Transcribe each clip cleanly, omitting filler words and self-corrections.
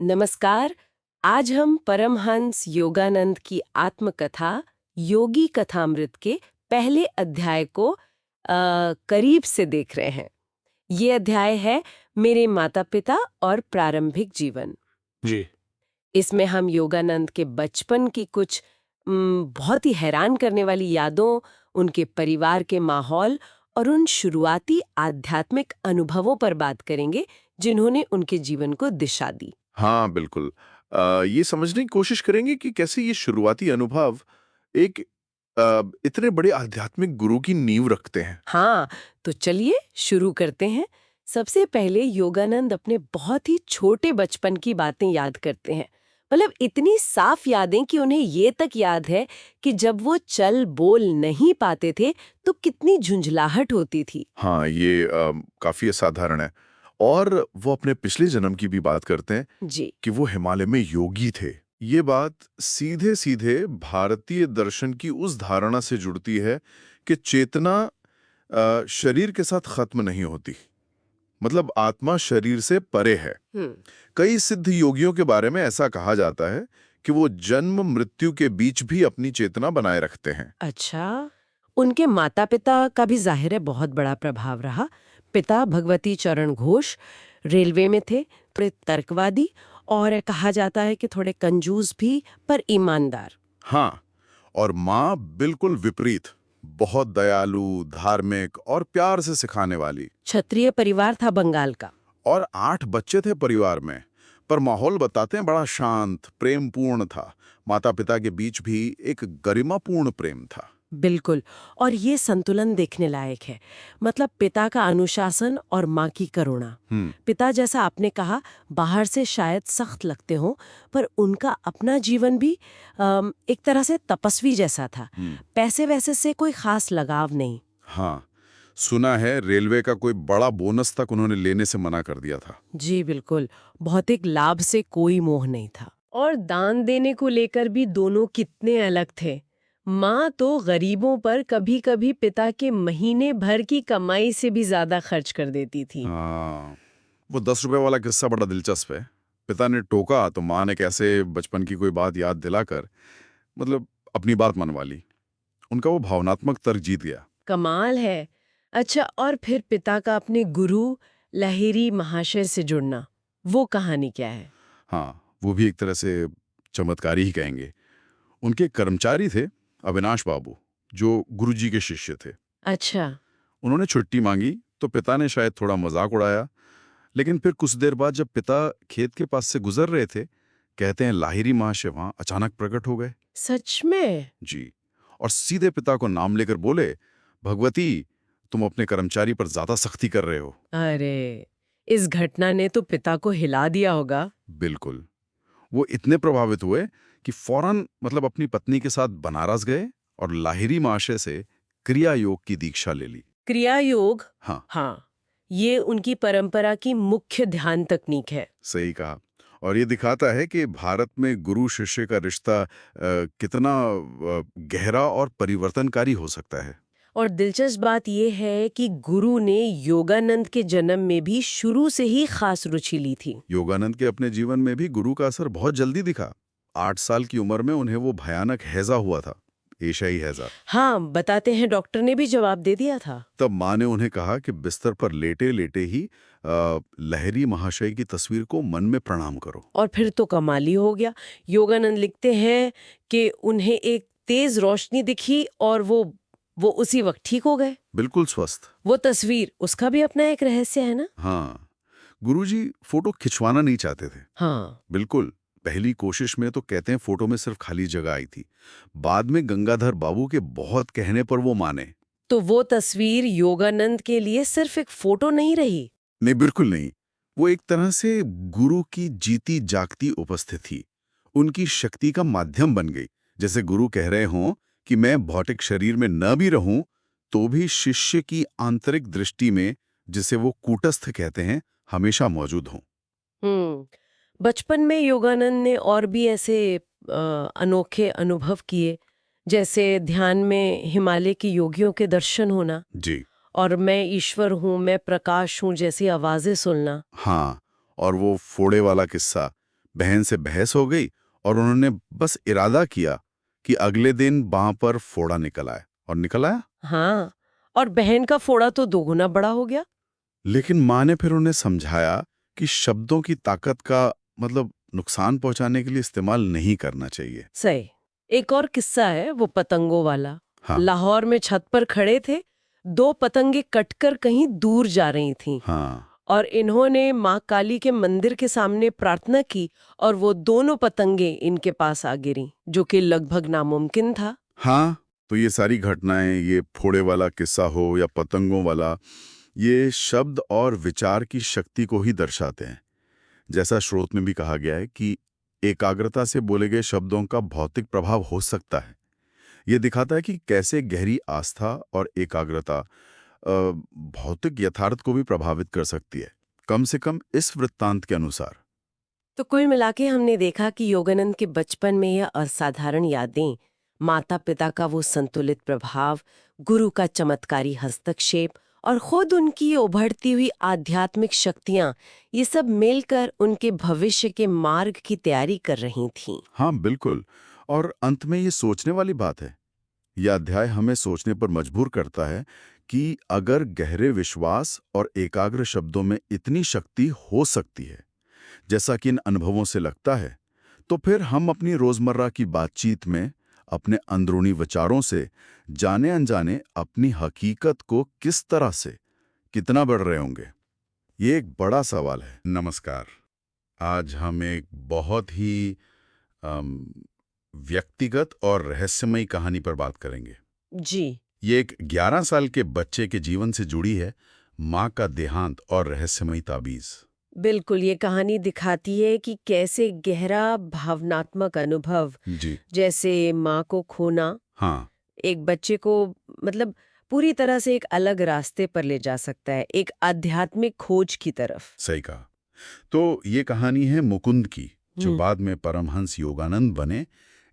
नमस्कार। आज हम परमहंस योगानंद की आत्मकथा योगी कथामृत के पहले अध्याय को करीब से देख रहे हैं। ये अध्याय है मेरे माता पिता और प्रारंभिक जीवन। जी। इसमें हम योगानंद के बचपन की कुछ बहुत ही हैरान करने वाली यादों, उनके परिवार के माहौल और उन शुरुआती आध्यात्मिक अनुभवों पर बात करेंगे जिन्होंने उनके जीवन को दिशा दी। हाँ, बिल्कुल। ये समझने की कोशिश करेंगे कि कैसे ये शुरुआती अनुभव एक इतने बड़े आध्यात्मिक गुरु की नींव रखते हैं। हाँ, तो चलिए शुरू करते हैं। सबसे पहले योगानंद अपने बहुत ही छोटे बचपन की बातें याद करते हैं। मतलब इतनी साफ यादें कि उन्हें ये तक याद है कि जब वो चल बोल नहीं पाते थे तो कितनी झुंझलाहट होती थी। हाँ, ये काफ़ी असाधारण है। और वो अपने पिछले जन्म की भी बात करते हैं जी। कि वो हिमालय में योगी थे। ये बात सीधे-सीधे भारतीय दर्शन की उस धारणा से जुड़ती है कि चेतना शरीर के साथ खत्म नहीं होती। मतलब आत्मा शरीर से परे है। हम्म। कई सिद्ध योगियों के बारे में ऐसा कहा जाता है कि वो जन्म मृत्यु के बीच भी अपनी चेतना बनाए रखते हैं। अच्छा, उनके माता पिता का भी जाहिर है बहुत बड़ा प्रभाव रहा। पिता भगवती चरण घोष रेलवे में थे, थोड़े तर्कवादी और कहा जाता है कि थोड़े कंजूस भी पर ईमानदार। हाँ, और माँ बिल्कुल विपरीत, बहुत दयालु, धार्मिक और प्यार से सिखाने वाली। क्षत्रिय परिवार था बंगाल का। और 8 बच्चे थे परिवार में, पर माहौल बताते हैं बड़ा शांत, प्रेमपूर्ण था। माता पिता के बीच भी एक गरिमापूर्ण प्रेम था। बिल्कुल। और ये संतुलन देखने लायक है। मतलब पिता का अनुशासन और माँ की करुणा। पिता जैसा आपने कहा बाहर से शायद सख्त लगते हों, पर उनका अपना जीवन भी एक तरह से तपस्वी जैसा था। पैसे वैसे से कोई खास लगाव नहीं। हाँ, सुना है रेलवे का कोई बड़ा बोनस तक उन्होंने लेने से मना कर दिया था। जी बिल्कुल। भौतिक लाभ से कोई मोह नहीं था। और दान देने को लेकर भी दोनों कितने अलग थे। माँ तो गरीबों पर कभी-कभी पिता के महीने भर की कमाई से भी ज्यादा खर्च कर देती थी। हाँ, वो 10 रुपए वाला किस्सा बड़ा दिलचस्प है। पिता ने टोका तो माँ ने कैसे बचपन की कोई बात याद दिलाकर मतलब अपनी बात मनवा ली। उनका वो भावनात्मक तर्क जीत गया। कमाल है। अच्छा, और फिर पिता का अपने गुरु लाहिरी महाशय से जुड़ना, वो कहानी क्या है? हाँ, वो भी एक तरह से चमत्कारी ही कहेंगे। उनके कर्मचारी थे अविनाश बाबू, जो गुरुजी के शिष्य थे। अच्छा। उन्होंने छुट्टी मांगी तो पिता ने शायद थोड़ा मजाक उड़ाया, लेकिन फिर कुछ देर बाद जब पिता खेत के पास से गुजर रहे थे, कहते हैं लाहिरी महाशय वहां अचानक प्रकट हो गए। सच में? जी। और सीधे पिता को नाम लेकर बोले, भगवती, तुम अपने कर्मचारी पर ज्यादा सख्ती कर रहे हो। अरे, इस घटना ने तो पिता को हिला दिया होगा। बिल्कुल। वो इतने प्रभावित हुए कि फौरन मतलब अपनी पत्नी के साथ बनारस गए और लाहिरी महाशय से क्रिया योग की दीक्षा ले ली। क्रिया योग? हाँ, हाँ, ये उनकी परंपरा की मुख्य ध्यान तकनीक है। सही कहा। और ये दिखाता है कि भारत में गुरु शिष्य का रिश्ता कितना गहरा और परिवर्तनकारी हो सकता है। और दिलचस्प बात यह है कि गुरु ने योगानंद के जन्म में भी शुरू से ही खास रुचि ली थी। योगानंद के अपने जीवन में भी गुरु का असर बहुत जल्दी दिखा। 8 साल की उम्र में उन्हें वो भयानक हैजा हुआ था, एशियाई हैजा। हाँ, बताते हैं डॉक्टर ने भी जवाब दे दिया था। तब माँ ने उन्हें कहा कि बिस्तर पर लेटे लेटे ही लहरी महाशय की तस्वीर को मन में प्रणाम करो। और फिर तो कमाल ही हो गया। योगानंद लिखते हैं कि उन्हें एक तेज रोशनी दिखी और वो उसी वक्त ठीक हो गए। बिल्कुल स्वस्थ। वो तस्वीर, उसका भी अपना एक रहस्य है ना? हाँ, गुरुजी फोटो खिंचवाना नहीं चाहते थे। हाँ। बिल्कुल। पहली कोशिश में तो कहते हैं फोटो में सिर्फ खाली जगह आई थी। बाद में गंगाधर बाबू के बहुत कहने पर वो माने। तो वो तस्वीर योगानंद के लिए सिर्फ एक फोटो नहीं रही। नहीं, बिल्कुल नहीं। वो एक तरह से गुरु की जीती जागती उपस्थिति थी। उनकी शक्ति का माध्यम बन गई। जैसे गुरु कह रहे हों कि मैं भौतिक शरीर में न भी रहूं, तो भी शिष्य की आंतरिक दृष्टि में, जिसे वो कूटस्थ कहते हैं, हमेशा मौजूद हों। हम्म। बचपन में योगानंद ने और भी ऐसे अनोखे अनुभव किए, जैसे ध्यान में हिमालय की योगियों के दर्शन होना जी। और मैं ईश्वर हूँ, मैं प्रकाश हूँ जैसी आवाजें सुनना। हाँ, और वो फोड़े वाला किस्सा, बहन से बहस हो गई और उन्होंने बस इरादा किया कि अगले दिन बांह पर फोड़ा निकल आए, और निकल आया। हाँ, और बहन का फोड़ा तो दोगुना बड़ा हो गया। लेकिन माँ ने फिर उन्हें समझाया कि शब्दों की ताकत का मतलब नुकसान पहुंचाने के लिए इस्तेमाल नहीं करना चाहिए। सही। एक और किस्सा है, वो पतंगों वाला। हाँ लाहौर में छत पर खड़े थे, दो पतंगे कटकर कहीं दूर जा रही थीं। हाँ और इन्होंने माँ काली के मंदिर के सामने प्रार्थना की और वो दोनों पतंगे इनके पास आ गिरी, जो कि लगभग नामुमकिन था। हाँ। तो ये सारी घटनाएं, ये फोड़े वाला किस्सा हो या पतंगों वाला, ये शब्द और विचार की शक्ति को ही दर्शाते हैं। जैसा स्रोत में भी कहा गया है कि एकाग्रता से बोले गए शब्दों का भौतिक प्रभाव हो सकता है। ये दिखाता है कि कैसे गहरी आस्था और एकाग्रता भौतिक यथार्थ को भी प्रभावित कर सकती है, कम से कम इस वृत्तांत के अनुसार। तो कुल मिला के हमने देखा कि योगानंद के बचपन में यह असाधारण यादें, माता पिता का वो संतुलित प्रभाव, गुरु का चमत्कारी हस्तक्षेप और खुद उनकी उभरती हुई आध्यात्मिक शक्तियां, ये सब मिलकर उनके भविष्य के मार्ग की तैयारी कर रही थीं। हाँ बिल्कुल। और अंत में ये सोचने वाली बात है, यह अध्याय हमें सोचने पर मजबूर करता है कि अगर गहरे विश्वास और एकाग्र शब्दों में इतनी शक्ति हो सकती है, जैसा कि इन अनुभवों से लगता है, तो फिर हम अपनी रोजमर्रा की बातचीत में अपने अंदरूनी विचारों से जाने अनजाने अपनी हकीकत को किस तरह से कितना बढ़ रहे होंगे। ये एक बड़ा सवाल है। नमस्कार। आज हम एक बहुत ही अम, व्यक्तिगत और रहस्यमयी कहानी पर बात करेंगे। जी। ये एक 11 साल के बच्चे के जीवन से जुड़ी है, माँ का देहांत और रहस्यमयी ताबीज। बिल्कुल, ये कहानी दिखाती है कि कैसे गहरा भावनात्मक अनुभव, जी जैसे माँ को खोना, हाँ। एक बच्चे को मतलब पूरी तरह से एक अलग रास्ते पर ले जा सकता है, एक आध्यात्मिक खोज की तरफ। सही कहा। तो ये कहानी है मुकुंद की, जो हम्म। बाद में परमहंस योगानंद बने।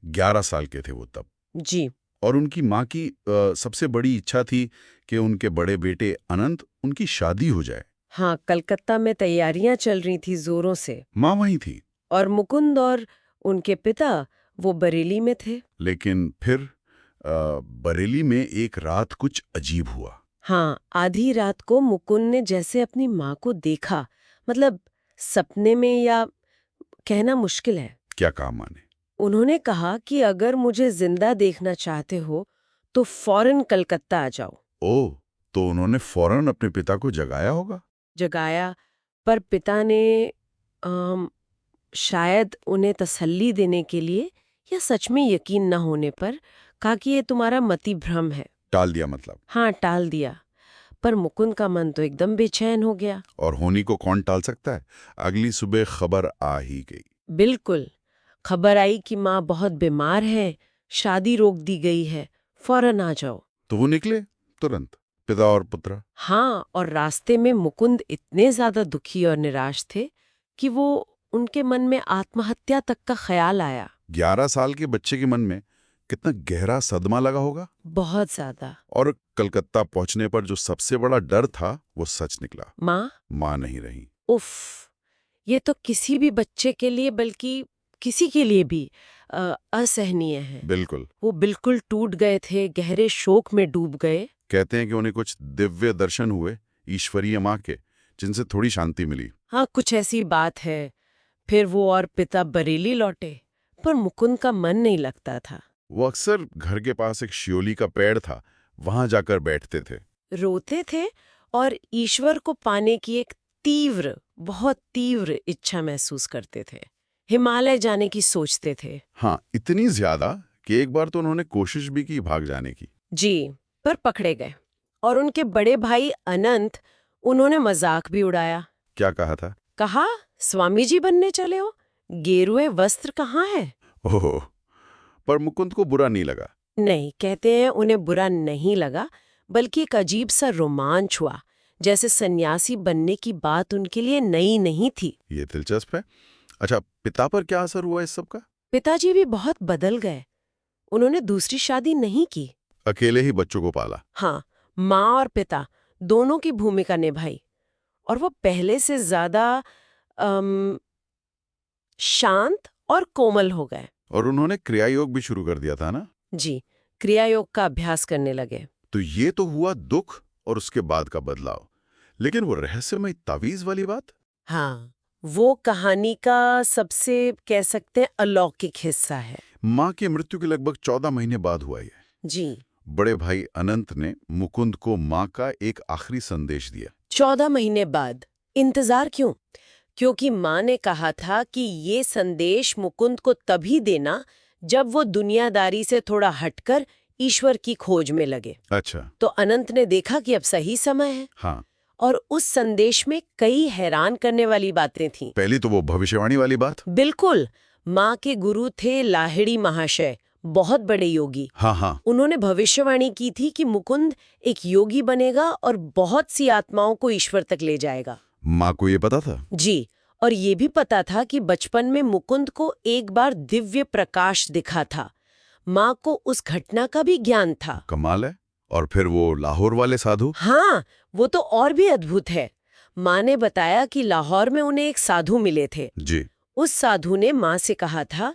11 साल के थे वो तब। जी। और उनकी माँ की सबसे बड़ी इच्छा थी कि उनके बड़े बेटे अनंत, उनकी शादी हो जाए। हाँ, कलकत्ता में तैयारियां चल रही थी जोरों से। माँ वहीं थी। और मुकुंद और उनके पिता वो बरेली में थे। लेकिन फिर बरेली में एक रात कुछ अजीब हुआ। हाँ, आधी रात को मुकुंद ने जैसे अपनी माँ को देखा, मतलब सपने में, या कहना मुश्किल है। क्या कहा माँ ने? उन्होंने कहा कि अगर मुझे जिंदा देखना चाहते हो तो फौरन कलकत्ता आ जाओ। ओह, तो उन्होंने फौरन अपने पिता को जगाया होगा। जगाया, पर पिता ने अम, शायद उन्हें तसल्ली देने के लिए या सच में यकीन न होने पर कहा कि ये तुम्हारा मति भ्रम है। टाल दिया मतलब। हाँ, टाल दिया। पर मुकुंद का मन तो एकदम बेचैन हो गया। और होनी को कौन टाल सकता है। अगली सुबह खबर आ ही गई। बिल्कुल, खबर आई कि माँ बहुत बीमार है, शादी रोक दी गई है, फौरन आ जाओ। तो वो निकले तुरंत, पिता और पुत्र। हाँ, और रास्ते में मुकुंद इतने ज्यादा दुखी और निराश थे कि वो उनके मन में आत्महत्या तक का ख्याल आया। 11 साल के बच्चे के मन में कितना गहरा सदमा लगा होगा। बहुत ज्यादा। और कलकत्ता पहुंचने पर जो सबसे बड़ा डर था वो सच निकला। माँ? माँ नहीं रही। उफ, ये तो किसी भी बच्चे के लिए, बल्कि किसी के लिए भी असहनीय है। बिल्कुल। वो बिल्कुल टूट गए थे, गहरे शोक में डूब गए। कहते हैं कि उन्हें कुछ दिव्य दर्शन हुए ईश्वरीय माँ के, जिनसे थोड़ी शांति मिली। हाँ, कुछ ऐसी बात है। फिर वो और पिता बरेली लौटे, पर मुकुंद का मन नहीं लगता था। वो अक्सर घर के पास एक शियोली का पेड़ था, वहां जाकर बैठते थे। रोते थे और ईश्वर को पाने की एक तीव्र, बहुत तीव्र इच्छा महसूस करते थे। हिमालय जाने की सोचते थे। हाँ, इतनी ज्यादा कि एक बार तो उन्होंने कोशिश भी की भाग जाने की। जी, पर पकड़े गए। और उनके बड़े भाई अनंत, उन्होंने मजाक भी उड़ाया। क्या कहा था? कहा, स्वामी जी बनने चले हो, गेरुए वस्त्र कहाँ है? ओह, पर मुकुंद को बुरा नहीं लगा। नहीं, कहते हैं उन्हें बुरा नहीं लगा, बल्कि एक अजीब सा रोमांच हुआ, जैसे सन्यासी बनने की बात उनके लिए नई नहीं थी। ये दिलचस्प है। अच्छा, पिता पर क्या असर हुआ इस सब का? पिताजी भी बहुत बदल गए। उन्होंने दूसरी शादी नहीं की। अकेले ही बच्चों को पाला। हाँ, माँ और पिता दोनों की भूमिका निभाई। और वो पहले से ज्यादा अम, शांत और कोमल हो गए। और उन्होंने क्रिया योग भी शुरू कर दिया था ना? जी, क्रिया योग का अभ्यास करने लगे। तो ये तो हुआ दुख और उसके बाद का बदलाव, लेकिन वो रहस्यमय तावीज वाली बात? हाँ, वो कहानी का सबसे कह सकते हैं अलौकिक हिस्सा है। माँ की मृत्यु के लगभग 14 महीने बाद हुआ ये। जी, बड़े भाई अनंत ने मुकुंद को माँ का एक आखिरी संदेश दिया। 14 महीने बाद। इंतजार क्यों? क्योंकि माँ ने कहा था कि ये संदेश मुकुंद को तभी देना जब वो दुनियादारी से थोड़ा हटकर ईश्वर की खोज में लगे। अच्छा। तो अनंत ने देखा कि अब सही समय है। हाँ, और उस संदेश में कई हैरान करने वाली बातें थीं। पहली तो वो भविष्यवाणी वाली बात। बिल्कुल। माँ के गुरु थे लाहिड़ी महाशय, बहुत बड़े योगी। हाँ हाँ। उन्होंने भविष्यवाणी की थी कि मुकुंद एक योगी बनेगा और बहुत सी आत्माओं को ईश्वर तक ले जाएगा। माँ को ये पता था? जी, और ये भी पता था कि बचपन में मुकुंद को एक बार दिव्य प्रकाश दिखा था। माँ को उस घटना का भी ज्ञान था। कमाल है। और फिर वो लाहौर वाले साधु? हाँ, वो तो और भी अद्भुत है। माँ ने बताया कि लाहौर में उन्हें एक साधु मिले थे। जी। उस साधु ने माँ से कहा था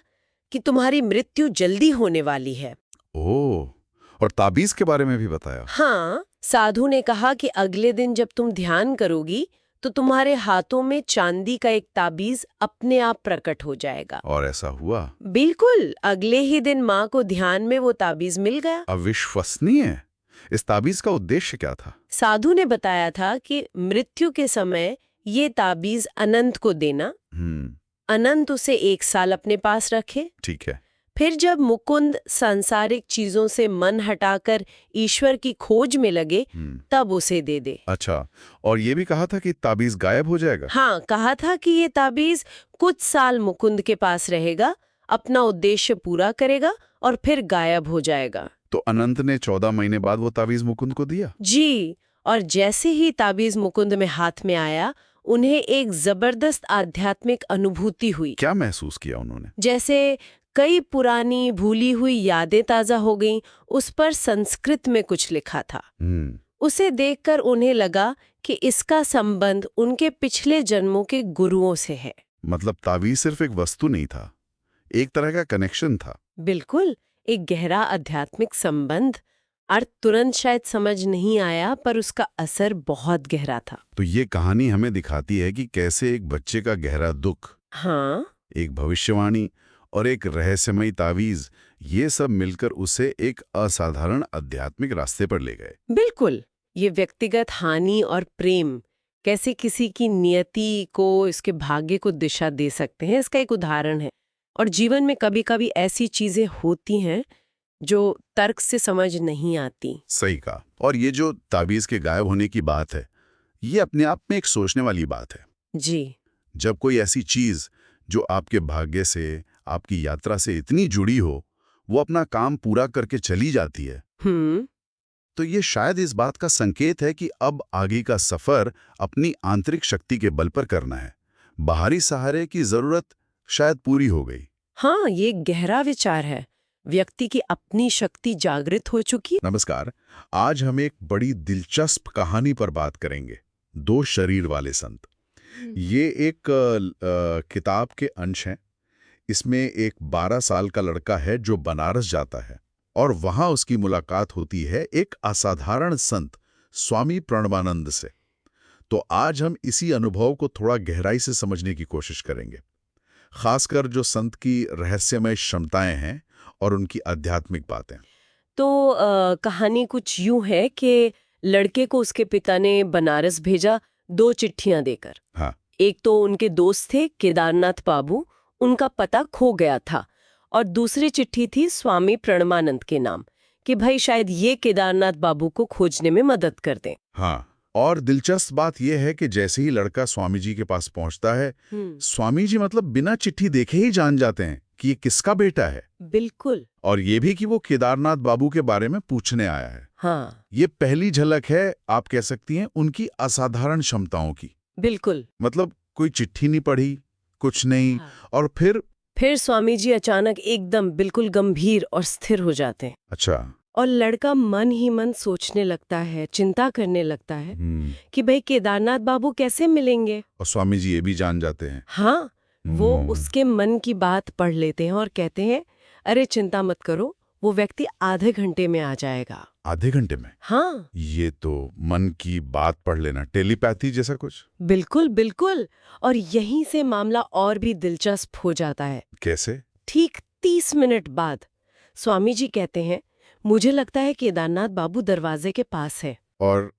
कि तुम्हारी मृत्यु जल्दी होने वाली है। ओह, और ताबीज के बारे में भी बताया? हाँ, साधु ने कहा कि अगले दिन जब तुम ध्यान करोगी तो तुम्हारे हाथों में चांदी का एक ताबीज अपने आप प्रकट हो जाएगा। और ऐसा हुआ? बिल्कुल, अगले ही दिन माँ को ध्यान में वो ताबीज मिल गया। अविश्वसनीय। इस ताबीज का उद्देश्य क्या था? साधु ने बताया था कि मृत्यु के समय ये ताबीज अनंत को देना, अनंत उसे 1 साल अपने पास रखे। ठीक है। फिर जब मुकुंद सांसारिक चीजों से मन हटाकर ईश्वर की खोज में लगे, तब उसे दे दे। अच्छा, और ये भी कहा था कि ताबीज गायब हो जाएगा? हाँ, कहा था कि ये ताबीज कुछ साल मुकुंद के पास रहेगा, अपना उद्देश्य पूरा करेगा और फिर गायब हो जाएगा। तो अनंत ने 14 महीने बाद वो ताबीज मुकुंद को दिया? जी, और जैसे ही ताबीज मुकुंद में हाथ में आया, उन्हें एक जबरदस्त आध्यात्मिक अनुभूति हुई। क्या महसूस किया उन्होंने? जैसे कई पुरानी भूली हुई यादें ताजा हो गईं। उस पर संस्कृत में कुछ लिखा था। उसे देखकर उन्हें लगा कि इसका संबंध उनके पिछले जन्मों के गुरुओं से है। मतलब ताबीज सिर्फ एक वस्तु नहीं था, एक तरह का कनेक्शन था। बिल्कुल, एक गहरा आध्यात्मिक संबंध। अर्थ तुरंत शायद समझ नहीं आया, पर उसका असर बहुत गहरा था। तो ये कहानी हमें दिखाती है कि कैसे एक बच्चे का गहरा दुख, हाँ, एक भविष्यवाणी और एक रहस्यमयी तावीज, ये सब मिलकर उसे एक असाधारण आध्यात्मिक रास्ते पर ले गए। बिल्कुल। ये व्यक्तिगत हानि और प्रेम कैसे किसी की नियति को, इसके भाग्य को दिशा दे सकते हैं, इसका एक उदाहरण है। और जीवन में कभी-कभी ऐसी चीजें होती हैं जो तर्क से समझ नहीं आती। सही कहा। और ये जो ताबीज के गायब होने की बात है, ये अपने आप में एक सोचने वाली बात है। जी, जब कोई ऐसी चीज जो आपके भाग्य से, आपकी यात्रा से इतनी जुड़ी हो, वो अपना काम पूरा करके चली जाती है, तो ये शायद इस बात का संकेत है कि अब आगे का सफर अपनी आंतरिक शक्ति के बल पर करना है। बाहरी सहारे की जरूरत शायद पूरी हो गई। हाँ, ये गहरा विचार है। व्यक्ति की अपनी शक्ति जागृत हो चुकी। नमस्कार, आज हम एक बड़ी दिलचस्प कहानी पर बात करेंगे, 2 शरीर वाले संत। ये एक किताब के अंश हैं। इसमें एक 12 साल का लड़का है जो बनारस जाता है और वहां उसकी मुलाकात होती है एक असाधारण संत स्वामी प्रणवानंद से। तो आज हम इसी अनुभव को थोड़ा गहराई से समझने की कोशिश करेंगे, खासकर जो संत की रहस्यमय क्षमताएं हैं और उनकी आध्यात्मिक बातें। तो कहानी कुछ यूं है कि लड़के को उसके पिता ने बनारस भेजा 2 चिट्ठियां देकर। हाँ। एक तो उनके दोस्त थे केदारनाथ बाबू, उनका पता खो गया था, और दूसरी चिट्ठी थी स्वामी प्रणवानंद के नाम कि भाई शायद ये केदारनाथ बाबू को खोजने में मदद कर दें। हाँ, और दिलचस्प बात यह है कि जैसे ही लड़का स्वामी जी के पास पहुंचता है, स्वामी जी मतलब बिना चिट्ठी देखे ही जान जाते हैं कि ये किसका बेटा है। बिल्कुल। और ये भी कि वो केदारनाथ बाबू के बारे में पूछने आया है। हाँ, ये पहली झलक है, आप कह सकती हैं, उनकी असाधारण क्षमताओं की। बिल्कुल। मतलब कोई चिट्ठी नहीं पढ़ी, कुछ नहीं। हाँ। और फिर स्वामी जी अचानक एकदम बिल्कुल गंभीर और स्थिर हो जाते हैं। अच्छा। और लड़का मन ही मन सोचने लगता है, चिंता करने लगता है कि भाई केदारनाथ बाबू कैसे मिलेंगे। और स्वामी जी ये भी जान जाते हैं। हाँ, वो उसके मन की बात पढ़ लेते हैं और कहते हैं, अरे चिंता मत करो, वो व्यक्ति आधे घंटे में आ जाएगा। आधे घंटे में? हाँ, ये तो मन की बात पढ़ लेना, टेलीपैथी जैसा कुछ। बिल्कुल बिल्कुल। और यहीं से मामला और भी दिलचस्प हो जाता है। कैसे? ठीक 30 मिनट बाद स्वामी जी कहते हैं, मुझे लगता है केदारनाथ बाबू दरवाजे के पास है। और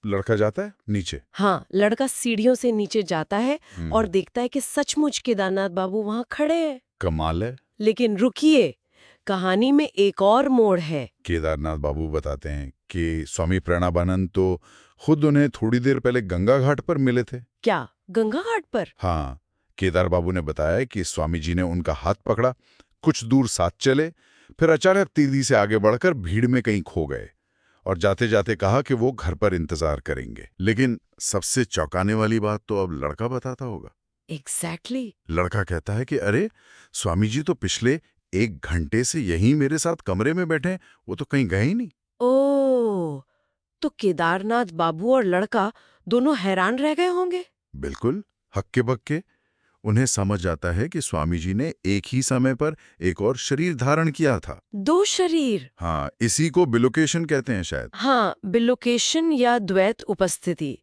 लड़का जाता है नीचे? हाँ, लड़का सीढ़ियों से नीचे जाता है और देखता है कि सचमुच केदारनाथ बाबू वहां खड़े हैं। कमाल है। लेकिन रुकिए, कहानी में एक और मोड़ है। केदारनाथ बाबू बताते हैं कि स्वामी प्रणबानंद तो खुद उन्हें थोड़ी देर पहले गंगा घाट पर मिले थे। क्या, गंगा घाट पर? हाँ, केदार बाबू ने बताया कि स्वामी जी ने उनका हाथ पकड़ा, कुछ दूर साथ चले, फिर अचानक तेजी से आगे बढ़कर भीड़ में कहीं खो गए और जाते जाते कहा कि वो घर पर इंतजार करेंगे। लेकिन सबसे चौंकाने वाली बात तो अब लड़का बताता होगा। एग्जैक्टली। लड़का कहता है कि अरे, स्वामी जी तो पिछले 1 घंटे से यहीं मेरे साथ कमरे में बैठे हैं, वो तो कहीं गए ही नहीं। ओह, तो केदारनाथ बाबू और लड़का दोनों हैरान रह गए होंगे। बिल्कुल, हक्के बक्के। उन्हें समझ आता है कि स्वामी जी ने एक ही समय पर एक और शरीर धारण किया था। 2 शरीर। हाँ, इसी को बिलोकेशन कहते हैं शायद। हाँ, बिलोकेशन या द्वैत उपस्थिति।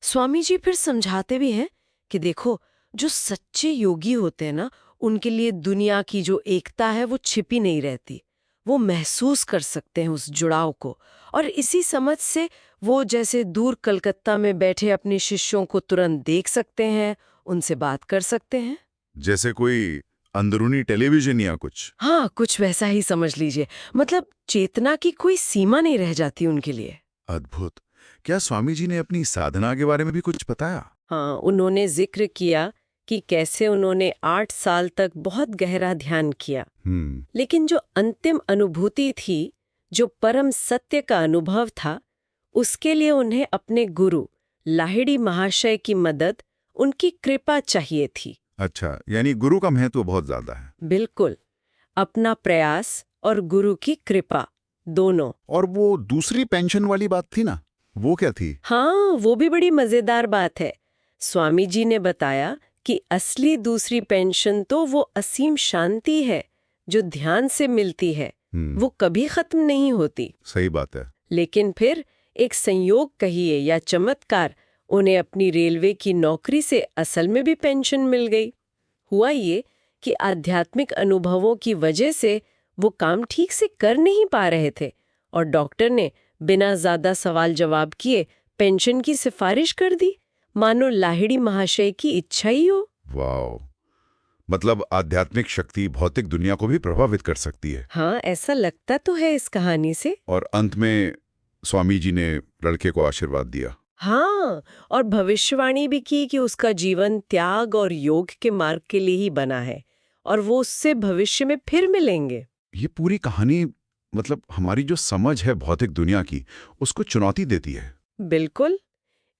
स्वामी जी फिर समझाते भी हैं कि देखो, जो सच्चे योगी होते हैं ना, उनके लिए दुनिया की जो एकता है वो छिपी नहीं रहती। वो महसूस कर सकते हैं उस जुड़ाव को, और इसी समझ से वो जैसे दूर कलकत्ता में बैठे अपने शिष्यों को तुरंत देख सकते हैं, उनसे बात कर सकते हैं। जैसे कोई अंदरूनी टेलीविजन या कुछ। हाँ, कुछ वैसा ही समझ लीजिए। मतलब चेतना की कोई सीमा नहीं रह जाती उनके लिए। अद्भुत। क्या स्वामी जी ने अपनी साधना के बारे में भी कुछ बताया? हाँ, उन्होंने जिक्र किया कि कैसे उन्होंने 8 साल तक बहुत गहरा ध्यान किया, लेकिन जो अंतिम अनुभूति थी, जो परम सत्य का अनुभव था, उसके लिए उन्हें अपने गुरु लाहिड़ी महाशय की मदद, उनकी कृपा चाहिए थी। अच्छा, यानी गुरु का महत्व बहुत ज्यादा है। बिल्कुल, अपना प्रयास और गुरु की कृपा दोनों। और वो दूसरी पेंशन वाली बात थी ना, वो क्या थी? हाँ, वो भी बड़ी मजेदार बात है। स्वामी जी ने बताया कि असली दूसरी पेंशन तो वो असीम शांति है जो ध्यान से मिलती है। वो कभी खत्म नहीं होती। सही बात है। लेकिन फिर एक संयोग कहिए या चमत्कार, उन्हें अपनी रेलवे की नौकरी से असल में भी पेंशन मिल गई। हुआ ये कि आध्यात्मिक अनुभवों की वजह से वो काम ठीक से कर नहीं पा रहे थे और डॉक्टर ने बिना ज्यादा सवाल जवाब किए पेंशन की सिफारिश कर दी, मानो लाहिड़ी महाशय की इच्छा ही हो। वाह, मतलब आध्यात्मिक शक्ति भौतिक दुनिया को भी प्रभावित कर सकती है। हाँ, ऐसा लगता तो है इस कहानी से। और अंत में स्वामी जी ने लड़के को आशीर्वाद दिया। हाँ, और भविष्यवाणी भी की कि उसका जीवन त्याग और योग के मार्ग के लिए ही बना है और वो उससे भविष्य में फिर मिलेंगे। ये पूरी कहानी मतलब हमारी जो समझ है भौतिक दुनिया की, उसको चुनौती देती है। बिल्कुल,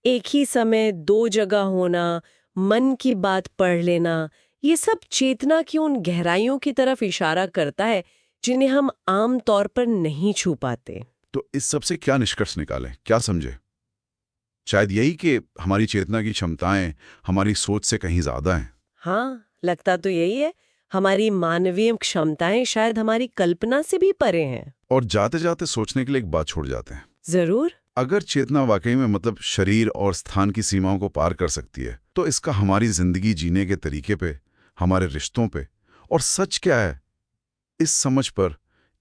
एक ही समय 2 जगह होना, मन की बात पढ़ लेना, ये सब चेतना की उन गहराइयों की तरफ इशारा करता है जिन्हें हम आम तौर पर नहीं छू पाते। तो इस सब से क्या निष्कर्ष निकालें, क्या समझे? शायद यही कि हमारी चेतना की क्षमताएं हमारी सोच से कहीं ज्यादा हैं। हाँ, लगता तो यही है। हमारी मानवीय क्षमताएं शायद हमारी कल्पना से भी परे हैं। और जाते जाते सोचने के लिए एक बात छोड़ जाते हैं। जरूर। अगर चेतना वाकई में मतलब शरीर और स्थान की सीमाओं को पार कर सकती है, तो इसका हमारी जिंदगी जीने के तरीके पे, हमारे रिश्तों पे और सच क्या है, इस समझ पर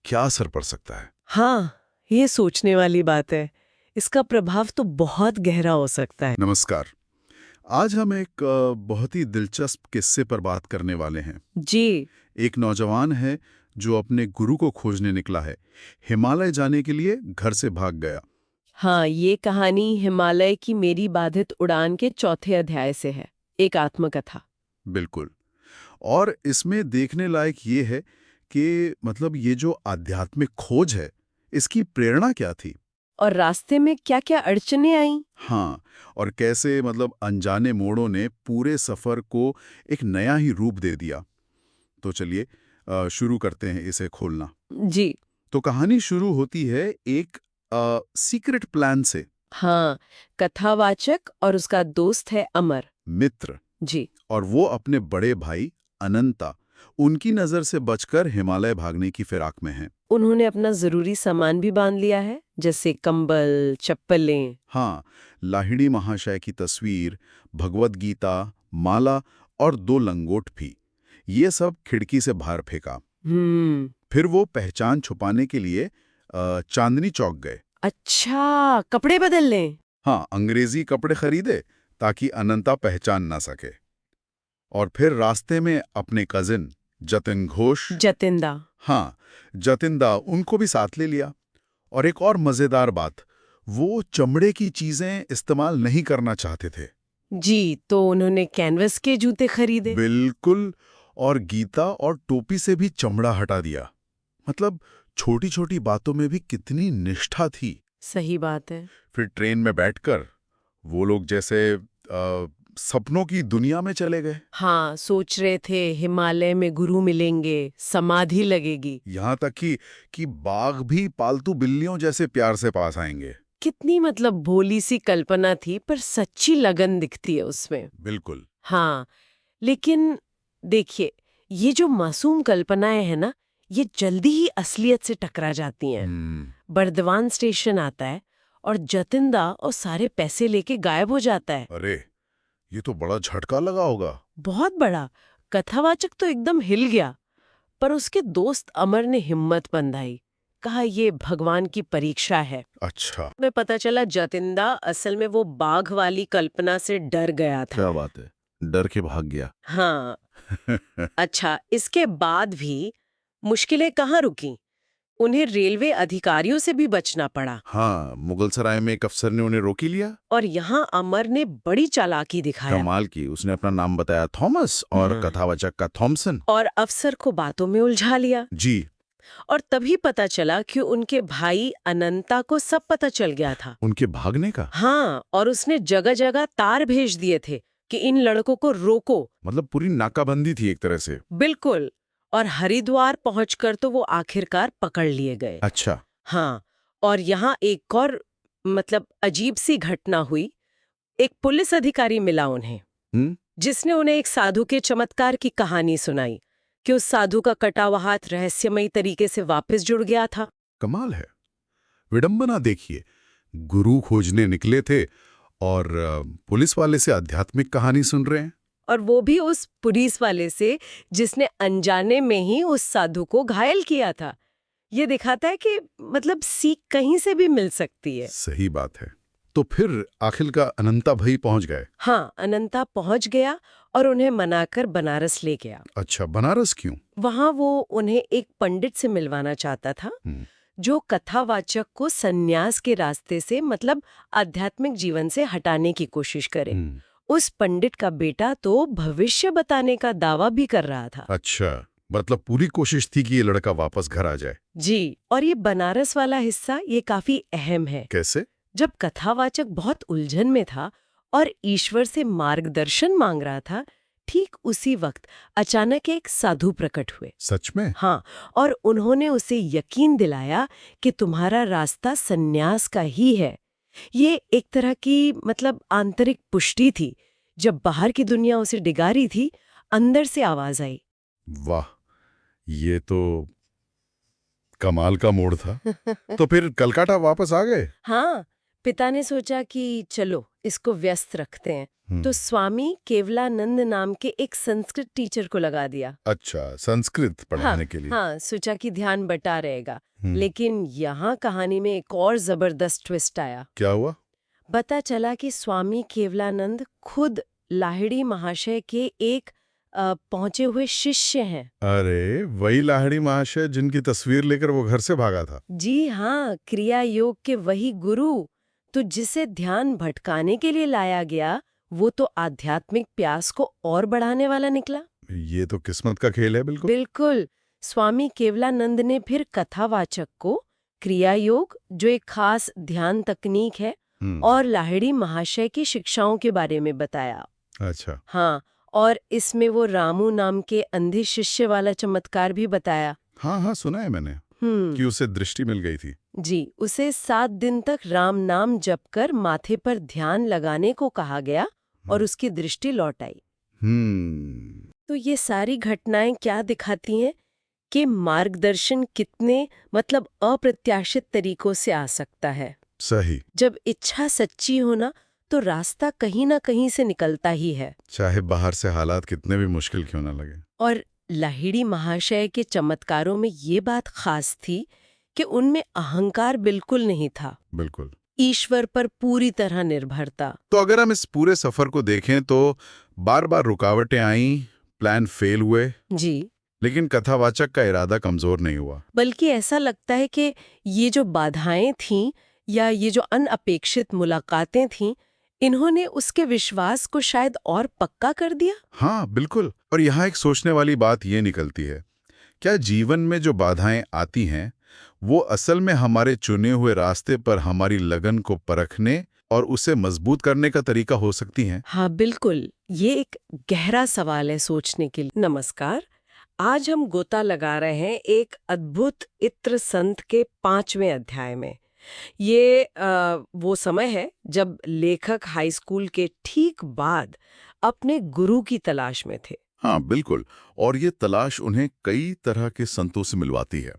क्या असर पड़ सकता है? हाँ, ये सोचने वाली बात है। इसका प्रभाव तो बहुत गहरा हो सकता है। नमस्कार। आज हम एक बहुत ही दिलचस्प किस्से पर बात करने वाले हैं। जी। एक नौजवान है जो अपने गुरु को खोजने निकला है। हिमालय जाने के लिए घर से भाग गया। हाँ, ये कहानी हिमालय की मेरी बाधित उड़ान के 4थे अध्याय से है, एक आत्मकथा। बिल्कुल। और इसमें देखने लायक ये है कि मतलब ये जो आध्यात्मिक खोज है, इसकी प्रेरणा क्या थी? और रास्ते में क्या-क्या अड़चनें आईं? हाँ, और कैसे मतलब अनजाने मोड़ों ने पूरे सफर को एक नया ही रूप दे दिया। तो चलिए शुरू करते हैं इसे खोलना। जी। तो कहानी शुरू होती है एक सीक्रेट प्लान से। हाँ, कथावाचक और उसका दोस्त है अमर। मित्र। जी। और वो अपने बड़े भाई अनंता, उनकी नजर से बचकर हिमालय भागने की फिराक में हैं। उन्होंने अपना जरूरी सामान भी बांध लिया है, जैसे कंबल, चप्पलें। हाँ, लाहिड़ी महाशय की तस्वीर, भगवद गीता, माला और 2 लंगोट भी। ये सब खिड़की से बाहर फेंका। फिर वो पहचान छुपाने के लिए चांदनी चौक गए। अच्छा, कपड़े बदल लें। हाँ, अंग्रेजी कपड़े खरीदे ताकि अनंता पहचान ना सके। और फिर रास्ते में अपने कजिन जतिन घोष, जतिंदा। हाँ, जतिंदा, उनको भी साथ ले लिया। और एक और मजेदार बात, वो चमड़े की चीजें इस्तेमाल नहीं करना चाहते थे। जी, तो उन्होंने कैनवस के जूते खरीदे। बिल्कुल। और गीता और टोपी से भी चमड़ा हटा दिया। मतलब छोटी छोटी बातों में भी कितनी निष्ठा थी। सही बात है। फिर ट्रेन में बैठकर वो लोग जैसे सपनों की दुनिया में चले गए। हाँ, सोच रहे थे हिमालय में गुरु मिलेंगे, समाधि लगेगी। यहाँ तक कि बाघ भी पालतू बिल्लियों जैसे प्यार से पास आएंगे। कितनी मतलब भोली सी कल्पना थी, पर सच्ची लगन दिखती है उसमें। बिल्कुल। हाँ, लेकिन देखिए, ये जो मासूम कल्पनाएं हैं ना, ये जल्दी ही असलियत से टकरा जाती हैं। बर्दवान स्टेशन आता है और जतिंदा और सारे पैसे लेके गायब हो जाता है। अरे, ये तो बड़ा झटका लगा होगा। बहुत बड़ा। कथावाचक तो एकदम हिल गया, पर उसके दोस्त अमर ने हिम्मत बंधाई। कहा, ये भगवान की परीक्षा है। अच्छा, में पता चला जतिंदा असल में वो बाघ वाली कल्पना से डर गया था। क्या बात है, डर के भाग गया। हाँ। अच्छा, इसके बाद भी मुश्किलें कहाँ रुकी। उन्हें रेलवे अधिकारियों से भी बचना पड़ा। हाँ, मुगलसराय में एक अफसर ने उन्हें रोकी लिया। और यहाँ अमर ने बड़ी चालाकी दिखाया। कमाल की, उसने अपना नाम बताया थॉमस और कथावाचक का थॉमसन। और अफसर को बातों में उलझा लिया। जी। और तभी पता चला कि उनके भाई अनंता को सब पता चल गया था। उनके भागने का? हाँ, और उसने जगह जगह तार भेज दिए थे कि इन लड़कों को रोको। मतलब पूरी नाकाबंदी थी एक तरह से। बिल्कुल। और हरिद्वार पहुंचकर तो वो आखिरकार पकड़ लिए गए। अच्छा। हाँ, और यहाँ एक और मतलब अजीब सी घटना हुई। एक पुलिस अधिकारी मिला उन्हें, जिसने उन्हें एक साधु के चमत्कार की कहानी सुनाई कि उस साधु का कटा हुआ हाथ रहस्यमयी तरीके से वापस जुड़ गया था। कमाल है। विडंबना देखिए, गुरु खोजने निकले थे और पुलिस वाले से आध्यात्मिक कहानी सुन रहे हैं। और वो भी उस पुलिस वाले से जिसने अनजाने में ही उस साधु को घायल किया था। ये दिखाता है कि मतलब सीख कहीं से भी मिल सकती है। सही बात है। तो फिर आखिर का अनंता भाई पहुंच गए? हाँ, अनंता पहुंच गया और उन्हें मनाकर बनारस ले गया। अच्छा, बनारस क्यों? वहां वो उन्हें एक पंडित से मिलवाना चाहता था, जो कथावाचक को सन्यास के रास्ते से मतलब आध्यात्मिक जीवन से हटाने की कोशिश करे। उस पंडित का बेटा तो भविष्य बताने का दावा भी कर रहा था। अच्छा, मतलब पूरी कोशिश थी कि ये लड़का वापस घर आ जाए। जी, और ये बनारस वाला हिस्सा ये काफी अहम है। कैसे? जब कथावाचक बहुत उलझन में था और ईश्वर से मार्गदर्शन मांग रहा था, ठीक उसी वक्त अचानक एक साधु प्रकट हुए। सच में? हाँ, और उन्होंने उसे यकीन दिलाया कि तुम्हारा रास्ता सन्यास का ही है। ये एक तरह की मतलब आंतरिक पुष्टि थी। जब बाहर की दुनिया उसे डिगा रही थी, अंदर से आवाज आई। वाह, ये तो कमाल का मोड़ था। तो फिर कलकत्ता वापस आ गए? हाँ, पिता ने सोचा कि चलो इसको व्यस्त रखते हैं, तो स्वामी केवलानंद नाम के एक संस्कृत टीचर को लगा दिया। अच्छा, संस्कृत पढ़ाने के लिए। हाँ, सोचा कि ध्यान बटा रहेगा। लेकिन यहाँ कहानी में एक और जबरदस्त ट्विस्ट आया। क्या हुआ? पता चला कि स्वामी केवलानंद खुद लाहिड़ी महाशय के एक पहुंचे हुए शिष्य हैं। अरे, वही लाहिड़ी महाशय जिनकी तस्वीर लेकर वो घर से भागा था। जी हाँ, क्रिया योग के वही गुरु। तो जिसे ध्यान भटकाने के लिए लाया गया, वो तो आध्यात्मिक प्यास को और बढ़ाने वाला निकला। ये तो किस्मत का खेल है। बिल्कुल बिल्कुल। स्वामी केवलानंद ने फिर कथावाचक को क्रिया योग, जो एक खास ध्यान तकनीक है, और लाहिड़ी महाशय की शिक्षाओं के बारे में बताया। अच्छा। हाँ, और इसमें वो रामू नाम के अंधे शिष्य वाला चमत्कार भी बताया। हाँ हाँ, सुना है मैंने कि उसे दृष्टि मिल गई थी। जी, उसे 7 दिन तक राम नाम जप कर माथे पर ध्यान लगाने को कहा गया और उसकी दृष्टि लौट आई। तो ये सारी घटनाएं क्या दिखाती हैं कि मार्गदर्शन कितने मतलब अप्रत्याशित तरीकों से आ सकता है। सही। जब इच्छा सच्ची हो ना तो रास्ता कहीं ना कहीं से निकलता ही है। चाहे बाहर से हालात कितने भी मुश्किल क्यों ना लगे। और लाहिड़ी महाशय के चमत्कारों में ये बात खास थी कि उनमें अहंकार बिल्कुल नहीं था, बिल्कुल। ईश्वर पर पूरी तरह निर्भरता। तो अगर हम इस पूरे सफर को देखें तो बार बार रुकावटें आईं, प्लान फेल हुए, जी, लेकिन कथावाचक का इरादा कमजोर नहीं हुआ। बल्कि ऐसा लगता है कि ये जो बाधाएं थीं या ये जो अनअपेक्षित मुलाकातें थीं, इन्होंने उसके विश्वास को शायद और पक्का कर दिया। हाँ बिल्कुल। और यहाँ एक सोचने वाली बात ये निकलती है, क्या जीवन में जो बाधाएं आती हैं वो असल में हमारे चुने हुए रास्ते पर हमारी लगन को परखने और उसे मजबूत करने का तरीका हो सकती हैं? हाँ बिल्कुल, ये एक गहरा सवाल है सोचने के लिए। नमस्कार, आज हम गोता लगा रहे हैं एक अद्भुत इत्र संत के 5वें अध्याय में। ये वो समय है जब लेखक हाई स्कूल के ठीक बाद अपने गुरु की तलाश में थे। हाँ बिल्कुल। और ये तलाश उन्हें कई तरह के संतों से मिलवाती है।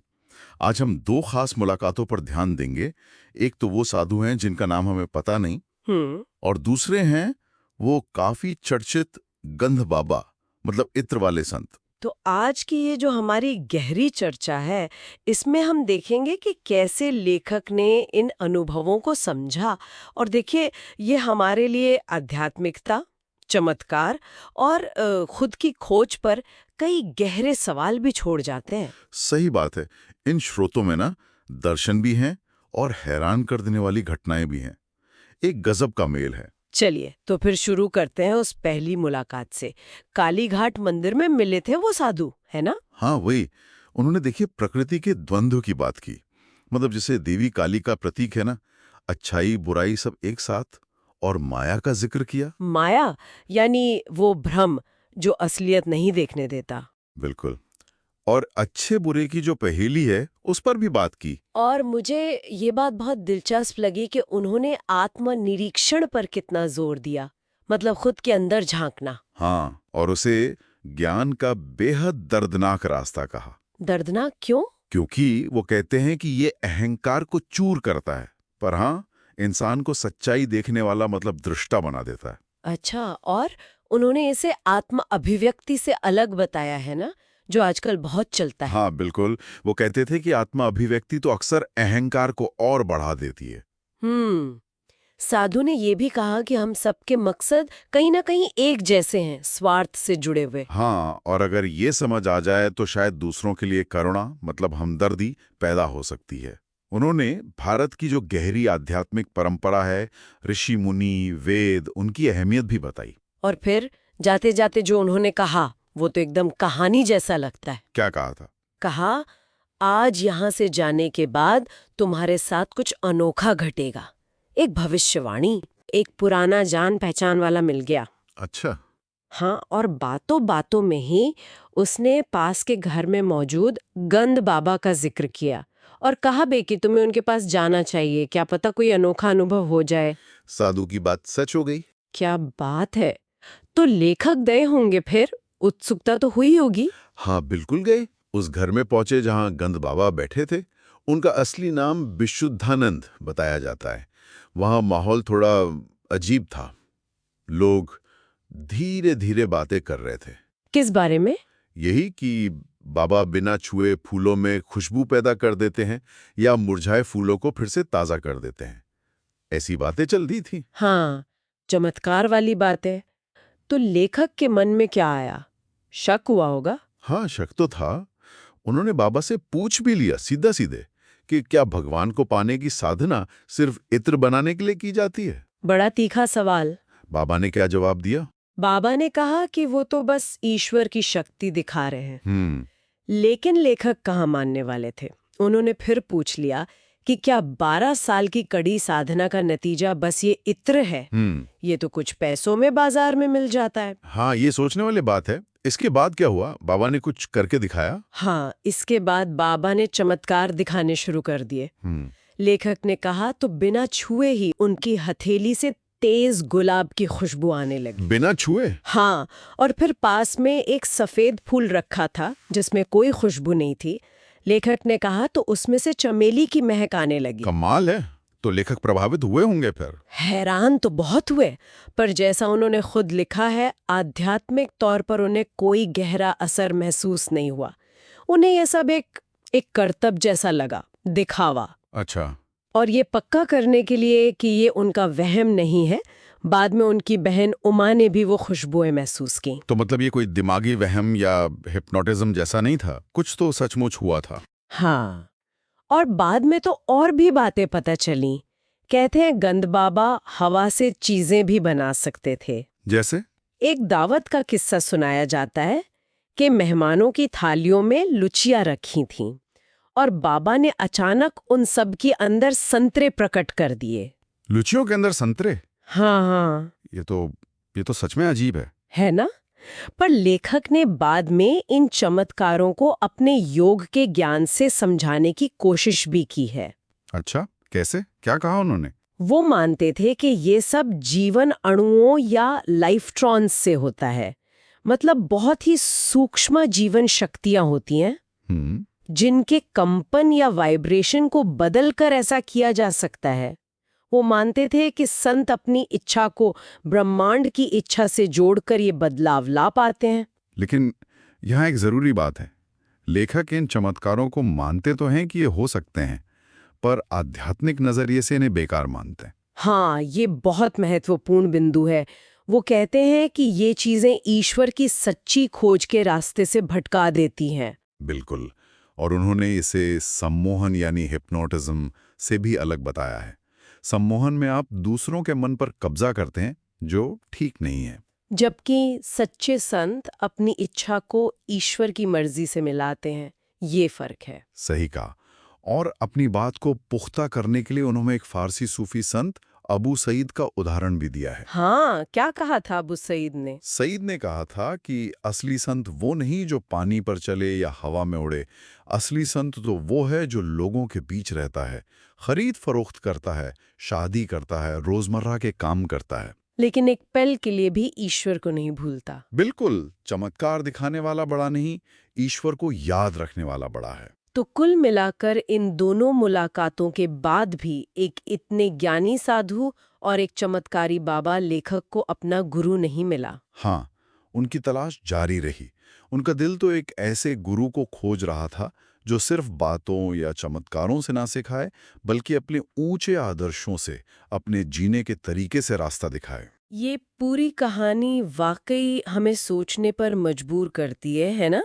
आज हम दो खास मुलाकातों पर ध्यान देंगे। एक तो वो साधु हैं जिनका नाम हमें पता नहीं, और दूसरे हैं वो काफी चर्चित गंध बाबा, मतलब इत्र वाले संत। तो आज की ये जो हमारी गहरी चर्चा है, इसमें हम देखेंगे कि कैसे लेखक ने इन अनुभवों को समझा। और देखिए, ये हमारे लिए आध्यात्मिकता, चमत्कार और खुद की खोज पर कई गहरे सवाल भी छोड़ जाते हैं। सही बात है। इन स्रोतों में ना दर्शन भी हैं और हैरान कर देने वाली घटनाएं भी हैं। एक गजब का मेल है। चलिए, तो फिर शुरू करते हैं उस पहली मुलाकात से। कालीघाट मंदिर में मिले थे वो साधु, है ना? हाँ वही। उन्होंने देखिए प्रकृति के द्वंद्व की बात की। मतलब जैसे देवी काली का प्रतीक है ना, अच्छाई बुराई सब एक साथ, और माया का जिक्र किया। माया यानी वो भ्रम जो असलियत नहीं देखने देता। बिल्कुल। और अच्छे बुरे की जो पहेली है उस पर भी बात की। और मुझे ये बात बहुत दिलचस्प लगी कि उन्होंने आत्मनिरीक्षण पर कितना जोर दिया, मतलब खुद के अंदर झांकना। हाँ, और उसे ज्ञान का बेहद दर्दनाक रास्ता कहा। दर्दनाक क्यों? क्योंकि वो कहते हैं कि ये अहंकार को चूर करता है, पर हाँ, इंसान को सच्चाई देखने वाला मतलब दृष्टा बना देता है। अच्छा, और उन्होंने इसे आत्म अभिव्यक्ति से अलग बताया है ना, जो आजकल बहुत चलता है। हाँ बिल्कुल। वो कहते थे कि आत्मा अभिव्यक्ति तो अक्सर अहंकार को और बढ़ा देती है। साधु ने ये भी कहा कि हम सबके मकसद कहीं ना कहीं एक जैसे हैं, स्वार्थ से जुड़े हुए। हाँ, और अगर ये समझ आ जाए तो शायद दूसरों के लिए करुणा मतलब हमदर्दी पैदा हो सकती है। उन्होंने भारत की जो गहरी आध्यात्मिक परंपरा है, ऋषि मुनि वेद, उनकी अहमियत भी बताई। और फिर जाते जाते जो उन्होंने कहा वो तो एकदम कहानी जैसा लगता है। क्या कहा था? कहा, आज यहाँ से जाने के बाद तुम्हारे साथ कुछ अनोखा घटेगा। एक भविष्यवाणी, एक पुराना जान पहचान वाला मिल गया। अच्छा। हाँ, और बातों बातों में ही उसने पास के घर में मौजूद गंध बाबा का जिक्र किया और कहा बे कि तुम्हें उनके पास जाना चाहिए, क्या पता कोई अनोखा अनुभव हो जाए। साधु की बात सच हो गई। क्या बात है! तो लेखक गए होंगे, फिर उत्सुकता तो हुई होगी। हाँ बिल्कुल गए। उस घर में पहुंचे जहां गंध बाबा बैठे थे। उनका असली नाम विशुद्धानंद बताया जाता है। वहां माहौल थोड़ा अजीब था। लोग धीरे धीरे बातें कर रहे थे। किस बारे में? यही कि बाबा बिना छुए फूलों में खुशबू पैदा कर देते हैं या मुरझाए फूलों को फिर से ताजा कर देते हैं। ऐसी बातें चल रही थी। हाँ, चमत्कार वाली बात है। तो लेखक के मन में क्या आया? शक हुआ होगा। हाँ, शक तो था। उन्होंने बाबा से पूछ भी लिया सीधा सीधे कि क्या भगवान को पाने की साधना सिर्फ इत्र बनाने के लिए की जाती है? बड़ा तीखा सवाल। बाबा ने क्या जवाब दिया? बाबा ने कहा कि वो तो बस ईश्वर की शक्ति दिखा रहे हैं। हम्म। लेकिन लेखक कहाँ मानने वाले थे। उन्होंने फिर पूछ लिया कि क्या 12 साल की कड़ी साधना का नतीजा बस ये इत्र है? ये तो कुछ पैसों में बाजार में मिल जाता है। हाँ, ये सोचने वाली बात है। इसके बाद क्या हुआ? बाबा ने कुछ करके दिखाया? हाँ, इसके बाद बाबा ने चमत्कार दिखाने शुरू कर दिए। लेखक ने कहा तो बिना छुए ही उनकी हथेली से तेज गुलाब की खुशबू आने लगी। बिना छुए? हाँ, और फिर पास में एक सफेद फूल रखा था जिसमें कोई खुशबू नहीं थी। लेखक ने कहा तो उसमें से चमेली की महक आने लगी। कमाल है। तो लेखक प्रभावित हुए होंगे फिर? हैरान तो बहुत हुए, पर जैसा उन्होंने खुद लिखा है, आध्यात्मिक तौर पर उन्हें कोई गहरा असर महसूस नहीं हुआ। उन्हें यह सब एक करतब जैसा लगा, दिखावा। अच्छा। और ये पक्का करने के लिए कि ये उनका वहम नहीं है, बाद में उनकी बहन उमा ने भी वो खुशबुएं महसूस की। तो मतलब ये कोई दिमागी वहम या हिप्नोटिज्म जैसा नहीं था, कुछ तो सचमुच हुआ था। हाँ, और बाद में तो और भी बातें पता चली। कहते हैं गंद बाबा हवा से चीजें भी बना सकते थे। जैसे? एक दावत का किस्सा सुनाया जाता है कि मेहमानों की थालियों में लुचियां रखी थीं और बाबा ने अचानक उन सब के अंदर संतरे प्रकट कर दिए। लुचियों के अंदर संतरे? हाँ हाँ, ये तो सच में अजीब है ना? पर लेखक ने बाद में इन चमत्कारों को अपने योग के ज्ञान से समझाने की कोशिश भी की है। अच्छा, कैसे? क्या कहा उन्होंने? वो मानते थे कि ये सब जीवन अणुओं या लाइफ्ट्रॉन्स से होता है, मतलब बहुत ही सूक्ष्म जीवन शक्तियां होती हैं जिनके कंपन या वाइब्रेशन को बदलकर ऐसा किया जा सकता है। वो मानते थे कि संत अपनी इच्छा को ब्रह्मांड की इच्छा से जोड़कर ये बदलाव ला पाते हैं। लेकिन यहाँ एक जरूरी बात है। लेखक इन चमत्कारों को मानते तो हैं कि ये हो सकते हैं, पर आध्यात्मिक नजरिए से इन्हें बेकार मानते हैं। हाँ, ये बहुत महत्वपूर्ण बिंदु है। वो कहते हैं कि ये चीजें ईश्वर की सच्ची खोज के रास्ते से भटका देती हैं। बिल्कुल। और उन्होंने इसे सम्मोहन यानी हिप्नोटिज्म से भी अलग बताया है। सम्मोहन में आप दूसरों के मन पर कब्जा करते हैं, जो ठीक नहीं है। जबकि सच्चे संत अपनी इच्छा को ईश्वर की मर्जी से मिलाते हैं। ये फर्क है। सही कहा। और अपनी बात को पुख्ता करने के लिए उन्होंने एक फारसी सूफी संत अबू सईद का उदाहरण भी दिया है। हाँ, क्या कहा था अबू सईद ने? सईद ने कहा था कि असली संत वो नहीं जो पानी पर चले या हवा में उड़े। असली संत तो वो है जो लोगों के बीच रहता है, खरीद फरोख्त करता है, शादी करता है, रोजमर्रा के काम करता है, लेकिन एक पल के लिए भी ईश्वर को नहीं भूलता। बिल्कुल। चमत्कार दिखाने वाला बड़ा नहीं, ईश्वर को याद रखने वाला बड़ा है। तो कुल मिलाकर इन दोनों मुलाकातों के बाद भी एक इतने ज्ञानी साधु और एक चमत्कारी बाबा लेखक को अपना गुरु नहीं मिला। हाँ, उनकी तलाश जारी रही। उनका दिल तो एक ऐसे गुरु को खोज रहा था जो सिर्फ बातों या चमत्कारों से ना सिखाए, बल्कि अपने ऊंचे आदर्शों से, अपने जीने के तरीके से रास्ता दिखाए। ये पूरी कहानी वाकई हमें सोचने पर मजबूर करती है ना?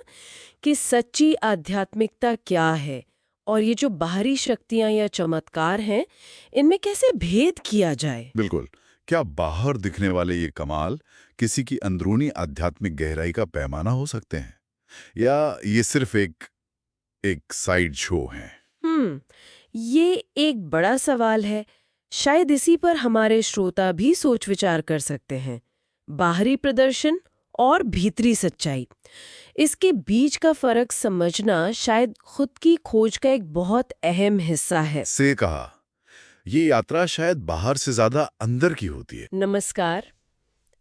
कि सच्ची आध्यात्मिकता क्या है और ये जो बाहरी शक्तियां या चमत्कार हैं, इनमें कैसे भेद किया जाए। बिल्कुल। क्या बाहर दिखने वाले ये कमाल किसी की अंदरूनी आध्यात्मिक गहराई का पैमाना हो सकते हैं, या ये सिर्फ एक साइड शो है? ये एक बड़ा सवाल है। शायद इसी पर हमारे श्रोता भी सोच विचार कर सकते हैं। बाहरी प्रदर्शन और भीतरी सच्चाई, इसके बीच का फर्क समझना शायद खुद की खोज का एक बहुत अहम हिस्सा है। से कहा, ये यात्रा शायद बाहर से ज्यादा अंदर की होती है। नमस्कार।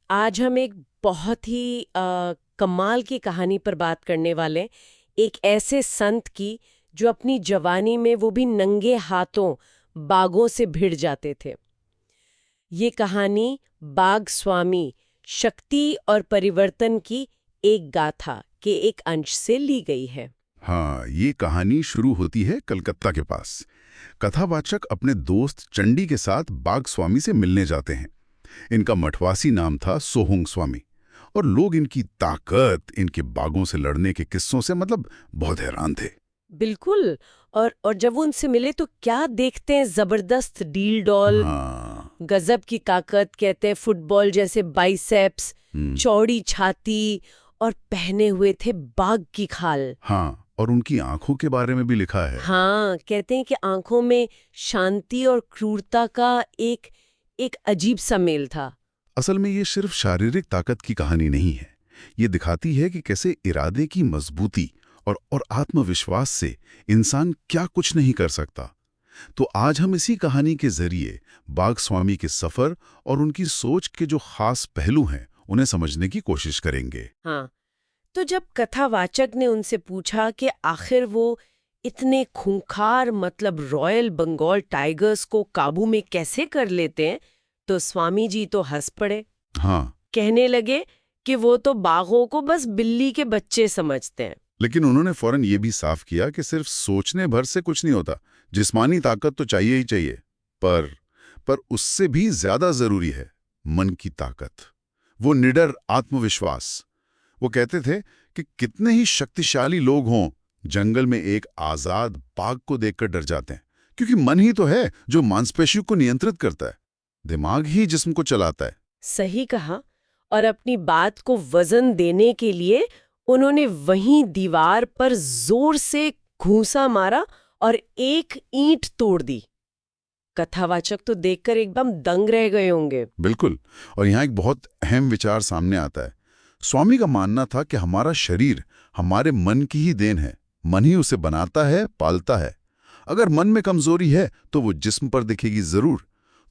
आज हम एक बहुत ही कमाल की कहानी पर बात करने वाले, एक ऐसे संत की जो अपनी जवानी में वो भी नंगे हाथों बागों से भिड़ जाते थे। ये कहानी बाग स्वामी, शक्ति और परिवर्तन की एक गाथा के एक अंश से ली गई है। हाँ, ये कहानी शुरू होती है कलकत्ता के पास। कथावाचक अपने दोस्त चंडी के साथ बाग स्वामी से मिलने जाते हैं। इनका मठवासी नाम था सोहुंग स्वामी, और लोग इनकी ताकत, इनके बागों से लड़ने के किस्सों से बहुत हैरान थे। बिल्कुल। और जब वो उनसे मिले तो क्या देखते हैं, जबरदस्त डील डॉल, हाँ। गजब की ताकत, कहते हैं फुटबॉल जैसे बाइसेप्स, चौड़ी छाती, और पहने हुए थे बाघ की खाल। हाँ, और उनकी आंखों के बारे में भी लिखा है। हाँ, कहते हैं कि आंखों में शांति और क्रूरता का एक अजीब सा मेल था। असल में ये सिर्फ शारीरिक ताकत की कहानी नहीं है। ये दिखाती है कि कैसे इरादे की मजबूती और आत्मविश्वास से इंसान क्या कुछ नहीं कर सकता। तो आज हम इसी कहानी के जरिए बाघ स्वामी के सफर और उनकी सोच के जो खास पहलू हैं उन्हें समझने की कोशिश करेंगे। हाँ, तो जब कथावाचक ने उनसे पूछा कि आखिर वो इतने खूंखार मतलब रॉयल बंगाल टाइगर्स को काबू में कैसे कर लेते हैं, तो स्वामी जी तो हंस पड़े। हाँ, कहने लगे कि वो तो बाघों को बस बिल्ली के बच्चे समझते हैं। लेकिन उन्होंने फौरन ये भी साफ किया कि सिर्फ सोचने भर से कुछ नहीं होता, जिस्मानी ताकत तो चाहिए ही चाहिए, पर उससे भी ज्यादा जरूरी है मन की ताकत, वो निडर आत्मविश्वास। वो कहते थे कि कितने ही शक्तिशाली लोग हों, जंगल में एक आजाद बाघ को देखकर डर जाते हैं, क्योंकि मन ही तो है जो मांसपेशियों को नियंत्रित करता है, दिमाग ही जिस्म को चलाता है। सही कहा। और अपनी बात को वजन देने के लिए उन्होंने वहीं दीवार पर जोर से घूंसा मारा और एक ईंट तोड़ दी। कथावाचक तो देखकर एकदम दंग रह गए होंगे। बिल्कुल। और यहाँ एक बहुत अहम विचार सामने आता है। स्वामी का मानना था कि हमारा शरीर हमारे मन की ही देन है, मन ही उसे बनाता है, पालता है। अगर मन में कमजोरी है तो वो जिस्म पर दिखेगी जरूर।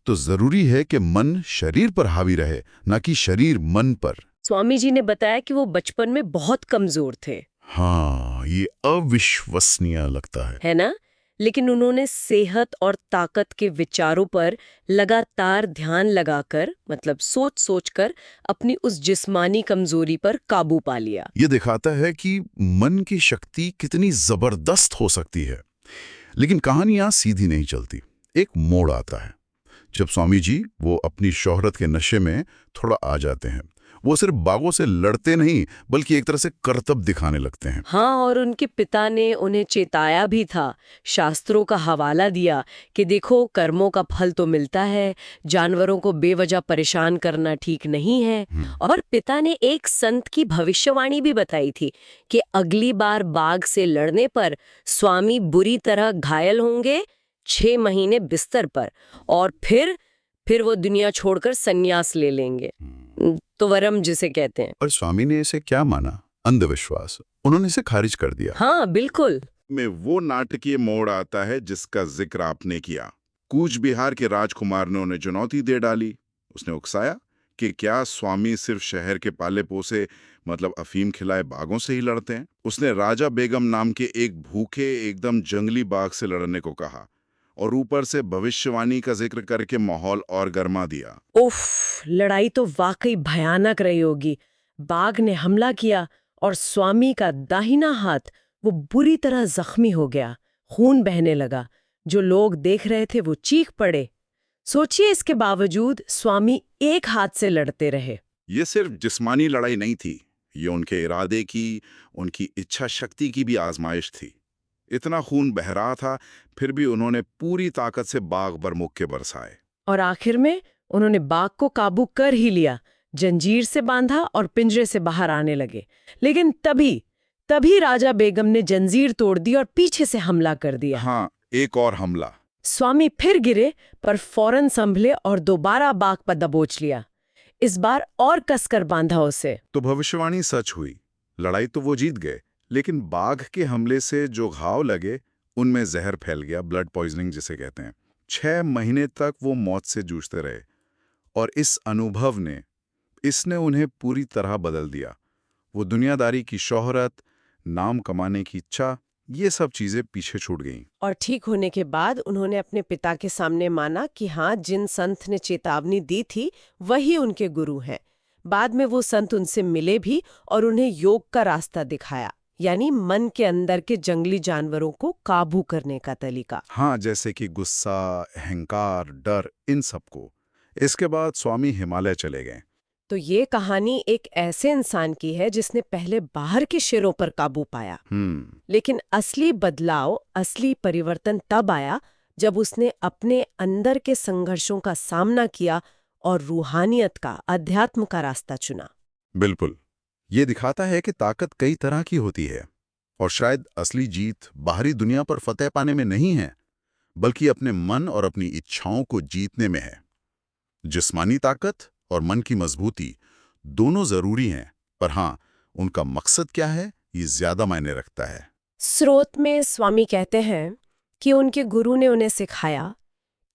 तो जरूरी है कि मन शरीर पर हावी रहे, ना कि शरीर मन पर। स्वामी जी ने बताया कि वो बचपन में बहुत कमजोर थे। हाँ, ये अविश्वसनीय लगता है ना? लेकिन उन्होंने सेहत और ताकत के विचारों पर लगातार ध्यान लगाकर मतलब सोच सोचकर अपनी उस जिस्मानी कमजोरी पर काबू पा लिया। ये दिखाता है कि मन की शक्ति कितनी जबरदस्त हो सकती है। लेकिन कहानी यहाँ सीधी नहीं चलती। एक मोड़ आता है जब स्वामी जी वो अपनी शोहरत के नशे में थोड़ा आ जाते हैं। वो सिर्फ बाघों से लड़ते नहीं बल्कि एक तरह से करतब दिखाने लगते हैं। हाँ, और उनके पिता ने उन्हें चेताया भी था, शास्त्रों का हवाला दिया कि देखो कर्मों का फल तो मिलता है, जानवरों को बेवजह परेशान करना ठीक नहीं है। और पिता ने एक संत की भविष्यवाणी भी बताई थी कि अगली बार बाघ से लड़ने पर स्वामी बुरी तरह घायल होंगे, 6 महीने बिस्तर पर, और फिर वो दुनिया छोड़कर संन्यास ले लेंगे, तो वरम जिसे कहते हैं। और स्वामी ने इसे क्या माना? अंधविश्वास। उन्होंने इसे खारिज कर दिया। हाँ, बिल्कुल। में वो नाटकीय मोड़ आता है जिसका जिक्र आपने किया। कूच बिहार के राजकुमार ने उन्हें चुनौती दे डाली। उसने उकसाया कि क्या स्वामी सिर्फ शहर के पाले पोसे मतलब अफीम खिलाए बाघों से ही लड़ते हैं। उसने राजा बेगम नाम के एक भूखे एकदम जंगली बाघ से लड़ने को कहा और ऊपर से भविष्यवाणी का जिक्र करके माहौल और गर्मा दिया। उफ, लड़ाई तो वाकई भयानक रही होगी। बाघ ने हमला किया और स्वामी का दाहिना हाथ वो बुरी तरह जख्मी हो गया, खून बहने लगा। जो लोग देख रहे थे वो चीख पड़े। सोचिए, इसके बावजूद स्वामी एक हाथ से लड़ते रहे। ये सिर्फ जिस्मानी लड़ाई नहीं थी, ये उनके इरादे की, उनकी इच्छा शक्ति की भी आजमाइश थी। इतना खून बह रहा था, फिर भी उन्होंने पूरी ताकत से बाघ पर मुक्के बरसाए। और आखिर में उन्होंने बाघ को काबू कर ही लिया, जंजीर से बांधा और पिंजरे से बाहर आने लगे। लेकिन तभी राजा बेगम ने जंजीर तोड़ दी और पीछे से हमला कर दिया। हाँ, एक और हमला। स्वामी फिर गिरे पर फौरन संभले और दोबारा बाघ पर दबोच लिया। इस बार और कसकर बांधा उसे। तो भविष्यवाणी सच हुई। लड़ाई तो वो जीत गए, लेकिन बाघ के हमले से जो घाव लगे उनमें जहर फैल गया, ब्लड पॉइजनिंग जिसे कहते हैं। 6 महीने तक वो मौत से जूझते रहे और इस अनुभव ने इसने उन्हें पूरी तरह बदल दिया। वो दुनियादारी की शोहरत, नाम कमाने की इच्छा, ये सब चीजें पीछे छूट गईं। और ठीक होने के बाद उन्होंने अपने पिता के सामने माना कि हाँ, जिन संत ने चेतावनी दी थी वही उनके गुरु हैं। बाद में वो संत उनसे मिले भी और उन्हें योग का रास्ता दिखाया, यानी मन के अंदर के जंगली जानवरों को काबू करने का तरीका। हाँ, जैसे कि गुस्सा, अहंकार, डर, इन सबको। इसके बाद स्वामी हिमालय चले गए। तो ये कहानी एक ऐसे इंसान की है जिसने पहले बाहर के शेरों पर काबू पाया। लेकिन असली बदलाव, असली परिवर्तन तब आया जब उसने अपने अंदर के संघर्षों का सामना किया और रूहानियत का, अध्यात्म का रास्ता चुना। बिल्कुल। ये दिखाता है कि ताकत कई तरह की होती है और शायद असली जीत बाहरी दुनिया पर फतेह पाने में नहीं है, बल्कि अपने मन और अपनी इच्छाओं को जीतने में है। जिस्मानी ताकत और मन की मजबूती दोनों जरूरी हैं, पर हाँ, उनका मकसद क्या है ये ज्यादा मायने रखता है। स्रोत में स्वामी कहते हैं कि उनके गुरु ने उन्हें सिखाया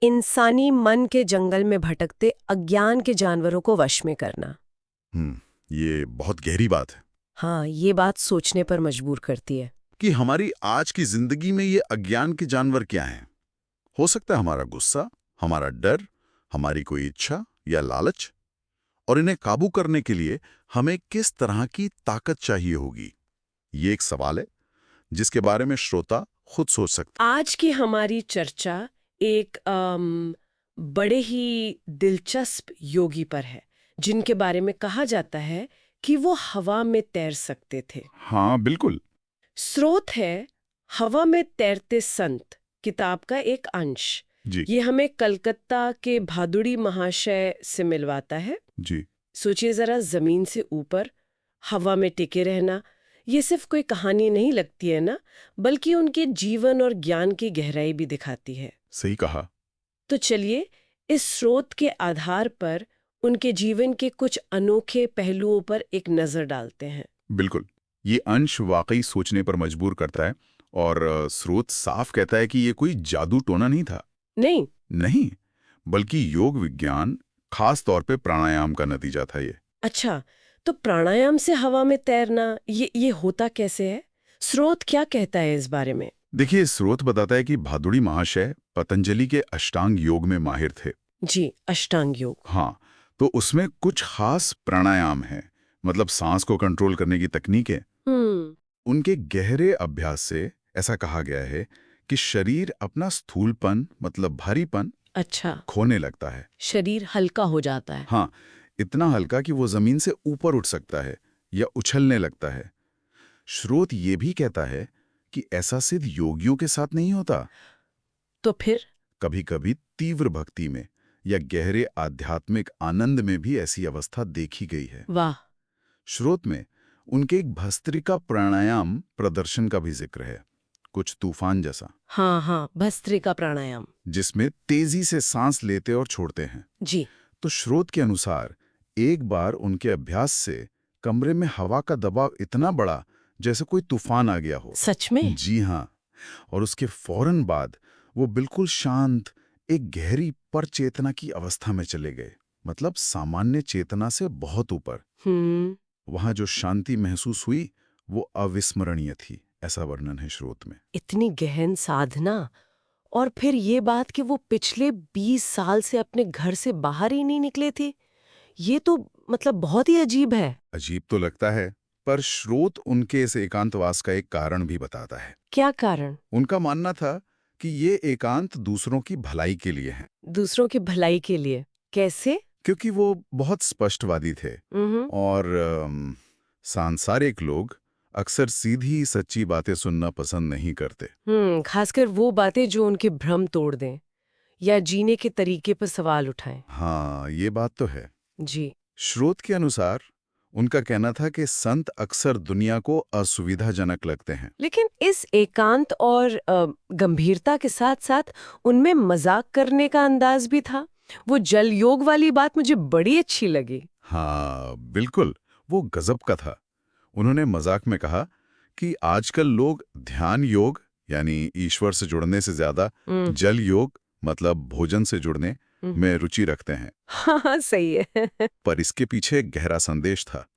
इंसानी मन के जंगल में भटकते अज्ञान के जानवरों को वश में करना। ये बहुत गहरी बात है हाँ, ये बात सोचने पर मजबूर करती है। कि हमारी आज की जिंदगी में ये अज्ञान के जानवर क्या हैं। हो सकता है हमारा गुस्सा, हमारा डर, हमारी कोई इच्छा या लालच, और इन्हें काबू करने के लिए हमें किस तरह की ताकत चाहिए होगी। ये एक सवाल है जिसके बारे में श्रोता खुद सोच सकते। आज की हमारी चर्चा एक बड़े ही दिलचस्प योगी पर है जिनके बारे में कहा जाता है कि वो हवा में तैर सकते थे। हाँ बिल्कुल। स्रोत है हवा में तैरते संत किताब का एक अंश जी ये हमें कलकत्ता के भादुड़ी महाशय से मिलवाता है। जी। सोचिए जरा, जमीन से ऊपर हवा में टिके रहना, ये सिर्फ कोई कहानी नहीं लगती है ना, बल्कि उनके जीवन और ज्ञान की गहराई भी दिखाती है। सही कहा। तो चलिए इस स्रोत के आधार पर उनके जीवन के कुछ अनोखे पहलुओं पर एक नजर डालते हैं। बिल्कुल, ये अंश वाकई सोचने पर मजबूर करता है और स्रोत साफ कहता है कि ये कोई जादू टोना नहीं था। नहीं, बल्कि योग विज्ञान, खास तौर पे प्राणायाम का नतीजा था ये। अच्छा, तो प्राणायाम से हवा में तैरना ये होता कैसे है? स्रोत क्या कहता है इस बारे में? देखिए, स्रोत बताता है कि भादुड़ी महाशय पतंजलि के अष्टांग योग में माहिर थे। जी, अष्टांग योग। हाँ, तो उसमें कुछ खास प्राणायाम हैं, मतलब सांस को कंट्रोल करने की तकनीकें। उनके गहरे अभ्यास से ऐसा कहा गया है कि शरीर अपना स्थूलपन, मतलब भारीपन, अच्छा, खोने लगता है। शरीर हल्का हो जाता है। हाँ, इतना हल्का कि वो जमीन से ऊपर उठ सकता है या उछलने लगता है। स्रोत ये भी कहता है कि ऐसा सिर्फ योगियों के साथ नहीं होता। तो फिर कभी-कभी तीव्र भक्ति में या गहरे आध्यात्मिक आनंद में भी ऐसी अवस्था देखी गई है। वाह। स्रोत में उनके एक भस्त्रिका प्राणायाम प्रदर्शन का भी जिक्र है, कुछ तूफान जैसा। हाँ, भस्त्रिका प्राणायाम, जिसमें तेजी से सांस लेते और छोड़ते हैं। जी। तो स्रोत के अनुसार एक बार उनके अभ्यास से कमरे में हवा का दबाव इतना बढ़ा जैसे कोई तूफान आ गया हो। सच में? जी हाँ। और उसके फौरन बाद वो बिल्कुल शांत, एक गहरी परचेतना की अवस्था में चले गए, मतलब सामान्य चेतना से बहुत ऊपर। वहां जो शांति महसूस हुई वो अविस्मरणीय थी, ऐसा वर्णन है स्रोत में। इतनी गहन साधना, और फिर ये बात कि वो पिछले 20 साल से अपने घर से बाहर ही नहीं निकले थे, ये तो मतलब बहुत ही अजीब है। अजीब तो लगता है, पर स्रोत उनके इस एकांतवास का एक कारण भी बताता है। क्या कारण? उनका मानना था कि ये एकांत दूसरों की भलाई के लिए है। दूसरों की भलाई के लिए? कैसे? क्योंकि वो बहुत स्पष्टवादी थे और सांसारिक लोग अक्सर सीधी सच्ची बातें सुनना पसंद नहीं करते। खासकर वो बातें जो उनके भ्रम तोड़ दें या जीने के तरीके पर सवाल उठाएं। हाँ, ये बात तो है। जी। स्रोत के अनुसार उनका कहना था कि संत अक्सर दुनिया को असुविधाजनक लगते हैं। लेकिन इस एकांत और गंभीरता के साथ साथ उनमें मजाक करने का अंदाज भी था। वो जल योग वाली बात मुझे बड़ी अच्छी लगी। हाँ बिल्कुल, वो गजब का था। उन्होंने मजाक में कहा कि आजकल लोग ध्यान योग यानी ईश्वर से जुड़ने से ज्यादा जल योग मतलब भोजन से जुड़ने में रुचि रखते हैं। हाँ, सही है। पर इसके पीछे एक गहरा संदेश था।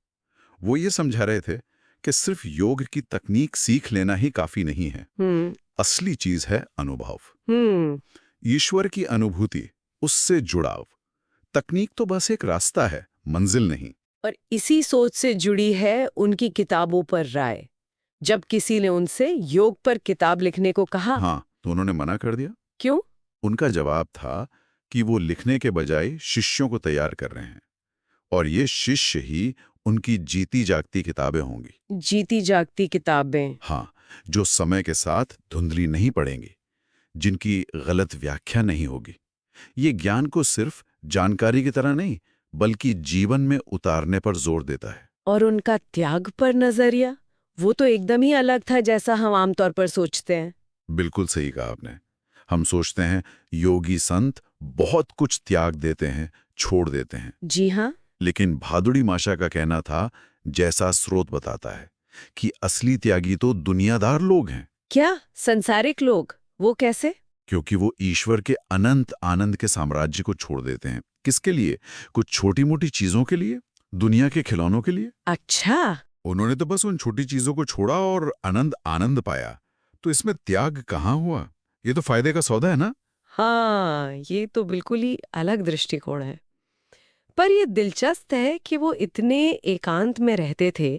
वो ये समझा रहे थे कि सिर्फ योग की तकनीक सीख लेना ही काफी नहीं है। असली चीज है अनुभव, ईश्वर की अनुभूति, उससे जुड़ाव। तकनीक तो बस एक रास्ता है, मंजिल नहीं। और इसी सोच से जुड़ी है उनकी किताबों पर राय। जब किसी ने उनसे योग पर किताब लिखने को कहा, हाँ, तो उन्होंने मना कर दिया। क्यों? उनका जवाब था कि वो लिखने के बजाय शिष्यों को तैयार कर रहे हैं और ये शिष्य ही उनकी जीती जागती किताबें होंगी। जीती जागती किताबें? हाँ, जो समय के साथ धुंधली नहीं पड़ेंगी, जिनकी गलत व्याख्या नहीं होगी। ये ज्ञान को सिर्फ जानकारी की तरह नहीं बल्कि जीवन में उतारने पर जोर देता है। और उनका त्याग पर नजरिया, वो तो एकदम ही अलग था जैसा हम आमतौर पर सोचते हैं। बिल्कुल सही कहा आपने। हम सोचते हैं योगी संत बहुत कुछ त्याग देते हैं, छोड़ देते हैं। जी हाँ। लेकिन भादुड़ी माशा का कहना था, जैसा स्रोत बताता है, कि असली त्यागी तो दुनियादार लोग हैं। क्या? संसारिक लोग? वो कैसे? क्योंकि वो ईश्वर के अनंत आनंद के साम्राज्य को छोड़ देते हैं। किसके लिए? कुछ छोटी मोटी चीजों के लिए, दुनिया के खिलौनों के लिए। अच्छा। उन्होंने तो बस उन छोटी चीजों को छोड़ा और अनंत आनंद पाया। तो इसमें त्याग कहाँ हुआ? ये तो फायदे का सौदा है ना। हाँ, ये तो बिल्कुल ही अलग दृष्टिकोण है। पर ये दिलचस्प है कि वो इतने एकांत में रहते थे,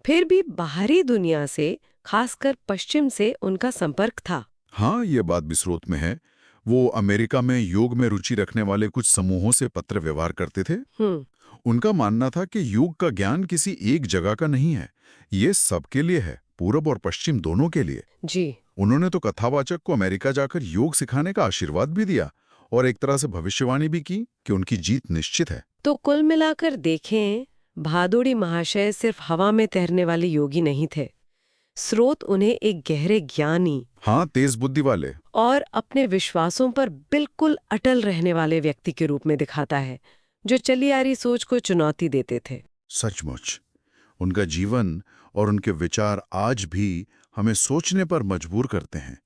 फिर भी बाहरी दुनिया से, खासकर पश्चिम से उनका संपर्क था। हाँ, ये बात भी स्रोत में है। वो अमेरिका में योग में रुचि रखने वाले कुछ समूहों से पत्र व्यवहार करते थे। हम्म। उनका मानना था कि योग का ज्ञान किसी एक जगह का नहीं है, ये सबके लिए है, पूरब और पश्चिम दोनों के लिए। जी। उन्होंने तो कथावाचक को अमेरिका जाकर योग सिखाने का आशीर्वाद भी दिया और एक तरह से भविष्यवाणी भी की कि उनकी जीत निश्चित है। तो कुल मिलाकर देखें, भादुड़ी महाशय सिर्फ हवा में तैरने वाले योगी नहीं थे। स्रोत उन्हें एक गहरे ज्ञानी हाँ, तेज बुद्धि वाले। और अपने विश्वासों पर बिल्कुल अटल रहने वाले व्यक्ति के रूप में दिखाता है, जो चली आ रही सोच को चुनौती देते थे। सचमुच उनका जीवन और उनके विचार आज भी हमें सोचने पर मजबूर करते हैं।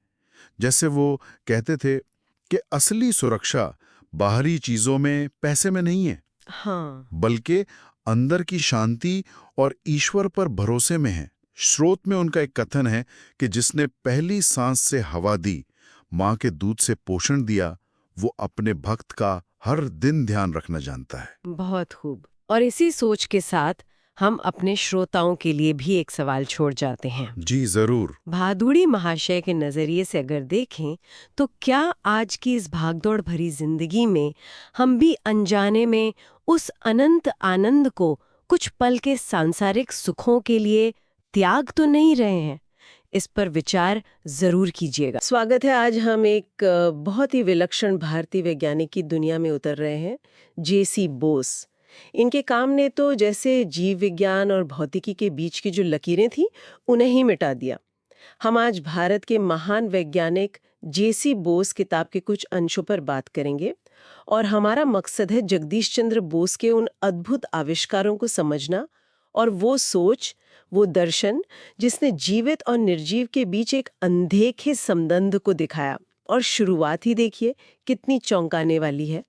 जैसे वो कहते थे कि असली सुरक्षा बाहरी चीजों में, पैसे में नहीं है, हाँ। बल्कि अंदर की शांति और ईश्वर पर भरोसे में है। स्रोत में उनका एक कथन है कि जिसने पहली सांस से हवा दी, माँ के दूध से पोषण दिया, वो अपने भक्त का हर दिन ध्यान रखना जानता है। बहुत खूब। और इसी सोच के साथ हम अपने श्रोताओं के लिए भी एक सवाल छोड़ जाते हैं। जी जरूर। भादुड़ी महाशय के नजरिए से अगर देखें, तो क्या आज की इस भागदौड़ भरी जिंदगी में हम भी अनजाने में उस अनंत आनंद को कुछ पल के सांसारिक सुखों के लिए त्याग तो नहीं रहे हैं? इस पर विचार जरूर कीजिएगा। स्वागत है। आज हम एक बहुत ही विलक्षण भारतीय वैज्ञानिक की दुनिया में उतर रहे हैं, जेसी बोस। इनके काम ने तो जैसे जीव विज्ञान और भौतिकी के बीच की जो लकीरें थी, उन्हें ही मिटा दिया। हम आज भारत के महान वैज्ञानिक जेसी बोस किताब के कुछ अंशों पर बात करेंगे और हमारा मकसद है जगदीश चंद्र बोस के उन अद्भुत आविष्कारों को समझना और वो सोच, वो दर्शन जिसने जीवित और निर्जीव के बीच एक अनदेखे संबंध को दिखाया। और शुरुआत ही देखिए कितनी चौंकाने वाली है।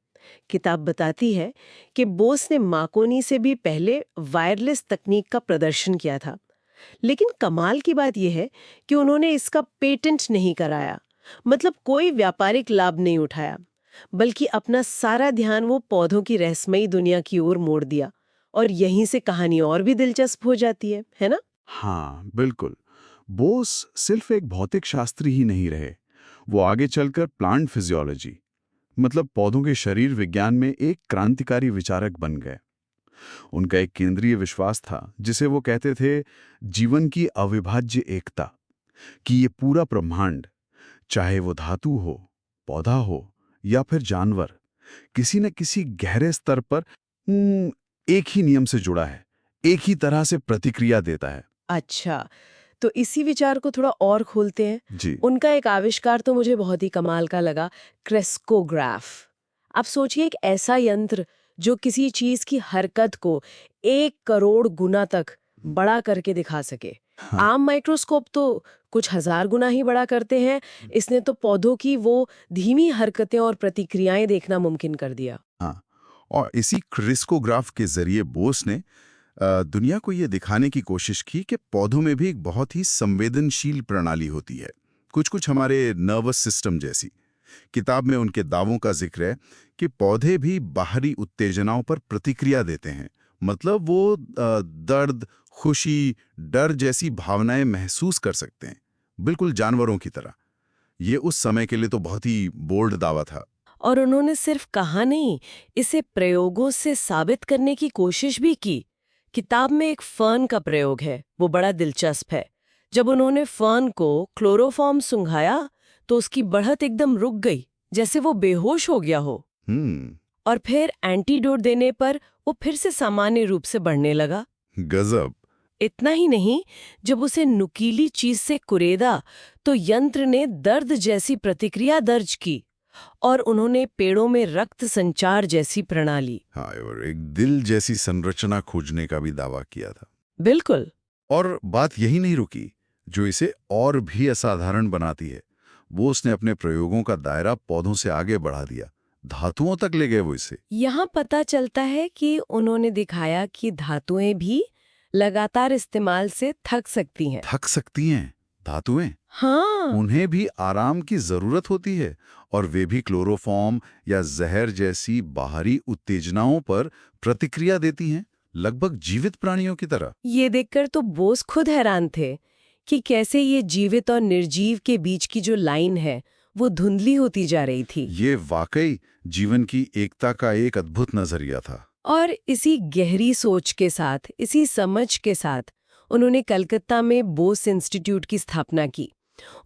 किताब बताती है कि बोस ने मार्कोनी से भी पहले वायरलेस तकनीक का प्रदर्शन किया था, लेकिन कमाल की बात यह है कि उन्होंने इसका पेटेंट नहीं कराया, मतलब कोई व्यापारिक लाभ नहीं उठाया, बल्कि अपना सारा ध्यान वो पौधों की रहस्यमयी दुनिया की ओर मोड़ दिया। और यहीं से कहानी और भी दिलचस्प हो जाती है ना? हाँ, बिल्कुल। बोस सिर्फ एक भौतिक शास्त्री ही नहीं रहे, वो आगे चलकर प्लांट फिजियोलॉजी, मतलब पौधों के शरीर विज्ञान में एक क्रांतिकारी विचारक बन गए। उनका एक केंद्रीय विश्वास था, जिसे वो कहते थे जीवन की अविभाज्य एकता, कि ये पूरा ब्रह्मांड, चाहे वो धातु हो, पौधा हो या फिर जानवर, किसी न किसी गहरे स्तर पर एक ही नियम से जुड़ा है, एक ही तरह से प्रतिक्रिया देता है। अच्छा, तो इसी विचार को थोड़ा और खोलते हैं। जी। उनका एक आविष्कार तो मुझे बहुत ही कमाल का लगा, क्रेस्कोग्राफ। आप सोचिए, एक ऐसा यंत्र जो किसी चीज की हरकत को 1 करोड़ गुना तक बड़ा करके दिखा सके। हाँ। आम माइक्रोस्कोप तो कुछ 1000 गुना ही बड़ा करते हैं, इसने तो पौधों की वो धीमी हरकतें और प्रतिक्रियाएं देखना मुमकिन कर दिया। हाँ, और इसी क्रिस्कोग्राफ के जरिए बोस ने दुनिया को ये दिखाने की कोशिश की कि पौधों में भी एक बहुत ही संवेदनशील प्रणाली होती है, कुछ हमारे नर्वस सिस्टम जैसी। किताब में उनके दावों का जिक्र है कि पौधे भी बाहरी उत्तेजनाओं पर प्रतिक्रिया देते हैं, मतलब वो दर्द, खुशी, डर जैसी भावनाएं महसूस कर सकते हैं, बिल्कुल जानवरों की तरह। ये उस समय के लिए तो बहुत ही बोल्ड दावा था। और उन्होंने सिर्फ कहा नहीं, इसे प्रयोगों से साबित करने की कोशिश भी की। किताब में एक फर्न का प्रयोग है, वो बड़ा दिलचस्प है। जब उन्होंने फर्न को क्लोरोफॉर्म सुंघाया तो उसकी बढ़त एकदम रुक गई, जैसे वो बेहोश हो गया हो। और फिर एंटीडोट देने पर वो फिर से सामान्य रूप से बढ़ने लगा। गजब। इतना ही नहीं, जब उसे नुकीली चीज से कुरेदा तो यंत्र ने दर्द जैसी प्रतिक्रिया दर्ज की। और उन्होंने पेड़ों में रक्त संचार जैसी प्रणाली, हाँ, और एक दिल जैसी संरचना खोजने का भी दावा किया था। बिल्कुल। और बात यही नहीं रुकी, जो इसे और भी असाधारण बनाती है, बोस ने अपने प्रयोगों का दायरा पौधों से आगे बढ़ा दिया, धातुओं तक ले गए वो इसे। यहाँ पता चलता है कि उन्होंने दिखाया कि धातुएं भी लगातार इस्तेमाल से थक सकती हैं। थक सकती हैं धातुएं, हाँ, उन्हें भी आराम की जरूरत होती है, और वे भी क्लोरोफॉर्म या जहर जैसी बाहरी उत्तेजनाओं पर प्रतिक्रिया देती हैं, लगभग जीवित प्राणियों की तरह। ये देखकर तो बोस खुद हैरान थे कि कैसे ये जीवित और निर्जीव के बीच की जो लाइन है वो धुंधली होती जा रही थी। ये वाकई जीवन की एकता का एक अद्भुत नजरिया था। और इसी गहरी सोच के साथ, इसी समझ के साथ उन्होंने कलकत्ता में बोस इंस्टीट्यूट की स्थापना की।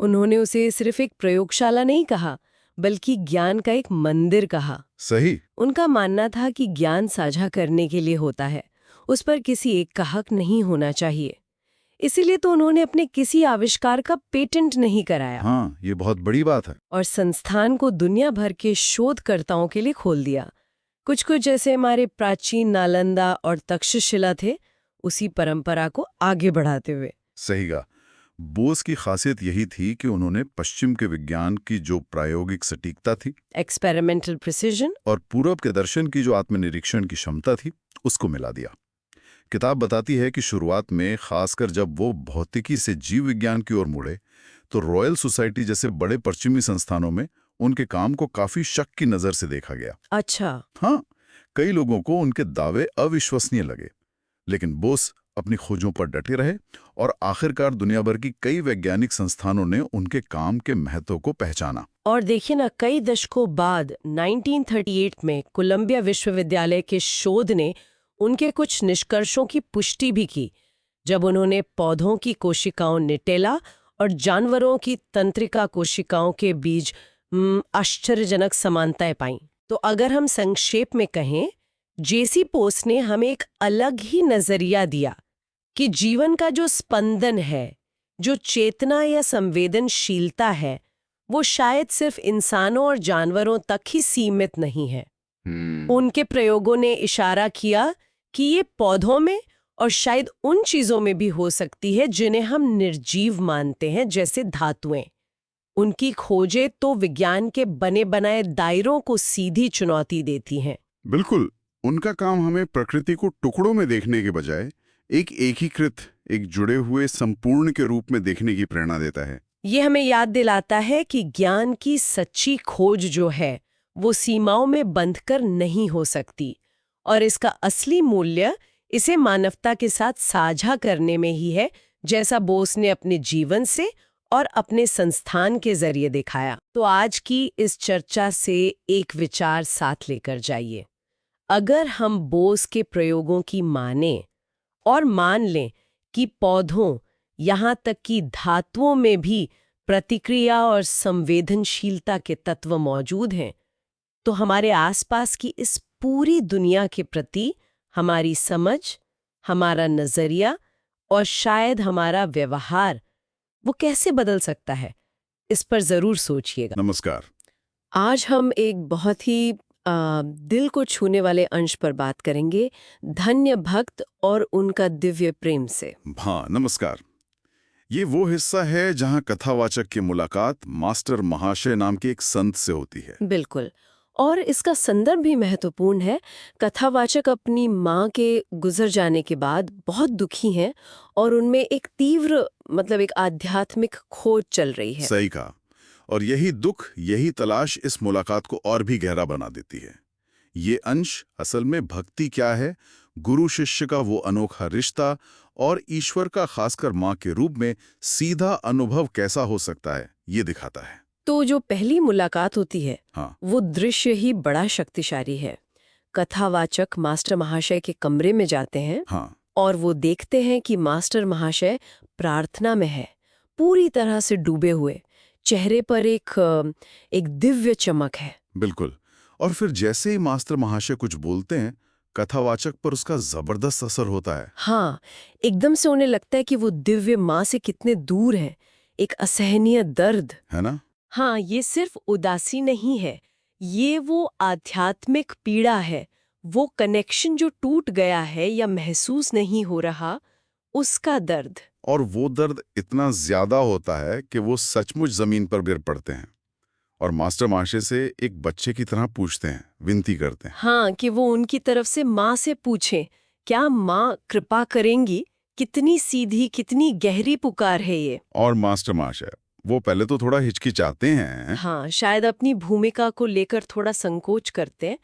उन्होंने उसे सिर्फ एक प्रयोगशाला नहीं कहा, बल्कि ज्ञान का एक मंदिर कहा। सही। उनका मानना था कि ज्ञान साझा करने के लिए होता है, उस पर किसी एक का हक नहीं होना चाहिए। इसीलिए तो उन्होंने अपने किसी आविष्कार का पेटेंट नहीं कराया। हाँ, ये बहुत बड़ी बात है। और संस्थान को दुनिया भर के शोधकर्ताओं के लिए खोल दिया। कुछ कुछ जैसे हमारे प्राचीन नालंदा और तक्षशिला थे, उसी परंपरा को आगे बढ़ाते हुए। सही कहा। बोस की खासियत यही थी कि उन्होंने पश्चिम के विज्ञान की जो प्रायोगिक सटीकता थी, एक्सपेरिमेंटल प्रिसिजन, और पूर्व के दर्शन की जो आत्मनिरीक्षण की क्षमता थी, उसको मिला दिया। किताब बताती है कि शुरुआत में, खासकर जब वो भौतिकी से जीव विज्ञान की ओर मुड़े, तो रॉयल सोसाइटी जैसे बड़े पश्चिमी संस्थानों में उनके काम को काफी शक की नजर से देखा गया। अच्छा, हाँ, कई लोगों को उनके दावे अविश्वसनीय लगे, लेकिन बोस अपनी खोजों पर डटे रहे, और आखिरकार दुनिया भर की कई वैज्ञानिक संस्थानों ने उनके काम के महत्व को पहचाना। और देखिए ना, कई दशकों बाद 1938 में कोलंबिया विश्वविद्यालय के शोध ने उनके कुछ निष्कर्षों की पुष्टि भी की, जब उन्होंने पौधों की कोशिकाओं निटेला और जानवरों की तंत्रिका कोशिकाओं के बीच आश्चर्यजनक समानताएं पाईं। तो अगर हम संक्षेप में कहें, जेसी पोस ने हमें एक अलग ही नजरिया दिया कि जीवन का जो स्पंदन है, जो चेतना या संवेदनशीलता है, वो शायद सिर्फ इंसानों और जानवरों तक ही सीमित नहीं है। उनके प्रयोगों ने इशारा किया कि ये पौधों में और शायद उन चीजों में भी हो सकती है जिन्हें हम निर्जीव मानते हैं, जैसे धातुएं। उनकी खोजें तो विज्ञान के बने बनाए दायरों को सीधी चुनौती देती हैं। बिल्कुल, उनका काम हमें प्रकृति को टुकड़ों में देखने के बजाय एक एकीकृत, एक जुड़े हुए संपूर्ण के रूप में देखने की प्रेरणा देता है। ये हमें याद दिलाता है कि ज्ञान की सच्ची खोज जो है, वो सीमाओं में बंधकर नहीं हो सकती, और इसका असली मूल्य इसे मानवता के साथ साझा करने में ही है, जैसा बोस ने अपने जीवन से और अपने संस्थान के जरिए दिखाया। तो आज की इस चर्चा से एक विचार साथ लेकर जाइए। अगर हम बोस के प्रयोगों की माने और मान लें कि पौधों, यहाँ तक कि धातुओं में भी प्रतिक्रिया और संवेदनशीलता के तत्व मौजूद हैं, तो हमारे आसपास की इस पूरी दुनिया के प्रति हमारी समझ, हमारा नजरिया और शायद हमारा व्यवहार, वो कैसे बदल सकता है, इस पर जरूर सोचिएगा। नमस्कार। आज हम एक बहुत ही दिल को छूने वाले अंश पर बात करेंगे, धन्य भक्त और उनका दिव्य प्रेम से। हाँ, नमस्कार। ये वो हिस्सा है जहाँ कथावाचक की मुलाकात मास्टर महाशय नाम के एक संत से होती है। बिल्कुल, और इसका संदर्भ भी महत्वपूर्ण है। कथावाचक अपनी माँ के गुजर जाने के बाद बहुत दुखी हैं और उनमें एक तीव्र, एक आध्यात्मिक खोज चल रही है। सही कहा। और यही दुख, यही तलाश इस मुलाकात को और भी गहरा बना देती है। ये अंश असल में भक्ति क्या है, गुरु शिष्य का वो अनोखा रिश्ता, और ईश्वर का खासकर माँ के रूप में सीधा अनुभव कैसा हो सकता है, ये दिखाता है। तो जो पहली मुलाकात होती है, हाँ, वो दृश्य ही बड़ा शक्तिशाली है। कथावाचक मास्टर महाशय के कमरे में जाते हैं, हाँ, और वो देखते हैं कि मास्टर महाशय प्रार्थना में है, पूरी तरह से डूबे हुए। चेहरे पर एक दिव्य चमक है। बिल्कुल। और फिर जैसे ही मास्टर महाशय कुछ बोलते हैं, कथावाचक पर उसका जबरदस्त असर होता है। हाँ, एकदम से उन्हें लगता है कि वो दिव्य माँ से कितने दूर है। एक असहनीय दर्द, है ना? हाँ, ये सिर्फ उदासी नहीं है, ये वो आध्यात्मिक पीड़ा है। वो कनेक्शन जो टूट गया है या महसूस नहीं हो रहा, उसका दर्द। और वो दर्द इतना ज्यादा होता है कि वो सचमुच जमीन पर गिर पड़ते हैं और मास्टर महाशय से एक बच्चे की तरह पूछते हैं, विनती करते हैं। हाँ, कि वो उनकी तरफ से माँ से पूछें, क्या माँ कृपा करेंगी? कितनी सीधी, कितनी गहरी पुकार है ये। और मास्टर महाशय वो पहले तो थोड़ा हिचकिचाते हैं। हाँ, शायद अपनी भूमिका को लेकर थोड़ा संकोच करते हैं,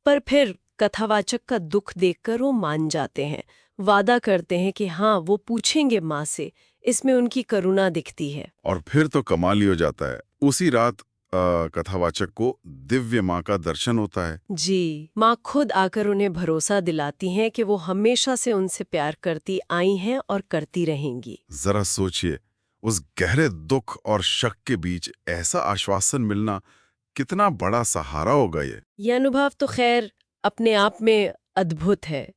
पर फिर कथावाचक का दुख देखकर वो मान जाते हैं, वादा करते हैं कि हाँ, वो पूछेंगे माँ से। इसमें उनकी करुणा दिखती है। और फिर तो कमाल ही हो जाता है। उसी रात कथावाचक को दिव्य माँ का दर्शन होता है। जी, माँ खुद आकर उन्हें भरोसा दिलाती हैं कि वो हमेशा से उनसे प्यार करती आई हैं और करती रहेंगी। जरा सोचिए, उस गहरे दुख और शक के बीच ऐसा आश्वासन मिलना कितना बड़ा सहारा होगा ये अनुभव तो खैर अपने आप में अद्भुत है।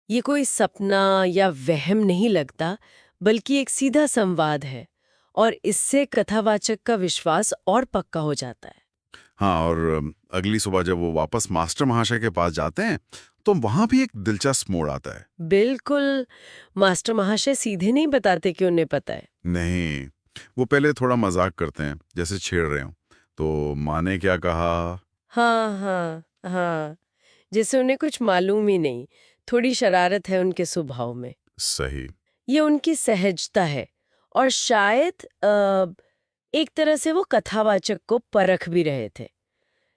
ये कोई सपना या वहम नहीं लगता, बल्कि एक सीधा संवाद है, और इससे कथावाचक का विश्वास और पक्का हो जाता है। हाँ, और अगली सुबह जब वो वापस मास्टर महाशय के पास जाते हैं तो वहां भी एक दिलचस्प मोड़ आता है। बिल्कुल, मास्टर महाशय सीधे नहीं बताते कि उन्हें पता है। नहीं, वो पहले थोड़ा मजाक करते हैं, जैसे छेड़ रहे हो। तो माँ ने क्या कहा? हाँ हाँ हाँ, जैसे उन्हें कुछ मालूम ही नहीं। थोड़ी शरारत है उनके स्वभाव में। सही। ये उनकी सहजता है, और शायद एक तरह से वो कथावाचक को परख भी रहे थे।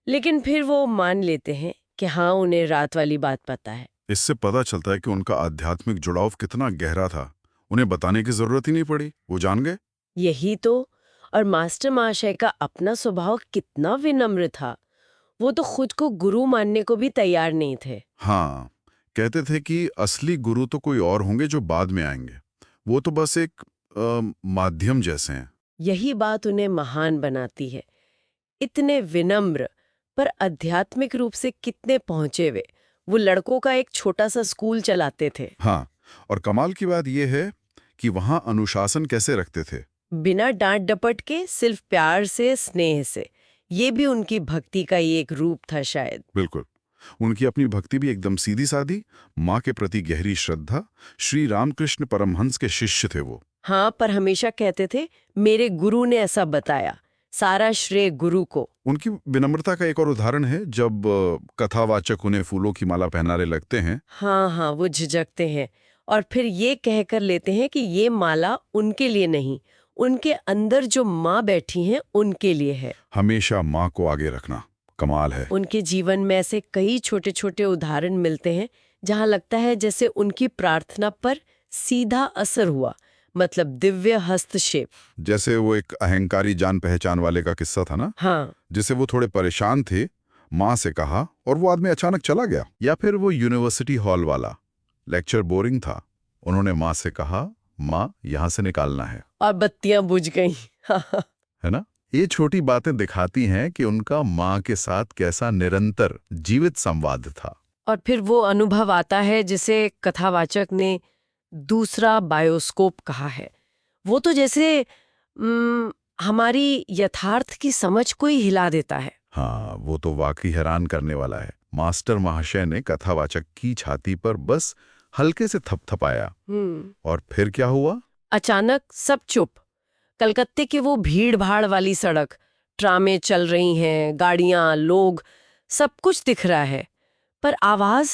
लेकिन फिर वो मान लेते हैं कि हाँ, उन्हें रात वाली बात पता है। इससे पता चलता है कि उनका आध्यात्मिक जुड़ाव कितना गहरा था। उन्हें बताने की जरूरत ही नहीं पड़ी, वो जान गए। यही तो। और मास्टर महाशय का अपना स्वभाव कितना विनम्र था। वो तो खुद को गुरु मानने को भी तैयार नहीं थे। हाँ, कहते थे कि असली गुरु तो कोई और होंगे जो बाद में आएंगे, वो तो बस एक माध्यम जैसे हैं। यही बात उन्हें महान बनाती है। इतने विनम्र, पर आध्यात्मिक रूप से कितने पहुंचे हुए। वो लड़कों का एक छोटा सा स्कूल चलाते थे। हाँ, और कमाल की बात यह है कि वहां अनुशासन कैसे रखते थे। बिना डांट डपट के, सिर्फ प्यार से, स्नेह से। ये भी उनकी भक्ति का ही एक रूप था शायद। बिल्कुल, उनकी अपनी भक्ति भी एकदम सीधी सादी, माँ के प्रति गहरी श्रद्धा। श्री रामकृष्ण परमहंस के शिष्य थे वो। हाँ, पर हमेशा कहते थे, मेरे गुरु ने ऐसा बताया, सारा श्रेय गुरु को। उनकी विनम्रता का एक और उदाहरण है, जब कथावाचक उन्हें फूलों की माला पहनाने लगते हैं। हाँ हाँ, वो झिझकते हैं और फिर ये कहकर लेते हैं कि ये माला उनके लिए नहीं, उनके अंदर जो माँ बैठी हैं उनके लिए है। हमेशा माँ को आगे रखना कमाल है। उनके जीवन में ऐसे कई छोटे छोटे उदाहरण मिलते हैं जहाँ लगता है जैसे उनकी प्रार्थना पर सीधा असर हुआ, मतलब दिव्य हस्तक्षेप। जैसे वो एक अहंकारी जान पहचान वाले का किस्सा था ना, हाँ, जिसे वो थोड़े परेशान थे, माँ से कहा और वो आदमी अचानक चला गया। या फिर वो यूनिवर्सिटी हॉल वाला, लेक्चर बोरिंग था, उन्होंने माँ से कहा, माँ यहाँ से निकालना है, और बत्तियां बुझ गईं। है ना। ये छोटी बातें दिखाती हैं कि उनका माँ के साथ कैसा निरंतर जीवित संवाद था। और फिर वो अनुभव आता है जिसे कथावाचक ने दूसरा बायोस्कोप कहा है। वो तो जैसे हमारी यथार्थ की समझ को ही हिला देता है। हाँ, वो तो वाकई हैरान करने वाला है। मास्टर महाशय ने कथावाचक की छाती पर बस हल्के से थपथपाया, और फिर क्या हुआ? अचानक सब चुप। कलकत्ते के वो भीड़ भाड़ वाली सड़क, ट्रामें चल रही हैं, गाड़ियां, लोग, सब कुछ दिख रहा है, पर आवाज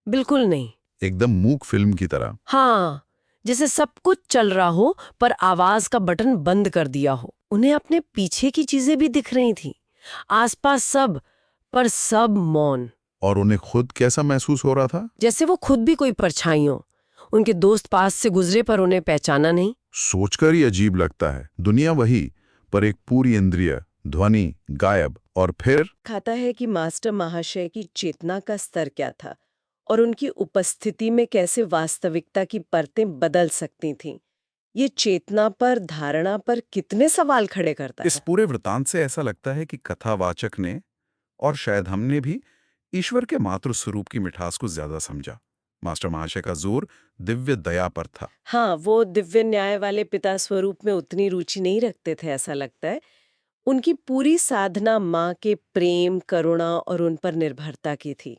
बिल्कुल नहीं। एकदम मूक फिल्म की तरह। हाँ, जैसे सब कुछ चल रहा हो पर आवाज का बटन बंद कर दिया हो। उन्हें अपने पीछे की चीजें भी दिख रही थी, आसपास सब, पर सब मौन। और उन्हें खुद कैसा महसूस हो रहा था? जैसे वो खुद भी कोई परछाई हो। उनके दोस्त पास से गुजरे पर उन्हें पहचाना नहीं। सोचकर ही अजीब लगता है। दुनिया वही, पर एक पूरी इंद्रिय, ध्वनि गायब। और फिर खाता है कि मास्टर महाशय की चेतना का स्तर क्या था और उनकी उपस्थिति में कैसे वास्तविकता की परतें बदल सकती थीं। ये चेतना पर, धारणा पर कितने सवाल खड़े करता इस है। पूरे वृतांत से ऐसा लगता है कि कथावाचक ने, और शायद हमने भी, ईश्वर के मातृ स्वरूप की मिठास को ज्यादा समझा। मास्टर महाशय का जोर दिव्य दया पर था। हाँ, वो दिव्य न्याय वाले पिता स्वरूप में उतनी रुचि नहीं रखते थे, ऐसा लगता है। उनकी पूरी साधना माँ के प्रेम, करुणा और उन पर निर्भरता की थी।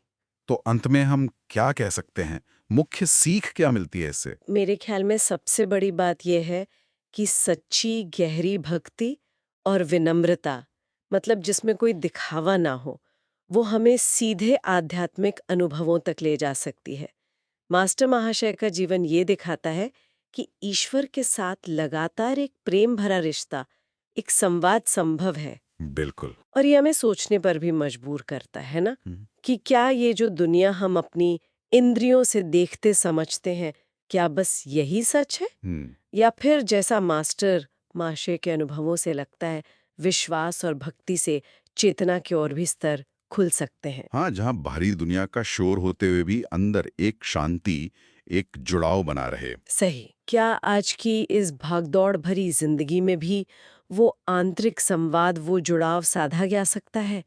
तो अंत में हम क्या कह सकते हैं? मुख्य सीख क्या मिलती है इससे? मेरे ख्याल में सबसे बड़ी बात यह है कि सच्ची गहरी भक्ति और विनम्रता, मतलब जिसमें कोई दिखावा ना हो, वो हमें सीधे आध्यात्मिक अनुभवों तक ले जा सकती है। मास्टर महाशय का जीवन ये दिखाता है कि ईश्वर के साथ लगातार एक प्रेम भरा रिश्ता, एक संवाद संभव है। बिल्कुल। और ये हमें सोचने पर भी मजबूर करता है ना, कि क्या ये जो दुनिया हम अपनी इंद्रियों से देखते समझते हैं, क्या बस यही सच है? या फिर जैसा मास्टर महाशय के अनुभवों से लगता है, विश्वास और भक्ति से चेतना के और भी स्तर खुल सकते हैं। हाँ, जहाँ बाहरी दुनिया का शोर होते हुए भी अंदर एक शांति, एक जुड़ाव बना रहे। सही। क्या आज की इस भागदौड़ भरी जिंदगी में भी वो आंतरिक संवाद, वो जुड़ाव साधा जा सकता है?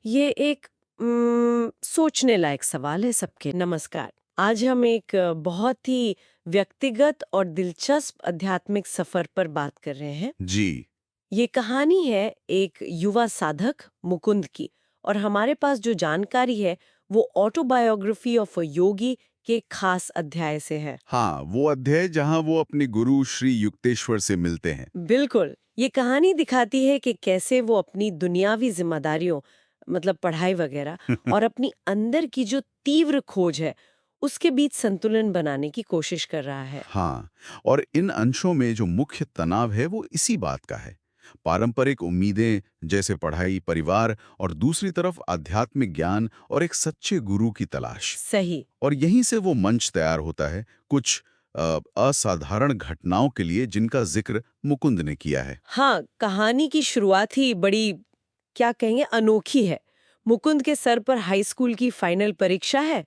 ये एक सोचने लायक सवाल है सबके। नमस्कार। आज हम एक बहुत ही व्यक्तिगत और दिलचस्प आध्यात्मिक सफर पर बात कर रहे हैं। जी। ये कहानी है एक युवा साधक मुकुंद की, और हमारे पास जो जानकारी है वो ऑटोबायोग्राफी ऑफ अ योगी के खास अध्याय से है। हाँ, वो अध्याय जहाँ वो अपने गुरु श्री युक्तेश्वर से मिलते हैं। बिल्कुल। ये कहानी दिखाती है कि कैसे वो अपनी दुनियावी जिम्मेदारियों, मतलब पढ़ाई वगैरह, और अपनी अंदर की जो तीव्र खोज है, उसके बीच संतुलन बनाने की कोशिश कर रहा है। हाँ, और इन अंशों में जो मुख्य तनाव है वो इसी बात का है। पारंपरिक उम्मीदें जैसे पढ़ाई, परिवार और दूसरी तरफ आध्यात्मिक ज्ञान और एक सच्चे गुरु की तलाश। सही। और यहीं से वो मंच तैयार होता है कुछ असाधारण घटनाओं के लिए जिनका जिक्र मुकुंद ने किया है। हाँ, कहानी की शुरुआत ही बड़ी, क्या कहेंगे, अनोखी है। मुकुंद के सर पर हाई स्कूल की फाइनल परीक्षा है,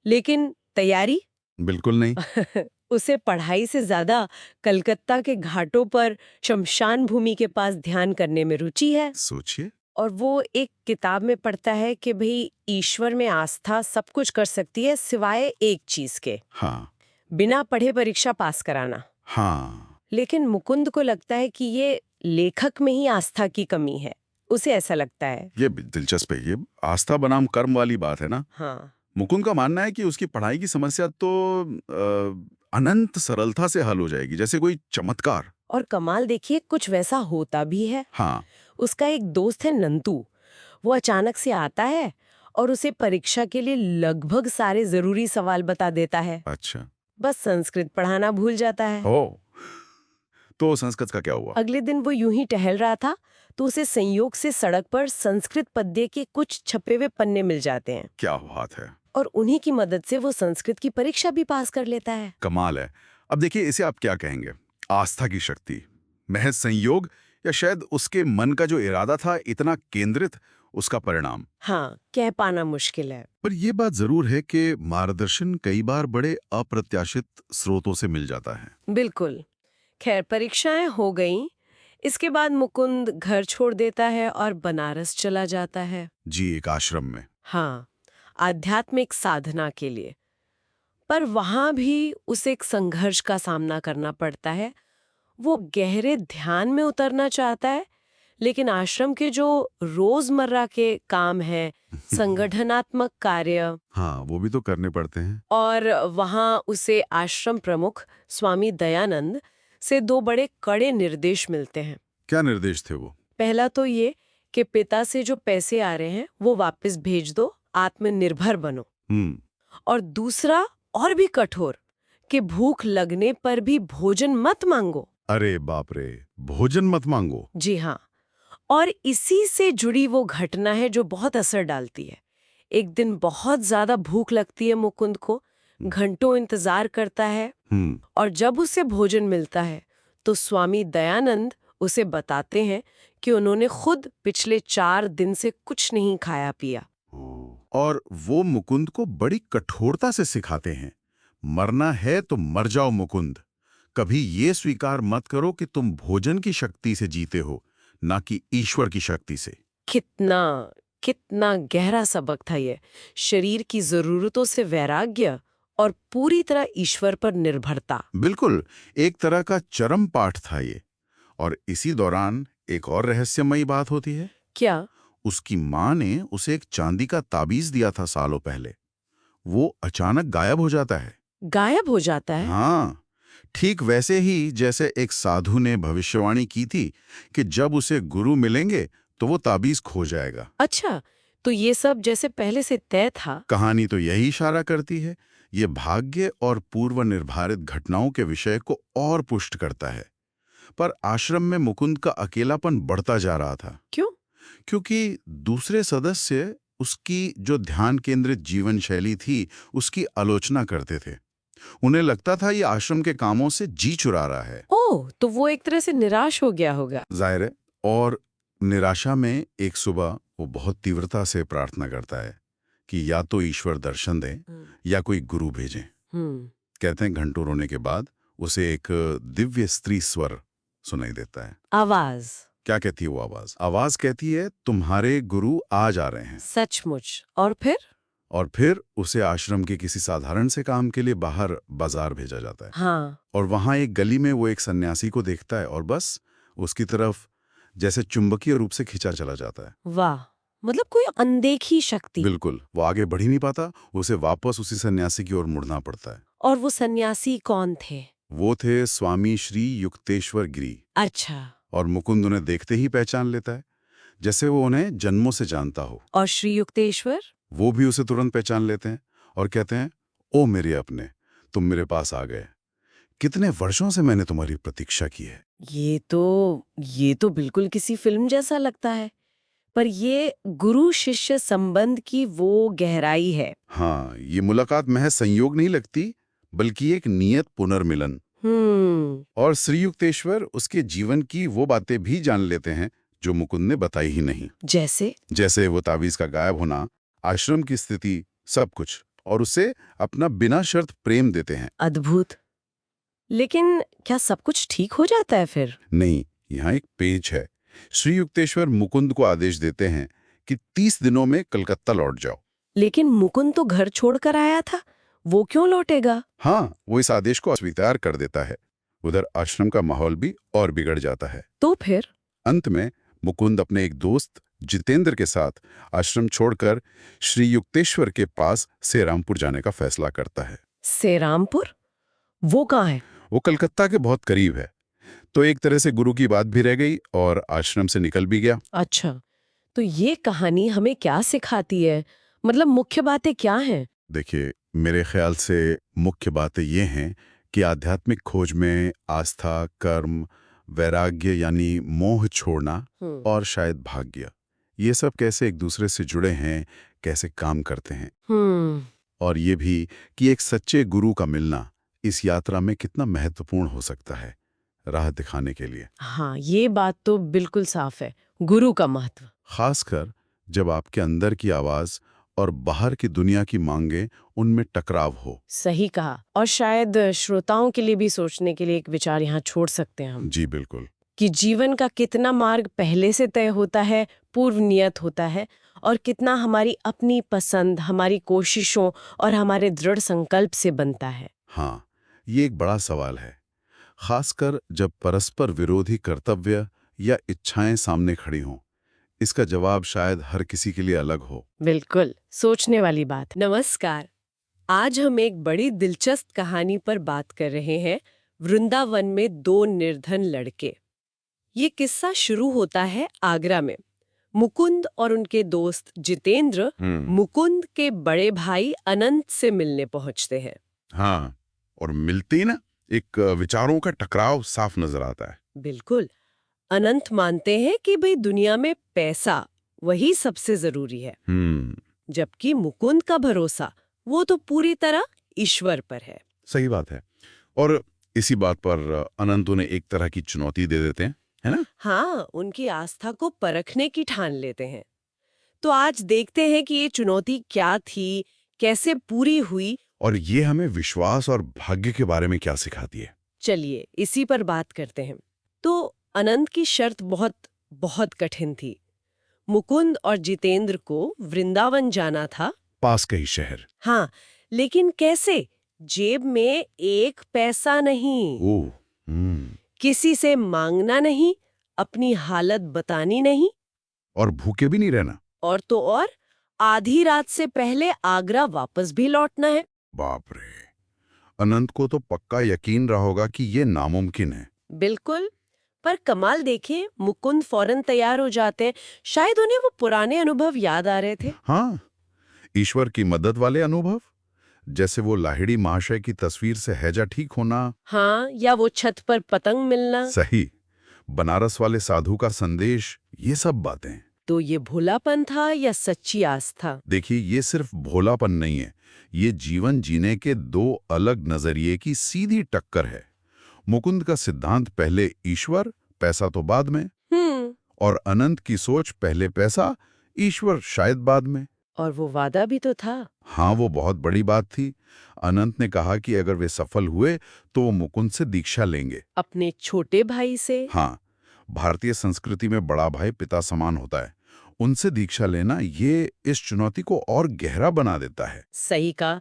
लेकिन तैयारी बिल्कुल नहीं। उसे पढ़ाई से ज्यादा कलकत्ता के घाटों पर शमशान भूमि के पास ध्यान करने में रुचि है। सोचिए। और वो एक किताब में पढ़ता है कि भाई ईश्वर में आस्था सब कुछ कर सकती है सिवाय एक चीज के, हाँ। बिना पढ़े परीक्षा पास कराना। हाँ। लेकिन मुकुंद को लगता है कि ये लेखक में ही आस्था की कमी है। उसे ऐसा लगता है। ये भी दिलचस्प है। ये आस्था बनाम कर्म वाली बात है ना। हाँ। मुकुंद का मानना है कि उसकी पढ़ाई की समस्या तो अनंत सरलता से हल हो जाएगी, जैसे कोई चमत्कार। और कमाल देखिए, कुछ वैसा होता भी है। हाँ। उसका एक दोस्त है नंतू, वो अचानक से आता है और उसे परीक्षा के लिए लगभग सारे जरूरी सवाल बता देता है। अच्छा। बस संस्कृत पढ़ाना भूल जाता है। ओ, तो संस्कृत का क्या हुआ? अगले दिन वो यूं ही टहल रहा था तो उसे संयोग से सड़क पर संस्कृत पद्य के कुछ छपे हुए पन्ने मिल जाते हैं, क्या बात है। और उन्हीं की मदद से वो संस्कृत की परीक्षा भी पास कर लेता है। कमाल है। अब देखिए, इसे आप क्या कहेंगे? आस्था की शक्ति, महज संयोग, या शायद उसके मन का जो इरादा था इतना केंद्रित, उसका परिणाम? हाँ, कह पाना मुश्किल है। पर यह बात जरूर है कि मार्गदर्शन कई बार बड़े अप्रत्याशित स्रोतों से मिल जाता है। बिल्कुल। खैर, परीक्षाएं हो गईं। इसके बाद मुकुंद घर छोड़ देता है और बनारस चला जाता है। जी, एक आश्रम में। हाँ, आध्यात्मिक साधना के लिए। पर वहां भी उसे एक संघर्ष का सामना करना पड़ता है। वो गहरे ध्यान में उतरना चाहता है, लेकिन आश्रम के जो रोजमर्रा के काम हैं, संगठनात्मक कार्य, हाँ, वो भी तो करने पड़ते हैं। और वहां उसे आश्रम प्रमुख स्वामी दयानंद से दो बड़े कड़े निर्देश मिलते हैं। क्या निर्देश थे वो? पहला तो ये कि पिता से जो पैसे आ रहे हैं वो वापस भेज दो, आत्मनिर्भर बनो। और दूसरा और भी कठोर, कि भूख लगने पर भी भोजन मत मांगो। अरे बाप रे, भोजन मत मांगो। जी हाँ। और इसी से जुड़ी वो घटना है जो बहुत असर डालती है। एक दिन बहुत ज्यादा भूख लगती है मुकुंद को, घंटों इंतजार करता है, और जब उसे भोजन मिलता है तो स्वामी दयानंद उसे बताते हैं कि उन्होंने खुद पिछले 4 दिन से कुछ नहीं खाया पिया। और वो मुकुंद को बड़ी कठोरता से सिखाते हैं, मरना है तो मर जाओ मुकुंद, कभी ये स्वीकार मत करो कि तुम भोजन की शक्ति से जीते हो, ना कि ईश्वर की शक्ति से। कितना कितना गहरा सबक था ये। शरीर की जरूरतों से वैराग्य और पूरी तरह ईश्वर पर निर्भरता। बिल्कुल, एक तरह का चरम पाठ था ये। और इसी दौरान एक और रहस्यमयी बात होती है। क्या? उसकी माँ ने उसे एक चांदी का ताबीज दिया था सालों पहले। वो अचानक गायब हो जाता है। गायब हो जाता है? हाँ, ठीक वैसे ही जैसे एक साधु ने भविष्यवाणी की थी कि जब उसे गुरु मिलेंगे तो वो ताबीज खो जाएगा। अच्छा, तो ये सब जैसे पहले से तय था। कहानी तो यही इशारा करती है। ये भाग्य और पूर्व निर्धारित घटनाओं के विषय को और पुष्ट करता है। पर आश्रम में मुकुंद का अकेलापन बढ़ता जा रहा था। क्यों? क्योंकि दूसरे सदस्य उसकी जो ध्यान केंद्रित जीवन शैली थी उसकी आलोचना करते थे। उन्हें लगता था ये आश्रम के कामों से जी चुरा रहा है। ओह, तो वो एक तरह से निराश हो गया होगा। जाहिर है। और निराशा में एक सुबह वो बहुत तीव्रता से प्रार्थना करता है कि या तो ईश्वर दर्शन दे या कोई गुरु भेजें। कहते हैं घंटों रोने के बाद उसे एक दिव्य स्त्री स्वर सुनाई देता है। आवाज? क्या कहती है वो आवाज? आवाज कहती है, तुम्हारे गुरु आज आ रहे हैं। सचमुच? और फिर? और फिर उसे आश्रम के किसी साधारण से काम के लिए बाहर बाजार भेजा जाता है। हाँ। और वहां एक गली में वो एक सन्यासी को देखता है और बस उसकी तरफ जैसे चुंबकीय रूप से खींचा चला जाता है। वाह, मतलब कोई अनदेखी शक्ति। बिल्कुल, वो आगे बढ़ ही नहीं पाता, उसे वापस उसी सन्यासी की ओर मुड़ना पड़ता है। और वो सन्यासी कौन थे? वो थे स्वामी श्री युक्तेश्वर गिरी। अच्छा। और मुकुंद उन्हें देखते ही पहचान लेता है, जैसे वो उन्हें जन्मों से जानता हो। और श्री युक्तेश्वर? वो भी उसे तुरंत पहचान लेते हैं और कहते हैं, ओ मेरे अपने, तुम मेरे पास आ गए। कितने वर्षों से मैंने तुम्हारी प्रतीक्षा की है। ये तो बिल्कुल किसी फिल्म जैसा लगता है। पर ये गुरु शिष्य संबंध की वो गहराई है। हाँ, ये मुलाकात महज संयोग नहीं लगती, बल्कि एक नियत पुनर्मिलन। और श्री युक्तेश्वर उसके जीवन की वो बातें भी जान लेते हैं जो मुकुंद ने बताई ही नहीं। जैसे वो तावीज का गायब होना, आश्रम की स्थिति, सब कुछ। और उसे अपना बिना शर्त प्रेम देते हैं। अद्भुत। लेकिन क्या सब कुछ ठीक हो जाता है फिर? नहीं, यहाँ एक पेच है। श्री युक्तेश्वर मुकुंद को आदेश देते हैं कि 30 दिनों में कलकत्ता लौट जाओ। लेकिन मुकुंद तो घर छोड़कर आया था, वो क्यों लौटेगा? हाँ, वो इस आदेश को अस्वीकार कर देता है। उधर आश्रम का माहौल भी और बिगड़ जाता है। तो फिर? अंत में मुकुंद अपने एक दोस्त जितेंद्र के साथ आश्रम छोड़कर श्री युक्तेश्वर के पास सेरामपुर जाने का फैसला करता है। सेरामपुर? वो कहाँ है? वो कलकत्ता के बहुत करीब है। तो एक तरह से गुरु की बात भी रह गई और आश्रम से निकल भी गया। अच्छा, तो ये कहानी हमें क्या सिखाती है? मतलब मुख्य बातें क्या हैं? देखिए, मेरे ख्याल से मुख्य बातें ये हैं कि आध्यात्मिक खोज में आस्था, कर्म, वैराग्य यानी मोह छोड़ना और शायद भाग्य, ये सब कैसे एक दूसरे से जुड़े हैं, कैसे काम करते हैं। और ये भी कि एक सच्चे गुरु का मिलना इस यात्रा में कितना महत्वपूर्ण हो सकता है, राह दिखाने के लिए। हाँ, ये बात तो बिल्कुल साफ है, गुरु का महत्व। खासकर जब आपके अंदर की आवाज और बाहर की दुनिया की मांगे उनमें टकराव हो। सही कहा। और शायद श्रोताओं के लिए भी सोचने के लिए एक विचार यहाँ छोड़ सकते हैं हम। जी बिल्कुल। कि जीवन का कितना मार्ग पहले से तय होता है, पूर्व नियत होता है, और कितना हमारी अपनी पसंद, हमारी कोशिशों और हमारे दृढ़ संकल्प से बनता है। हाँ, ये एक बड़ा सवाल है, खासकर जब परस्पर विरोधी कर्तव्य या इच्छाएं सामने खड़ी हों। इसका जवाब शायद हर किसी के लिए अलग हो। बिल्कुल, सोचने वाली बात। नमस्कार, आज हम एक बड़ी दिलचस्प कहानी पर बात कर रहे हैं, वृंदावन में दो निर्धन लड़के। ये किस्सा शुरू होता है आगरा में। मुकुंद और उनके दोस्त जितेंद्र मुकुंद के बड़े भाई अनंत से मिलने पहुंचते हैं। हाँ, और मिलते ही ना एक विचारों का टकराव साफ नजर आता है। बिल्कुल। अनंत मानते हैं कि भाई दुनिया में पैसा वही सबसे जरूरी है, जबकि मुकुंद का भरोसा वो तो पूरी तरह ईश्वर पर है। सही बात है। और इसी बात पर अनंत उन्हें एक तरह की चुनौती दे देते हैं, है ना? हाँ, उनकी आस्था को परखने की ठान लेते हैं। तो आज देखते हैं कि ये चुनौती क्या थी, कैसे पूरी हुई, और ये हमें विश्वास और भाग्य के बारे में क्या सिखाती है। चलिए इसी पर बात करते हैं। तो अनंत की शर्त बहुत बहुत कठिन थी। मुकुंद और जितेंद्र को वृंदावन जाना था, पास का ही शहर। हाँ, लेकिन कैसे? जेब में एक पैसा नहीं, ओह, किसी से मांगना नहीं, अपनी हालत बतानी नहीं, और भूखे भी नहीं रहना। और तो और आधी रात से पहले आगरा वापस भी लौटना है। बाप रे, अनंत को तो पक्का यकीन रहा होगा कि ये नामुमकिन है। बिल्कुल। पर कमाल देखिए, मुकुंद फौरन तैयार हो जाते हैं। शायद उन्हें वो पुराने अनुभव याद आ रहे थे। हाँ, ईश्वर की मदद वाले अनुभव, जैसे वो लाहिड़ी महाशय की तस्वीर से हैजा ठीक होना। हाँ, या वो छत पर पतंग मिलना। सही, बनारस वाले साधु का संदेश, ये सब बातें। तो ये भोलापन था या सच्ची आस्था? देखिए, ये सिर्फ भोलापन नहीं है, ये जीवन जीने के दो अलग नजरिए की सीधी टक्कर है। मुकुंद का सिद्धांत पहले ईश्वर, पैसा तो बाद में, और अनंत की सोच पहले पैसा, ईश्वर शायद बाद में। और वो वादा भी तो था। हाँ, वो बहुत बड़ी बात थी। अनंत ने कहा कि अगर वे सफल हुए तो वो मुकुंद से दीक्षा लेंगे। अपने छोटे भाई से? हाँ, भारतीय संस्कृति में बड़ा भाई पिता समान होता है। उनसे दीक्षा लेना ये इस चुनौती को और गहरा बना देता है। सही कहा।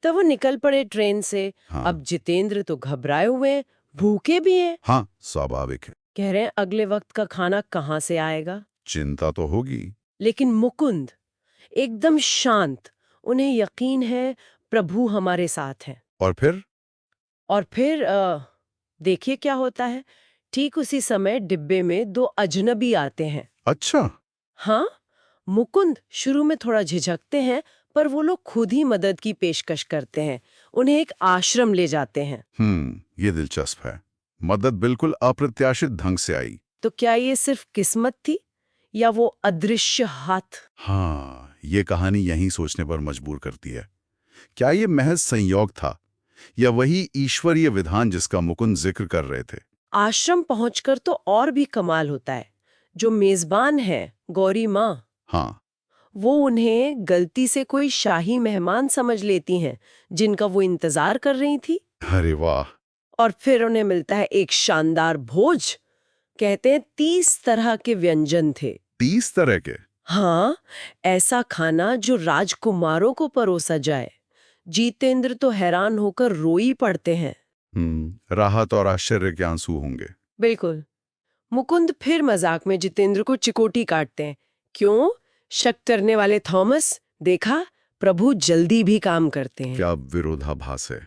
तो वो निकल पड़े ट्रेन से। हाँ। अब जितेंद्र तो घबराए हुए हैं, भूखे भी हैं। हाँ, स्वाभाविक है। कह रहे हैं अगले वक्त का खाना कहाँ से आएगा। चिंता तो होगी। लेकिन मुकुंद एकदम शांत, उन्हें यकीन है प्रभु हमारे साथ हैं। और फिर देखिए क्या होता है। ठीक उसी समय डिब्बे में दो अजनबी आते हैं। अच्छा। हाँ, मुकुंद शुरू में थोड़ा झिझकते हैं, पर वो लोग खुद ही मदद की पेशकश करते हैं। उन्हें एक आश्रम ले जाते हैं। ये दिलचस्प है। मदद बिल्कुल अप्रत्याशित ढंग से आई। तो क्या ये सिर्फ किस्मत थी या वो अदृश्य हाथ? हाँ, ये कहानी यहीं सोचने पर मजबूर करती है। क्या ये महज संयोग था या वही ईश्वरीय विधान जिसका मुकुंद जिक्र कर रहे थे? आश्रम पहुंचकर तो और भी कमाल होता है। जो मेजबान है, गौरी माँ, हाँ, वो उन्हें गलती से कोई शाही मेहमान समझ लेती हैं, जिनका वो इंतजार कर रही थी। अरे वाह। और फिर उन्हें मिलता है एक शानदार भोज। कहते हैं 30 तरह के व्यंजन थे। 30 तरह के? हाँ, ऐसा खाना जो राजकुमारों को परोसा जाए। जितेंद्र तो हैरान होकर रोई पड़ते हैं। राहत और आश्चर्य के आंसू होंगे। बिल्कुल। मुकुंद फिर मजाक में जितेंद्र को चिकोटी काटते हैं। क्यों? शक करने वाले थॉमस, देखा, प्रभु जल्दी भी काम करते हैं। क्या विरोधाभास है।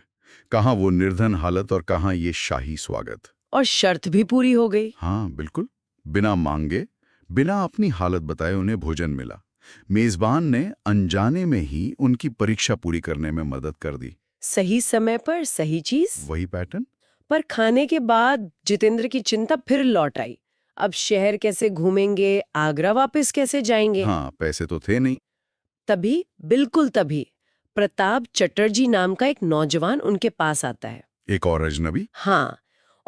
कहाँ वो निर्धन हालत और कहाँ ये शाही स्वागत। और शर्त भी पूरी हो गई। हाँ, बिल्कुल। बिना मांगे, बिना अपनी हालत बताए उन्हें भोजन मिला। मेजबान ने अनजाने में ही उनकी परीक्षा पूरी करने में मदद कर दी। सही समय पर सही चीज। वही पैटर्न। पर खाने के बाद जितेंद्र की चिंता फिर लौट आई। अब शहर कैसे घूमेंगे, आगरा वापस कैसे जाएंगे? हाँ, पैसे तो थे नहीं। तभी, बिल्कुल तभी, प्रताप चटर्जी नाम का एक नौजवान उनके पास आता है। एक और अजनबी? हाँ,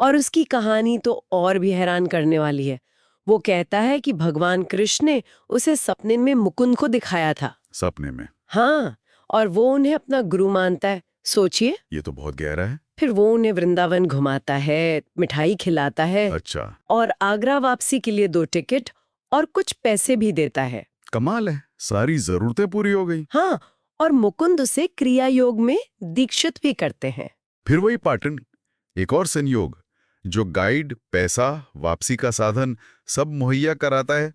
और उसकी कहानी तो और भी हैरान करने वाली है। वो कहता है कि भगवान कृष्ण ने उसे सपने में मुकुंद को दिखाया था। सपने में? हाँ, और वो उन्हें अपना गुरु मानता है। सोचिए। ये तो बहुत गहरा है। फिर वो उन्हें वृंदावन घुमाता है, मिठाई खिलाता है। अच्छा। और आगरा वापसी के लिए 2 टिकट और कुछ पैसे भी देता है। कमाल है, सारी जरूरतें पूरी हो गई। हाँ, और मुकुंद उसे क्रिया योग में दीक्षित भी करते हैं। फिर वही पैटर्न, एक और संयोग, जो गाइड, पैसा, वापसी का साधन सब मुहैया कराता है।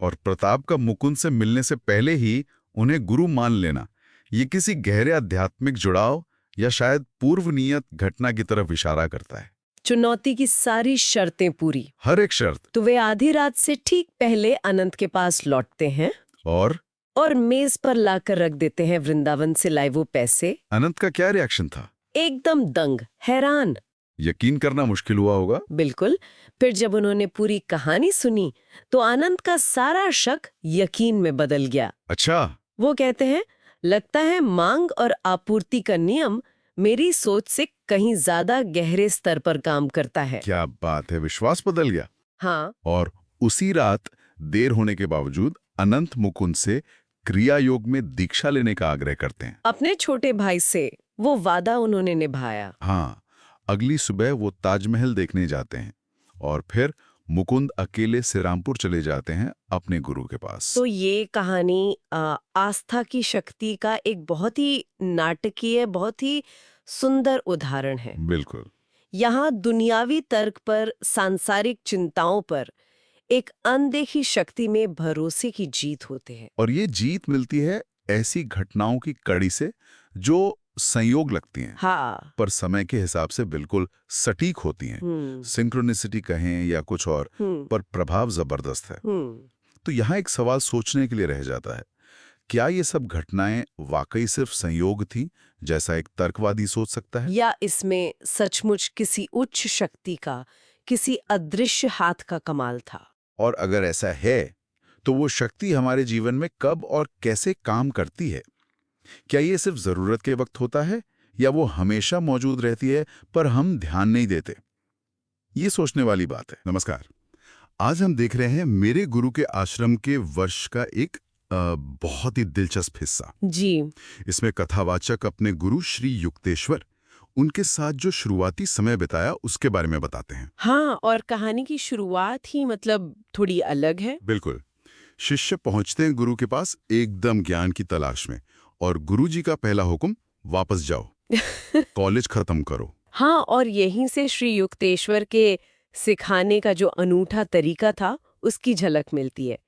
और प्रताप का मुकुंद से मिलने से पहले ही उन्हें गुरु मान लेना, ये किसी गहरे आध्यात्मिक जुड़ाव या शायद पूर्व नियत घटना की तरफ इशारा करता है। चुनौती की सारी शर्तें पूरी। हर एक शर्त। तो वे आधी रात से ठीक पहले अनंत के पास लौटते हैं और मेज पर लाकर रख देते हैं वृंदावन से लाए वो पैसे। अनंत का क्या रिएक्शन था? एकदम दंग, हैरान। यकीन करना मुश्किल हुआ होगा। बिल्कुल। फिर जब उन्होंने पूरी कहानी सुनी तो आनंद का सारा शक यकीन में बदल गया। अच्छा। वो कहते हैं, लगता है मांग और आपूर्ति का नियम मेरी सोच से कहीं ज्यादा गहरे स्तर पर काम करता है। क्या बात है, विश्वास बदल गया। हाँ। और उसी रात देर होने के बावजूद अनंत मुकुंद से क्रिया योग में दीक्षा लेने का आग्रह करते हैं। अपने छोटे भाई से वो वादा उन्होंने निभाया। हाँ, अगली सुबह वो ताजमहल देखने जाते हैं और फिर मुकुंद अकेले श्रीरामपुर चले जाते हैं अपने गुरु के पास। तो ये कहानी आस्था की शक्ति का एक बहुत ही नाटकीय, बहुत ही सुंदर उदाहरण है। बिल्कुल। यहाँ दुनियावी तर्क पर, सांसारिक चिंताओं पर एक अनदेखी शक्ति में भरोसे की जीत होते हैं। और ये जीत मिलती है ऐसी घटनाओं की कड़ी से जो संयोग लगती हैं, हाँ। पर समय के हिसाब से बिल्कुल सटीक होती हैं। सिंक्रोनिसिटी कहें या कुछ और, पर प्रभाव जबरदस्त है। तो यहाँ एक सवाल सोचने के लिए रह जाता है, क्या ये सब घटनाएं वाकई सिर्फ संयोग थी, जैसा एक तर्कवादी सोच सकता है, या इसमें सचमुच किसी उच्च शक्ति का, किसी अदृश्य हाथ का कमाल था? और अगर ऐसा है तो वो शक्ति हमारे जीवन में कब और कैसे काम करती है? क्या ये सिर्फ जरूरत के वक्त होता है या वो हमेशा मौजूद रहती है पर हम ध्यान नहीं देते? ये सोचने वाली बात है। नमस्कार, आज हम देख रहे हैं मेरे गुरु के आश्रम के वर्ष का एक बहुत ही दिलचस्प हिस्सा। जी। इसमें कथावाचक अपने गुरु श्री युक्तेश्वर, उनके साथ जो शुरुआती समय बिताया उसके बारे में बताते हैं। हाँ, और कहानी की शुरुआत ही मतलब थोड़ी अलग है। बिल्कुल। शिष्य पहुंचते हैं गुरु के पास एकदम ज्ञान की तलाश में, और गुरुजी का पहला हुक्म, वापस जाओ, कॉलेज खत्म करो। हाँ, और यहीं से श्री युक्तेश्वर के सिखाने का जो अनूठा तरीका था उसकी झलक मिलती है।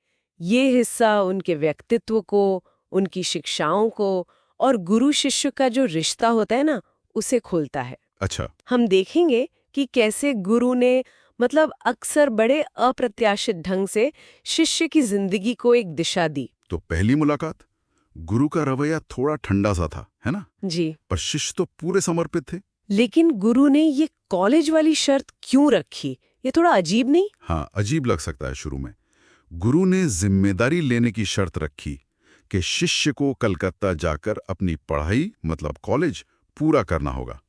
ये हिस्सा उनके व्यक्तित्व को, उनकी शिक्षाओं को और गुरु शिष्य का जो रिश्ता होता है ना, उसे खोलता है। अच्छा। हम देखेंगे कि कैसे गुरु ने मतलब अक्सर बड़े अप्रत्याशित ढंग से शिष्य की जिंदगी को एक दिशा दी। तो पहली मुलाकात, गुरु का रवैया थोड़ा ठंडा सा था, है ना? जी। पर शिष्य तो पूरे समर्पित थे। लेकिन गुरु ने ये कॉलेज वाली शर्त क्यों रखी? ये थोड़ा अजीब नहीं? हाँ, अजीब लग सकता है शुरू में। गुरु ने जिम्मेदारी लेने की शर्त रखी कि शिष्य को कलकत्ता जाकर अपनी पढ़ाई मतलब कॉलेज पूरा करना होगा।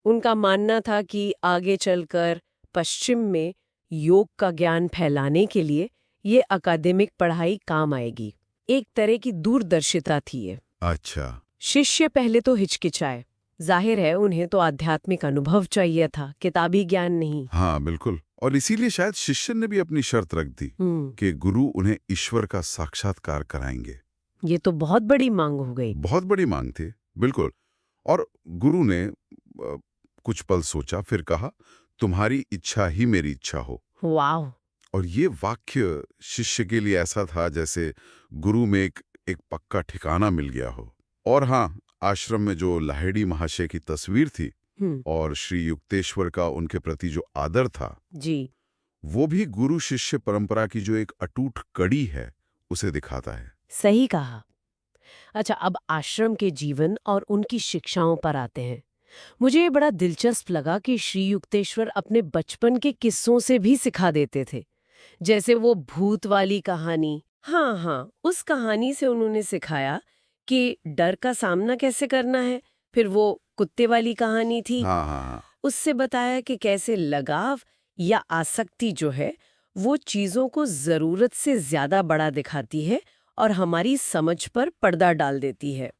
उनका मानना था कि आगे चलकर पश्चिम में योग का ज्ञान फैलाने के लिए ये अकादमिक पढ़ाई काम आएगी। एक तरह की दूरदर्शिता थी ये। अच्छा। शिष्य पहले तो हिचकिचाए, जाहिर है उन्हें तो आध्यात्मिक अनुभव चाहिए था, किताबी ज्ञान नहीं। हाँ बिल्कुल, और इसीलिए शायद शिष्य ने भी अपनी शर्त रख दी कि गुरु उन्हें ईश्वर का साक्षात्कार कराएंगे। ये तो बहुत बड़ी मांग हो गई। बहुत बड़ी मांग थी, बिल्कुल। और गुरु ने कुछ पल सोचा, फिर कहा, तुम्हारी इच्छा ही मेरी इच्छा हो। वाह। और ये वाक्य शिष्य के लिए ऐसा था जैसे गुरु में एक पक्का ठिकाना मिल गया हो। और हाँ, आश्रम में जो लाहिड़ी महाशय की तस्वीर थी और श्री युक्तेश्वर का उनके प्रति जो आदर था, जी, वो भी गुरु शिष्य परंपरा की जो एक अटूट कड़ी है उसे दिखाता है। सही कहा। अच्छा, अब आश्रम के जीवन और उनकी शिक्षाओं पर आते हैं। मुझे ये बड़ा दिलचस्प लगा कि श्री युक्तेश्वर अपने बचपन के किस्सों से भी सिखा देते थे, जैसे वो भूत वाली कहानी। हाँ, उस कहानी से उन्होंने सिखाया कि डर का सामना कैसे करना है। फिर वो कुत्ते वाली कहानी थी। हाँ। उससे बताया कि कैसे लगाव या आसक्ति जो है वो चीजों को जरूरत से ज्यादा बड़ा दिखाती है और हमारी समझ पर पर्दा डाल देती है।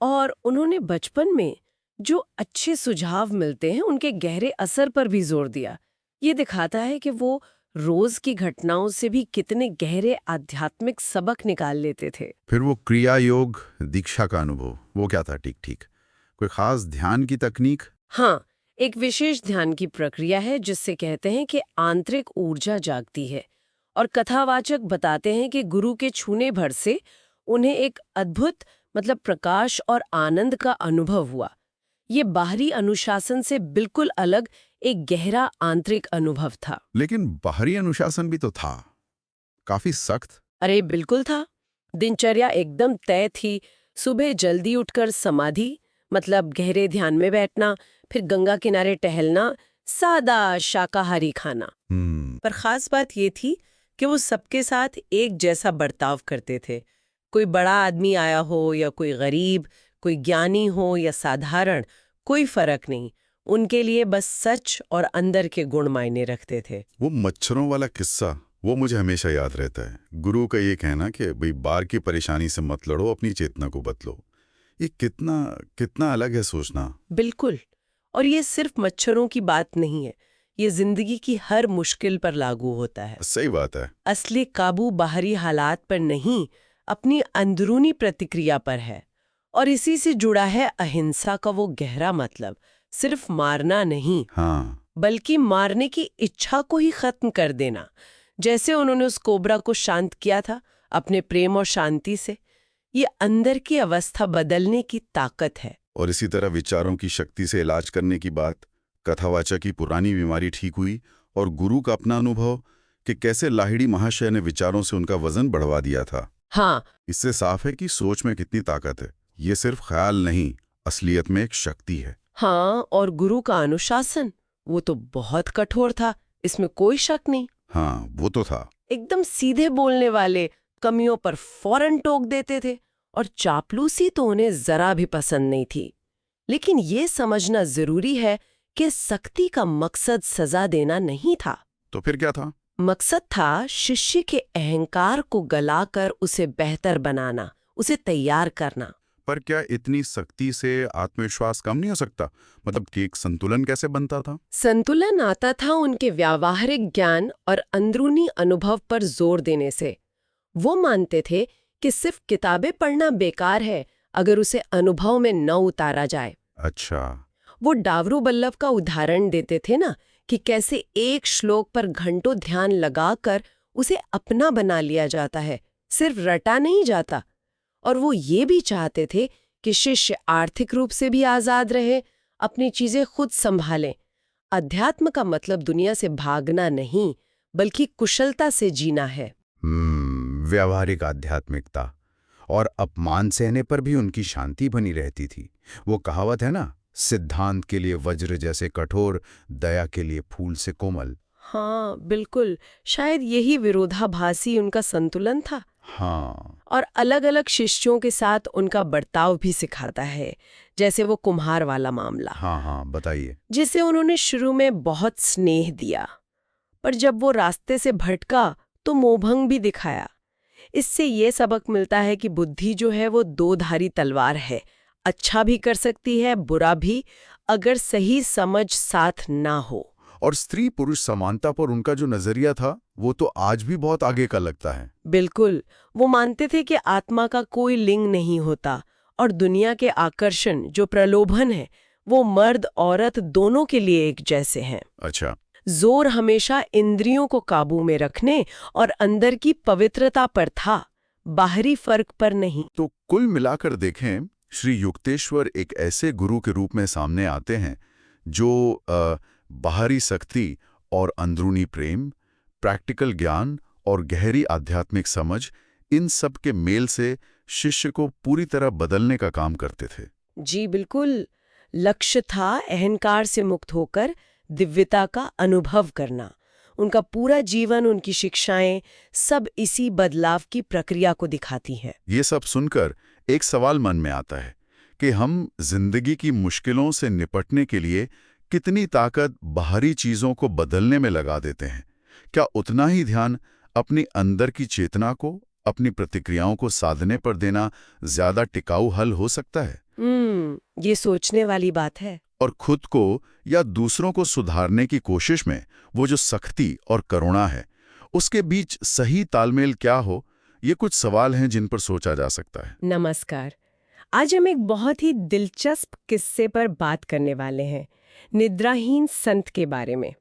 और उन्होंने बचपन में जो अच्छे सुझाव मिलते हैं उनके गहरे असर पर भी जोर दिया। ये दिखाता है कि वो रोज की घटनाओं से भी कितने गहरे आध्यात्मिक सबक निकाल लेते थे। फिर वो क्रिया योग दीक्षा का अनुभव, वो क्या था? ठीक, कोई खास ध्यान की तकनीक? हाँ, एक विशेष ध्यान की प्रक्रिया है जिससे कहते हैं कि आंतरिक ऊर्जा जागती है। और कथावाचक बताते हैं कि गुरु के छूने भर से उन्हें एक अद्भुत मतलब प्रकाश और आनंद का अनुभव हुआ। ये बाहरी अनुशासन से बिल्कुल अलग एक गहरा आंतरिक अनुभव था। लेकिन बाहरी अनुशासन भी तो था, काफी सख्त। अरे बिल्कुल था। दिनचर्या एकदम तय थी। सुबह जल्दी उठकर समाधि मतलब गहरे ध्यान में बैठना, फिर गंगा किनारे टहलना, सादा शाकाहारी खाना। पर खास बात ये थी कि वो सबके साथ एक जैसा बर्ताव करते थे। कोई बड़ा आदमी आया हो या कोई गरीब, कोई ज्ञानी हो या साधारण, कोई फर्क नहीं। उनके लिए बस सच और अंदर के गुण मायने रखते थे। वो मच्छरों वाला किस्सा, वो मुझे हमेशा याद रहता है। गुरु का ये कहना कि भाई बार की परेशानी से मत लड़ो, अपनी चेतना को बदलो। ये कितना अलग है सोचना। बिल्कुल। और ये सिर्फ मच्छरों की बात नहीं है, ये जिंदगी की हर मुश्किल पर लागू होता है। सही बात है। असली काबू बाहरी हालात पर नहीं, अपनी अंदरूनी प्रतिक्रिया पर है। और इसी से जुड़ा है अहिंसा का वो गहरा मतलब, सिर्फ मारना नहीं, हाँ, बल्कि मारने की इच्छा को ही खत्म कर देना। जैसे उन्होंने उस कोबरा को शांत किया था अपने प्रेम और शांति से। ये अंदर की अवस्था बदलने की ताकत है। और इसी तरह विचारों की शक्ति से इलाज करने की बात, कथावाचक की पुरानी बीमारी ठीक हुई और गुरु का अपना अनुभव कि कैसे लाहिड़ी महाशय ने विचारों से उनका वजन बढ़वा दिया था। हाँ, इससे साफ है कि सोच में कितनी ताकत है। ये सिर्फ ख्याल नहीं, असलियत में एक शक्ति है। हाँ, और गुरु का अनुशासन, वो तो बहुत कठोर था, इसमें कोई शक नहीं। हाँ, वो तो था। एकदम सीधे बोलने वाले, कमियों पर फौरन टोक देते थे, और चापलूसी तो उन्हें जरा भी पसंद नहीं थी। लेकिन ये समझना जरूरी है कि सख्ती का मकसद सजा देना नहीं था। तो फिर क्या था? मकसद था शिष्य के अहंकार को गलाकर उसे बेहतर बनाना, उसे तैयार करना। पर क्या इतनी सख्ती से आत्मविश्वास कम नहीं हो सकता? मतलब कि एक संतुलन कैसे बनता था? संतुलन आता था उनके व्यावहारिक ज्ञान और अंदरूनी अनुभव पर जोर देने से। वो मानते थे कि सिर्फ किताबें पढ़ना बेकार है अगर उसे अनुभव में न उतारा जाए। अच्छा। वो डावरू बल्लभ का उदाहरण देते थे ना, कि कैसे एक श्लोक पर घंटों ध्यान लगाकर उसे अपना बना लिया जाता है, सिर्फ रटा नहीं जाता। और वो ये भी चाहते थे कि शिष्य आर्थिक रूप से भी आजाद रहे, अपनी चीजें खुद संभालें। अध्यात्म का मतलब दुनिया से भागना नहीं, बल्कि कुशलता से जीना है। व्यावहारिक आध्यात्मिकता। और अपमान सहने पर भी उनकी शांति बनी रहती थी। वो कहावत है ना, सिद्धांत के लिए वज्र जैसे कठोर, दया के लिए फूल से कोमल। हाँ, बिल्कुल। शायद यही विरोधाभासी उनका संतुलन था। हाँ। और अलग-अलग शिष्यों के साथ उनका बर्ताव भी सिखाता है, जैसे वो कुम्हार वाला मामला। हाँ, बताइए। जिसे उन्होंने शुरू में बहुत स्नेह दिया, पर जब वो रास्ते से भटका तो मोहभंग भी दिखाया। इससे ये सबक मिलता है कि बुद्धि जो है वो दो धारी तलवार है, अच्छा भी कर सकती है, बुरा भी, अगर सही समझ साथ ना हो। और स्त्री पुरुष समानता पर उनका जो नजरिया था, वो तो आज भी बहुत आगे का लगता है। बिल्कुल। वो मानते थे कि आत्मा का कोई लिंग नहीं होता, और दुनिया के आकर्षण जो प्रलोभन है, वो मर्द औरत दोनों के लिए एक जैसे हैं। अच्छा। जोर हमेशा इंद्रियों को काबू में रखने और अंदर की पवित्रता पर था, बाहरी फर्क पर नहीं। तो कुल मिलाकर देखें, श्री युक्तेश्वर एक ऐसे गुरु के रूप में सामने आते हैं जो बाहरी शक्ति और अंदरूनी प्रेम, प्रैक्टिकल ज्ञान और गहरी आध्यात्मिक समझ, इन सब के मेल से शिष्य को पूरी तरह बदलने का काम करते थे। जी बिल्कुल। लक्ष्य था अहंकार से मुक्त होकर दिव्यता का अनुभव करना। उनका पूरा जीवन, उनकी शिक्षाएं, सब इसी बदलाव की प्रक्रिया को दिखाती हैं। ये सब सुनकर एक सवाल मन में आता है कि हम जिंदगी की मुश्किलों से निपटने के लिए कितनी ताकत बाहरी चीजों को बदलने में लगा देते हैं। क्या उतना ही ध्यान अपनी अंदर की चेतना को, अपनी प्रतिक्रियाओं को साधने पर देना ज्यादा टिकाऊ हल हो सकता है? ये सोचने वाली बात है। और खुद को या दूसरों को सुधारने की कोशिश में वो जो सख्ती और करुणा है, उसके बीच सही तालमेल क्या हो, ये कुछ सवाल हैं जिन पर सोचा जा सकता है। नमस्कार। आज हम एक बहुत ही दिलचस्प किस्से पर बात करने वाले हैं, निद्राहीन संत के बारे में।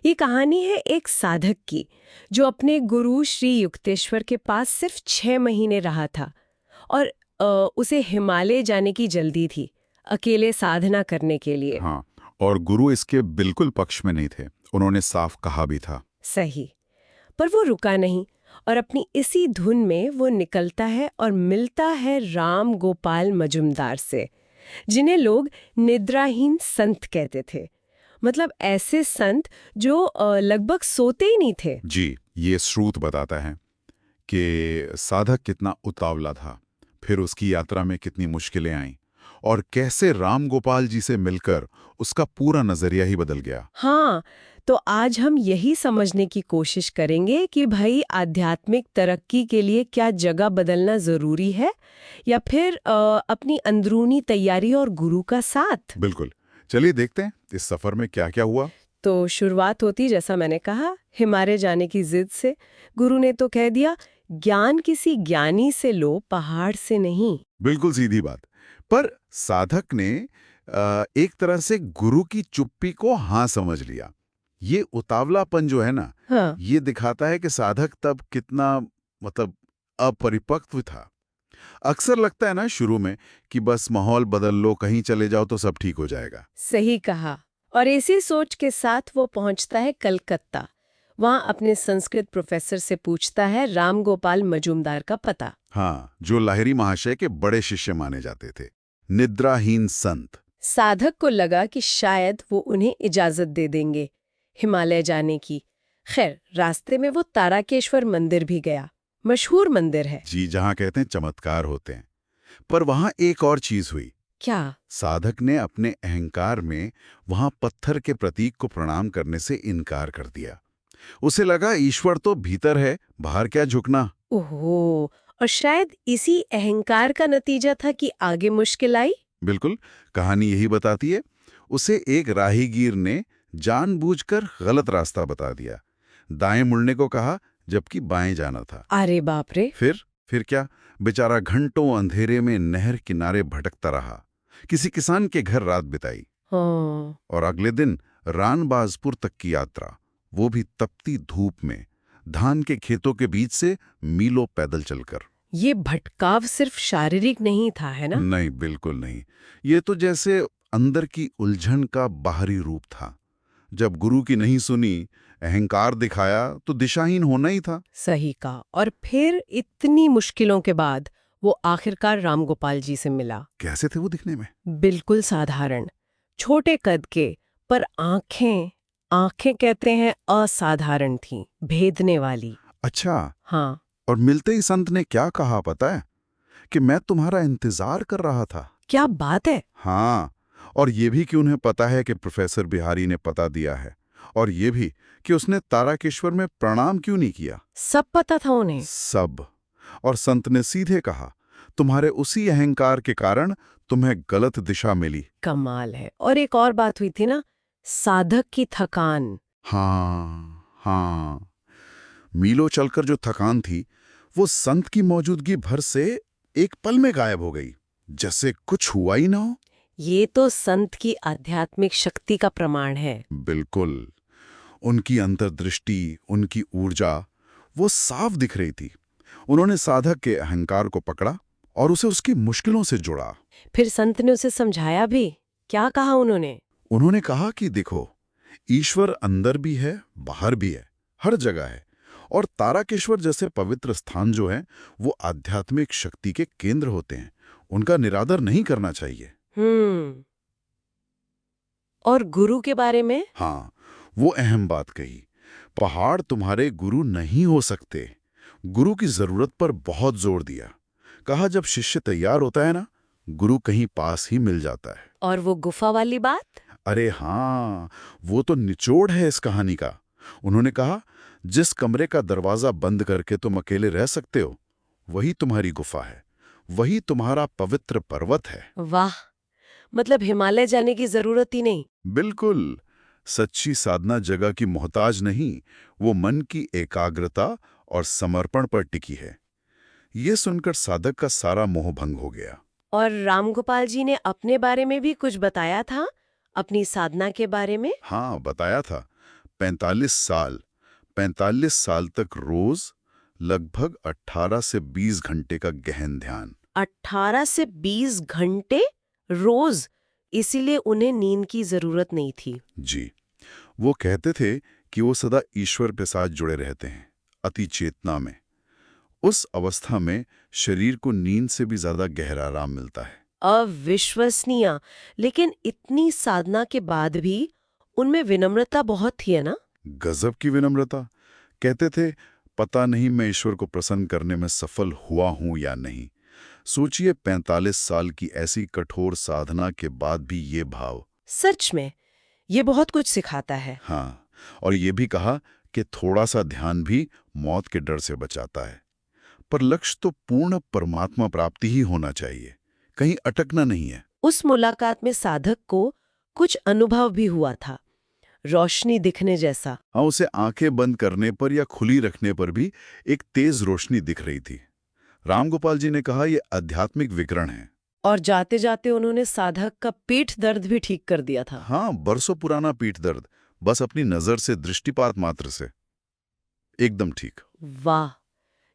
ये कहानी है एक साधक की, जो अपने गुरु श्री युक्तेश्वर के पास सिर्फ 6 महीने रहा था, और उसे हिमालय जाने की जल्दी थी, अकेले साधना करने के लिए। हाँ, और गुरु इसके बिल्कुल पक्ष में नहीं थे, उन्होंने साफ कहा भी था। सही। पर वो रुका नहीं, और अपनी इसी धुन में वो निकलता है और मिलता है राम गोपाल मजुमदार से, जिन्हें लोग निद्राहीन संत कहते थे। मतलब ऐसे संत जो लगभग सोते ही नहीं थे। जी, ये श्रुत बताता है कि साधक कितना उतावला था, फिर उसकी यात्रा में कितनी मुश्किलें आईं, और कैसे राम गोपाल जी से मिलकर उसका पूरा नजरिया ही बदल गया। हाँ, तो आज हम यही समझने की कोशिश करेंगे कि भाई आध्यात्मिक तरक्की के लिए क्या जगह बदलना जरूरी है, या फिर अपनी अंदरूनी तैयारी और गुरु का साथ। बिल्कुल। चलिए देखते हैं इस सफर में क्या क्या हुआ। तो शुरुआत होती, जैसा मैंने कहा, हिमालय जाने की जिद से। गुरु ने तो कह दिया, ज्ञान किसी ज्ञानी से लो, पहाड़ से नहीं। बिल्कुल सीधी बात। पर साधक ने एक तरह से गुरु की चुप्पी को हाँ समझ लिया। ये उतावलापन जो है ना, हाँ, ये दिखाता है कि साधक तब कितना मतलब अपरिपक्व था। अक्सर लगता है ना शुरू में कि बस माहौल बदल लो, कहीं चले जाओ तो सब ठीक हो जाएगा। सही कहा। और इसी सोच के साथ वो पहुंचता है कलकत्ता। वहां अपने संस्कृत प्रोफेसर से पूछता है राम गोपाल मजूमदार का पता। हाँ, जो लाहिरी महाशय के बड़े शिष्य माने जाते थे, निद्राहीन संत। साधक को लगा कि शायद वो उन्हें इजाजत दे देंगे हिमालय जाने की। खैर, रास्ते में वो ताराकेश्वर मंदिर भी गया। मशहूर मंदिर है। जी, जहाँ कहते हैं चमत्कार होते हैं। पर वहां एक और चीज हुई। क्या? साधक ने अपने अहंकार में वहां पत्थर के प्रतीक को प्रणाम करने से इनकार कर दिया। उसे लगा ईश्वर तो भीतर है, बाहर क्या झुकना। ओहो, और शायद इसी अहंकार का नतीजा था कि आगे मुश्किल आई। बिल्कुल, कहानी यही बताती है। उसे एक राहीगीर ने जानबूझकर गलत रास्ता बता दिया। दाएं मुड़ने को कहा, जबकि बाएं जाना था। अरे बाप रे। फिर क्या, बेचारा घंटों अंधेरे में नहर किनारे भटकता रहा। किसी किसान के घर रात बिताई हाँ, और अगले दिन रानबाजपुर तक की यात्रा, वो भी तपती धूप में, धान के खेतों के बीच से मीलों पैदल चलकर। ये भटकाव सिर्फ शारीरिक नहीं था, है ना? नहीं, बिल्कुल नहीं। ये तो जैसे अंदर की उलझन का बाहरी रूप था। जब गुरु की नहीं सुनी, अहंकार दिखाया, तो दिशाहीन होना ही था। सही कहा। और फिर इतनी मुश्किलों के बाद वो आखिरकार रामगोपाल जी से मिला। कैसे थे वो दिखने में? बिल्कुल साधारण, छोटे कद के, पर आंखें कहते हैं असाधारण थीं, भेदने वाली। अच्छा, हाँ। और मिलते ही संत ने क्या कहा पता है? कि मैं तुम्हारा इंतजार कर रहा था। क्या बात है। हाँ, और ये भी कि उन्हें पता है कि प्रोफेसर बिहारी ने पता दिया है, और ये भी कि उसने ताराकेश्वर में प्रणाम क्यों नहीं किया। सब पता था उन्हें। सब। और संत ने सीधे कहा, तुम्हारे उसी अहंकार के कारण तुम्हें गलत दिशा मिली। कमाल है। और एक और बात हुई थी ना, साधक की थकान। हाँ, मीलों चलकर जो थकान थी, वो संत की मौजूदगी भर से एक पल में गायब हो गई, जैसे कुछ हुआ ही ना हो। ये तो संत की आध्यात्मिक शक्ति का प्रमाण है। बिल्कुल। उनकी अंतर्दृष्टि, उनकी ऊर्जा, वो साफ दिख रही थी। उन्होंने साधक के अहंकार को पकड़ा और उसे उसकी मुश्किलों से जोड़ा। फिर संत ने उसे समझाया भी। क्या कहा उन्होंने? उन्होंने कहा कि देखो, ईश्वर अंदर भी है, बाहर भी है, हर जगह है। और ताराकेश्वर जैसे पवित्र स्थान जो हैं, वो आध्यात्मिक शक्ति के केंद्र होते हैं। उनका निरादर नहीं करना चाहिए। और गुरु के बारे में? हाँ, वो अहम बात कही। पहाड़ तुम्हारे गुरु नहीं हो सकते। गुरु की जरूरत पर बहुत जोर दिया। कहा, जब शिष्य तैयार होता है ना, गुरु कहीं पास ही मिल जाता है। और वो गुफा वाली बात? अरे हाँ, वो तो निचोड़ है इस कहानी का। उन्होंने कहा, जिस कमरे का दरवाजा बंद करके तुम अकेले रह सकते हो, वही तुम्हारी गुफा है, वही तुम्हारा पवित्र पर्वत है। वाह, मतलब हिमालय जाने की जरूरत ही नहीं। बिल्कुल। सच्ची साधना जगह की मोहताज नहीं, वो मन की एकाग्रता और समर्पण पर टिकी है। ये सुनकर साधक का सारा मोह भंग हो गया। और रामगोपाल जी ने अपने बारे में भी कुछ बताया था, अपनी साधना के बारे में? हाँ, बताया था। 45 साल तक रोज लगभग 18 से 20 घंटे का गहन ध्यान। 18 से 20 घंटे रोज? इसीलिए उन्हें नींद की जरूरत नहीं थी। जी, वो कहते थे कि वो सदा ईश्वर के साथ जुड़े रहते हैं, अति चेतना में। उस अवस्था में शरीर को नींद से भी ज्यादा गहरा आराम मिलता है। अविश्वसनीय। लेकिन इतनी साधना के बाद भी उनमें विनम्रता बहुत थी, है ना? गजब की विनम्रता। कहते थे, पता नहीं मैं ईश्वर को प्रसन्न करने में सफल हुआ हूं या नहीं। सोचिए, 45 साल की ऐसी कठोर साधना के बाद भी ये भाव। सच में ये बहुत कुछ सिखाता है। हाँ, और ये भी कहा कि थोड़ा सा ध्यान भी मौत के डर से बचाता है। पर लक्ष्य तो पूर्ण परमात्मा प्राप्ति ही होना चाहिए, कहीं अटकना नहीं है। उस मुलाकात में साधक को कुछ अनुभव भी हुआ था, रोशनी दिखने जैसा। हाँ, उसे आंखें बंद करने पर या खुली रखने पर भी एक तेज रोशनी दिख रही थी। रामगोपाल जी ने कहा, यह आध्यात्मिक विकिरण है। और जाते जाते उन्होंने साधक का पीठ दर्द भी ठीक कर दिया था। हाँ, बरसों पुराना पीठ दर्द, बस अपनी नजर से, दृष्टिपात मात्र से। एकदम ठीक। वाह,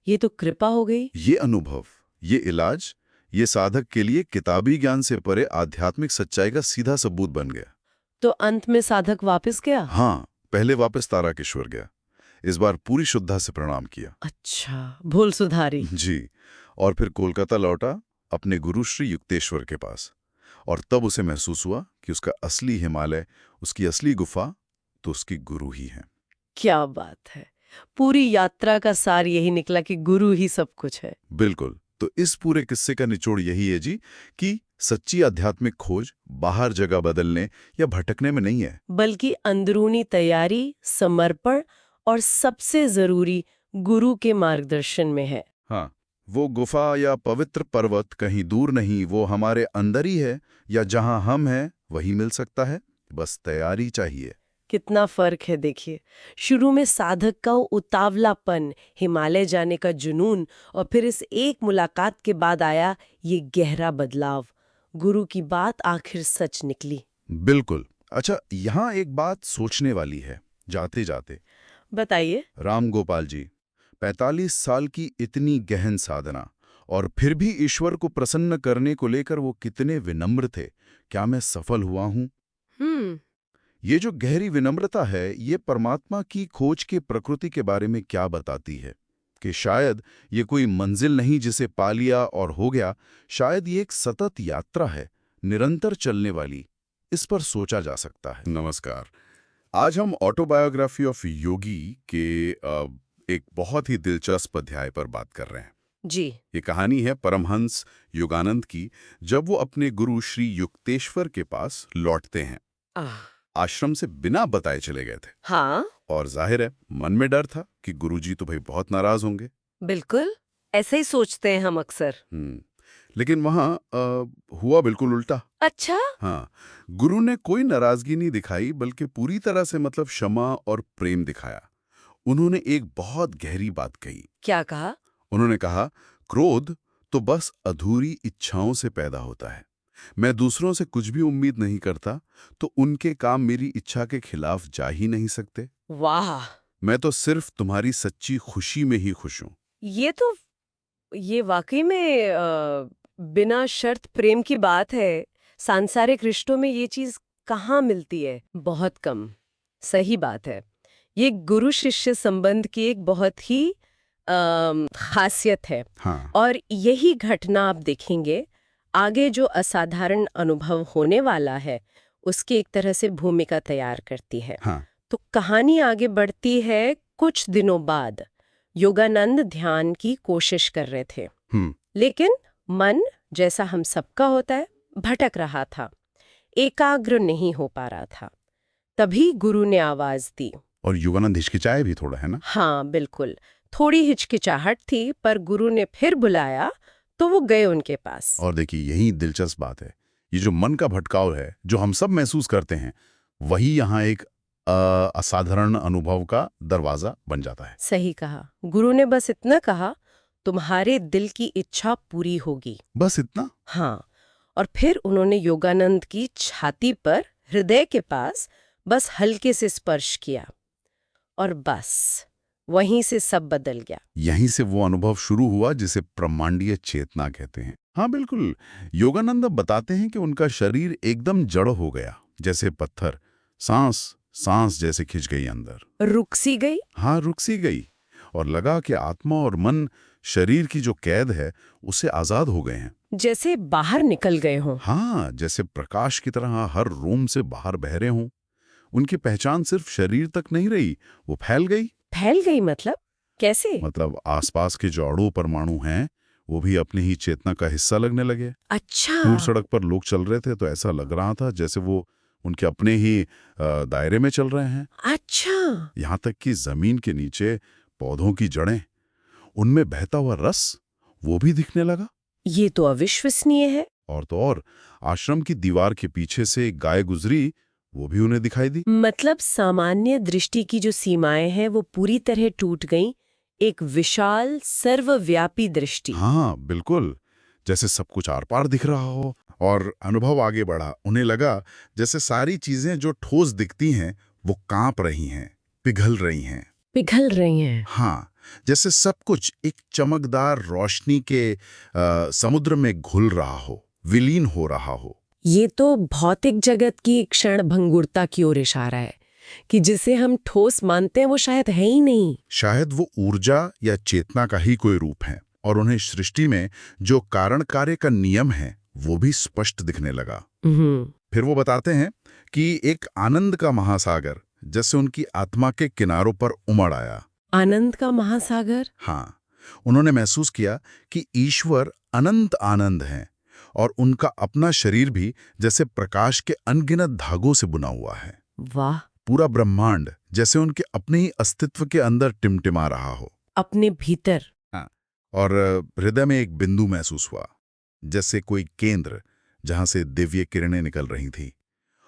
ये तो कृपा हो गई। ये अनुभव, ये इलाज, ये साधक के लिए किताबी ज्ञान से परे आध्यात्मिक सच्चाई का सीधा सबूत बन गया। तो अंत में साधक वापस गया? हाँ, पहले वापस ताराकेश्वर गया। इस बार पूरी शुद्धा से प्रणाम किया। अच्छा, भूल सुधारी। जी। और फिर कोलकाता लौटा अपने गुरु श्री युक्तेश्वर के पास। और तब उसे महसूस हुआ कि उसका असली हिमालय, उसकी असली गुफा तो उसकी गुरु ही है। क्या बात है। पूरी यात्रा का सार यही निकला कि गुरु ही सब कुछ है। बिल्कुल। तो इस पूरे किस्से का निचोड़ यही है जी कि सच्ची आध्यात्मिक खोज बाहर जगह बदलने या भटकने में नहीं है, बल्कि अंदरूनी तैयारी, समर्पण और सबसे जरूरी गुरु के मार्गदर्शन में है। हाँ, वो गुफा या पवित्र पर्वत कहीं दूर नहीं, वो हमारे अंदर ही है, या जहां हम हैं वही मिल सकता है, बस तैयारी चाहिए। कितना फर्क है देखिए। शुरू में साधक का उतावलापन, हिमालय जाने का जुनून, और फिर इस एक मुलाकात के बाद आया ये गहरा बदलाव। गुरु की बात आखिर सच निकली। बिल्कुल। अच्छा, यहाँ एक बात सोचने वाली है जाते जाते। बताइए। राम गोपाल जी, 45 साल की इतनी गहन साधना, और फिर भी ईश्वर को प्रसन्न करने को लेकर वो कितने विनम्र थे। क्या मैं सफल हुआ हूं? ये जो गहरी विनम्रता है, ये परमात्मा की खोज की प्रकृति के बारे में क्या बताती है? कि शायद ये कोई मंजिल नहीं जिसे पा लिया और हो गया, शायद ये एक सतत यात्रा है, निरंतर चलने वाली। इस पर सोचा जा सकता है। नमस्कार। आज हम ऑटोबायोग्राफी ऑफ योगी के एक बहुत ही दिलचस्प अध्याय पर बात कर रहे हैं। जी। ये कहानी है परमहंस योगानंद की, जब वो अपने गुरु श्री युक्तेश्वर के पास लौटते हैं। आश्रम से बिना बताए चले गए थे। हाँ, और जाहिर है मन में डर था कि गुरुजी तो भाई बहुत नाराज होंगे। बिल्कुल ऐसे ही सोचते हैं हम अक्सर। लेकिन वहां हुआ बिल्कुल उल्टा। अच्छा। हाँ, गुरु ने कोई नाराजगी नहीं दिखाई, बल्कि पूरी तरह से मतलब क्षमा और प्रेम दिखाया। उन्होंने एक बहुत गहरी बात कही। क्या कहा? उन्होंने कहा, क्रोध तो बस अधूरी इच्छाओं से पैदा होता है। मैं दूसरों से कुछ भी उम्मीद नहीं करता, तो उनके काम मेरी इच्छा के खिलाफ जा ही नहीं सकते। वाह, मैं तो सिर्फ तुम्हारी सच्ची खुशी में ही खुश हूं। ये वाकई में बिना शर्त प्रेम की बात है। सांसारिक रिश्तों में ये चीज कहाँ मिलती है? बहुत कम। सही बात है। ये गुरु शिष्य संबंध की एक बहुत ही खासियत है। हाँ। और यही घटना आप देखेंगे आगे जो असाधारण अनुभव होने वाला है, उसकी एक तरह से भूमिका तैयार करती है। हाँ। तो कहानी आगे बढ़ती है। कुछ दिनों बाद योगानंद ध्यान की कोशिश कर रहे थे, लेकिन मन, जैसा हम सबका होता है, भटक रहा था, एकाग्र नहीं हो पा रहा था। तभी गुरु ने आवाज दी। और योगानंद हिचकिचाए भी थोड़ा, है ना? हाँ, बिल्कुल। थोड़ी हिचकिचाहट थी, पर गुरु ने फिर बुलाया तो वो गए उनके पास। और देखिए, यही दिलचस्प बात है। ये जो मन का भटकाव है, जो हम सब महसूस करते हैं, वही यहाँ एक असाधारण अनुभव का दरवाजा बन जाता है। सही कहा। गुरु ने बस इतना कहा, तुम्हारे दिल की इच्छा पूरी होगी। बस इतना? हाँ। और फिर उन्होंने योगानंद की छाती पर, हृदय के पास, बस हल्के से स्पर्श किया, और बस वहीं से सब बदल गया। यहीं से वो अनुभव शुरू हुआ जिसे ब्रह्मांडीय चेतना कहते हैं। हाँ बिल्कुल। योगानंद बताते हैं कि उनका शरीर एकदम जड़ हो गया, जैसे पत्थर। सांस जैसे खिंच गई अंदर। रुक सी गई। हाँ, रुक सी गई। और लगा कि आत्मा और मन, शरीर की जो कैद है, उससे आजाद हो गए हैं। जैसे बाहर निकल गए हों। हाँ, जैसे प्रकाश की तरह हर रोम से बाहर बह रहे हों। उनकी पहचान सिर्फ शरीर तक नहीं रही, वो फैल गई। फैल गई मतलब? कैसे? मतलब आसपास के जो अणु परमाणु हैं, वो भी अपनी ही चेतना का हिस्सा लगने लगे। अच्छा। दूर सड़क पर लोग चल रहे थे तो ऐसा लग रहा था जैसे वो उनके अपने ही दायरे में चल रहे हैं। अच्छा। यहाँ तक कि जमीन के नीचे पौधों की जड़ें, उनमें बहता हुआ रस, वो भी दिखने लगा। ये तो अविश्वसनीय है। और तो और, आश्रम की दीवार के पीछे से एक गाय गुजरी, वो भी उन्हें दिखाई दी। मतलब सामान्य दृष्टि की जो सीमाएं हैं वो पूरी तरह टूट गईं। एक विशाल सर्वव्यापी दृष्टि। हाँ बिल्कुल, जैसे सब कुछ आर पार दिख रहा हो। और अनुभव आगे बढ़ा। उन्हें लगा जैसे सारी चीजें जो ठोस दिखती हैं वो कांप रही हैं, पिघल रही हैं। पिघल रही हैं। हाँ, जैसे सब कुछ एक चमकदार रोशनी के समुद्र में घुल रहा हो, विलीन हो रहा हो। ये तो भौतिक जगत की क्षण भंगुरता की ओर इशारा है कि जिसे हम ठोस मानते हैं वो शायद है ही नहीं। शायद वो ऊर्जा या चेतना का ही कोई रूप है, और उन्हें सृष्टि में जो कारण कार्य का नियम है वो भी स्पष्ट दिखने लगा। फिर वो बताते हैं कि एक आनंद का महासागर जैसे उनकी आत्मा के किनारों पर उमड़ आया। आनंद का महासागर? हाँ, उन्होंने महसूस किया कि ईश्वर अनंत आनंद हैं और उनका अपना शरीर भी जैसे प्रकाश के अनगिनत धागों से बुना हुआ है। वाह! पूरा ब्रह्मांड जैसे उनके अपने ही अस्तित्व के अंदर टिमटिमा रहा हो। अपने भीतर। हाँ, और हृदय में एक बिंदु महसूस हुआ, जैसे कोई केंद्र जहां से दिव्य किरणें निकल रही थी,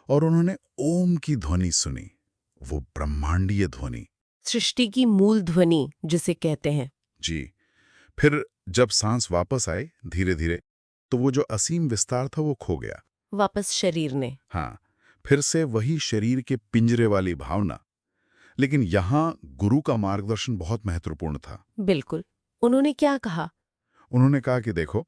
और उन्होंने ओम की ध्वनि सुनी, वो ब्रह्मांडीय ध्वनि, सृष्टि की मूल ध्वनि जिसे कहते हैं। जी। फिर जब सांस वापस आए धीरे धीरे, तो वो जो असीम विस्तार था वो खो गया। वापस शरीर ने। हाँ, फिर से वही शरीर के पिंजरे वाली भावना। लेकिन यहाँ गुरु का मार्गदर्शन बहुत महत्वपूर्ण था। बिल्कुल। उन्होंने क्या कहा? उन्होंने कहा कि देखो,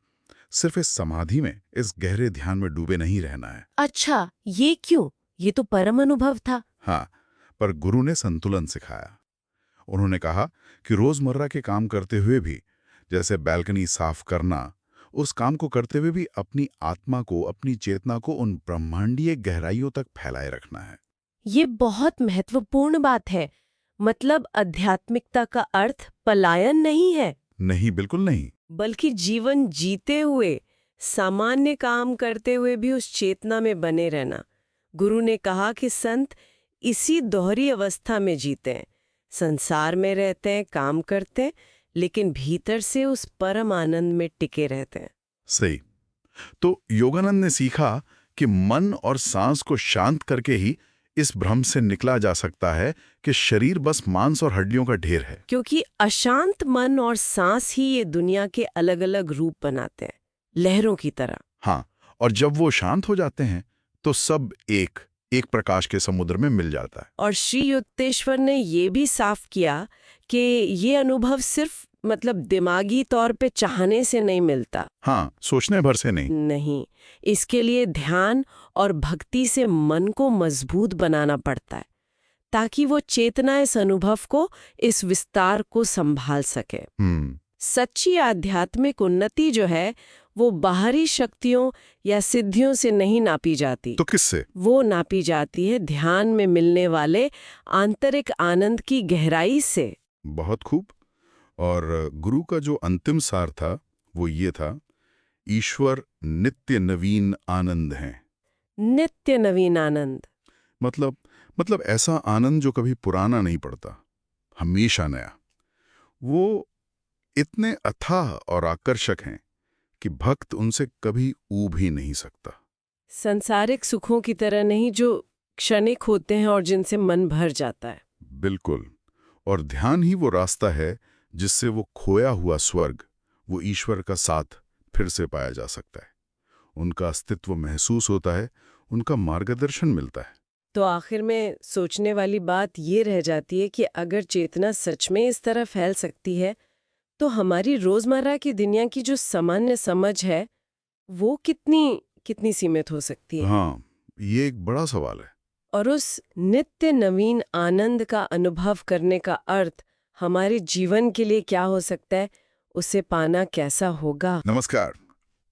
सिर्फ इस समाधि में, इस गहरे ध्यान में डूबे नहीं रहना है। अच्छा, ये क्यों? ये तो परम अनुभव था। हाँ, पर गुरु ने संतुलन सिखाया। उन्होंने कहा कि रोजमर्रा के काम करते हुए भी, जैसे बैल्कनी साफ करना, उस काम को करते हुए भी अपनी आत्मा को, अपनी चेतना को उन ब्रह्मांडीय गहराइयों तक फैलाए रखना है। ये बहुत महत्वपूर्ण बात है। मतलब आध्यात्मिकता का अर्थ पलायन नहीं है। नहीं, बिल्कुल नहीं। बल्कि जीवन जीते हुए, सामान्य काम करते हुए भी उस चेतना में बने रहना। गुरु ने कहा कि संत इसी दोहरी अवस्था में जीते हैं, संसार में रहते हैं, काम करते हैं, लेकिन भीतर से उस परम आनंद में टिके रहते हैं। सही। तो योगानंद ने सीखा कि मन और सांस को शांत करके ही इस भ्रम से निकला जा सकता है कि शरीर बस मांस और हड्डियों का ढेर है। क्योंकि अशांत मन और सांस ही ये दुनिया के अलग अलग रूप बनाते हैं, लहरों की तरह। हाँ, और जब वो शांत हो जाते हैं तो सब एक प्रकाश के समुद्र में मिल जाता है। और श्री युक्तेश्वर ने ये भी साफ किया कि ये अनुभव सिर्फ दिमागी तौर पे चाहने से नहीं मिलता। हाँ, सोचने भर से नहीं, इसके लिए ध्यान और भक्ति से मन को मजबूत बनाना पड़ता है, ताकि वो चेतना इस अनुभव को, इस विस्तार को संभाल सके। सच्ची आध्यात्मिक उन्नति जो है वो बाहरी शक्तियों या सिद्धियों से नहीं नापी जाती। तो किससे? वो नापी जाती है ध्यान में मिलने वाले आंतरिक आनंद की गहराई से। बहुत खूब। और गुरु का जो अंतिम सार था वो ये था, ईश्वर नित्य नवीन आनंद है। नित्य नवीन आनंद मतलब ऐसा आनंद जो कभी पुराना नहीं पड़ता, हमेशा नया। वो इतने अथाह और आकर्षक हैं कि भक्त उनसे कभी ऊब ही नहीं सकता। सांसारिक सुखों की तरह नहीं, जो क्षणिक होते हैं और जिनसे मन भर जाता है। बिल्कुल। और ध्यान ही वो रास्ता है जिससे वो खोया हुआ स्वर्ग, वो ईश्वर का साथ फिर से पाया जा सकता है। उनका अस्तित्व महसूस होता है, उनका मार्गदर्शन मिलता है। तो आखिर में सोचने वाली बात ये रह जाती है कि अगर चेतना सच में इस तरह फैल सकती है, तो हमारी रोजमर्रा की दुनिया की जो सामान्य समझ है वो कितनी सीमित हो सकती है। हाँ, ये एक बड़ा सवाल है। और उस नित्य नवीन आनंद का अनुभव करने का अर्थ हमारे जीवन के लिए क्या हो सकता है, उसे पाना कैसा होगा। नमस्कार।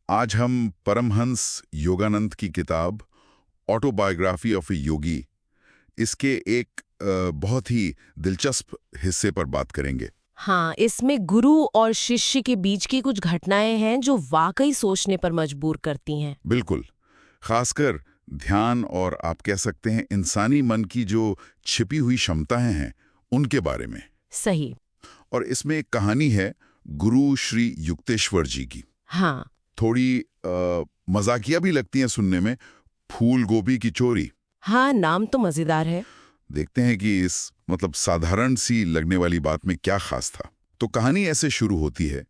आज हम परमहंस योगानंद की किताब ऑटोबायोग्राफी ऑफ ए योगी, इसके एक बहुत ही दिलचस्प हिस्से पर बात करेंगे। हाँ, इसमें गुरु और शिष्य के बीच की कुछ घटनाएं हैं जो वाकई सोचने पर मजबूर करती हैं। बिल्कुल, खासकर ध्यान और आप कह सकते हैं इंसानी मन की जो छिपी हुई क्षमताएं हैं उनके बारे में। सही। और इसमें एक कहानी है गुरु श्री युक्तेश्वर जी की। हाँ, थोड़ी मजाकिया भी लगती है सुनने में, फूल गोभी की चोरी। हाँ, नाम तो मजेदार है। देखते हैं कि इस साधारण सी लगने वाली बात में क्या खास था। तो कहानी ऐसे शुरू होती है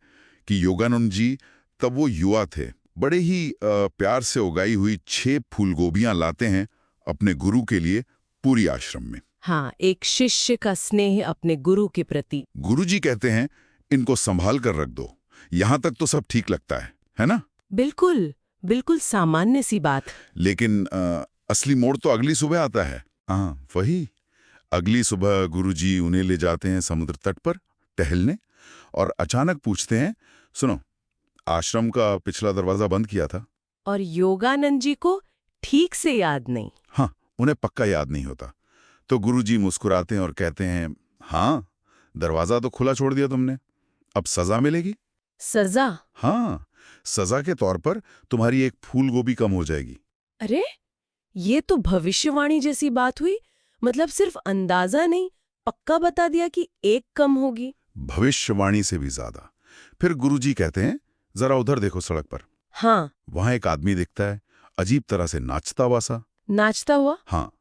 कि योगानंद जी तब वो युवा थे, बड़े ही प्यार से उगाई हुई 6 फूलगोभियां लाते हैं अपने गुरु के लिए पूरी आश्रम में। हाँ, एक शिष्य का स्नेह अपने गुरु के प्रति। गुरुजी कहते हैं इनको संभाल कर रख दो। यहां तक तो सब ठीक लगता है ना? बिल्कुल, बिल्कुल सामान्य सी बात। लेकिन असली मोड़ तो अगली सुबह आता है। हाँ, वही अगली सुबह गुरुजी उन्हें ले जाते हैं समुद्र तट पर टहलने और अचानक पूछते हैं, सुनो, आश्रम का पिछला दरवाजा बंद किया था? और योगानंद जी को ठीक से याद नहीं। हाँ, उन्हें पक्का याद नहीं होता। तो गुरुजी मुस्कुराते हैं और कहते हैं, हाँ, दरवाजा तो खुला छोड़ दिया तुमने, अब सजा मिलेगी। सजा? हाँ, सजा के तौर पर तुम्हारी एक फूल गोभी कम हो जाएगी। अरे, ये तो भविष्यवाणी जैसी बात हुई। मतलब सिर्फ अंदाजा नहीं, पक्का बता दिया कि एक कम होगी। भविष्यवाणी से भी ज्यादा। फिर गुरुजी कहते हैं, जरा उधर देखो सड़क पर। हाँ। वहां एक आदमी दिखता है, अजीब तरह से नाचता हुआ सा। नाचता हुआ? हाँ,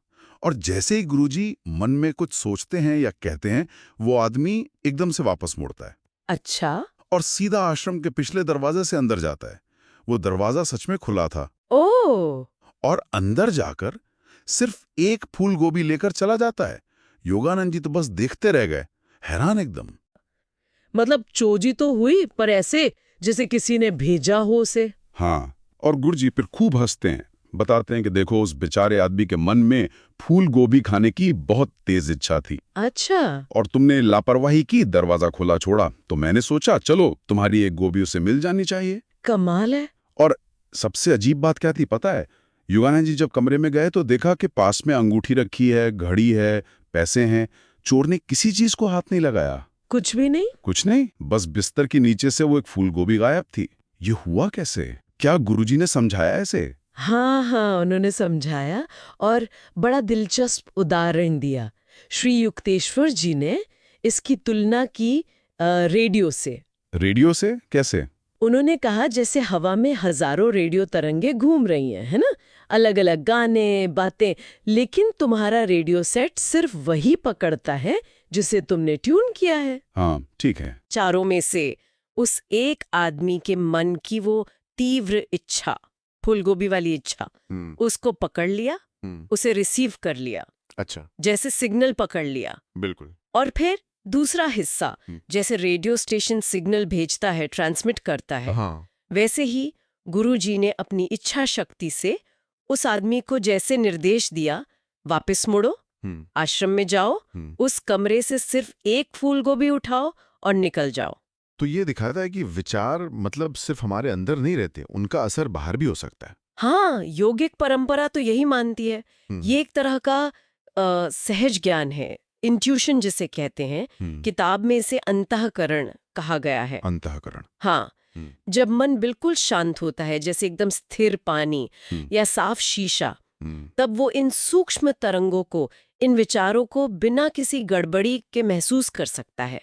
और जैसे ही गुरुजी मन में कुछ सोचते हैं या कहते हैं, वो आदमी एकदम से वापस मुड़ता है। अच्छा। और सीधा आश्रम के पिछले दरवाजे से अंदर जाता है। वो दरवाजा सच में खुला था। ओह! और अंदर जाकर सिर्फ एक फूल गोभी लेकर चला जाता है। योगानंद जी तो बस देखते रह गए, हैरान एकदम। मतलब चोरी तो हुई, पर ऐसे जैसे किसी ने भेजा हो उसे। हाँ, और गुरुजी फिर खूब हंसते हैं, बताते हैं कि देखो उस बेचारे आदमी के मन में फूल गोभी खाने की बहुत तेज इच्छा थी। अच्छा। और तुमने लापरवाही की, दरवाजा खुला छोड़ा, तो मैंने सोचा चलो तुम्हारी एक गोभी उसे मिल जानी चाहिए। कमाल है। और सबसे अजीब बात क्या थी पता है? योगानंद जी जब कमरे में गए तो देखा कि पास में अंगूठी रखी है, घड़ी है, पैसे हैं। चोर ने किसी चीज को हाथ नहीं लगाया। कुछ भी नहीं? कुछ नहीं, बस बिस्तर के नीचे से वो एक फूल गोभी गायब थी। ये हुआ कैसे? क्या गुरुजी ने समझाया ऐसे? हाँ हाँ, उन्होंने समझाया और बड़ा दिलचस्प उदाहरण दिया। श्री युक्तेश्वर जी ने इसकी तुलना की रेडियो से। रेडियो से कैसे? उन्होंने कहा जैसे हवा में हजारों रेडियो तरंगे घूम रही हैं, है ना? अलग अलग गाने, बातें, लेकिन तुम्हारा रेडियो सेट सिर्फ वही पकड़ता है जिसे तुमने ट्यून किया है। हाँ, ठीक है। चारों में से उस एक आदमी के मन की वो तीव्र इच्छा, फूलगोभी वाली इच्छा, उसको पकड़ लिया, उसे रिसीव कर लिया। अच्छा, जैसे सिग्नल पकड़ लिया। बिल्कुल। और फिर दूसरा हिस्सा, जैसे रेडियो स्टेशन सिग्नल भेजता है, ट्रांसमिट करता है, हाँ। वैसे ही गुरुजी ने अपनी इच्छा शक्ति से उस आदमी को जैसे निर्देश दिया, वापस मुड़ो, आश्रम में जाओ, उस कमरे से सिर्फ एक फूल गोभी उठाओ और निकल जाओ। तो ये दिखाता है कि विचार मतलब सिर्फ हमारे अंदर नहीं रहते, उनका असर बाहर भी हो सकता है। हाँ, योगिक परंपरा तो यही मानती है। ये एक तरह का सहज ज्ञान है, इंट्यूशन जिसे कहते हैं। किताब में इसे अंतःकरण कहा गया है। अंतःकरण। हाँ, जब मन बिल्कुल शांत होता है, जैसे एकदम स्थिर पानी या साफ शीशा, तब वो इन सूक्ष्म तरंगों को, इन विचारों को बिना किसी गड़बड़ी के महसूस कर सकता है।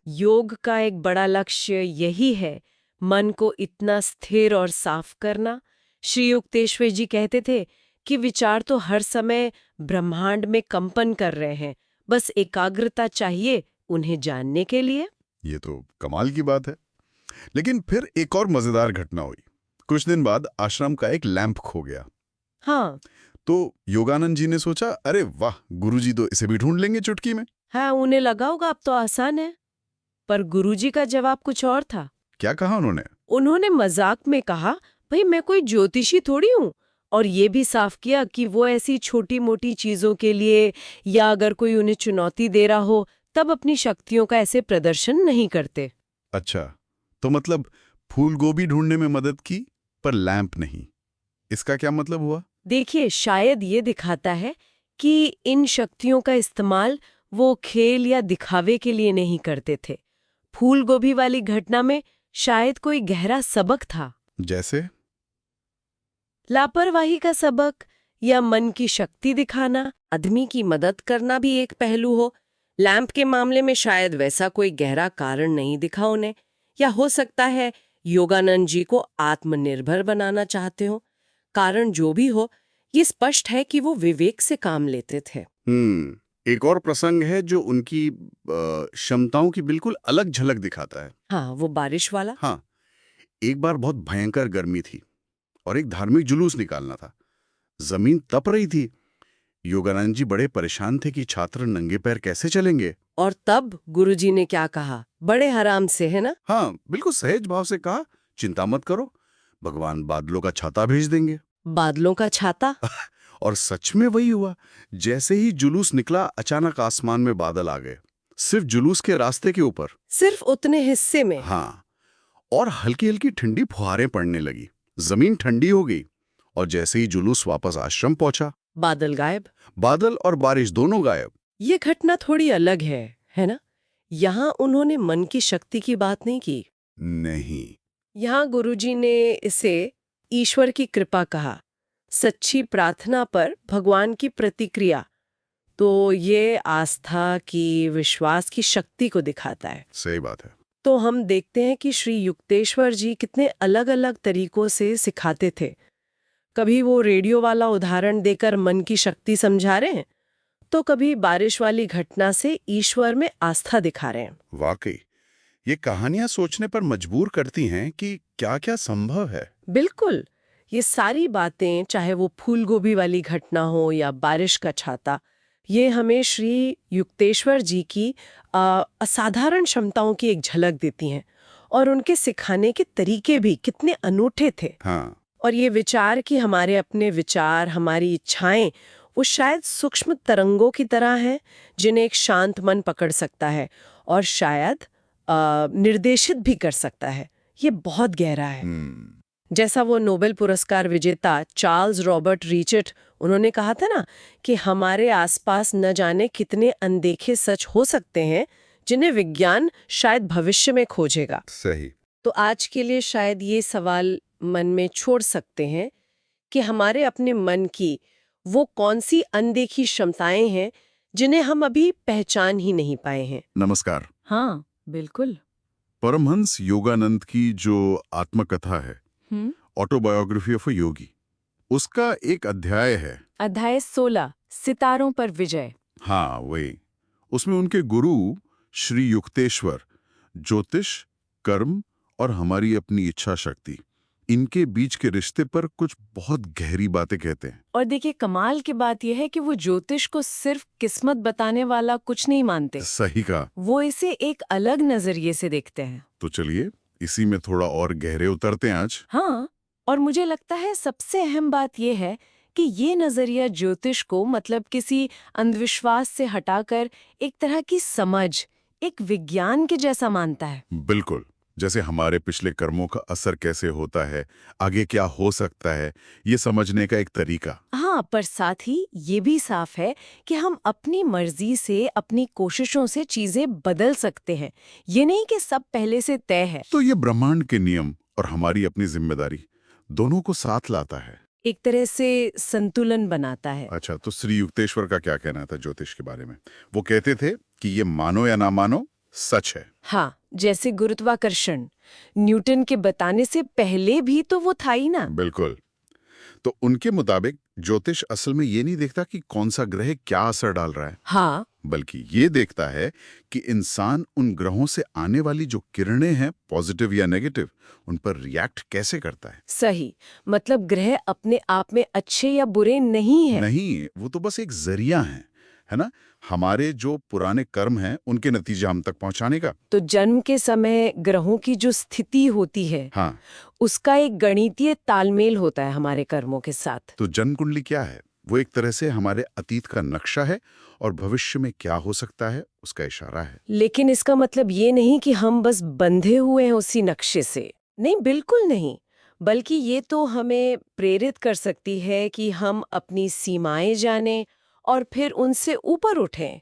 योग का एक बड़ा लक्ष्य यही है, मन को इतना स्थिर और साफ करना। श्री युक्तेश्वर जी कहते थे कि विचार तो हर समय ब्रह्मांड में कंपन कर रहे हैं, बस एकाग्रता चाहिए उन्हें जानने के लिए। ये तो कमाल की बात है। लेकिन फिर एक और मजेदार घटना हुई। कुछ दिन बाद आश्रम का एक लैंप खो गया। हाँ। तो योगानंद जी ने सोचा, अरे वाह, गुरुजी तो इसे भी ढूंढ लेंगे चुटकी में। हाँ, उन्हें लगा होगा अब तो आसान है। पर गुरुजी का जवाब कुछ और था। क्या कहा उन्होंने? उन्होंने मजाक में कहा, भाई मैं कोई ज्योतिषी थोड़ी हूँ। और ये भी साफ किया कि वो ऐसी छोटी मोटी चीजों के लिए या अगर कोई उन्हें चुनौती दे रहा हो तब अपनी शक्तियों का ऐसे प्रदर्शन नहीं करते। अच्छा, तो मतलब फूल गोभी ढूंढने में मदद की पर लैंप नहीं। इसका क्या मतलब हुआ? देखिए, शायद ये दिखाता है कि इन शक्तियों का इस्तेमाल वो खेल या दिखावे के लिए नहीं करते थे। फूल गोभी वाली घटना में शायद कोई गहरा सबक था। जैसे? लापरवाही का सबक या मन की शक्ति दिखाना, आदमी की मदद करना भी एक पहलू हो। लैंप के मामले में शायद वैसा कोई गहरा कारण नहीं दिखा उन्हें, या हो सकता है योगानंद जी को आत्मनिर्भर बनाना चाहते हो। कारण जो भी हो, ये स्पष्ट है कि वो विवेक से काम लेते थे। एक और प्रसंग है जो उनकी क्षमताओं की बिल्कुल अलग झलक दिखाता है। हाँ, वो बारिश वाला। हाँ, एक बार बहुत भयंकर गर्मी थी और एक धार्मिक जुलूस निकालना था। जमीन तप रही थी। योगानंद जी बड़े परेशान थे कि छात्र नंगे पैर कैसे चलेंगे। और तब गुरुजी ने क्या कहा, बड़े आराम से, है ना? हाँ, बिल्कुल सहज भाव से कहा, चिंता मत करो, भगवान बादलों का छाता भेज देंगे। बादलों का छाता? और सच में वही हुआ। जैसे ही जुलूस निकला, अचानक आसमान में बादल आ गए, सिर्फ जुलूस के रास्ते के ऊपर। सिर्फ उतने हिस्से में? हाँ, और हल्की हल्की ठंडी फुहारें पड़ने लगी, जमीन ठंडी हो गई। और जैसे ही जुलूस वापस आश्रम पहुंचा, बादल गायब। बादल और बारिश दोनों गायब। ये घटना थोड़ी अलग है ना? यहाँ उन्होंने मन की शक्ति की बात नहीं की। नहीं, यहाँ गुरुजी ने इसे ईश्वर की कृपा कहा, सच्ची प्रार्थना पर भगवान की प्रतिक्रिया। तो ये आस्था की, विश्वास की शक्ति को दिखाता है। सही बात है। तो हम देखते हैं कि श्री युक्तेश्वर जी कितने अलग अलग तरीकों से सिखाते थे। कभी वो रेडियो वाला उदाहरण देकर मन की शक्ति समझा रहे हैं, तो कभी बारिश वाली घटना से ईश्वर में आस्था दिखा रहे हैं। वाकई ये कहानियां सोचने पर मजबूर करती हैं कि क्या-क्या संभव है। बिल्कुल, ये सारी बातें, चाहे वो फूल गोभी वाली घटना हो या बारिश का छाता, ये हमें श्री युक्तेश्वर जी की असाधारण क्षमताओं की एक झलक देती हैं। और उनके सिखाने के तरीके भी कितने अनूठे थे। हाँ, और ये विचार कि हमारे अपने विचार, हमारी इच्छाएं, वो शायद सूक्ष्म तरंगों की तरह हैं, जिन्हें एक शांत मन पकड़ सकता है और शायद निर्देशित भी कर सकता है। ये बहुत गहरा है। जैसा वो नोबेल पुरस्कार विजेता चार्ल्स रॉबर्ट रिचर्ड, उन्होंने कहा था ना कि हमारे आसपास न जाने कितने अनदेखे सच हो सकते हैं जिन्हें विज्ञान शायद भविष्य में खोजेगा। सही। तो आज के लिए शायद ये सवाल मन में छोड़ सकते हैं कि हमारे अपने मन की वो कौन सी अनदेखी क्षमताएं हैं जिन्हें हम अभी पहचान ही नहीं पाए हैं। नमस्कार। हाँ, बिल्कुल। परमहंस योगानंद की जो आत्मकथा है, ऑटोबायोग्राफी ऑफ अ योगी, उसका एक अध्याय है, अध्याय 16, सितारों पर विजय। हाँ वही। उसमें उनके गुरु श्री युक्तेश्वर ज्योतिष, कर्म और हमारी अपनी इच्छा शक्ति, इनके बीच के रिश्ते पर कुछ बहुत गहरी बातें कहते हैं। और देखिए, कमाल की बात यह है कि वो ज्योतिष को सिर्फ किस्मत बताने वाला कुछ नहीं मानते। सही कहा। वो इसे एक अलग नजरिए से देखते हैं। तो चलिए इसी में थोड़ा और गहरे उतरते हैं आज। हाँ, और मुझे लगता है सबसे अहम बात यह है कि ये नजरिया ज्योतिष को मतलब किसी अंधविश्वास से हटाकर एक तरह की समझ, एक विज्ञान के जैसा मानता है। बिल्कुल, जैसे हमारे पिछले कर्मों का असर कैसे होता है, आगे क्या हो सकता है, ये समझने का एक तरीका। हाँ, पर साथ ही ये भी साफ है कि हम अपनी मर्जी से, अपनी कोशिशों से चीजें बदल सकते हैं। ये नहीं कि सब पहले से तय है। तो ये ब्रह्मांड के नियम और हमारी अपनी जिम्मेदारी दोनों को साथ लाता है, एक तरह से संतुलन बनाता है। अच्छा, तो श्री युक्तेश्वर का क्या कहना था ज्योतिष के बारे में? वो कहते थे कि ये मानो या ना मानो सच है। हाँ, जैसे गुरुत्वाकर्षण न्यूटन के बताने से पहले भी तो वो था ही ना। बिल्कुल। तो उनके मुताबिक ज्योतिष असल में ये नहीं देखता कि कौन सा ग्रह क्या असर डाल रहा है, हाँ, बल्कि ये देखता है कि इंसान उन ग्रहों से आने वाली जो किरणें हैं, पॉजिटिव या नेगेटिव, उन पर रिएक्ट कैसे करता है। सही। मतलब ग्रह अपने आप में अच्छे या बुरे नहीं है। नहीं, वो तो बस एक जरिया है ना, हमारे जो पुराने कर्म हैं उनके नतीजे हम तक पहुंचाने का। तो जन्म के समय ग्रहों की जो स्थिति होती है, हाँ, उसका एक गणितीय तालमेल होता है हमारे कर्मों के साथ। तो जन्म कुंडली क्या है? वो एक तरह से हमारे अतीत का नक्शा है और भविष्य में क्या हो सकता है उसका इशारा है। लेकिन इसका मतलब ये नहीं कि हम बस बंधे हुए हैं उसी नक्शे से। नहीं, बिल्कुल नहीं। बल्कि ये तो हमें प्रेरित कर सकती है कि हम अपनी सीमाएं जानें और फिर उनसे ऊपर उठें।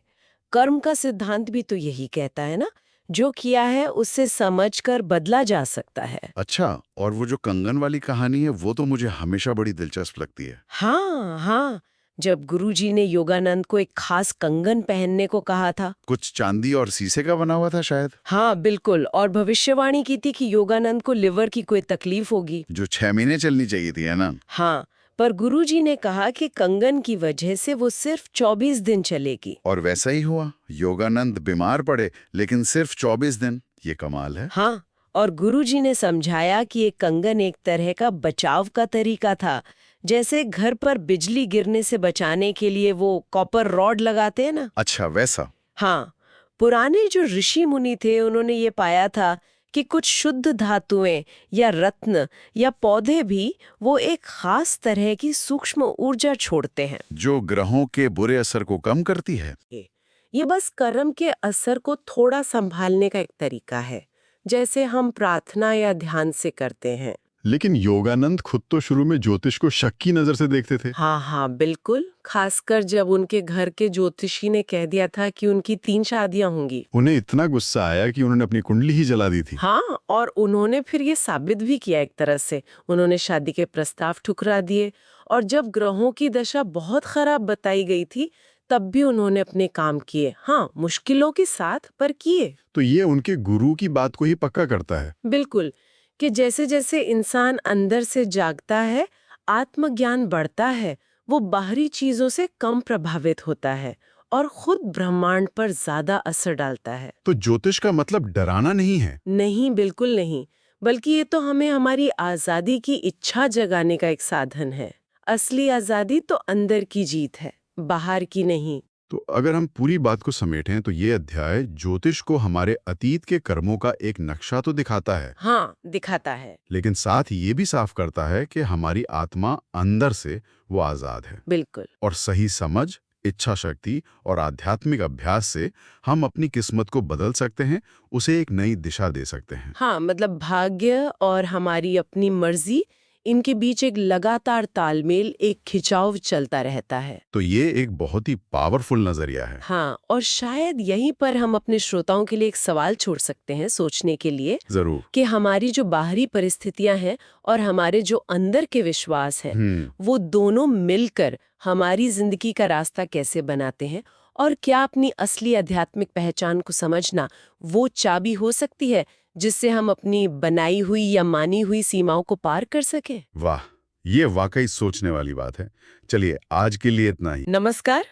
कर्म का सिद्धांत भी तो यही कहता है ना, जो किया है उससे समझकर बदला जा सकता है। अच्छा, और वो जो कंगन वाली कहानी है वो तो मुझे हमेशा बड़ी दिलचस्प लगती है। हाँ हाँ, जब गुरुजी ने योगानंद को एक खास कंगन पहनने को कहा था। कुछ चांदी और शीशे का बना हुआ था शायद। हाँ बिल्कुल, और भविष्यवाणी की थी कि योगानंद को लिवर की कोई तकलीफ होगी, जो 6 महीने चलनी चाहिए थी, है ना। हाँ, पर गुरुजी ने कहा कि कंगन की वजह से वो सिर्फ 24 दिन चलेगी। और वैसा ही हुआ, योगानंद बीमार पड़े लेकिन सिर्फ 24 दिन। ये कमाल है। हाँ, और गुरुजी ने समझाया कि ये कंगन एक तरह का बचाव का तरीका था, जैसे घर पर बिजली गिरने से बचाने के लिए वो कॉपर रॉड लगाते हैं ना। अच्छा, वैसा। हाँ, पुराने जो ऋषि मुनि थे उन्होंने ये पाया था कि कुछ शुद्ध धातुएं या रत्न या पौधे भी वो एक खास तरह की सूक्ष्म ऊर्जा छोड़ते हैं। जो ग्रहों के बुरे असर को कम करती है। ये बस कर्म के असर को थोड़ा संभालने का एक तरीका है, जैसे हम प्रार्थना या ध्यान से करते हैं। लेकिन योगानंद खुद तो शुरू में ज्योतिष को शक की नजर से देखते थे। हाँ हाँ बिल्कुल, खासकर जब उनके घर के ज्योतिषी ने कह दिया था कि उनकी 3 शादियां होंगी। उन्हें इतना गुस्सा आया कि उन्होंने अपनी कुंडली ही जला दी थी। हाँ, और उन्होंने फिर ये साबित भी किया एक तरह से। उन्होंने शादी के प्रस्ताव ठुकरा दिए और जब ग्रहों की दशा बहुत खराब बताई गई थी तब भी उन्होंने अपने काम किए। हाँ, मुश्किलों के साथ पर किए। तो ये उनके गुरु की बात को ही पक्का करता है। बिल्कुल, कि जैसे जैसे इंसान अंदर से जागता है, आत्मज्ञान बढ़ता है, वो बाहरी चीजों से कम प्रभावित होता है और खुद ब्रह्मांड पर ज्यादा असर डालता है। तो ज्योतिष का मतलब डराना नहीं है। नहीं, बिल्कुल नहीं, बल्कि ये तो हमें हमारी आजादी की इच्छा जगाने का एक साधन है। असली आजादी तो अंदर की जीत है, बाहर की नहीं। तो अगर हम पूरी बात को समेटें तो ये अध्याय ज्योतिष को हमारे अतीत के कर्मों का एक नक्शा तो दिखाता है, हाँ, दिखाता है। लेकिन साथ ये भी साफ करता है कि हमारी आत्मा अंदर से वो आजाद है। बिल्कुल। और सही समझ, इच्छा शक्ति और आध्यात्मिक अभ्यास से हम अपनी किस्मत को बदल सकते हैं, उसे एक नई दिशा दे सकते हैं। हाँ, मतलब भाग्य और हमारी अपनी मर्जी, इनके बीच एक लगातार तालमेल, एक खिंचाव चलता रहता है। तो ये एक बहुत ही पावरफुल नजरिया है। हाँ, और शायद यहीं पर हम अपने श्रोताओं के लिए एक सवाल छोड़ सकते हैं सोचने के लिए, जरूर। कि हमारी जो बाहरी परिस्थितियां हैं और हमारे जो अंदर के विश्वास हैं, वो दोनों मिलकर हमारी जिंदगी का रास्ता कैसे बनाते हैं, और क्या अपनी असली आध्यात्मिक पहचान को समझना वो चाबी हो सकती है जिससे हम अपनी बनाई हुई या मानी हुई सीमाओं को पार कर सकें। वाह, ये वाकई सोचने वाली बात है। चलिए, आज के लिए इतना ही। नमस्कार।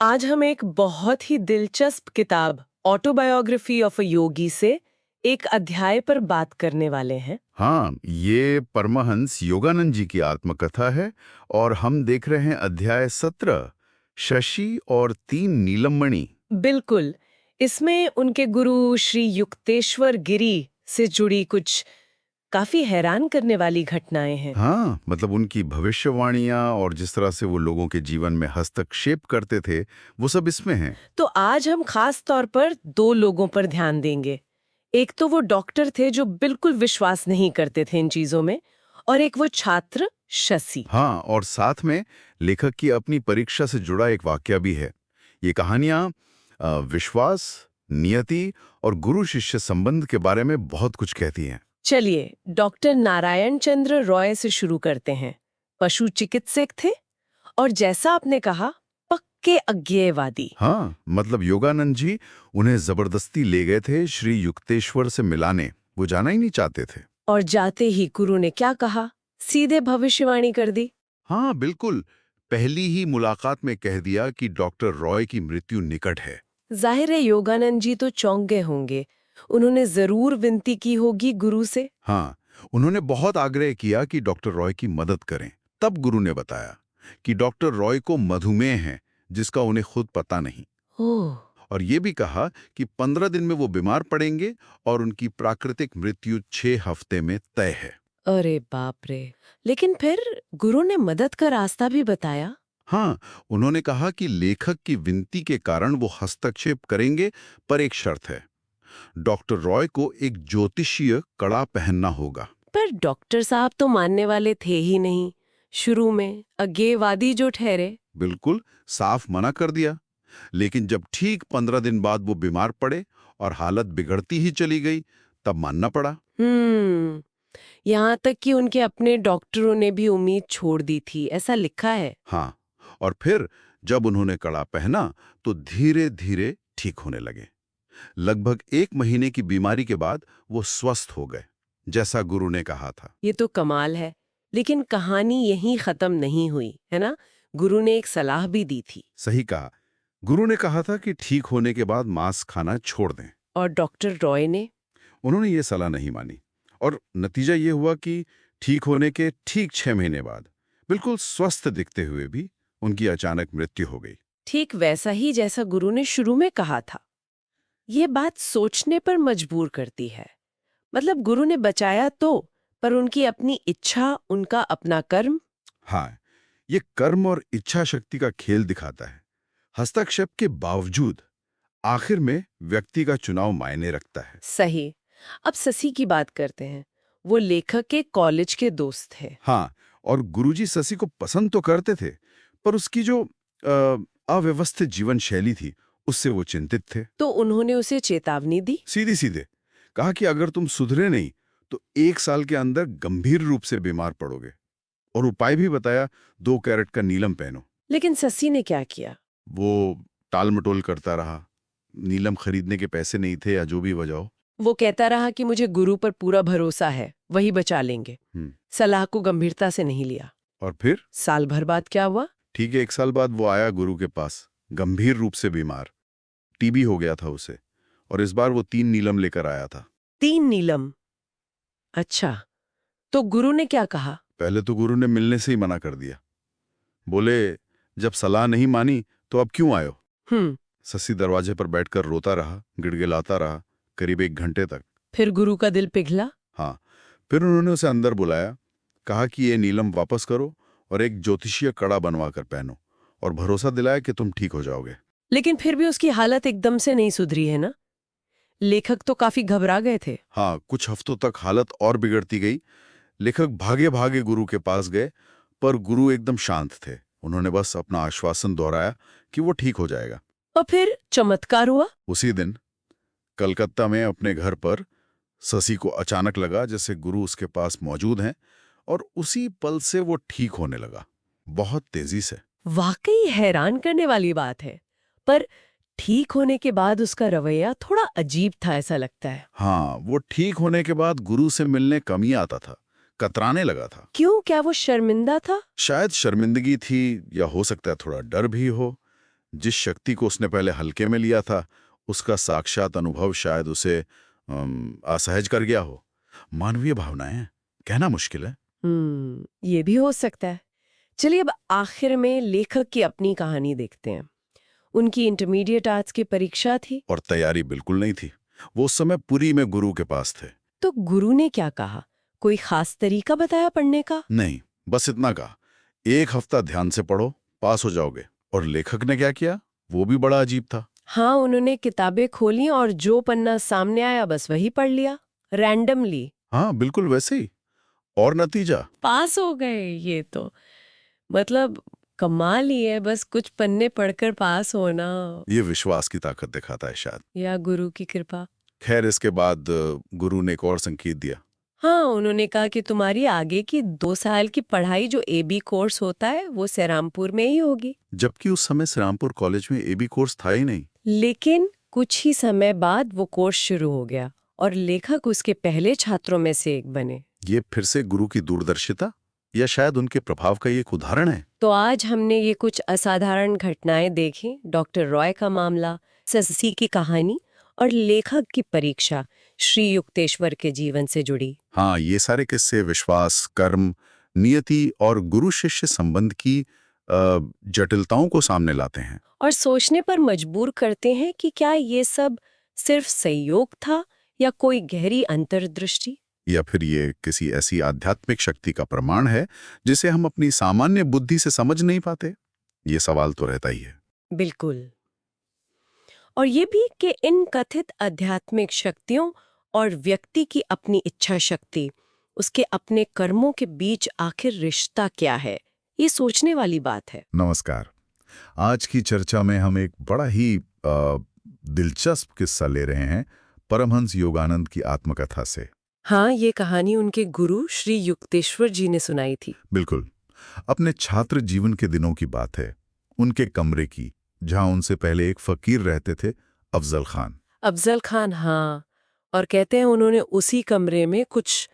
आज हम एक बहुत ही दिलचस्प किताब ऑटोबायोग्राफी ऑफ अ योगी से एक अध्याय पर बात करने वाले हैं। हाँ, ये परमहंस योगानंद जी की आत्मकथा है और हम देख रहे हैं अध्याय 17, शशि और 3 नीलमणि। बिल्कुल, इसमें उनके गुरु श्री युक्तेश्वर गिरी से जुड़ी कुछ काफी हैरान करने वाली घटनाएं हैं। हाँ, मतलब उनकी भविष्यवाणियां और जिस तरह से वो लोगों के जीवन में हस्तक्षेप करते थे, वो सब इसमें हैं। तो आज हम खास तौर पर 2 लोगों पर ध्यान देंगे। एक तो वो डॉक्टर थे जो बिल्कुल विश्वास नहीं करते थे इन चीजों में, और एक वो छात्र शशि। हाँ, और साथ में लेखक की अपनी परीक्षा से जुड़ा एक वाकया भी है। ये कहानियां विश्वास, नियति और गुरु शिष्य संबंध के बारे में बहुत कुछ कहती हैं। चलिए, डॉक्टर नारायण चंद्र रॉय से शुरू करते हैं। पशु चिकित्सक थे और जैसा आपने कहा, पक्के अज्ञेयवादी। हाँ, मतलब योगानंद जी उन्हें जबरदस्ती ले गए थे श्री युक्तेश्वर से मिलाने। वो जाना ही नहीं चाहते थे। और जाते ही गुरु ने क्या कहा? सीधे भविष्यवाणी कर दी। हाँ, बिल्कुल। पहली ही मुलाकात में कह दिया कि डॉक्टर रॉय की मृत्यु निकट है। जाहिर है योगानंद जी तो चौंक गए होंगे। उन्होंने जरूर विनती की होगी गुरु से। हाँ, उन्होंने बहुत आग्रह किया कि डॉक्टर रॉय की मदद करें। तब गुरु ने बताया कि डॉक्टर रॉय को मधुमेह है, जिसका उन्हें खुद पता नहीं। ओह। और ये भी कहा कि 15 दिन में वो बीमार पड़ेंगे और उनकी प्राकृतिक मृत्यु 6 हफ्ते में तय है। अरे बाप रे। लेकिन फिर गुरु ने मदद का रास्ता भी बताया। हाँ, उन्होंने कहा कि लेखक की विनती के कारण वो हस्तक्षेप करेंगे, पर एक शर्त है। डॉक्टर रॉय को एक ज्योतिषीय कड़ा पहनना होगा। पर डॉक्टर साहब तो मानने वाले थे ही नहीं। शुरू में अज्ञेयवादी जो ठहरे। बिल्कुल साफ मना कर दिया। लेकिन जब ठीक 15 दिन बाद वो बीमार पड़े और हालत बिगड़ती ही चली गई, तब मानना पड़ा। यहाँ तक कि उनके अपने डॉक्टरों ने भी उम्मीद छोड़ दी थी, ऐसा लिखा है। हाँ, और फिर जब उन्होंने कड़ा पहना तो धीरे धीरे ठीक होने लगे। लगभग 1 महीने की बीमारी के बाद वो स्वस्थ हो गए, जैसा गुरु ने कहा था। ये तो कमाल है। लेकिन कहानी यहीं खत्म नहीं हुई, है ना? गुरु ने एक सलाह भी दी थी। सही कहा। गुरु ने कहा था कि ठीक होने के बाद मांस खाना छोड़ दें। और डॉक्टर रॉय ने? उन्होंने ये सलाह नहीं मानी और नतीजा ये हुआ कि ठीक होने के ठीक 6 महीने बाद बिल्कुल स्वस्थ दिखते हुए भी उनकी अचानक मृत्यु हो गई। ठीक वैसा ही जैसा गुरु ने शुरू में कहा था। ये बात सोचने पर मजबूर करती है। मतलब गुरु ने बचाया तो, पर उनकी अपनी इच्छा, उनका अपना कर्म। हाँ, ये कर्म और इच्छा शक्ति का खेल दिखाता है। हस्तक्षेप के बावजूद आखिर में व्यक्ति का चुनाव मायने रखता है। सही। अब शशि की बात करते हैं। वो लेखक के कॉलेज के दोस्त थे। हाँ, और गुरुजी शशि को पसंद तो करते थे, पर उसकी जो अव्यवस्थित जीवन शैली थी, उससे वो चिंतित थे। तो उन्होंने उसे चेतावनी दी। सीधे सीधे कहा कि अगर तुम सुधरे नहीं तो 1 साल के अंदर गंभीर रूप से बीमार पड़ोगे। और उपाय भी बताया, 2 कैरेट का नीलम पहनो। लेकिन शशि ने क्या किया? वो टाल मटोल करता रहा। नीलम खरीदने के पैसे नहीं थे या जो भी वजह हो। वो कहता रहा कि मुझे गुरु पर पूरा भरोसा है, वही बचा लेंगे। सलाह को गंभीरता से नहीं लिया। और फिर साल भर बाद क्या हुआ? ठीक है, 1 साल बाद वो आया गुरु के पास, गंभीर रूप से बीमार। टीबी हो गया था उसे, और इस बार वो 3 नीलम लेकर आया था। 3 नीलम? अच्छा, तो गुरु ने क्या कहा? पहले तो गुरु ने मिलने से ही मना कर दिया। बोले, जब सलाह नहीं मानी तो अब क्यों आयो? शशि दरवाजे पर बैठकर रोता रहा, गिड़गिड़ाता रहा, करीब 1 घंटे तक। फिर गुरु का दिल पिघला? हाँ, फिर उन्होंने उसे अंदर बुलाया, कहा कि ये नीलम वापस करो और एक ज्योतिषीय कड़ा बनवा कर पहनो, और भरोसा दिलाया कि तुम ठीक हो जाओगे। लेकिन फिर भी उसकी हालत एकदम से नहीं सुधरी है ना? लेखक तो काफी घबरा गए थे। हाँ, कुछ हफ्तों तक हालत और बिगड़ती गई। लेखक भागे भागे गुरु के पास गए, पर गुरु एकदम शांत थे। उन्होंने बस अपना आश्वासन दोहराया कि वो ठीक हो जाएगा। और फिर चमत्कार हुआ। उसी दिन कलकत्ता में अपने घर पर शशि को अचानक लगा जैसे गुरु उसके पास मौजूद हैं, और उसी पल से वो ठीक होने लगा, बहुत तेजी से। वाकई हैरान करने वाली बात है। पर ठीक होने के बाद उसका रवैया थोड़ा अजीब था, ऐसा लगता है। हाँ, वो ठीक होने के बाद गुरु से मिलने कम ही आता था, कतराने लगा था। क्यों? क्या वो शर्मिंदा था? शायद शर्मिंदगी थी, या हो सकता है थोड़ा डर भी हो। जिस शक्ति को उसने पहले हल्के में लिया था, उसका साक्षात अनुभव शायद उसे असहज कर गया हो। मानवीय भावनाएं, कहना मुश्किल है। ये भी हो सकता है। चलिए अब आखिर में लेखक की अपनी कहानी देखते हैं। उनकी इंटरमीडिएट आर्ट्स की परीक्षा थी। और तैयारी बिल्कुल नहीं थी। वो उस समय पुरी में गुरु के पास थे। तो गुरु ने क्या कहा? कोई खास तरीका बताया पढ़ने का? नहीं, बस इतना कहा, 1 हफ्ता ध्यान से पढ़ो, पास हो जाओगे। और लेखक ने क्या किया, वो भी बड़ा अजीब था। हाँ, उन्होंने किताबें खोली और जो पन्ना सामने आया बस वही पढ़ लिया, रैंडमली। हाँ, बिल्कुल वैसे ही। और नतीजा? पास हो गए। ये तो मतलब कमाल ही है, बस कुछ पन्ने पढ़कर पास होना। ये विश्वास की ताकत दिखाता है शायद, या गुरु की कृपा। खैर, इसके बाद गुरु ने एक और संकेत दिया। हाँ, उन्होंने कहा कि तुम्हारी आगे की 2 साल की पढ़ाई जो एबी कोर्स होता है वो श्रीरामपुर में ही होगी। जबकि उस समय श्रीरामपुर कॉलेज में एबी कोर्स था ही नहीं। लेकिन कुछ ही समय बाद वो कोर्स शुरू हो गया और लेखक उसके पहले छात्रों में से एक बने। ये फिर से गुरु की दूरदर्शिता, या शायद उनके प्रभाव का एक उदाहरण है। तो आज हमने ये कुछ असाधारण घटनाएं देखी, डॉक्टर रॉय का मामला, शशि की कहानी और लेखक की परीक्षा श्री युक्तेश्वर के जीवन से जुड़ी। हाँ, ये सारे किस्से विश्वास, कर्म, नियति और गुरु शिष्य संबंध की जटिलताओं को सामने लाते हैं और सोचने पर मजबूर करते हैं कि क्या ये सब सिर्फ संयोग था या कोई गहरी अंतर्दृष्टि, या फिर ये किसी ऐसी आध्यात्मिक शक्ति का प्रमाण है जिसे हम अपनी सामान्य बुद्धि से समझ नहीं पाते। ये सवाल तो रहता ही है। बिल्कुल। और ये भी कि इन कथित आध्यात्मिक शक्तियों और व्यक्ति की अपनी इच्छा शक्ति, उसके अपने कर्मों के बीच आखिर रिश्ता क्या है, ये सोचने वाली बात है। नमस्कार। आज की चर्चा में हम एक बड़ा ही दिलचस्प किस्सा ले रहे हैं परमहंस योगानंद की आत्मकथा से। हाँ, ये कहानी उनके गुरु श्री युक्तेश्वर जी ने सुनाई थी। बिल्कुल, अपने छात्र जीवन के दिनों की बात है, उनके कमरे की, जहां उनसे पहले एक फकीर रहते थे, अफजल खान। अफजल खान, हाँ। और कहते हैं उन्होंने उसी कमरे में कुछ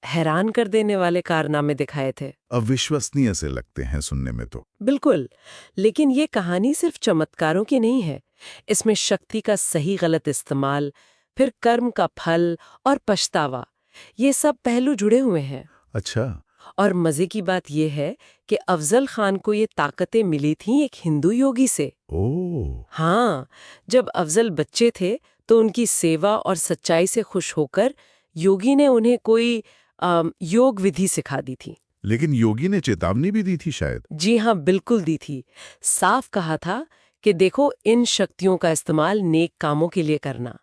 हैरान कर देने वाले कारनामे दिखाए थे। अविश्वसनीय से लगते हैं सुनने में तो। बिल्कुल, लेकिन ये कहानी सिर्फ चमत्कारों की नहीं है। इसमें शक्ति का सही गलत इस्तेमाल, फिर कर्म का फल और पछतावा, ये सब पहलू जुड़े हुए हैं। अच्छा। और मजे की बात यह है कि अफजल खान को ये ताकतें मिली थीं एक हिंदू योगी से। ओह, हाँ, जब अफजल बच्चे थे तो उनकी सेवा और सच्चाई से खुश होकर योगी ने उन्हें कोई योग विधि सिखा दी थी। लेकिन योगी ने चेतावनी भी दी थी शायद। जी हाँ, बिल्कुल दी थी। साफ कहा था कि देखो, इन शक्तियों का इस्तेमाल नेक कामों के लिए करना,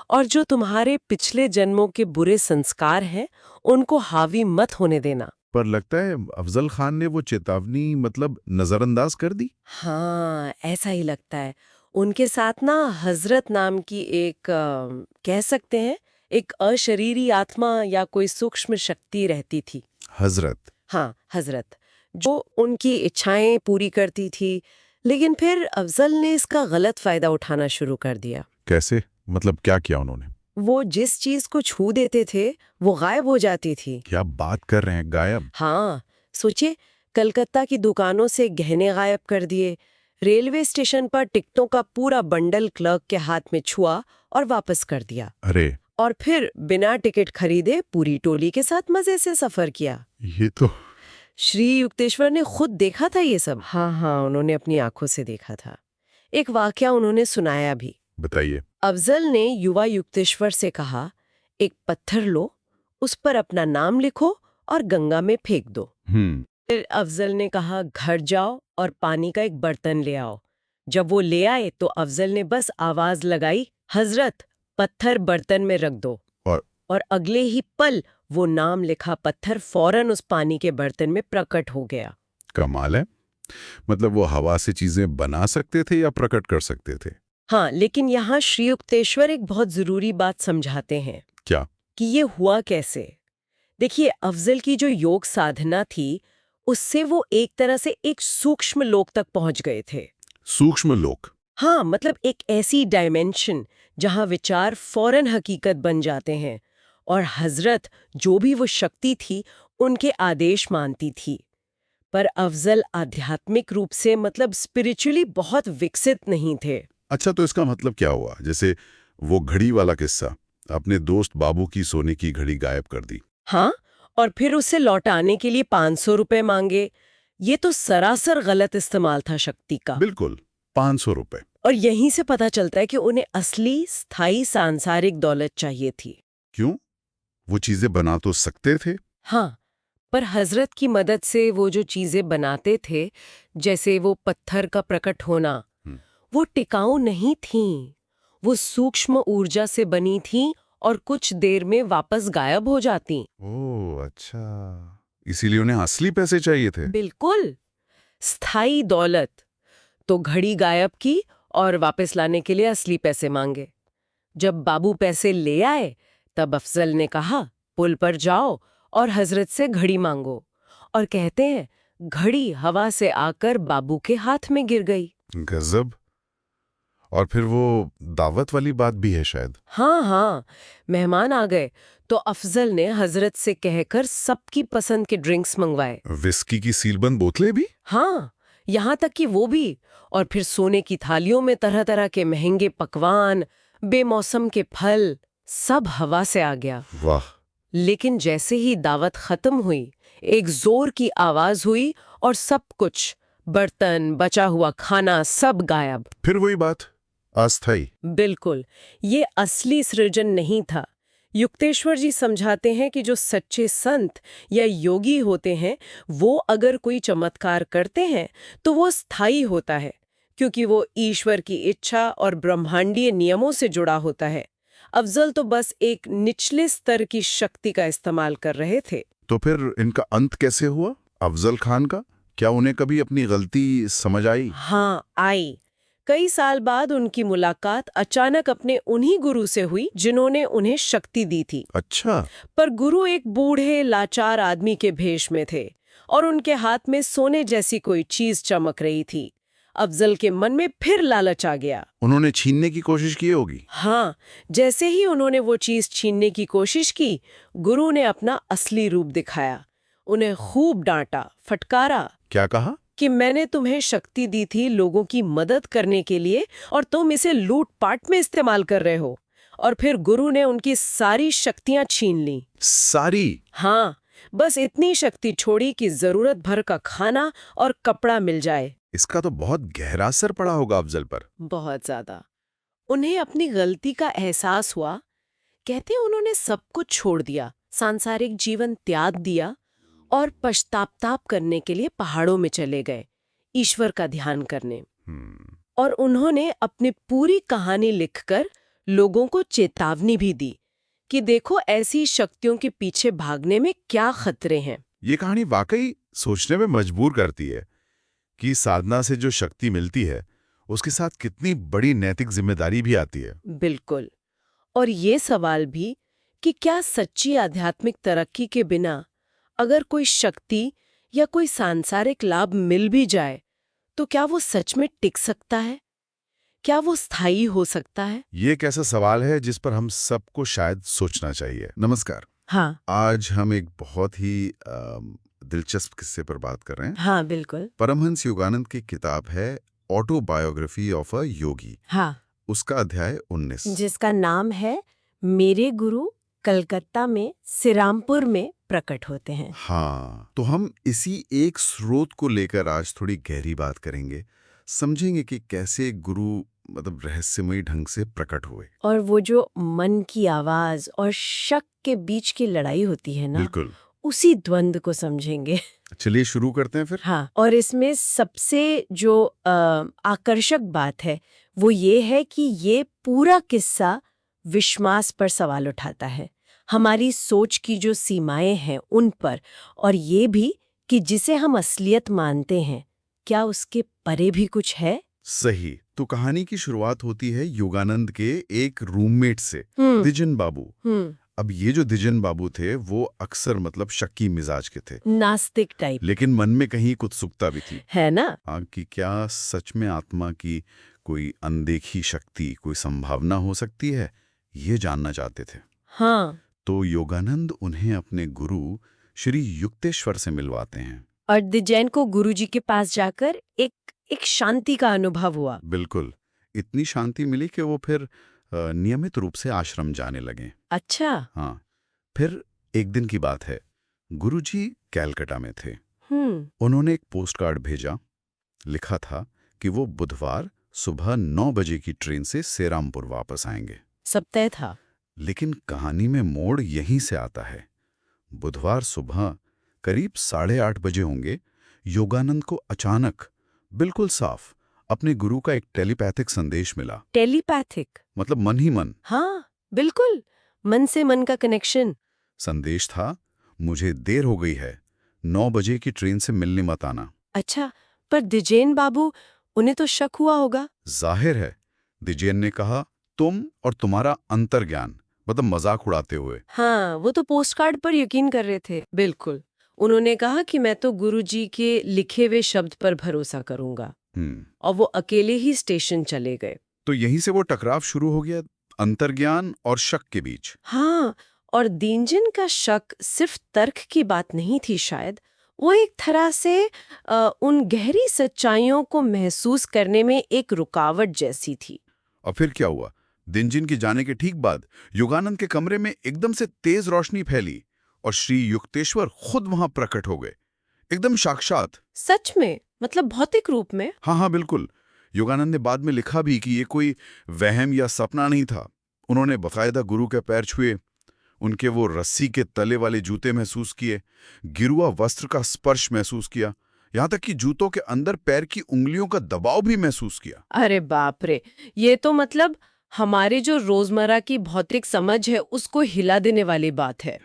और जो तुम्हारे पिछले जन्मों के बुरे संस्कार हैं उनको हावी मत होने देना। पर लगता है अफजल खान ने वो चेतावनी मतलब नजरअंदाज कर दी। हाँ, ऐसा ही लगता है। उनके साथ ना हजरत नाम की एक कह सकते हैं एक अशरीरी आत्मा या कोई सूक्ष्म शक्ति रहती थी। हजरत। हाँ, हजरत, जो उनकी इच्छाएं पूरी करती थी। लेकिन फिर अफजल ने इसका गलत फायदा उठाना शुरू कर दिया। कैसे? मतलब क्या किया उन्होंने? वो जिस चीज को छू देते थे वो गायब हो जाती थी। क्या बात कर रहे हैं, गायब? हाँ, सोचिए, कलकत्ता की दुकानों से गहने गायब कर दिए, रेलवे स्टेशन पर टिकटों का पूरा बंडल क्लर्क के हाथ में छुआ और वापस कर दिया। अरे, और फिर बिना टिकट खरीदे पूरी टोली के साथ मजे से सफर किया। ये तो श्री युक्तेश्वर ने खुद देखा था ये सब। हाँ, उन्होंने अपनी आंखों से देखा था। एक वाकया उन्होंने सुनाया भी। बताइए। अफजल ने युवा युक्तेश्वर से कहा, एक पत्थर लो, उस पर अपना नाम लिखो और गंगा में फेंक दो। फिर अफजल ने कहा, घर जाओ और पानी का एक बर्तन ले आओ। जब वो ले आए तो अफजल ने बस आवाज लगाई, हजरत, पत्थर बर्तन में रख दो। और अगले ही पल वो नाम लिखा पत्थर फौरन उस पानी के बर्तन में प्रकट हो गया। कमाल है। मतलब वो हवा से चीजें बना सकते थे या प्रकट कर सकते थे? हाँ, लेकिन यहाँ श्री युक्तेश्वर एक बहुत जरूरी बात समझाते हैं। क्या? कि ये हुआ कैसे। देखिए, अफजल की जो योग साधना थी उससे वो एक तरह से एक सूक्ष्म लोक तक पहुंच गए थे। सूक्ष्म लोक? हाँ, मतलब एक ऐसी डायमेंशन जहां विचार फौरन हकीकत बन जाते हैं, और हजरत, जो भी वो शक्ति थी, उनके आदेश मानती थी। पर अफजल आध्यात्मिक रूप से मतलब स्पिरिचुअली बहुत विकसित नहीं थे। अच्छा, तो इसका मतलब क्या हुआ? जैसे वो घड़ी वाला किस्सा, अपने दोस्त बाबू की सोने की घड़ी गायब कर दी। हाँ, और फिर उसे लौटाने के लिए 500 रुपए मांगे। ये तो सरासर गलत इस्तेमाल था शक्ति का। बिल्कुल, 500 रुपए। और यहीं से पता चलता है कि उन्हें असली स्थायी सांसारिक दौलत चाहिए थी। क्यों? वो चीजें बना तो सकते थे। हाँ, पर हजरत की मदद से वो जो चीजें बनाते थे, जैसे वो पत्थर का प्रकट होना, वो टिकाऊ नहीं थीं। वो सूक्ष्म ऊर्जा से बनी थीं और कुछ देर में वापस गायब हो जाती। ओह, अच्छा, इसीलिए उन्हें असली पैसे चाहिए थे। बिल्कुल, स्थायी दौलत। तो घड़ी गायब की और वापस लाने के लिए असली पैसे मांगे। जब बाबू पैसे ले आए तब अफजल ने कहा, पुल पर जाओ और हजरत से घड़ी मांगो। और कहते हैं घड़ी हवा से आकर बाबू के हाथ में गिर गई। गजब। और फिर वो दावत वाली बात भी है शायद। हाँ, मेहमान आ गए तो अफजल ने हजरत से कहकर सबकी पसंद के ड्रिंक्स मंगवाए। विस्की की सीलबंद बोतलें भी? हाँ, यहाँ तक कि वो भी। और फिर सोने की थालियों में तरह तरह के महंगे पकवान, बेमौसम के फल, सब हवा से आ गया। वाह। लेकिन जैसे ही दावत खत्म हुई, एक जोर की आवाज हुई और सब कुछ, बर्तन, बचा हुआ खाना, सब गायब। फिर वही बात, अस्थाई। बिल्कुल, ये असली सृजन नहीं था। युक्तेश्वर जी समझाते हैं कि जो सच्चे संत या योगी होते हैं, वो अगर कोई चमत्कार करते हैं तो वो स्थायी होता है, क्योंकि वो ईश्वर की इच्छा और ब्रह्मांडीय नियमों से जुड़ा होता है। अफजल तो बस एक निचले स्तर की शक्ति का इस्तेमाल कर रहे थे। तो फिर इनका अंत कैसे हुआ अफजल खान का? क्या उन्हें कभी अपनी गलती समझ आई? हाँ, आई। कई साल बाद उनकी मुलाकात अचानक अपने उन्हीं गुरु से हुई जिन्होंने उन्हें शक्ति दी थी। अच्छा। पर गुरु एक बूढ़े लाचार आदमी के भेष में थे और उनके हाथ में सोने जैसी कोई चीज चमक रही थी। अफजल के मन में फिर लालच आ गया। उन्होंने छीनने की कोशिश की होगी। हाँ, जैसे ही उन्होंने वो चीज छीनने की कोशिश की, गुरु ने अपना असली रूप दिखाया। उन्हें खूब डांटा, फटकारा। क्या कहा? कि मैंने तुम्हें शक्ति दी थी लोगों की मदद करने के लिए और तुम इसे लूट-पाट में इस्तेमाल कर रहे हो। और फिर गुरु ने उनकी सारी शक्तियां छीन ली। सारी? हाँ, बस इतनी शक्ति छोड़ी कि जरूरत भर का खाना और कपड़ा मिल जाए। इसका तो बहुत गहरा असर पड़ा होगा अफजल पर। बहुत ज्यादा। उन्हें अपनी गलती का एहसास हुआ। कहते हैं उन्होंने सब कुछ छोड़ दिया, सांसारिक जीवन त्याग दिया और पश्चाताप करने के लिए पहाड़ों में चले गए, ईश्वर का ध्यान करने। और उन्होंने अपनी पूरी कहानी लिखकर लोगों को चेतावनी भी दी कि देखो ऐसी शक्तियों के पीछे भागने में क्या खतरे हैं। ये कहानी वाकई सोचने में मजबूर करती है कि साधना से जो शक्ति मिलती है उसके साथ कितनी बड़ी नैतिक जिम्मेदारी भी आती है। बिल्कुल। और ये सवाल भी कि क्या सच्ची आध्यात्मिक तरक्की के बिना अगर कोई शक्ति या कोई सांसारिक लाभ मिल भी जाए तो क्या वो सच में टिक सकता है? क्या वो स्थायी हो सकता है? ये एक ऐसा सवाल है जिस पर हम सबको शायद सोचना चाहिए। नमस्कार। हाँ आज हम एक बहुत ही दिलचस्प किस्से पर बात कर रहे हैं। हाँ बिल्कुल। परमहंस योगानंद की किताब है ऑटोबायोग्राफी ऑफ अ योगी। हाँ, उसका अध्याय 19, जिसका नाम है मेरे गुरु कलकत्ता में सिरामपुर में प्रकट होते हैं। हाँ, तो हम इसी एक स्रोत को लेकर आज थोड़ी गहरी बात करेंगे, समझेंगे कि कैसे गुरु मतलब रहस्यमयी ढंग से प्रकट हुए। और वो जो मन की आवाज और शक के बीच की लड़ाई होती है ना, बिल्कुल। उसी द्वंद्व को समझेंगे। चलिए शुरू करते हैं फिर। हाँ, और इसमें सबसे जो आकर्षक बात है वो ये है कि ये पूरा किस्सा विश्वास पर सवाल उठाता है, हमारी सोच की जो सीमाएं हैं उन पर, और ये भी कि जिसे हम असलियत मानते हैं क्या उसके परे भी कुछ है। सही। तो कहानी की शुरुआत होती है योगानंद के एक रूममेट से, द्विजन बाबू। अब ये जो द्विजन बाबू थे वो अक्सर मतलब शक्की मिजाज के थे, नास्तिक टाइप, लेकिन मन में कहीं कुछ उत्सुकता भी थी। है ना? हाँ, कि क्या सच में आत्मा की कोई अनदेखी शक्ति, कोई संभावना हो सकती है, ये जानना चाहते थे। हाँ। तो योगानंद उन्हें अपने गुरु श्री युक्तेश्वर से मिलवाते हैं। और द्विजन को गुरुजी के पास जाकर एक शांति का अनुभव हुआ। बिल्कुल। इतनी शांति मिली कि वो फिर नियमित रूप से आश्रम जाने लगे। अच्छा। हाँ। फिर एक दिन की बात है, गुरुजी कैलकाटा में थे। उन्होंने एक पोस्टकार्ड भेजा। लिखा था कि वो बुधवार सुबह 9 बजे की ट्रेन से सेरामपुर वापस आएंगे। सब तय था। लेकिन कहानी में मोड़ यहीं से आता है। बुधवार सुबह करीब 8:30 बजे होंगे, योगानंद को अचानक बिल्कुल साफ अपने गुरु का एक टेलीपैथिक संदेश मिला। टेलीपैथिक मतलब मन ही मन। हाँ बिल्कुल, मन से मन का कनेक्शन। संदेश था, मुझे देर हो गई है, 9 बजे की ट्रेन से मिलने मत आना। अच्छा, पर द्विजेन बाबू, उन्हें तो शक हुआ होगा। जाहिर है, द्विजेन ने कहा, तुम और तुम्हारा अंतर्ज्ञान, मतलब मजाक उड़ाते हुए। हाँ, वो तो पोस्टकार्ड पर यकीन कर रहे थे। बिल्कुल। उन्होंने कहा कि मैं तो गुरुजी के लिखे हुए शब्द पर भरोसा करूंगा। और वो अकेले ही स्टेशन चले गए। तो यहीं से वो टकराव शुरू हो गया, अंतर्ज्ञान और शक के बीच। हाँ, और दीनजन का शक सिर्फ तर्क की बात नहीं थी, शायद वो एक तरह से उन गहरी सच्चाइयों को महसूस करने में एक रुकावट जैसी थी। और फिर क्या हुआ? दिनजिन के जाने के ठीक बाद योगानंद के कमरे में एकदम से तेज रोशनी फैली और श्री युक्तेश्वर खुद वहां प्रकट हो गए, एकदम साक्षात। सच में? मतलब भौतिक रूप में? हाँ, बिल्कुल। योगानंद ने बाद में लिखा भी कि ये कोई वहम या सपना नहीं था। उन्होंने बाकायदा गुरु के पैर छुए, उनके वो रस्सी के तले वाले जूते महसूस किए, गिरुआ वस्त्र का स्पर्श महसूस किया, यहां तक कि जूतों के अंदर पैर की उंगलियों का दबाव भी महसूस किया। अरे बाप रे, ये तो मतलब हमारे जो रोजमर्रा की भौतिक समझ है उसको हिला देने वाली बात है।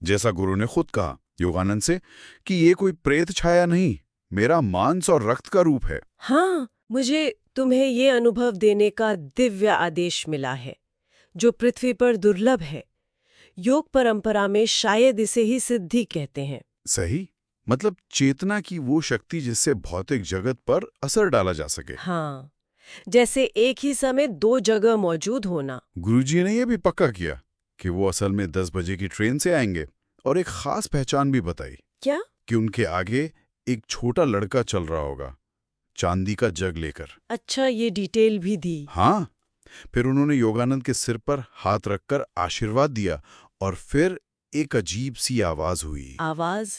जैसा गुरु ने खुद कहा योगानंद से कि ये कोई प्रेत छाया नहीं, मेरा मांस और रक्त का रूप है। हाँ, मुझे तुम्हें ये अनुभव देने का दिव्य आदेश मिला है जो पृथ्वी पर दुर्लभ है। योग परंपरा में शायद इसे ही सिद्धि कहते हैं। सही, मतलब चेतना की वो शक्ति जिससे भौतिक जगत पर असर डाला जा सके। हाँ, जैसे एक ही समय दो जगह मौजूद होना। गुरुजी ने यह भी पक्का किया कि वो असल में 10 बजे की ट्रेन से आएंगे और एक खास पहचान भी बताई। क्या? कि उनके आगे एक छोटा लड़का चल रहा होगा, चांदी का जग लेकर। अच्छा, ये डिटेल भी दी। हाँ, फिर उन्होंने योगानंद के सिर पर हाथ रखकर आशीर्वाद दिया और फिर एक अजीब सी आवाज हुई, आवाज?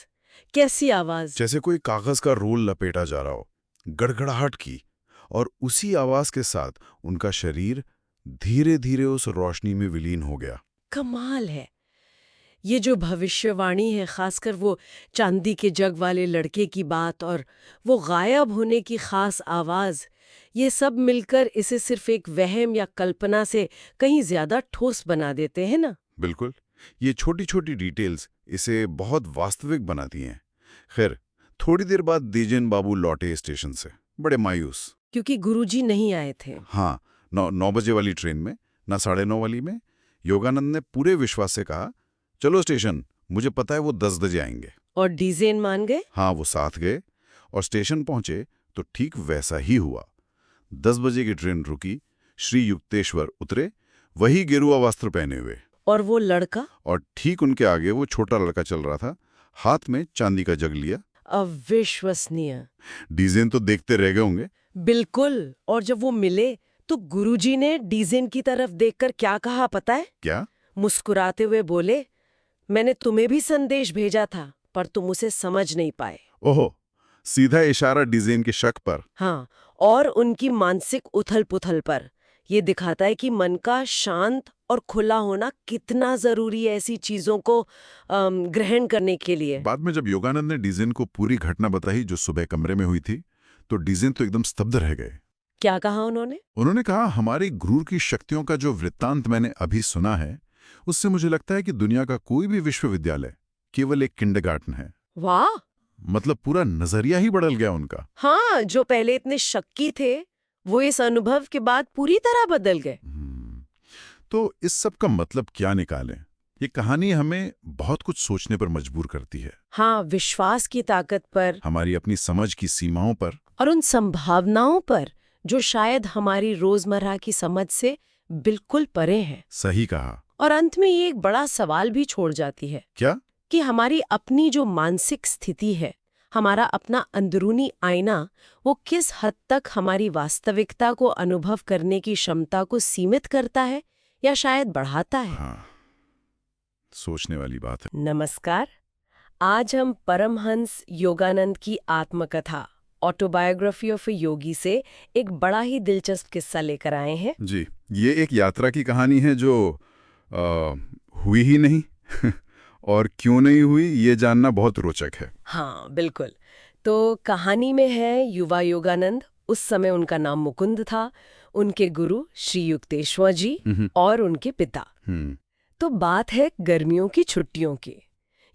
कैसी आवाज? जैसे कोई कागज का रोल लपेटा जा रहा हो, गड़गड़ाहट की। और उसी आवाज के साथ उनका शरीर धीरे धीरे उस रोशनी में विलीन हो गया। कमाल है। ये जो भविष्यवाणी है, खासकर वो चांदी के जग वाले लड़के की बात और वो गायब होने की खास आवाज, ये सब मिलकर इसे सिर्फ एक वहम या कल्पना से कहीं ज्यादा ठोस बना देते हैं ना। बिल्कुल, ये छोटी छोटी डिटेल्स इसे बहुत वास्तविक बनाती हैं। खैर, थोड़ी देर बाद दीजेन बाबू लौटे स्टेशन से, बड़े मायूस। क्योंकि गुरुजी नहीं आए थे। हाँ, 9 बजे वाली ट्रेन में, ना 9:30 वाली में। योगानंद ने पूरे विश्वास से कहा, चलो स्टेशन, मुझे पता है वो 10 बजे आएंगे। और डीजेन मान गए। हाँ, वो साथ गए और स्टेशन पहुंचे तो ठीक वैसा ही हुआ। 10 बजे की ट्रेन रुकी, श्री युक्तेश्वर उतरे, वही गेरुआ वस्त्र पहने हुए। और वो लड़का? और ठीक उनके आगे वो छोटा लड़का चल रहा था, हाथ में चांदी का जग लिया। अविश्वसनीय। डीजेन तो देखते रह गए होंगे। बिल्कुल। और जब वो मिले तो गुरुजी ने डीजेन की तरफ देखकर क्या कहा पता है? क्या? मुस्कुराते हुए बोले, मैंने तुम्हें भी संदेश भेजा था पर तुम उसे समझ नहीं पाए। ओहो, सीधा इशारा डीजेन के शक पर। हाँ, और उनकी मानसिक उथल-पुथल पर। ये दिखाता है कि मन का शांत और खुला होना कितना जरूरी है ऐसी चीजों को ग्रहण करने के लिए। बाद में जब योगानंद ने डीजेन को पूरी घटना बताई जो सुबह कमरे में हुई थी, तो डीजेन तो एकदम स्तब्ध रह गए। क्या कहा उन्होंने? उन्होंने कहा, हमारी गुरूर की शक्तियों का जो वृत्तांत मैंने अभी सुना है, उससे मुझे लगता है कि दुनिया का कोई भी विश्वविद्यालय केवल एक किंडरगार्टन है। वाह! मतलब पूरा नजरिया ही बदल गया उनका। हाँ, जो पहले इतने शक्की थे वो इस अनुभव के बाद पूरी तरह बदल गए। तो इस सब का मतलब क्या निकालें? ये कहानी हमें बहुत कुछ सोचने पर मजबूर करती है। हाँ, विश्वास की ताकत पर, हमारी अपनी समझ की सीमाओं पर, और उन संभावनाओं पर जो शायद हमारी रोजमर्रा की समझ से बिल्कुल परे हैं। सही कहा। और अंत में ये एक बड़ा सवाल भी छोड़ जाती है। क्या? कि हमारी अपनी जो मानसिक स्थिति है, हमारा अपना अंदरूनी आईना, वो किस हद तक हमारी वास्तविकता को अनुभव करने की क्षमता को सीमित करता है या शायद बढ़ाता है। हाँ, सोचने वाली बात है। नमस्कार, आज हम परमहंस योगानंद की आत्मकथा ऑटोबायोग्राफी ऑफ अ योगी से एक बड़ा ही दिलचस्प किस्सा लेकर आए हैं। जी, ये एक यात्रा की कहानी है जो हुई ही नहीं और क्यों नहीं हुई ये जानना बहुत रोचक है। हाँ, बिल्कुल। तो कहानी में है युवा योगानंद, उस समय उनका नाम मुकुंद था, उनके गुरु श्री युक्तेश्वर जी और उनके पिता। तो बात है गर्मियों की छुट्टियों की।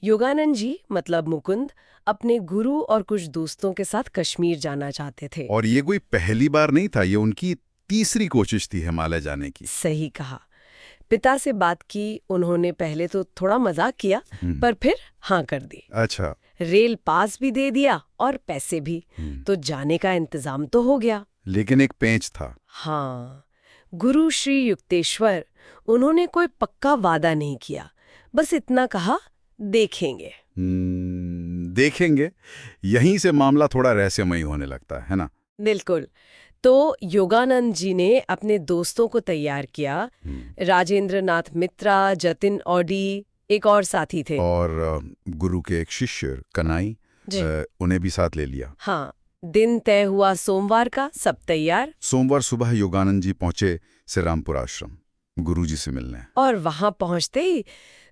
योगानंद जी मतलब मुकुंद अपने गुरु और कुछ दोस्तों के साथ कश्मीर जाना चाहते थे। और ये कोई पहली बार नहीं था, ये उनकी तीसरी कोशिश थी हिमालय जाने की। सही कहा। पिता से बात की उन्होंने, पहले तो थोड़ा मजाक किया पर फिर हाँ कर दी। अच्छा। रेल पास भी दे दिया और पैसे भी, तो जाने का इंतजाम तो हो गया। लेकिन एक पेंच था। हाँ, गुरु श्री युक्तेश्वर, उन्होंने कोई पक्का वादा नहीं किया, बस इतना कहा, देखेंगे। देखेंगे, यहीं से मामला थोड़ा रहस्यमयी होने लगता है ना? बिल्कुल। तो योगानंद जी ने अपने दोस्तों को तैयार किया। राजेंद्र नाथ मित्रा, जतिन ऑडी, एक और साथी थे। और गुरु के एक शिष्य कनाई, उन्हें भी साथ ले लिया। हाँ, दिन तय हुआ सोमवार का, सब तैयार। सोमवार सुबह योगानंद जी पहुंचे श्री रामपुर आश्रम गुरुजी से मिलने। और वहां पहुंचते ही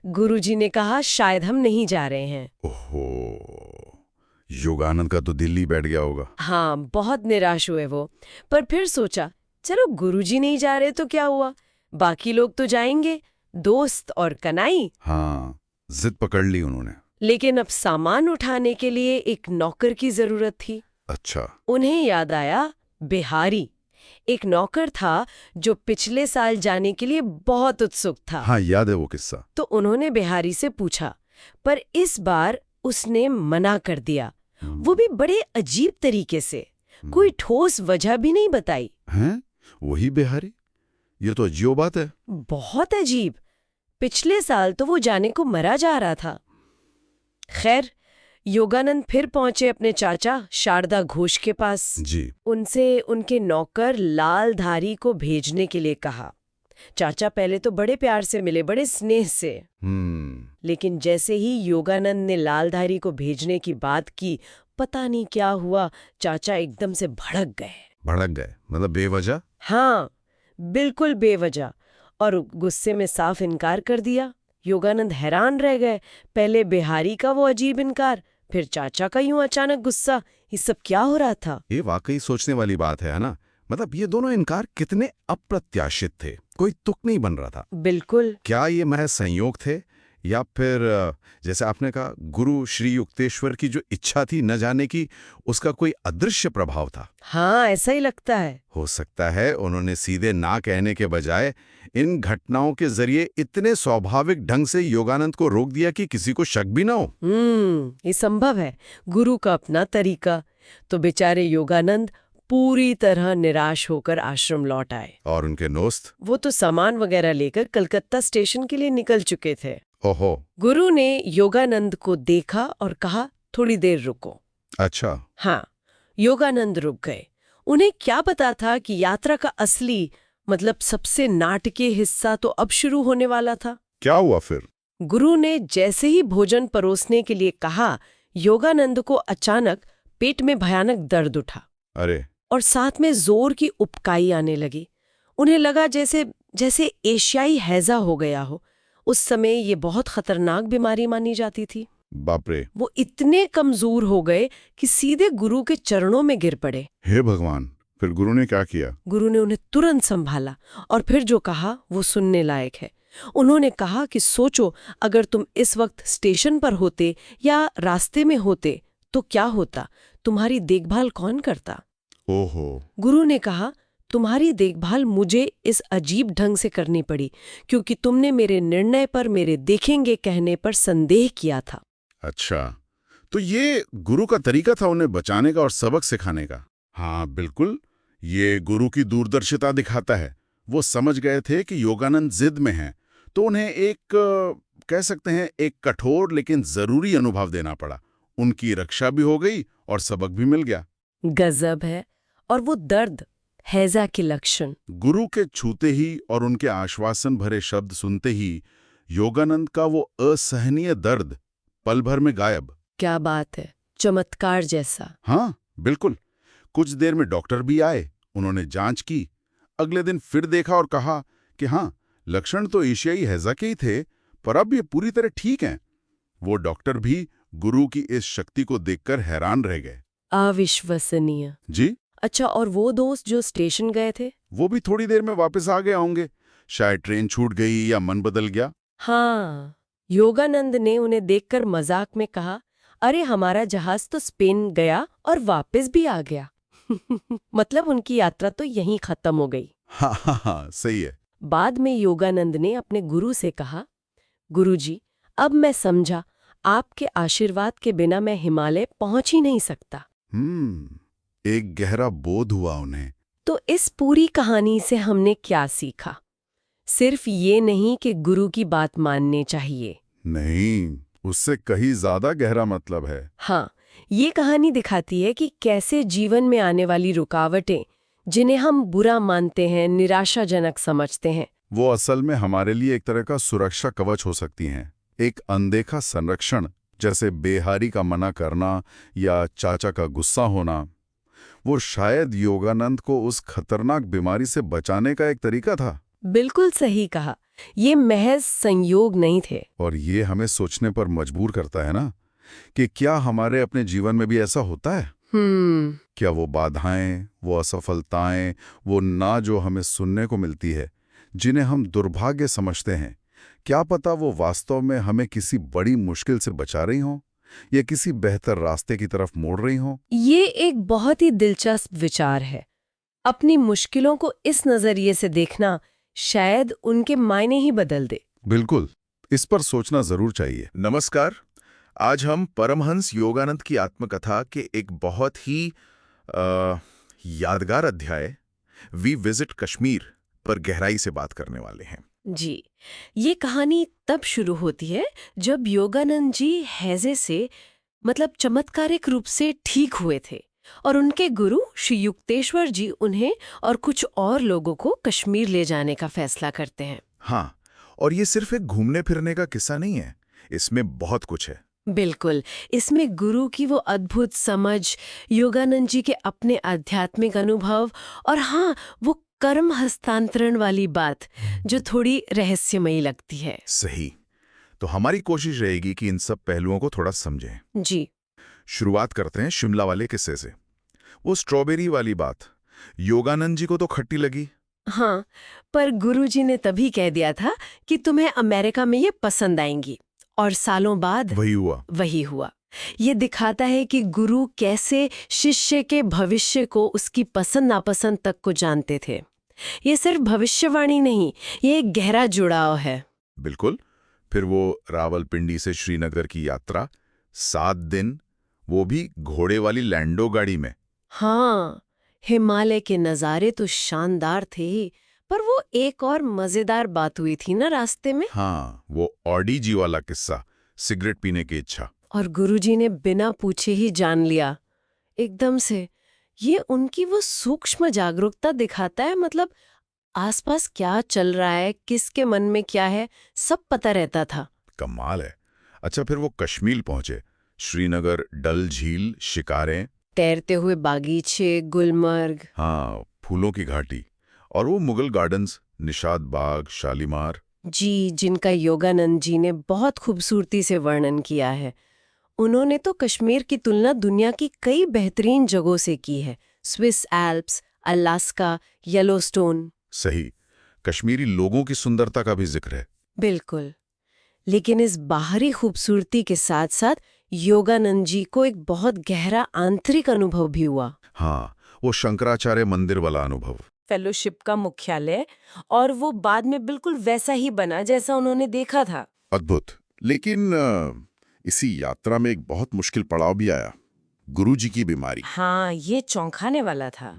गुरुजी ने कहा, शायद हम नहीं जा रहे हैं। ओहो, योगानंद का तो दिल ही बैठ गया होगा। हाँ, बहुत निराश हुए वो, पर फिर सोचा, चलो गुरुजी नहीं जा रहे तो क्या हुआ, बाकी लोग तो जाएंगे, दोस्त और कनाई। हाँ, जिद पकड़ ली उन्होंने। लेकिन अब सामान उठाने के लिए एक नौकर की जरूरत थी। अच्छा। उन्हें याद आया, बिहारी एक नौकर था जो पिछले साल जाने के लिए बहुत उत्सुक था। हाँ, याद है वो किस्सा। तो उन्होंने बिहारी से पूछा, पर इस बार उसने मना कर दिया, वो भी बड़े अजीब तरीके से, कोई ठोस वजह भी नहीं बताई। हैं? वही बिहारी? ये तो अजीब बात है। बहुत अजीब। पिछले साल तो वो जाने को मरा जा रहा था। खैर, योगानंद फिर पहुंचे अपने चाचा शारदा घोष के पास। जी। उनसे उनके नौकर लालधारी को भेजने के लिए कहा। चाचा पहले तो बड़े प्यार से मिले, बड़े स्नेह से, लेकिन जैसे ही योगानंद ने लालधारी को भेजने की बात की, पता नहीं क्या हुआ, चाचा एकदम से भड़क गए। भड़क गए मतलब बेवजह? हाँ, बिल्कुल बेवजह, और गुस्से में साफ इनकार कर दिया। योगानंद हैरान रह गए, पहले बिहारी का वो अजीब इनकार, फिर चाचा का यूं अचानक गुस्सा, ये सब क्या हो रहा था? ये वाकई सोचने वाली बात है ना? मतलब ये दोनों इनकार कितने अप्रत्याशित थे, कोई तुक नहीं बन रहा था। बिल्कुल। क्या ये महज संयोग थे, या फिर जैसे आपने कहा गुरु श्री युक्तेश्वर की जो इच्छा थी न जाने की, उसका कोई अदृश्य प्रभाव था? हाँ, ऐसा ही लगता है। हो सकता है उन्होंने सीधे ना कहने के बजाय इन घटनाओं के जरिए इतने स्वाभाविक ढंग से योगानंद को रोक दिया कि किसी को शक भी ना हो। ये संभव है, गुरु का अपना तरीका। तो बेचारे योगानंद पूरी तरह निराश होकर आश्रम लौट आए। और उनके दोस्त? वो तो सामान वगैरह लेकर कलकत्ता स्टेशन के लिए निकल चुके थे। ओहो। गुरु ने योगानंद को देखा और कहा, थोड़ी देर रुको। अच्छा। हाँ, योगानंद रुक गए। उन्हें क्या पता था कि यात्रा का असली मतलब सबसे नाटकीय हिस्सा तो अब शुरू होने वाला था। क्या हुआ फिर? गुरु ने जैसे ही भोजन परोसने के लिए कहा, योगानंद को अचानक पेट में भयानक दर्द उठा। अरे। और साथ में जोर की उबकाई आने लगी। उन्हें लगा जैसे एशियाई हैजा हो गया हो। उस समय ये बहुत खतरनाक बीमारी मानी जाती थी। बाप रे। वो इतने कमजोर हो गए कि सीधे गुरु के चरणों में गिर पड़े। हे भगवान, फिर गुरु ने क्या किया? गुरु ने उन्हें तुरंत संभाला और फिर जो कहा वो सुनने लायक है। उन्होंने कहा कि सोचो, अगर तुम इस वक्त स्टेशन पर होते या रास्ते में होते तो क्या होता, तुम्हारी देखभाल कौन करता? ओहो। गुरु ने कहा, तुम्हारी देखभाल मुझे इस अजीब ढंग से करनी पड़ी क्योंकि तुमने मेरे निर्णय पर, मेरे देखेंगे कहने पर संदेह किया था। अच्छा, तो ये गुरु का तरीका था उन्हें बचाने का और सबक सिखाने का। हाँ बिल्कुल, ये गुरु की दूरदर्शिता दिखाता है। वो समझ गए थे कि योगानंद जिद में हैं, तो उन्हें कह सकते हैं एक कठोर लेकिन जरूरी अनुभव देना पड़ा। उनकी रक्षा भी हो गई और सबक भी मिल गया। गजब है। और वो दर्द, हैजा के लक्षण। गुरु के छूते ही और उनके आश्वासन भरे शब्द सुनते ही योगानंद का वो असहनीय दर्द पल भर में गायब। क्या बात है, चमत्कार जैसा। हाँ बिल्कुल। कुछ देर में डॉक्टर भी आए, उन्होंने जांच की। अगले दिन फिर देखा और कहा कि हाँ, लक्षण तो एशियाई हैजा के ही थे, पर अब ये पूरी तरह ठीक हैं। वो डॉक्टर भी गुरु की इस शक्ति को देखकर हैरान रह गए। अविश्वसनीय। जी। अच्छा, और वो दोस्त जो स्टेशन गए थे? वो भी थोड़ी देर में वापस आ गए होंगे। शायद ट्रेन छूट गई या मन बदल गया। हाँ, योगानंद ने उन्हें देखकर मजाक में कहा, अरे हमारा जहाज तो स्पेन गया और वापस भी आ गया। मतलब उनकी यात्रा तो यहीं खत्म हो गई। हाँ, सही है। बाद में योगानंद ने अपने गुरु से कहा, गुरुजी, अब मैं समझा, आपके आशीर्वाद के बिना मैं हिमालय पहुंच ही नहीं सकता। एक गहरा बोध हुआ उन्हें। तो इस पूरी कहानी से हमने क्या सीखा? सिर्फ ये नहीं कि गुरु की बात माननी चाहिए। नहीं, उससे कहीं ज्यादा गहरा मतलब है। हाँ, ये कहानी दिखाती है कि कैसे जीवन में आने वाली रुकावटें, जिन्हें हम बुरा मानते हैं, निराशाजनक समझते हैं, वो असल में हमारे लिए एक तरह का सुरक्षा कवच हो सकती हैं। एक अनदेखा संरक्षण, जैसे बेहारी का मना करना या चाचा का गुस्सा होना। वो शायद योगानंद को उस खतरनाक बीमारी से बचाने का एक तरीका था। बिल्कुल सही कहा। ये महज संयोग नहीं थे। और ये हमें सोचने पर मजबूर करता है ना, कि क्या हमारे अपने जीवन में भी ऐसा होता है? क्या वो बाधाएं, वो असफलताएं, वो ना जो हमें सुनने को मिलती है, जिन्हें हम दुर्भाग्य समझते हैं, क्या पता वो वास्तव में हमें किसी बड़ी मुश्किल से बचा रही हों या किसी बेहतर रास्ते की तरफ मोड़ रही हों? ये एक बहुत ही दिलचस्प विचार है। अपनी मुश्किलों को इस नजरिए से देखना शायद उनके मायने ही बदल दे। बिल्कुल, इस पर सोचना जरूर चाहिए। नमस्कार। आज हम परमहंस योगानंद की आत्मकथा के एक बहुत ही यादगार अध्याय वी विजिट कश्मीर पर गहराई से बात करने वाले हैं। जी, ये कहानी तब शुरू होती है जब योगानंद जी हैजे से मतलब चमत्कारिक रूप से ठीक हुए थे। और उनके गुरु श्री युक्तेश्वर जी उन्हें और कुछ और लोगों को कश्मीर ले जाने का फैसला करते हैं। हाँ, और ये सिर्फ एक घूमने फिरने का किस्सा नहीं है, इसमें बहुत कुछ है। बिल्कुल, इसमें गुरु की वो अद्भुत समझ, योगानंद जी के अपने आध्यात्मिक अनुभव और हाँ, वो कर्म हस्तांतरण वाली बात जो थोड़ी रहस्यमयी लगती है। सही। तो हमारी कोशिश रहेगी कि इन सब पहलुओं को थोड़ा समझें। जी। शुरुआत करते हैं शिमला वाले किस्से से। वो स्ट्रॉबेरी वाली बात योगानंद जी को तो खट्टी लगी। हाँ, पर गुरुजी ने तभी कह दिया था कि तुम्हें अमेरिका में ये पसंद आएंगी, और सालों बाद वही हुआ। ये दिखाता है कि गुरु कैसे शिष्य के भविष्य को उसकी पसंद नापसंद तक को जानते थे। ये सिर्फ भविष्यवाणी नहीं, ये एक गहरा जुड़ाव है। बिल्कुल। फिर वो रावलपिंडी से श्रीनगर की यात्रा, 7 दिन, वो भी घोड़े वाली लैंडो गाड़ी में। हाँ, हिमालय के नज़ारे तो शानदार थे ही, पर वो एक और मजेदार बात हुई थी ना रास्ते में। हाँ, वो ऑडी जी वाला किस्सा, सिगरेट पीने की इच्छा। और गुरुजी ने बिना पूछे ही जान लिया, एकदम से। ये उनकी वो सूक्ष्म जागरूकता दिखाता है, मतलब आसपास क्या चल रहा है, किसके मन में क्या है, सब पता रहता था। कमाल है। अच्छा, फिर वो कश्मीर पहुंचे। श्रीनगर, डल झील, शिकारें, तैरते हुए बागीचे, गुलमर्ग। हाँ, फूलों की घाटी, और वो मुगल गार्डन्स, निशात बाग, शालीमार। जी, जिनका योगानंद जी ने बहुत खूबसूरती से वर्णन किया है। उन्होंने तो कश्मीर की तुलना दुनिया की कई बेहतरीन जगहों से की है। Swiss Alps, Alaska, Yellowstone. सही। कश्मीरी लोगों की सुंदरता का भी जिक्र है। बिल्कुल। लेकिन इस बाहरी खूबसूरती के साथ साथ योगानंद जी को एक बहुत गहरा आंतरिक अनुभव भी हुआ। हाँ, वो शंकराचार्य मंदिर वाला अनुभव। फेलोशिप का मुख्यालय, और वो बाद में बिल्कुल वैसा ही बना जैसा उन्होंने देखा था। अद्भुत। लेकिन इसी यात्रा में एक बहुत मुश्किल पड़ाव भी आया, गुरुजी की बीमारी। हाँ, ये चौंकाने वाला था।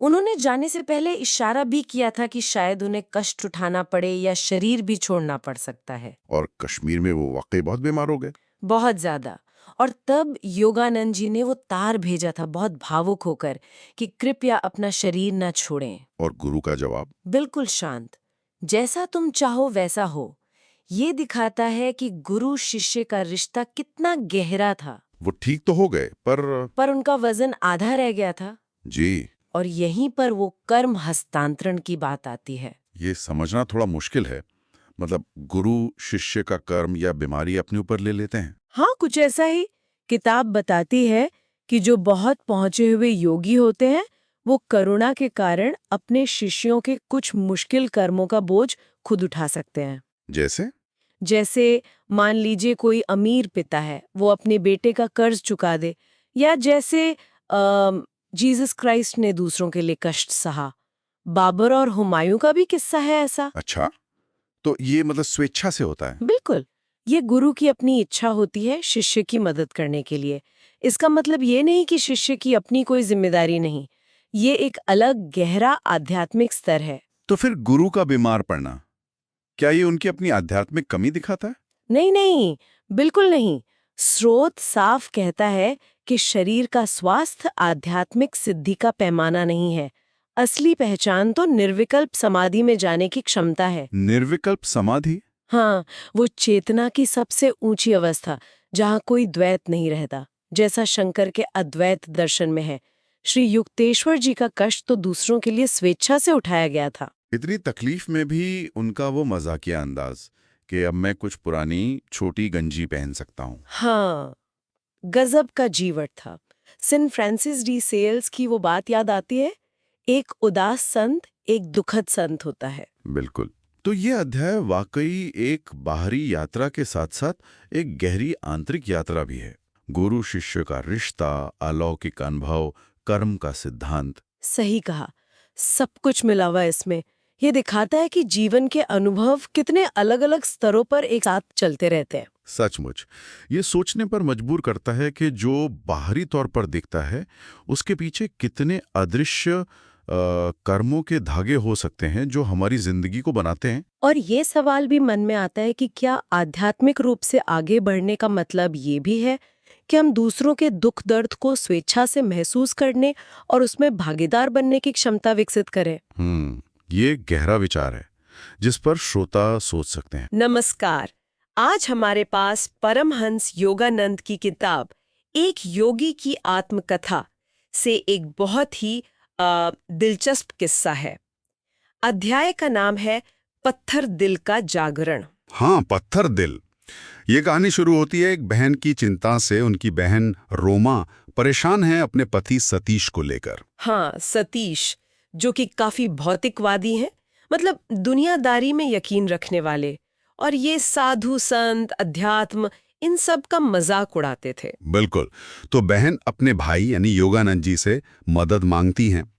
उन्होंने जाने से पहले इशारा भी किया था कि शायद उन्हें कष्ट उठाना पड़े या शरीर भी छोड़ना पड़ सकता है। और कश्मीर में वो वाकई बहुत बीमार हो गए। बहुत ज्यादा। और तब योगानंद जी ने वो तार भेजा था बहुत भावुक होकर कि कृपया अपना शरीर न छोड़ें। और गुरु का जवाब? बिल्कुल शांत, जैसा तुम चाहो वैसा हो। ये दिखाता है कि गुरु शिष्य का रिश्ता कितना गहरा था। वो ठीक तो हो गए, पर उनका वजन आधा रह गया था। जी, और यहीं पर वो कर्म हस्तांतरण की बात आती है। ये समझना थोड़ा मुश्किल है। मतलब गुरु शिष्य का कर्म या बीमारी अपने ऊपर ले लेते हैं। हाँ, कुछ ऐसा ही। किताब बताती है कि जो बहुत पहुंचे हुए योगी होते हैं, वो करुणा के कारण अपने शिष्यों के कुछ मुश्किल कर्मों का बोझ खुद उठा सकते हैं। जैसे मान लीजिए कोई अमीर पिता है, वो अपने बेटे का कर्ज चुका दे, या जैसे जीसस क्राइस्ट ने दूसरों के लिए कष्ट सहा। बाबर और हुमायूं का भी किस्सा है ऐसा। अच्छा, तो ये मतलब स्वेच्छा से होता है? बिल्कुल, ये गुरु की अपनी इच्छा होती है शिष्य की मदद करने के लिए। इसका मतलब ये नहीं कि शिष्य की अपनी कोई जिम्मेदारी नहीं, ये एक अलग गहरा आध्यात्मिक स्तर है। तो फिर गुरु का बीमार पड़ना, क्या ये उनकी अपनी आध्यात्मिक कमी दिखाता है? नहीं नहीं, बिल्कुल नहीं। स्रोत साफ कहता है कि शरीर का स्वास्थ्य आध्यात्मिक सिद्धि का पैमाना नहीं है। असली पहचान तो निर्विकल्प समाधि में जाने की क्षमता है। निर्विकल्प समाधि? हाँ, वो चेतना की सबसे ऊंची अवस्था जहाँ कोई द्वैत नहीं रहता, जैसा शंकर के अद्वैत दर्शन में है। श्री युक्तेश्वर जी का कष्ट तो दूसरों के लिए स्वेच्छा से उठाया गया था। इतनी तकलीफ में भी उनका वो मजाकिया अंदाज कि अब मैं कुछ पुरानी छोटी गंजी पहन सकता हूँ। हाँ, गजब का जीवट था। सेंट फ्रांसिस डी सेल्स की वो बात याद आती है, एक उदास संत एक दुखद संत होता है। बिल्कुल। तो ये अध्याय वाकई एक बाहरी यात्रा के साथ साथ एक गहरी आंतरिक यात्रा भी है। गुरु शिष्य का रिश्ता, अलौकिक अनुभव, कर्म का सिद्धांत। सही कहा, सब कुछ मिला हुआ है इसमें। ये दिखाता है कि जीवन के अनुभव कितने अलग अलग स्तरों पर एक साथ चलते रहते हैं। सचमुच ये सोचने पर मजबूर करता है कि जो बाहरी तौर पर दिखता है उसके पीछे कितने अदृश्य कर्मों के धागे हो सकते हैं जो हमारी जिंदगी को बनाते हैं। और ये सवाल भी मन में आता है कि क्या आध्यात्मिक रूप से आगे बढ़ने का मतलब ये भी है कि हम दूसरों के दुख दर्द को स्वेच्छा से महसूस करने और उसमें भागीदार बनने की क्षमता विकसित करें। ये गहरा विचार है जिस पर श्रोता सोच सकते हैं। नमस्कार। आज हमारे पास परमहंस योगानंद की किताब एक योगी की आत्मकथा से एक बहुत ही दिलचस्प किस्सा है। अध्याय का नाम है पत्थर दिल का जागरण। हाँ, पत्थर दिल। ये कहानी शुरू होती है एक बहन की चिंता से। उनकी बहन रोमा परेशान है अपने पति सतीश को लेकर। हाँ, सतीश, जो कि काफी भौतिकवादी हैं, मतलब दुनियादारी में यकीन रखने वाले, और ये साधु संत अध्यात्म इन सब का मजाक उड़ाते थे। बिल्कुल। तो बहन अपने भाई यानी योगानंद जी से मदद मांगती हैं।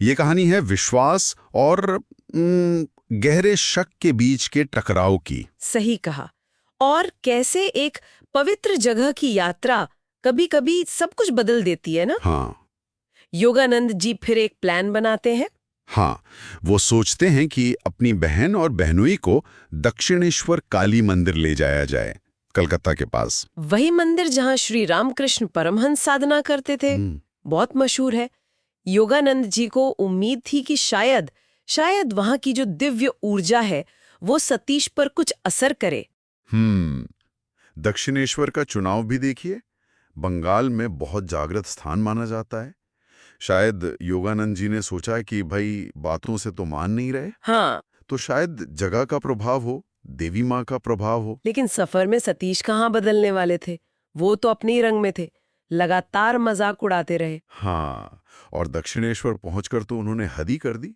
ये कहानी है विश्वास और गहरे शक के बीच के टकराव की। सही कहा। और कैसे एक पवित्र जगह की यात्रा कभी-कभी सब कुछ बदल देती है ना। हाँ। योगानंद जी फिर एक प्लान बनाते हैं। हाँ, वो सोचते हैं कि अपनी बहन और बहनोई को दक्षिणेश्वर काली मंदिर ले जाया जाए, कलकत्ता के पास। वही मंदिर जहां श्री रामकृष्ण परमहंस साधना करते थे। बहुत मशहूर है। योगानंद जी को उम्मीद थी कि शायद वहां की जो दिव्य ऊर्जा है वो सतीश पर कुछ असर करे। दक्षिणेश्वर का चुनाव भी देखिए, बंगाल में बहुत जागृत स्थान माना जाता है। शायद योगानंद जी ने सोचा कि भाई बातों से तो मान नहीं रहे। हाँ, तो शायद जगह का प्रभाव हो, देवी माँ का प्रभाव हो। लेकिन सफर में सतीश कहाँ बदलने वाले थे। वो तो अपने ही रंग में थे, लगातार मजाक उड़ाते रहे। हाँ, और दक्षिणेश्वर पहुंचकर तो उन्होंने हद ही कर दी।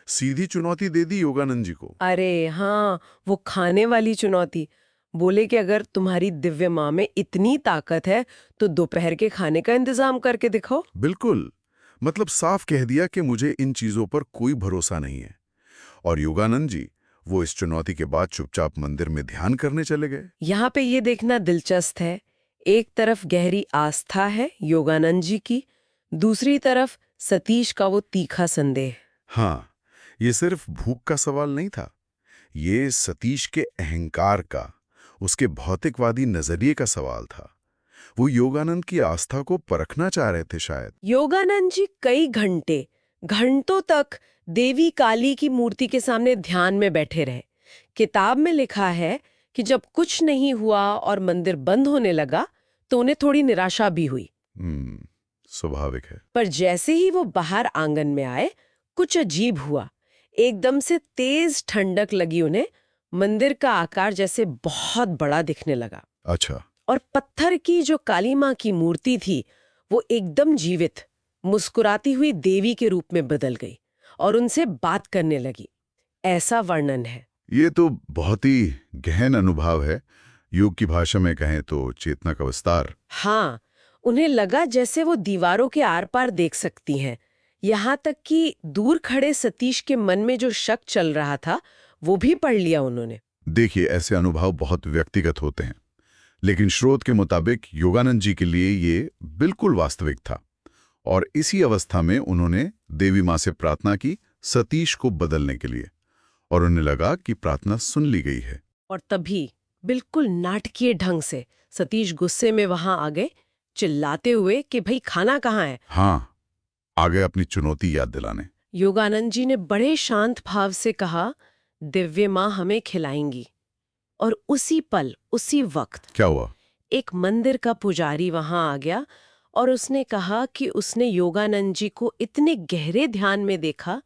सीधी चुनौती दे दी योगानंद जी को। अरे हाँ, वो खाने वाली चुनौती। बोले कि अगर तुम्हारी दिव्य माँ में इतनी ताकत है तो दोपहर के खाने का इंतजाम करके दिखाओ। बिल्कुल, मतलब साफ कह दिया कि मुझे इन चीजों पर कोई भरोसा नहीं है। और योगानंद जी वो इस चुनौती के बाद चुपचाप मंदिर में ध्यान करने चले गए। यहाँ पे ये देखना दिलचस्प है, एक तरफ गहरी आस्था है योगानंद जी की, दूसरी तरफ सतीश का वो तीखा संदेह। हाँ, ये सिर्फ भूख का सवाल नहीं था, ये सतीश के अहंकार का, उसके भौतिकवादी नजरिए का सवाल था। वो योगानंद की आस्था को परखना चाह रहे थे शायद। योगानंद जी कई घंटों तक देवी काली की मूर्ति के सामने ध्यान में बैठे रहे। किताब में लिखा है कि जब कुछ नहीं हुआ और मंदिर बंद होने लगा तो उन्हें थोड़ी निराशा भी हुई। स्वाभाविक है। पर जैसे ही वो बाहर आंगन में आए, कुछ अजीब हुआ। एकदम से तेज ठंडक लगी उन्हें। मंदिर का आकार जैसे बहुत बड़ा दिखने लगा। अच्छा। और पत्थर की जो काली माँ की मूर्ति थी वो एकदम जीवित, मुस्कुराती हुई देवी के रूप में बदल गई और उनसे बात करने लगी। ऐसा वर्णन है। ये तो बहुत ही गहन अनुभव है। योग की भाषा में कहें तो चेतना का विस्तार। हाँ, उन्हें लगा जैसे वो दीवारों के आर पार देख सकती हैं। यहाँ तक कि दूर खड़े सतीश के मन में जो शक चल रहा था वो भी पढ़ लिया उन्होंने। देखिए, ऐसे अनुभव बहुत व्यक्तिगत होते हैं, लेकिन स्रोत के मुताबिक योगानंद जी के लिए ये बिल्कुल वास्तविक था। और इसी अवस्था में उन्होंने देवी माँ से प्रार्थना की सतीश को बदलने के लिए, और उन्हें लगा कि प्रार्थना सुन ली गई है। और तभी बिल्कुल नाटकीय ढंग से सतीश गुस्से में वहां आ गए, चिल्लाते हुए कि भाई खाना कहाँ है। हाँ, आ गए अपनी चुनौती याद दिलाने। योगानंद जी ने बड़े शांत भाव से कहा, दिव्य माँ हमें खिलाएंगी। और उसी पल, उसी वक्त क्या हुआ? एक मंदिर का पुजारी वहां आ गया और उसने कहा कि उसने योगानंद जी को इतने गहरे ध्यान में देखा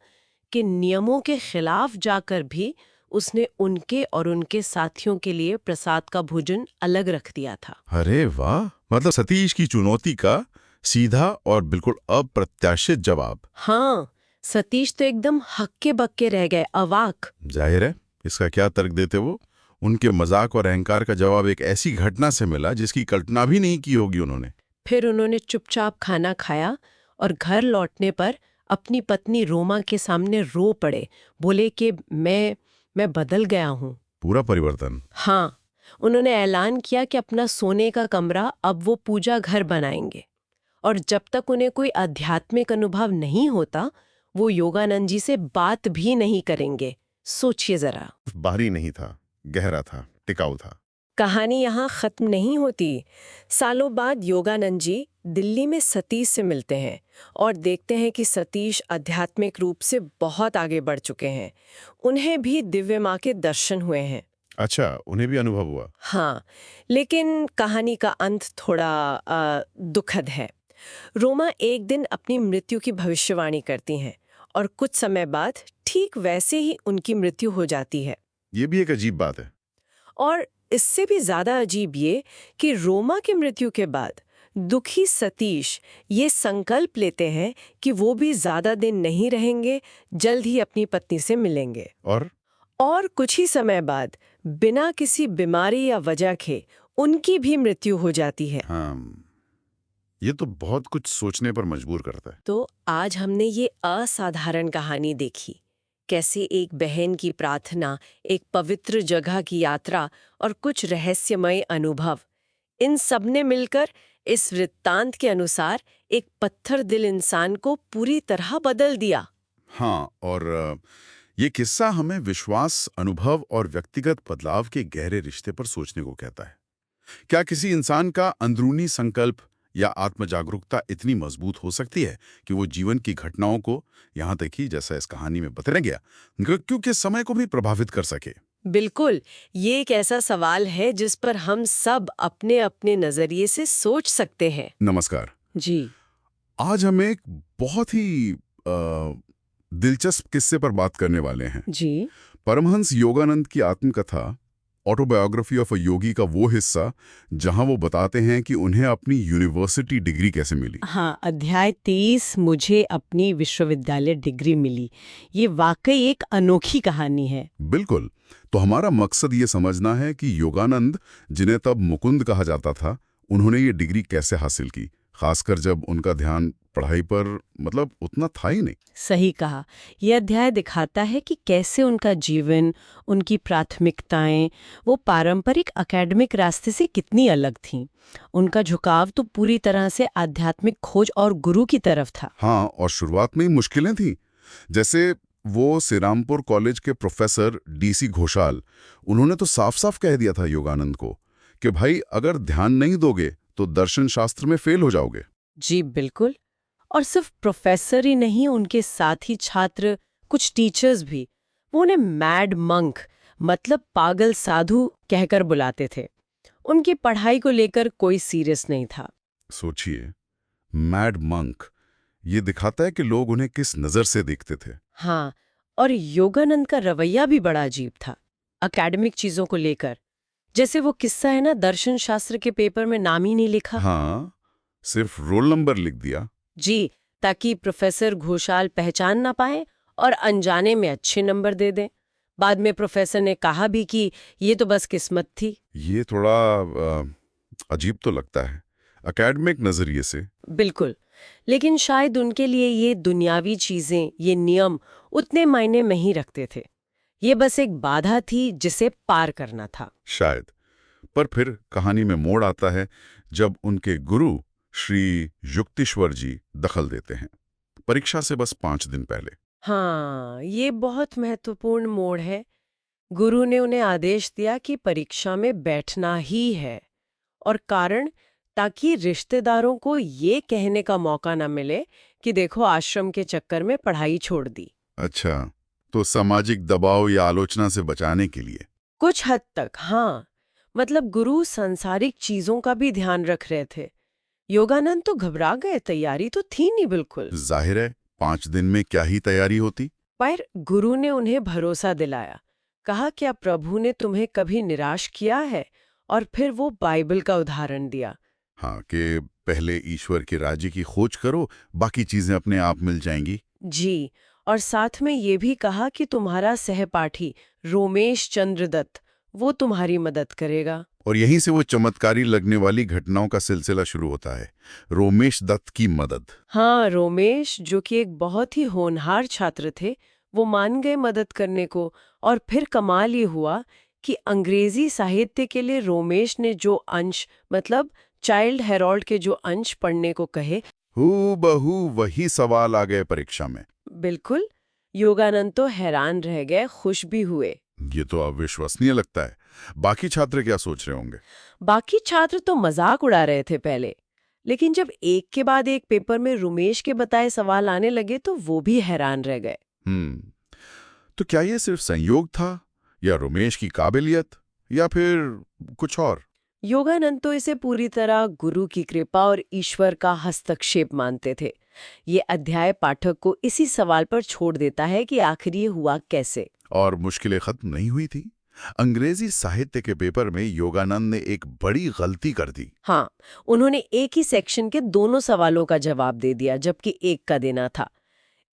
कि नियमों के खिलाफ जाकर भी उसने उनके और उनके साथियों के लिए प्रसाद का भोजन अलग रख दिया था। अरे वाह, मतलब सतीश की चुनौती का सीधा और बिल्कुल अप्रत्याशित जवाब। हाँ, सतीश तो एकदम हक्के बक्के रह गए, अवाक। जाहिर है, इसका क्या तर्क देते वो? उनके मजाक और अहंकार का जवाब एक ऐसी घटना से मिला जिसकी कल्पना भी नहीं की होगी उन्होंने। फिर उन्होंने चुपचाप खाना खाया और घर लौटने पर अपनी पत्नी रोमा के सामने रो पड़े। बोले कि मैं बदल गया हूँ। पूरा परिवर्तन। हाँ, उन्होंने ऐलान किया कि अपना सोने का कमरा अब वो पूजा घर बनाएंगे, और जब तक उन्हें कोई आध्यात्मिक अनुभव नहीं होता वो योगानंद जी से बात भी नहीं करेंगे। सोचिए जरा। बाहरी नहीं था, गहरा था, टिकाऊ था। कहानी यहाँ खत्म नहीं होती। सालों बाद योगानंद जी दिल्ली में सतीश से मिलते हैं और देखते हैं कि सतीश आध्यात्मिक रूप से बहुत आगे बढ़ चुके हैं। उन्हें भी दिव्य माँ के दर्शन हुए हैं। अच्छा, उन्हें भी अनुभव हुआ। हाँ, लेकिन कहानी का अंत थोड़ा दुखद है। रोमा एक दिन अपनी मृत्यु की भविष्यवाणी करती हैं और कुछ समय बाद ठीक वैसे ही उनकी मृत्यु हो जाती है। ये भी एक अजीब बात है। और इससे भी ज्यादा अजीब ये कि रोमा की मृत्यु के बाद दुखी सतीश ये संकल्प लेते हैं कि वो भी ज्यादा दिन नहीं रहेंगे, जल्द ही अपनी पत्नी से मिलेंगे। और कुछ ही समय बाद बिना किसी बीमारी या वजह के उनकी भी मृत्यु हो जाती है। हाँ, ये तो बहुत कुछ सोचने पर मजबूर करता है। तो आज हमने ये असाधारण कहानी देखी, कैसे एक बहन की प्रार्थना, एक पवित्र जगह की यात्रा और कुछ रहस्यमय अनुभव, इन सब ने मिलकर इस वृत्तांत के अनुसार एक पत्थर दिल इंसान को पूरी तरह बदल दिया। हाँ, और ये किस्सा हमें विश्वास, अनुभव और व्यक्तिगत बदलाव के गहरे रिश्ते पर सोचने को कहता है। क्या किसी इंसान का अंदरूनी संकल्प या आत्मजागरूकता इतनी मजबूत हो सकती है कि वो जीवन की घटनाओं को, यहाँ तक कि जैसा इस कहानी में बताया गया, मृत्यु के समय को भी प्रभावित कर सके? बिल्कुल, ये एक ऐसा सवाल है जिस पर हम सब अपने अपने नजरिए से सोच सकते हैं। नमस्कार जी। आज हम एक बहुत ही दिलचस्प किस्से पर बात करने वाले हैं। जी। परमहंस योगानंद की आत्मकथा, ऑटोबायोग्राफी ऑफ अ योगी का वो हिस्सा जहां वो बताते हैं कि उन्हें अपनी यूनिवर्सिटी डिग्री कैसे मिली। हाँ, अध्याय 23, मुझे अपनी विश्वविद्यालय डिग्री मिली। ये वाकई एक अनोखी कहानी है। बिल्कुल। तो हमारा मकसद ये समझना है कि योगानंद, जिन्हें तब मुकुंद कहा जाता था, उन्होंने ये डिग्री कैसे हासिल की, खासकर जब उनका ध्यान पढ़ाई पर उतना था ही नहीं। सही कहा। यह अध्याय दिखाता है कि कैसे उनका जीवन, उनकी प्राथमिकताएं, वो पारंपरिक एकेडमिक रास्ते से कितनी अलग थीं। उनका झुकाव तो पूरी तरह से आध्यात्मिक खोज और गुरु की तरफ था। हाँ, और शुरुआत में ही मुश्किलें थीं। जैसे वो श्रीरामपुर कॉलेज के प्रोफेसर DC घोषाल, उन्होंने तो साफ साफ कह दिया था योगानंद को कि भाई, अगर ध्यान नहीं दोगे तो दर्शन शास्त्र में फेल हो जाओगे। जी बिल्कुल। और सिर्फ प्रोफेसर ही नहीं, उनके साथी छात्र, कुछ टीचर्स भी, वो उन्हें मैड मंक मतलब पागल साधु कहकर बुलाते थे। उनकी पढ़ाई को लेकर कोई सीरियस नहीं था। सोचिए, मैड मंक, ये दिखाता है कि लोग उन्हें किस नजर से देखते थे। हाँ, और योगानंद का रवैया भी बड़ा अजीब था एकेडमिक चीजों को लेकर। जैसे वो किस्सा है ना, दर्शन शास्त्र के पेपर में नाम ही नहीं लिखा। हाँ, सिर्फ रोल नंबर लिख दिया। जी, ताकि प्रोफेसर घोषाल पहचान ना पाए और अनजाने में अच्छे नंबर दे दें। बाद में प्रोफेसर ने कहा भी कि ये तो बस किस्मत थी। ये थोड़ा अजीब तो लगता है एकेडमिक नजरिए से। बिल्कुल, लेकिन शायद उनके लिए ये दुनियावी चीजें, ये नियम उतने मायने नहीं रखते थे। ये बस एक बाधा थी जिसे पार करना था। शायद। पर फिर कहानी में मोड़ आता है जब उनके गुरु श्री युक्तिश्वर जी दखल देते हैं, परीक्षा से बस 5 दिन पहले। हाँ, ये बहुत महत्वपूर्ण मोड़ है। गुरु ने उन्हें आदेश दिया कि परीक्षा में बैठना ही है, और कारण, ताकि रिश्तेदारों को ये कहने का मौका न मिले कि देखो आश्रम के चक्कर में पढ़ाई छोड़ दी। अच्छा, तो सामाजिक दबाव या आलोचना से बचाने के लिए। कुछ हद तक हाँ, मतलब गुरु सांसारिक चीजों का भी ध्यान रख रहे थे। योगानंद तो घबरा गए, तैयारी तो थी नहीं बिल्कुल। जाहिर है, 5 दिन में क्या ही तैयारी होती। पर गुरु ने उन्हें भरोसा दिलाया, कहा क्या प्रभु ने तुम्हें कभी निराश किया है, और फिर वो बाइबल का उदाहरण दिया। हाँ, कि पहले ईश्वर के राज्य की खोज करो, बाकी चीजें अपने आप मिल जाएंगी। जी, और साथ में ये भी कहा कि तुम्हारा सहपाठी रोमेश चंद्र दत्त, वो तुम्हारी मदद करेगा। और यहीं से वो चमत्कारी लगने वाली घटनाओं का सिलसिला शुरू होता है, रोमेश दत्त की मदद। हाँ, रोमेश, जो कि एक बहुत ही होनहार छात्र थे, वो मान गए मदद करने को। और फिर कमाल ये हुआ कि अंग्रेजी साहित्य के लिए रोमेश ने जो अंश, मतलब चाइल्ड हेरोल्ड के जो अंश पढ़ने को कहे, हूबहू वही सवाल आ गए परीक्षा में। बिल्कुल। योगानंद तो हैरान रह गए, खुश भी हुए। ये तो अविश्वसनीय लगता है। बाकी छात्र क्या सोच रहे होंगे? बाकी छात्र तो मजाक उड़ा रहे थे पहले, लेकिन जब एक के बाद एक पेपर में रुमेश के बताए सवाल आने लगे तो वो भी हैरान रह गए। तो क्या ये सिर्फ संयोग था, या रुमेश की काबिलियत, या फिर कुछ और? योगानंद तो इसे पूरी तरह गुरु की कृपा और ईश्वर का हस्तक्षेप मानते थे। ये अध्याय पाठक को इसी सवाल पर छोड़ देता है कि आखिर ये हुआ कैसे। और मुश्किलें खत्म नहीं हुई थी। अंग्रेजी साहित्य के पेपर में योगानंद ने एक बड़ी गलती कर दी। हाँ, उन्होंने एक ही सेक्शन के दोनों सवालों का जवाब दे दिया, जबकि एक का देना था।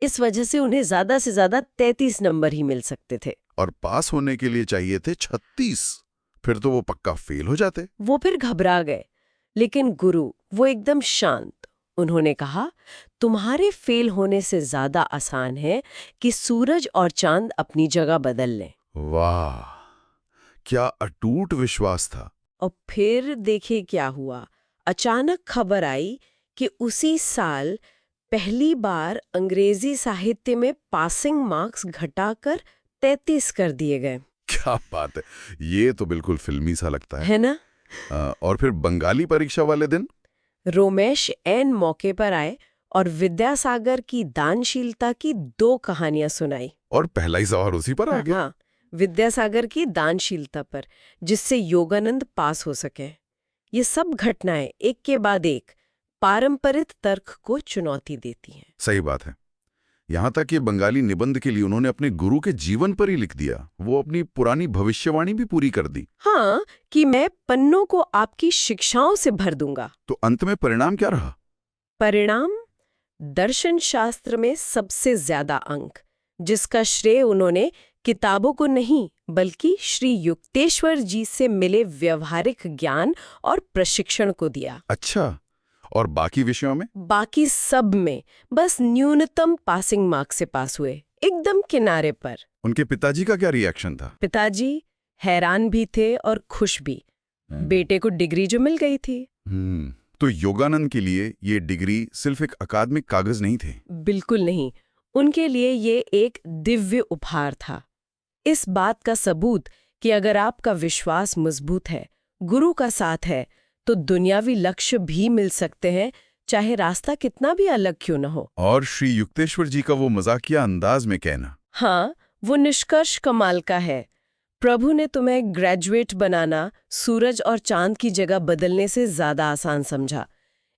इस वजह से उन्हें ज्यादा से ज्यादा 33 नंबर ही मिल सकते थे। और पास होने के लिए चाहिए थे 36। फिर तो वो पक्का फेल हो जाते। वो फिर घबरा गए, लेकिन गुरु वो एकदम शांत। उन्होंने कहा, तुम्हारे फेल होने से ज्यादा आसान है कि सूरज और चांद अपनी जगह बदल लें। वाह, क्या अटूट विश्वास था। और फिर देखिए क्या हुआ। अचानक खबर आई कि उसी साल पहली बार अंग्रेजी साहित्य में पासिंग मार्क्स घटाकर 33 कर दिए गए। क्या बात है, ये तो बिल्कुल फिल्मी सा लगता है ना? और फिर बंगाली परीक्षा वाले दिन रोमेश ऐन मौके पर आए और विद्यासागर की दानशीलता की 2 कहानियां सुनाई। और पहला ही सवाल उसी पर आ गया। हाँ, विद्यासागर की दानशीलता पर, जिससे योगानंद पास हो सके। ये सब घटनाएं एक के बाद एक पारंपरिक तर्क को चुनौती देती हैं। सही बात है। यहाँ तक कि बंगाली निबंध के लिए उन्होंने अपने गुरु के जीवन पर ही लिख दिया। वो अपनी पुरानी भविष्यवाणी भी पूरी कर दी। हाँ, कि मैं पन्नों को आपकी शिक्षाओं से भर दूंगा। तो अंत में परिणाम क्या रहा? परिणाम दर्शन शास्त्र में सबसे ज्यादा अंक, जिसका श्रेय उन्होंने किताबों को नहीं बल्कि श्री युक्तेश्वर जी से मिले व्यवहारिक ज्ञान और प्रशिक्षण को दिया। अच्छा, और बाकी विषयों में? बाकी सब में बस न्यूनतम पासिंग मार्क्स से पास हुए, एकदम किनारे पर। उनके पिताजी का क्या रिएक्शन था? पिताजी हैरान भी थे और खुश भी। बेटे को डिग्री जो मिल गई थी। तो योगानंद के लिए ये डिग्री सिर्फ एक अकादमिक कागज नहीं थे। बिल्कुल नहीं, उनके लिए ये एक दिव्य उपहार था। इस बात का सबूत कि अगर आपका विश्वास मजबूत है, गुरु का साथ है, तो दुनियावी लक्ष्य भी मिल सकते हैं, चाहे रास्ता कितना भी अलग क्यों न हो। और श्री युक्तेश्वर जी का वो मजाकिया अंदाज में कहना, हाँ, वो निष्कर्ष कमाल का है। प्रभु ने तुम्हें ग्रेजुएट बनाना सूरज और चांद की जगह बदलने से ज्यादा आसान समझा।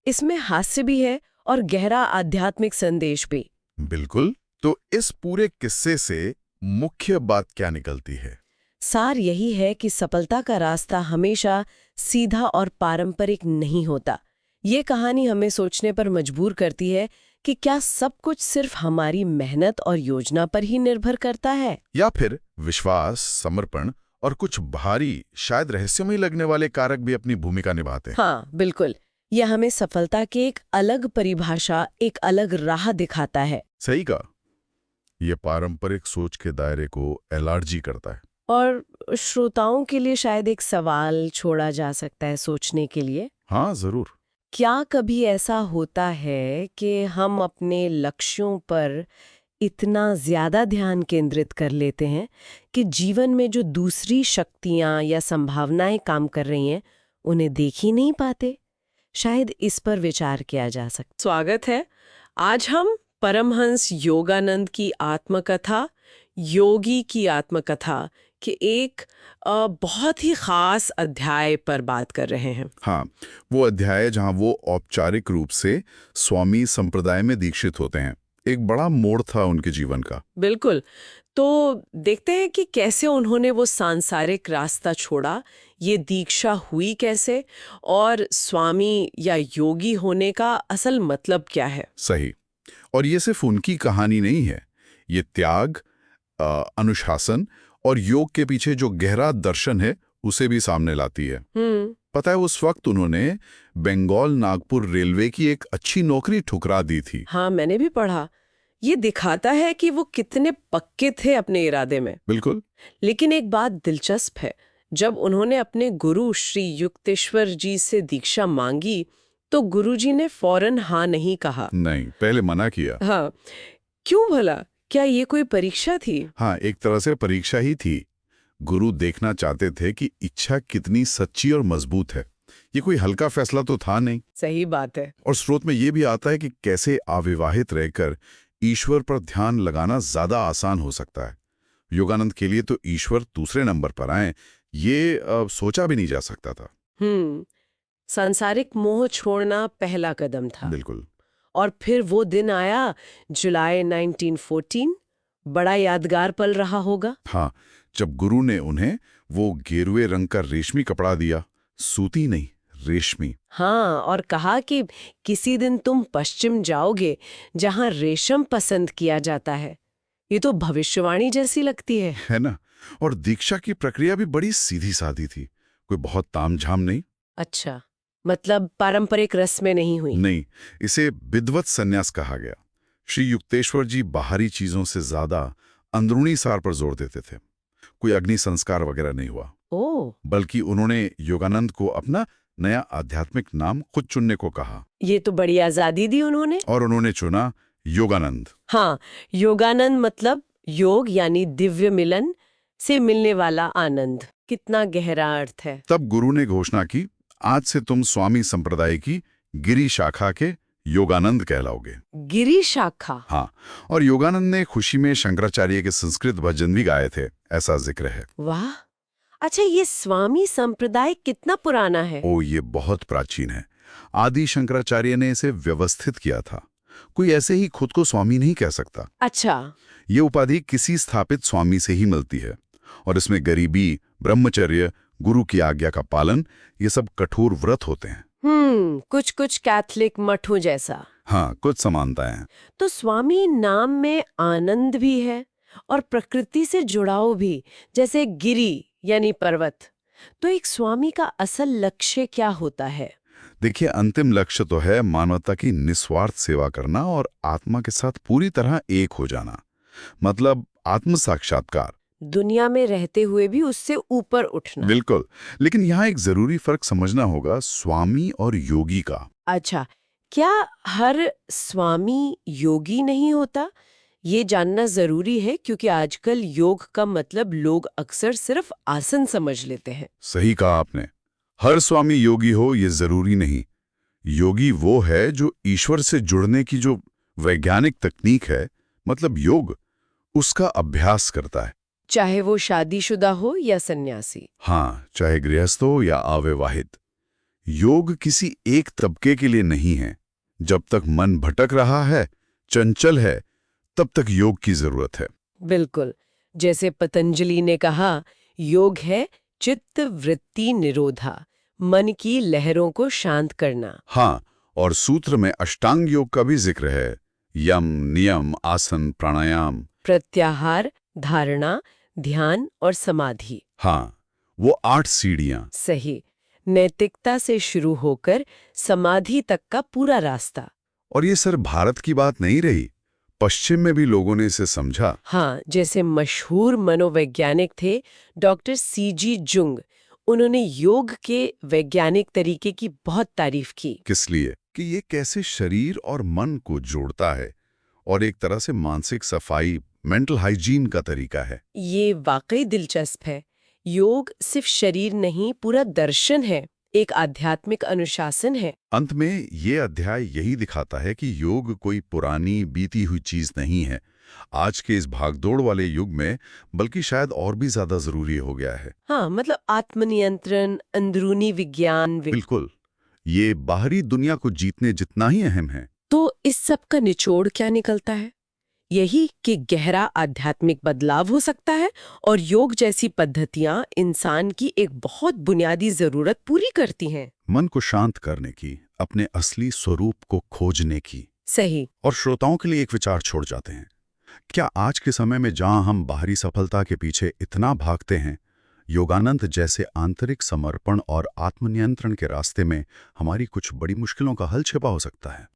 इसमें हास्य भी है और गहरा आध्यात्मिक संदेश भी। बिल्कुल। तो इस पूरे किस्से से मुख्य बात क्या निकलती है? सार यही है कि सफलता का रास्ता हमेशा सीधा और पारंपरिक नहीं होता। ये कहानी हमें सोचने पर मजबूर करती है कि क्या सब कुछ सिर्फ हमारी मेहनत और योजना पर ही निर्भर करता है, या फिर विश्वास, समर्पण और कुछ भारी, शायद रहस्यमय लगने वाले कारक भी अपनी भूमिका निभाते हैं। हाँ, बिल्कुल। यह हमें सफलता की एक अलग परिभाषा, एक अलग राह दिखाता है। सही कहा। ये पारंपरिक सोच के दायरे को एलार्जी करता है। और श्रोताओं के लिए शायद एक सवाल छोड़ा जा सकता है सोचने के लिए। हाँ, जरूर। क्या कभी ऐसा होता है कि हम अपने लक्ष्यों पर इतना ज्यादा ध्यान केंद्रित कर लेते हैं कि जीवन में जो दूसरी शक्तियां या संभावनाएं काम कर रही हैं, उन्हें देख ही नहीं पाते? शायद इस पर विचार किया जा सकता। स्वागत है। आज हम परमहंस योगानंद की आत्मकथा, योगी की आत्मकथा के एक बहुत ही खास अध्याय पर बात कर रहे हैं। हाँ, वो अध्याय जहां वो औपचारिक रूप से स्वामी संप्रदाय में दीक्षित होते हैं। एक बड़ा मोड़ था उनके जीवन का। बिल्कुल। तो देखते हैं कि कैसे उन्होंने वो सांसारिक रास्ता छोड़ा, ये दीक्षा हुई कैसे, और स्वामी या योगी होने का असल मतलब क्या है। सही। और ये सिर्फ उनकी कहानी नहीं है, ये त्याग, अनुशासन और योग के पीछे जो गहरा दर्शन है उसे भी सामने लाती है। पता है, उस वक्त उन्होंने बंगाल नागपुर रेलवे की एक अच्छी नौकरी ठुकरा दी थी। हाँ, मैंने भी पढ़ा। ये दिखाता है कि वो कितने पक्के थे अपने इरादे में। बिल्कुल। लेकिन एक बात दिलचस्प है, जब उन्होंने अपने गुरु श्री युक्तेश्वर जी से दीक्षा मांगी तो गुरुजी ने फौरन हाँ नहीं कहा। नहीं, पहले मना किया। हाँ, क्यों भला? क्या ये कोई परीक्षा थी? हाँ, एक तरह से परीक्षा ही थी। गुरु देखना चाहते थे कि इच्छा कितनी सच्ची और मजबूत है। ये कोई हल्का फैसला तो था नहीं। सही बात है। और स्रोत में ये भी आता है कि कैसे अविवाहित रहकर ईश्वर पर ध्यान लगाना ज्यादा आसान हो सकता है। योगानंद के लिए तो ईश्वर दूसरे नंबर पर आए, ये सोचा भी नहीं जा सकता था। सांसारिक मोह छोड़ना पहला कदम था। बिल्कुल। और फिर वो दिन आया, जुलाई 1914, बड़ा यादगार पल रहा होगा। हाँ, जब गुरु ने उन्हें वो गेरुए रंग का रेशमी कपड़ा दिया, सूती नहीं, रेशमी। हाँ, और कहा कि किसी दिन तुम पश्चिम जाओगे जहां रेशम पसंद किया जाता है। ये तो भविष्यवाणी जैसी लगती है ना? और दीक्षा की प्रक्रिया भी बड़ी सीधी सादी थी, कोई बहुत तामझाम नहीं। अच्छा, मतलब पारंपरिक रस्में नहीं हुई? नहीं, इसे विद्वत संन्यास कहा गया। श्री युक्तेश्वर जी बाहरी चीजों से ज्यादा अंदरूनी सार पर जोर देते थे। कोई अग्नि संस्कार वगैरह नहीं हुआ, बल्कि उन्होंने योगानंद को अपना नया आध्यात्मिक नाम खुद चुनने को कहा। ये तो बड़ी आजादी दी उन्होंने। और उन्होंने चुना योगानंद। हाँ, योगानंद मतलब योग यानी दिव्य मिलन से मिलने वाला आनंद। कितना गहरा अर्थ है। तब गुरु ने घोषणा की, आज से तुम स्वामी संप्रदाय की गिरी शाखा के योगानंद कहलाओगे। गिरी शाखा? हाँ, और योगानंद ने खुशी में शंकराचार्य के संस्कृत भजन भी गाए थे, ऐसा जिक्र है। वाह! अच्छा, ये स्वामी संप्रदाय कितना पुराना है? ओ, ये बहुत प्राचीन है। आदि शंकराचार्य ने इसे व्यवस्थित किया था। कोई ऐसे ही खुद को स्वामी नहीं कह सकता। अच्छा। ये उपाधि किसी स्थापित स्वामी से ही मिलती है, और इसमें गरीबी, ब्रह्मचर्य, गुरु की आज्ञा का पालन, ये सब कठोर व्रत होते हैं। कुछ कैथलिक मठों जैसा। हाँ, कुछ समानताएं हैं। तो स्वामी नाम में आनंद भी है और प्रकृति से जुड़ाव भी, जैसे गिरी यानी पर्वत। तो एक स्वामी का असल लक्ष्य क्या होता है? देखिए, अंतिम लक्ष्य तो है मानवता की निस्वार्थ सेवा करना और आत्मा के साथ पूरी तरह एक हो जाना, मतलब आत्म साक्षात्कार। दुनिया में रहते हुए भी उससे ऊपर उठना। बिल्कुल, लेकिन यहाँ एक जरूरी फर्क समझना होगा, स्वामी और योगी का। अच्छा, क्या हर स्वामी योगी नहीं होता? ये जानना जरूरी है, क्योंकि आजकल योग का मतलब लोग अक्सर सिर्फ आसन समझ लेते हैं। सही कहा आपने, हर स्वामी योगी हो ये जरूरी नहीं। योगी वो है जो ईश्वर से जुड़ने की जो वैज्ञानिक तकनीक है, मतलब योग, उसका अभ्यास करता है। चाहे वो शादीशुदा हो या सन्यासी। हाँ, चाहे गृहस्थ हो या अविवाहित। योग किसी एक तबके के लिए नहीं है। जब तक मन भटक रहा है, चंचल है, तब तक योग की जरूरत है। बिल्कुल, जैसे पतंजलि ने कहा, योग है चित्त वृत्ति निरोधा, मन की लहरों को शांत करना। हाँ, और सूत्र में अष्टांग योग का भी जिक्र है, यम, नियम, आसन, प्राणायाम, प्रत्याहार, धारणा, ध्यान और समाधि। हाँ, वो 8 सीढ़ियां। सही, नैतिकता से शुरू होकर समाधि तक का पूरा रास्ता। और ये सिर्फ भारत की बात नहीं रही, पश्चिम में भी लोगों ने इसे समझा। हाँ, जैसे मशहूर मनोवैज्ञानिक थे डॉक्टर सीजी जुंग। उन्होंने योग के वैज्ञानिक तरीके की बहुत तारीफ की। किस लिए? कि ये कैसे शरीर और मन को जोड़ता है, और एक तरह से मानसिक सफाई, मेंटल हाइजीन का तरीका है। ये वाकई दिलचस्प है। योग सिर्फ शरीर नहीं, पूरा दर्शन है, एक आध्यात्मिक अनुशासन है। अंत में ये अध्याय यही दिखाता है कि योग कोई पुरानी बीती हुई चीज नहीं है। आज के इस भागदौड़ वाले युग में बल्कि शायद और भी ज्यादा जरूरी हो गया है। हाँ, मतलब आत्मनियंत्रण, अंदरूनी विज्ञान। बिल्कुल, ये बाहरी दुनिया को जीतने जितना ही अहम है। तो इस सब का निचोड़ क्या निकलता है? यही कि गहरा आध्यात्मिक बदलाव हो सकता है, और योग जैसी पद्धतियां इंसान की एक बहुत बुनियादी जरूरत पूरी करती हैं। मन को शांत करने की, अपने असली स्वरूप को खोजने की। सही। और श्रोताओं के लिए एक विचार छोड़ जाते हैं। क्या आज के समय में जहां हम बाहरी सफलता के पीछे इतना भागते हैं, योगानंद जैसे आंतरिक समर्पण और आत्मनियंत्रण के रास्ते में हमारी कुछ बड़ी मुश्किलों का हल छिपा हो सकता है?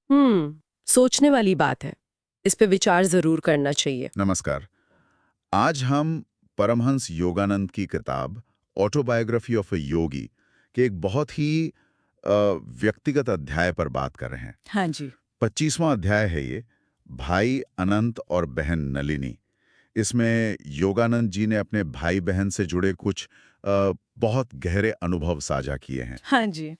सोचने वाली बात है। इस पे विचार जरूर करना चाहिए। नमस्कार। आज हम परमहंस योगानंद की किताब ऑटोबायोग्राफी ऑफ अ योगी के एक बहुत ही व्यक्तिगत अध्याय पर बात कर रहे हैं। हाँ जी। 25वां अध्याय है ये, भाई अनंत और बहन नलिनी। इसमें योगानंद जी ने अपने भाई बहन से जुड़े कुछ बहुत गहरे अनुभव साझा किए हैं। हाँ जी।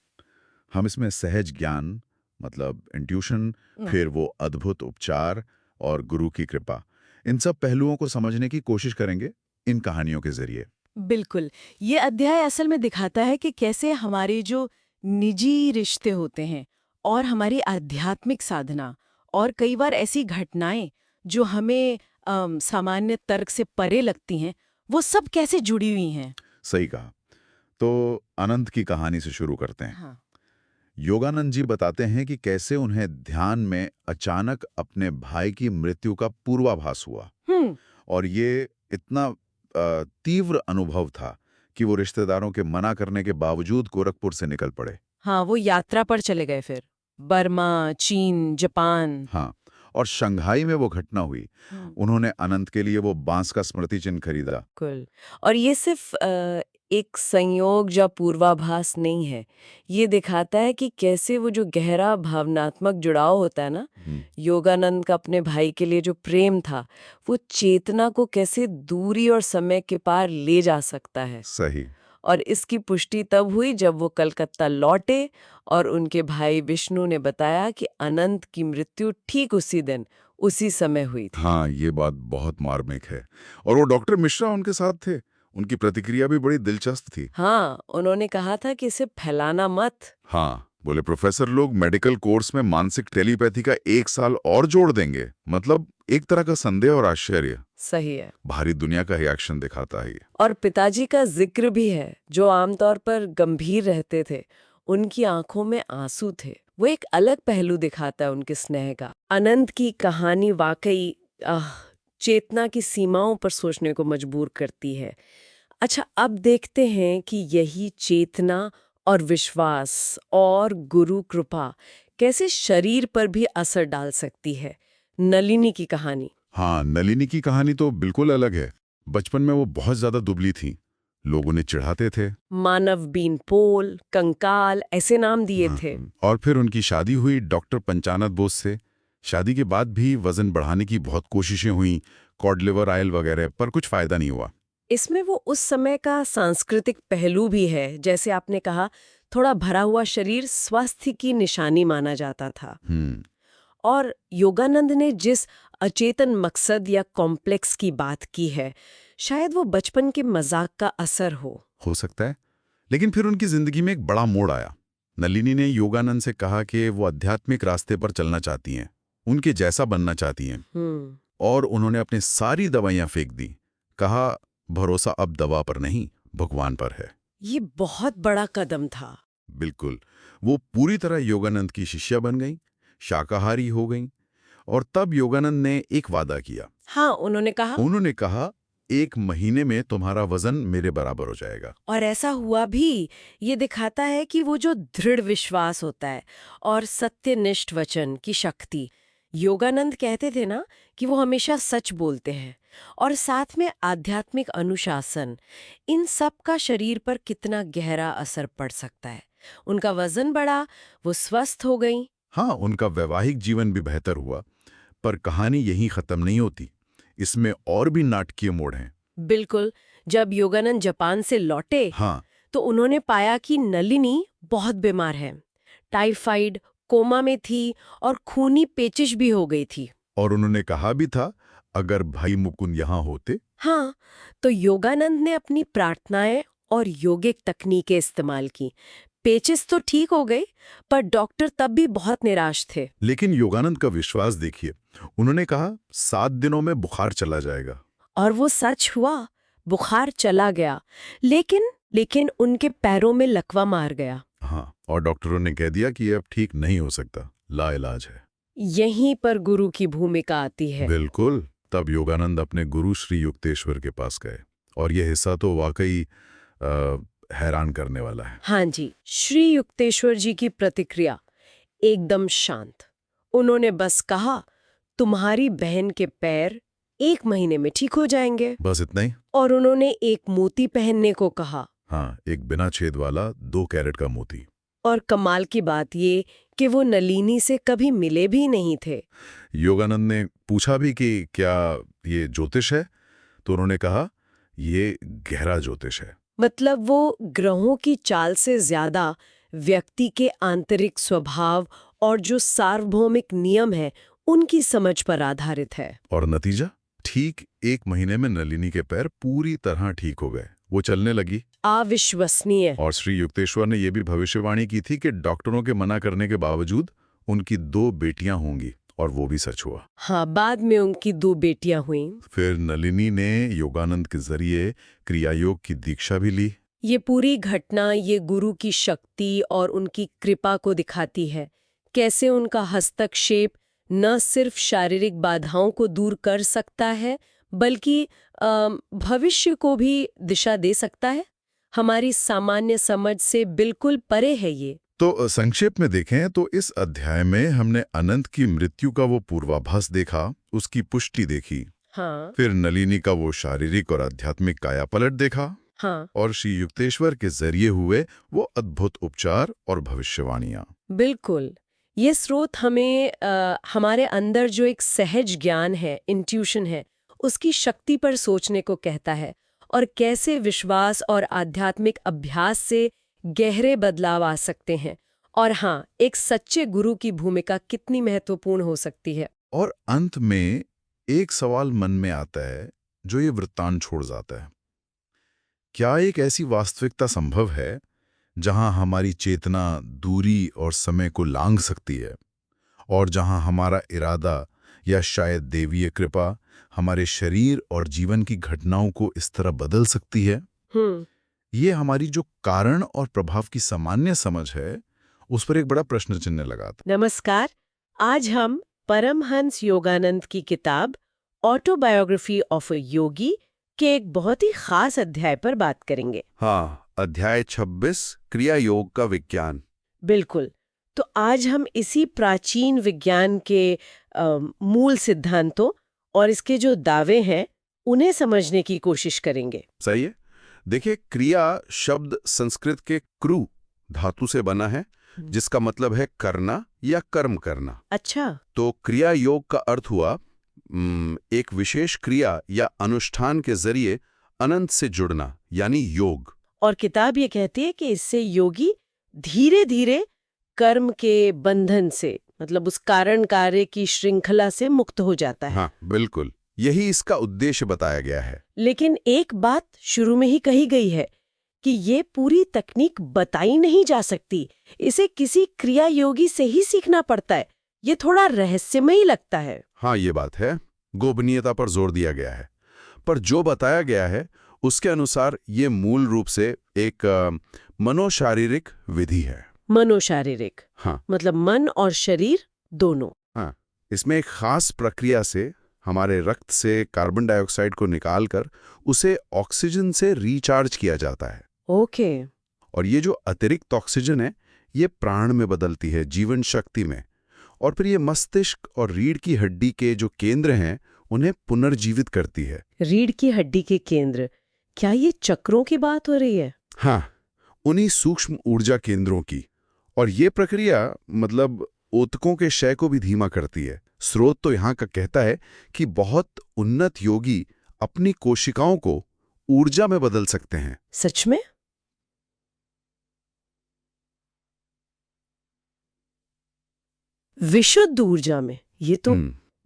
हम इसमें सहज ज्ञान मतलब इंट्यूशन, फिर वो अद्भुत उपचार और गुरु की कृपा, इन सब पहलुओं को समझने की कोशिश करेंगे इन कहानियों के जरिए। बिल्कुल। ये अध्याय असल में दिखाता है कि कैसे हमारे जो निजी रिश्ते होते हैं और हमारी आध्यात्मिक साधना और कई बार ऐसी घटनाएं जो हमें सामान्य तर्क से परे लगती हैं, वो सब कैसे जुड़ी हुई हैं। सही कहा। तो अनंत की कहानी से शुरू करते हैं। हाँ। योगानंद जी बताते हैं कि कैसे उन्हें ध्यान में अचानक अपने भाई की मृत्यु का पूर्वाभास हुआ, और ये इतना तीव्र अनुभव था कि वो रिश्तेदारों के मना करने के बावजूद गोरखपुर से निकल पड़े। हाँ, वो यात्रा पर चले गए फिर बर्मा, चीन, जापान। हाँ, और शंघाई में वो घटना हुई। उन्होंने अनंत के लिए वो बांस का स्मृति चिन्ह खरीदा। कुल। और ये सिर्फ एक संयोग या पूर्वाभास नहीं है, ये दिखाता है कि कैसे वो जो गहरा भावनात्मक जुड़ाव होता है ना, योगानंद का अपने भाई के लिए जो प्रेम था, वो चेतना को कैसे दूरी और समय के पार ले जा सकता है। सही। और इसकी पुष्टि तब हुई जब वो कलकत्ता लौटे और उनके भाई विष्णु ने बताया कि अनंत की मृत्यु ठीक उसी दिन उसी समय हुई थी। हाँ, ये बात बहुत मार्मिक है। और वो डॉक्टर मिश्रा उनके साथ थे। उनकी प्रतिक्रिया भी बड़ी दिलचस्प थी। हाँ, उन्होंने कहा था कि इसे फैलाना मत। हाँ, बोले प्रोफेसर लोग मेडिकल कोर्स में मानसिक टेलीपैथी का 1 साल और जोड़ देंगे। मतलब एक तरह का संदेह और आश्चर्य। सही है। बाहरी दुनिया का रिएक्शन दिखाता है ये। और पिताजी का जिक्र भी है, जो आमतौर पर गंभीर रहते थे, उनकी आंखों में आंसू थे। वो एक अलग पहलू दिखाता है उनके स्नेह का। अनंत की कहानी वाकई चेतना की सीमाओं पर सोचने को मजबूर करती है। अच्छा, अब देखते हैं कि यही चेतना और विश्वास और गुरु कृपा कैसे शरीर पर भी असर डाल सकती है। नलिनी की कहानी। हाँ, नलिनी की कहानी तो बिल्कुल अलग है। बचपन में वो बहुत ज्यादा दुबली थी। लोग उन्हें चिढ़ाते थे। मानव बीन पोल, कंकाल, ऐसे नाम दिए थे। और फिर उनकी शादी हुई डॉक्टर पंचानन बोस से। शादी के बाद भी वजन बढ़ाने की बहुत कोशिशें हुई, कॉड लिवर ऑयल वगैरह, पर कुछ फायदा नहीं हुआ। इसमें वो उस समय का सांस्कृतिक पहलू भी है। जैसे आपने कहा, थोड़ा भरा हुआ शरीर स्वास्थ्य की निशानी माना जाता था। और योगानंद ने जिस अचेतन मकसद या कॉम्प्लेक्स की बात की है, शायद वो बचपन के मजाक का असर हो सकता है। लेकिन फिर उनकी जिंदगी में एक बड़ा मोड़ आया। नलिनी ने योगानंद से कहा कि वो आध्यात्मिक रास्ते पर चलना चाहती हैं, उनके जैसा बनना चाहती हैं। और उन्होंने अपनी सारी दवाइयां फेंक दी। कहा, भरोसा अब दवा पर नहीं, भगवान पर है। ये बहुत बड़ा कदम था। बिल्कुल। वो पूरी तरह योगानंद की शिष्या बन गई, शाकाहारी हो गई। और तब योगानंद ने एक वादा किया। हाँ, उन्होंने कहा 1 महीने में तुम्हारा वजन मेरे बराबर हो जाएगा। और ऐसा हुआ भी। ये दिखाता है कि वो जो दृढ़ विश्वास होता है और सत्यनिष्ठ वचन की शक्ति। योगानंद कहते थे ना कि वो हमेशा सच बोलते हैं, और साथ में आध्यात्मिक अनुशासन, इन सब का शरीर पर कितना गहरा असर पड़ सकता है। उनका वजन बढ़ा, वो स्वस्थ हो गई। हाँ, उनका वैवाहिक जीवन भी बेहतर हुआ। पर कहानी यहीं खत्म नहीं होती। इसमें और भी नाटकीय मोड़ हैं। बिल्कुल। जब योगानंद जापान से लौटे, तो उन्होंने पाया कि नलिनी बहुत बीमार है। टाइफाइड, कोमा में थी और खूनी पेचिश भी हो गई थी। और उन्होंने कहा भी था, अगर भाई मुकुंद यहाँ होते। हाँ, तो योगानंद ने अपनी प्रार्थनाएं और योगिक तकनीकें इस्तेमाल की। पेचिस तो ठीक हो गई, पर डॉक्टर तब भी बहुत निराश थे। लेकिन योगानंद का विश्वास देखिए। उन्होंने कहा 7 दिनों में बुखार चला जाएगा। और वो सच हुआ, बुखार चला गया। लेकिन उनके पैरों में लकवा मार गया। हाँ, और डॉक्टरों ने कह दिया कि ये अब ठीक नहीं हो सकता, लाइलाज है। यहीं पर गुरु की भूमिका आती है। बिल्कुल। तब योगानंद अपने गुरु श्री युक्तेश्वर के पास गए। और यह हिस्सा तो वाकई हैरान करने वाला है। हाँ जी, श्री युक्तेश्वर जी की प्रतिक्रिया एकदम शांत। उन्होंने बस कहा, तुम्हारी बहन के पैर 1 महीने में ठीक हो जाएंगे। बस इतना ही। और उन्होंने एक मोती पहनने को कहा। हाँ, एक बिना छेद वाला 2 कैरेट का मोती। और कमाल की बात ये कि वो नलिनी से कभी मिले भी नहीं थे। योगानंद ने पूछा भी कि क्या ये ज्योतिष है, तो उन्होंने कहा ये गहरा ज्योतिष है। मतलब वो ग्रहों की चाल से ज्यादा व्यक्ति के आंतरिक स्वभाव और जो सार्वभौमिक नियम है उनकी समझ पर आधारित है। और नतीजा, ठीक 1 महीने में नलिनी के पैर पूरी तरह ठीक हो गए, वो चलने लगी। अविश्वसनीय। और श्री युक्तेश्वर ने यह भी भविष्यवाणी की थी कि डॉक्टरों के मना करने के बावजूद उनकी 2 बेटियां होंगी, और वो भी सच हुआ। हाँ, बाद में उनकी 2 बेटियां हुईं। फिर नलिनी ने योगानंद के जरिए क्रियायोग की दीक्षा भी ली। ये पूरी घटना ये गुरु की शक्ति और उनकी कृपा को दिखाती है, कैसे उनका हस्तक्षेप न सिर्फ शारीरिक बाधाओं को दूर कर सकता है बल्कि भविष्य को भी दिशा दे सकता है। हमारी सामान्य समझ से बिल्कुल परे है ये। तो संक्षेप में देखें तो इस अध्याय में हमने अनंत की मृत्यु का वो पूर्वाभास देखा, उसकी पुष्टि देखी। हाँ फिर नलिनी का वो शारीरिक और आध्यात्मिक कायापलट देखा। हाँ, और श्री युक्तेश्वर के जरिए हुए वो अद्भुत उपचार और भविष्यवाणियां। बिल्कुल। ये स्रोत हमें हमारे अंदर जो एक सहज ज्ञान है, इंट्यूशन है, उसकी शक्ति पर सोचने को कहता है, और कैसे विश्वास और आध्यात्मिक अभ्यास से गहरे बदलाव आ सकते हैं। और हाँ, एक सच्चे गुरु की भूमिका कितनी महत्वपूर्ण हो सकती है। और अंत में एक सवाल मन में आता है जो ये वृत्तांत छोड़ जाता है। क्या एक ऐसी वास्तविकता संभव है जहां हमारी चेतना दूरी और समय को लांघ सकती है, और जहां हमारा इरादा या शायद देवीय कृपा हमारे शरीर और जीवन की घटनाओं को इस तरह बदल सकती है? ये हमारी जो कारण और प्रभाव की सामान्य समझ है उस पर एक बड़ा प्रश्न चिन्ह लगाता। नमस्कार, आज हम परमहंस योगानंद की किताब ऑटोबायोग्राफी ऑफ अ योगी के एक बहुत ही खास अध्याय पर बात करेंगे। हाँ, अध्याय 26 क्रिया योग का विज्ञान। बिल्कुल। तो आज हम इसी प्राचीन विज्ञान के मूल सिद्धांतों और इसके जो दावे हैं उन्हें समझने की कोशिश करेंगे। सही है। देखिए, क्रिया शब्द संस्कृत के क्रू धातु से बना है, जिसका मतलब है करना या कर्म करना। अच्छा। तो क्रिया योग का अर्थ हुआ एक विशेष क्रिया या अनुष्ठान के जरिए अनंत से जुड़ना, यानी योग। और किताब ये कहती है कि इससे योगी धीरे धीरे कर्म के बंधन से, मतलब उस कारण कार्य की श्रृंखला से मुक्त हो जाता है। हाँ, बिल्कुल, यही इसका उद्देश्य बताया गया है। लेकिन एक बात शुरू में ही कही गई है कि ये पूरी तकनीक बताई नहीं जा सकती, इसे किसी क्रिया योगी से ही सीखना पड़ता है। ये थोड़ा रहस्यमयी लगता है। हाँ, ये बात है, गोपनीयता पर जोर दिया गया है। पर जो बताया गया है उसके अनुसार ये मूल रूप से एक मनोशारीरिक विधि है। मनोशारीरिक? हाँ, मतलब मन और शरीर दोनों। हाँ, इसमें एक खास प्रक्रिया से हमारे रक्त से कार्बन डाइऑक्साइड को निकालकर उसे ऑक्सीजन से रिचार्ज किया जाता है। ओके। और ये जो अतिरिक्त ऑक्सीजन है ये प्राण में बदलती है, जीवन शक्ति में, और फिर ये मस्तिष्क और रीढ़ की हड्डी के जो केंद्र हैं उन्हें पुनर्जीवित करती है। रीढ़ की हड्डी के केंद्र, क्या ये चक्रों की बात हो रही है? हाँ, उन्हीं सूक्ष्म ऊर्जा केंद्रों की। और ये प्रक्रिया मतलब ऊतकों के क्षय को भी धीमा करती है। स्रोत तो यहाँ का कहता है कि बहुत उन्नत योगी अपनी कोशिकाओं को ऊर्जा में बदल सकते हैं। सच में? विशुद्ध ऊर्जा में? ये तो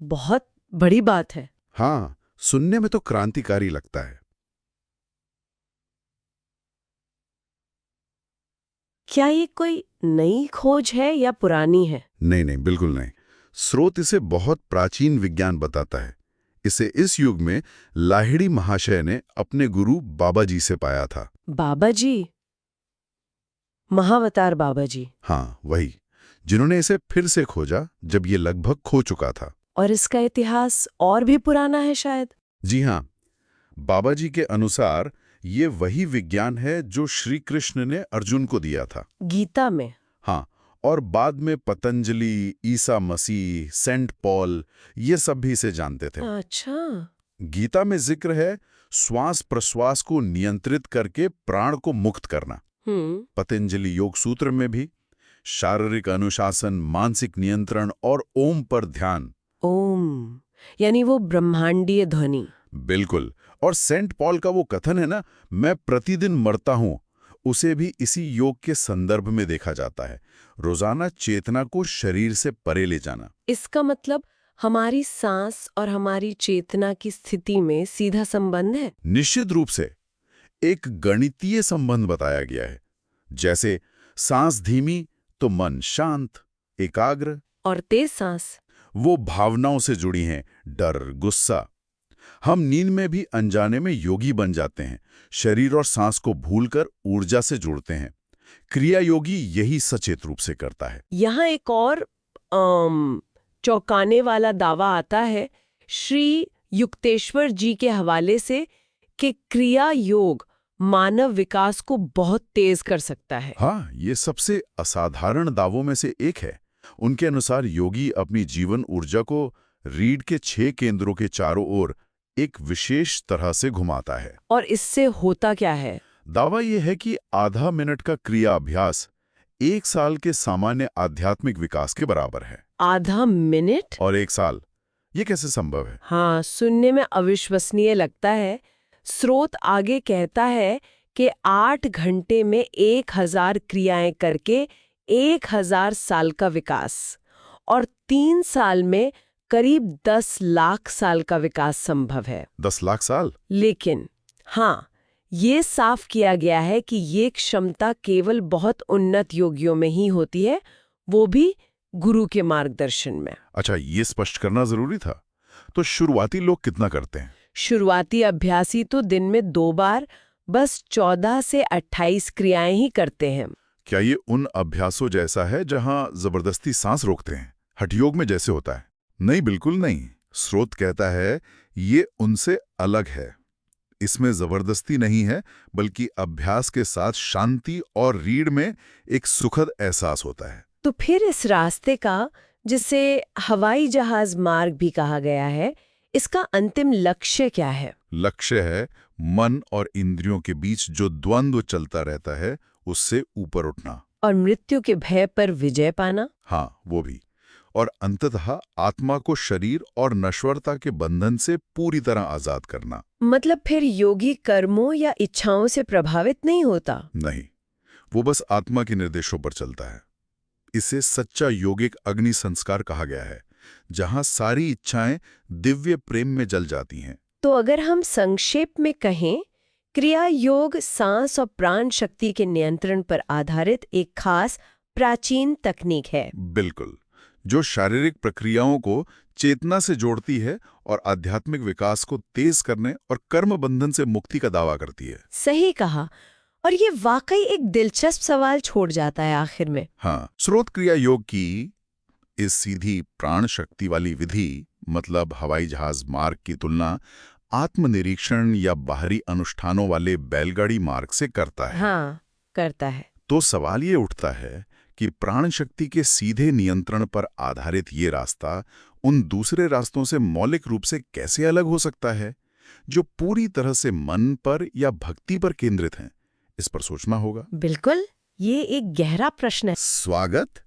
बहुत बड़ी बात है। हाँ, सुनने में तो क्रांतिकारी लगता है। क्या ये कोई नई खोज है या पुरानी है? नहीं नहीं, बिल्कुल नहीं। स्रोत इसे बहुत प्राचीन विज्ञान बताता है। इसे इस युग में लाहिड़ी महाशय ने अपने गुरु बाबा जी से पाया था। बाबा जी? महावतार बाबा जी? हाँ, वही, जिन्होंने इसे फिर से खोजा जब ये लगभग खो चुका था। और इसका इतिहास और भी पुराना है शायद? जी हाँ, बाबा जी के अनुसार ये वही विज्ञान है जो श्री कृष्ण ने अर्जुन को दिया था गीता में। हाँ, और बाद में पतंजलि, ईसा मसीह, सेंट पॉल, ये सब भी इसे जानते थे। अच्छा। गीता में जिक्र है श्वास प्रश्वास को नियंत्रित करके प्राण को मुक्त करना। पतंजलि योग सूत्र में भी शारीरिक अनुशासन, मानसिक नियंत्रण और ओम पर ध्यान। ओम यानी वो ब्रह्मांडीय ध्वनि। बिल्कुल, और सेंट पॉल का वो कथन है ना, मैं प्रतिदिन मरता हूं, उसे भी इसी योग के संदर्भ में देखा जाता है। रोजाना चेतना को शरीर से परे ले जाना। इसका मतलब हमारी सांस और हमारी चेतना की स्थिति में सीधा संबंध है। निश्चित रूप से एक गणितीय संबंध बताया गया है। जैसे सांस धीमी तो मन शांत, एकाग्र, और तेज सांस वो भावनाओं से जुड़ी हैं, डर, गुस्सा। हम नींद में भी अनजाने में योगी बन जाते हैं, शरीर और सांस को भूलकर ऊर्जा से जुड़ते हैं। क्रिया योगी यही सचेत रूप से करता है। यहाँ एक और चौंकाने वाला दावा आता है श्री युक्तेश्वर जी के हवाले से कि क्रिया योग मानव विकास को बहुत तेज कर सकता है। हाँ, ये सबसे असाधारण दावों में से एक है। उनके अनुसार योगी अपनी जीवन ऊर्जा को रीढ़ के 6 केंद्रों के चारों ओर एक विशेष तरह से घुमाता है। और इससे होता क्या है? दावा यह है कि आधा मिनट का क्रिया अभ्यास 1 साल के सामान्य आध्यात्मिक विकास के बराबर है। आधा मिनट? और 1 साल, ये कैसे संभव है? हाँ, सुनने में अविश्वसनीय लगता है। स्रोत आगे कहता है कि 8 घंटे में 1000 क्रियाएं करके 1000 साल का विकास, और 3 साल में करीब 10 लाख साल का विकास संभव है। 10 लाख साल? लेकिन हाँ, ये साफ किया गया है कि ये क्षमता केवल बहुत उन्नत योगियों में ही होती है, वो भी गुरु के मार्गदर्शन में। अच्छा, ये स्पष्ट करना जरूरी था। तो शुरुआती लोग कितना करते हैं? शुरुआती अभ्यासी तो दिन में 2 बार बस 14 से 28 क्रियाएं ही करते हैं। क्या ये उन अभ्यासों जैसा है जहां जबरदस्ती सांस रोकते हैं, हठयोग में जैसे होता है? नहीं, बिल्कुल नहीं। स्रोत कहता है ये उनसे अलग है। इसमें जबरदस्ती नहीं है, बल्कि अभ्यास के साथ शांति और रीढ़ में एक सुखद एहसास होता है। तो फिर इस रास्ते का, जिसे हवाई जहाज मार्ग भी कहा गया है, इसका अंतिम लक्ष्य क्या है? लक्ष्य है मन और इंद्रियों के बीच जो द्वंद्व चलता रहता है, उससे ऊपर उठना। और मृत्यु के भय पर विजय पाना? हाँ, वो भी। और अंततः आत्मा को शरीर और नश्वरता के बंधन से पूरी तरह आजाद करना। मतलब फिर योगी कर्मों या इच्छाओं से प्रभावित नहीं होता? नहीं, वो बस आत्मा के निर्देशों पर चलता है। इसे सच्चा योगिक अग्नि संस्कार कहा गया है, जहां सारी इच्छाएं दिव्य प्रेम में जल जाती हैं। तो अगर हम संक्षेप में कहें, क्रिया योग सांस और प्राण शक्ति के नियंत्रण पर आधारित एक खास प्राचीन तकनीक है। बिल्कुल, जो शारीरिक प्रक्रियाओं को चेतना से जोड़ती है और आध्यात्मिक विकास को तेज करने और कर्म बंधन से मुक्ति का दावा करती है। सही कहा। और ये वाकई एक दिलचस्प सवाल छोड़ जाता है आखिर में। हाँ, स्रोत क्रिया योग की इस सीधी प्राण शक्ति वाली विधि, मतलब हवाई जहाज मार्ग की तुलना आत्मनिरीक्षण या बाहरी अनुष्ठानों वाले बैलगाड़ी मार्ग से करता है। हाँ, करता है। तो सवाल ये उठता है कि प्राण शक्ति के सीधे नियंत्रण पर आधारित ये रास्ता उन दूसरे रास्तों से मौलिक रूप से कैसे अलग हो सकता है, जो पूरी तरह से मन पर या भक्ति पर केंद्रित हैं? इस पर सोचना होगा। बिल्कुल, ये एक गहरा प्रश्न है। स्वागत।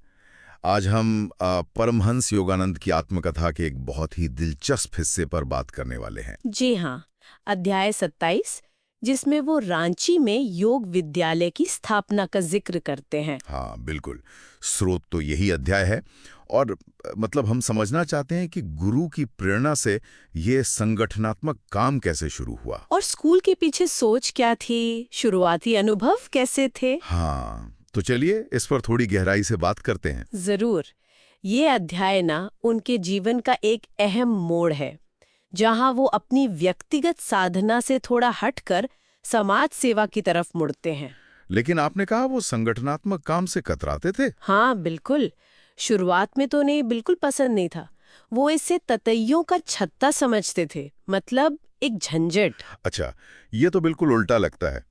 आज हम परमहंस योगानंद की आत्मकथा के एक बहुत ही दिलचस्प हिस्से पर बात करने वाले हैं। जी हाँ, अध्याय 27, जिसमें वो रांची में योग विद्यालय की स्थापना का जिक्र करते हैं। हाँ, बिल्कुल। स्रोत तो यही अध्याय है, और मतलब हम समझना चाहते हैं कि गुरु की प्रेरणा से ये संगठनात्मक काम कैसे शुरू हुआ, और स्कूल के पीछे सोच क्या थी, शुरुआती अनुभव कैसे थे। हाँ, तो चलिए इस पर थोड़ी गहराई से बात करते हैं। जरूर। ये अध्याय ना उनके जीवन का एक अहम मोड़ है, जहां वो अपनी व्यक्तिगत साधना से थोड़ा हटकर समाज सेवा की तरफ मुड़ते हैं। लेकिन आपने कहा वो संगठनात्मक काम से कतराते थे। हाँ, बिल्कुल। शुरुआत में तो उन्हें बिल्कुल पसंद नहीं था। वो इसे ततैयों का छत्ता समझते थे, मतलब एक झंझट। अच्छा, ये तो बिल्कुल उल्टा लगता है।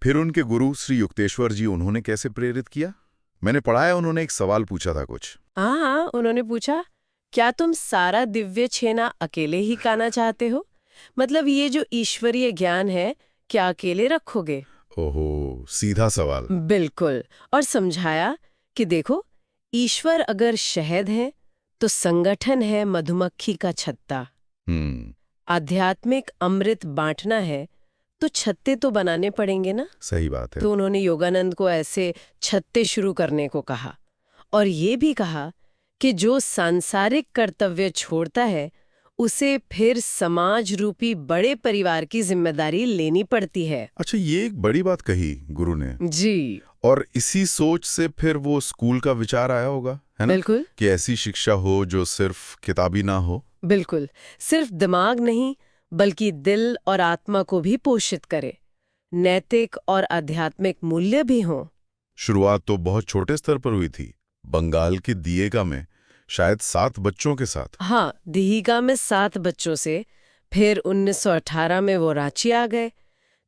फिर उनके गुरु श्री युक्तेश्वर जी, उन्होंने कैसे प्रेरित किया? मैंने पढ़ा है उन्होंने एक सवाल पूछा था कुछ। हाँ, उन्होंने पूछा, क्या तुम सारा दिव्य छेना अकेले ही खाना चाहते हो? मतलब ये जो ईश्वरीय ज्ञान है, क्या अकेले रखोगे? ओहो, सीधा सवाल। बिल्कुल। और समझाया कि देखो, ईश्वर अगर शहद है तो संगठन है मधुमक्खी का छत्ता। आध्यात्मिक अमृत बांटना है तो छत्ते तो बनाने पड़ेंगे ना। सही बात है। तो उन्होंने योगानंद को ऐसे छत्ते शुरू करने को कहा और ये भी कहा कि जो सांसारिक कर्तव्य छोड़ता है उसे फिर समाज रूपी बड़े परिवार की जिम्मेदारी लेनी पड़ती है। अच्छा, ये एक बड़ी बात कही गुरु ने। जी और इसी सोच से फिर वो स्कूल का विचार आया होगा, है ना? बिल्कुल कि ऐसी शिक्षा हो जो सिर्फ किताबी ना हो। बिल्कुल, सिर्फ दिमाग नहीं बल्कि दिल और आत्मा को भी पोषित करे, नैतिक और आध्यात्मिक मूल्य भी हों। शुरुआत तो बहुत छोटे स्तर पर हुई थी, बंगाल के दिएगा में, शायद 7 बच्चों के साथ। हाँ, दिहिगा में 7 बच्चों से। फिर 1918 में वो रांची आ गए।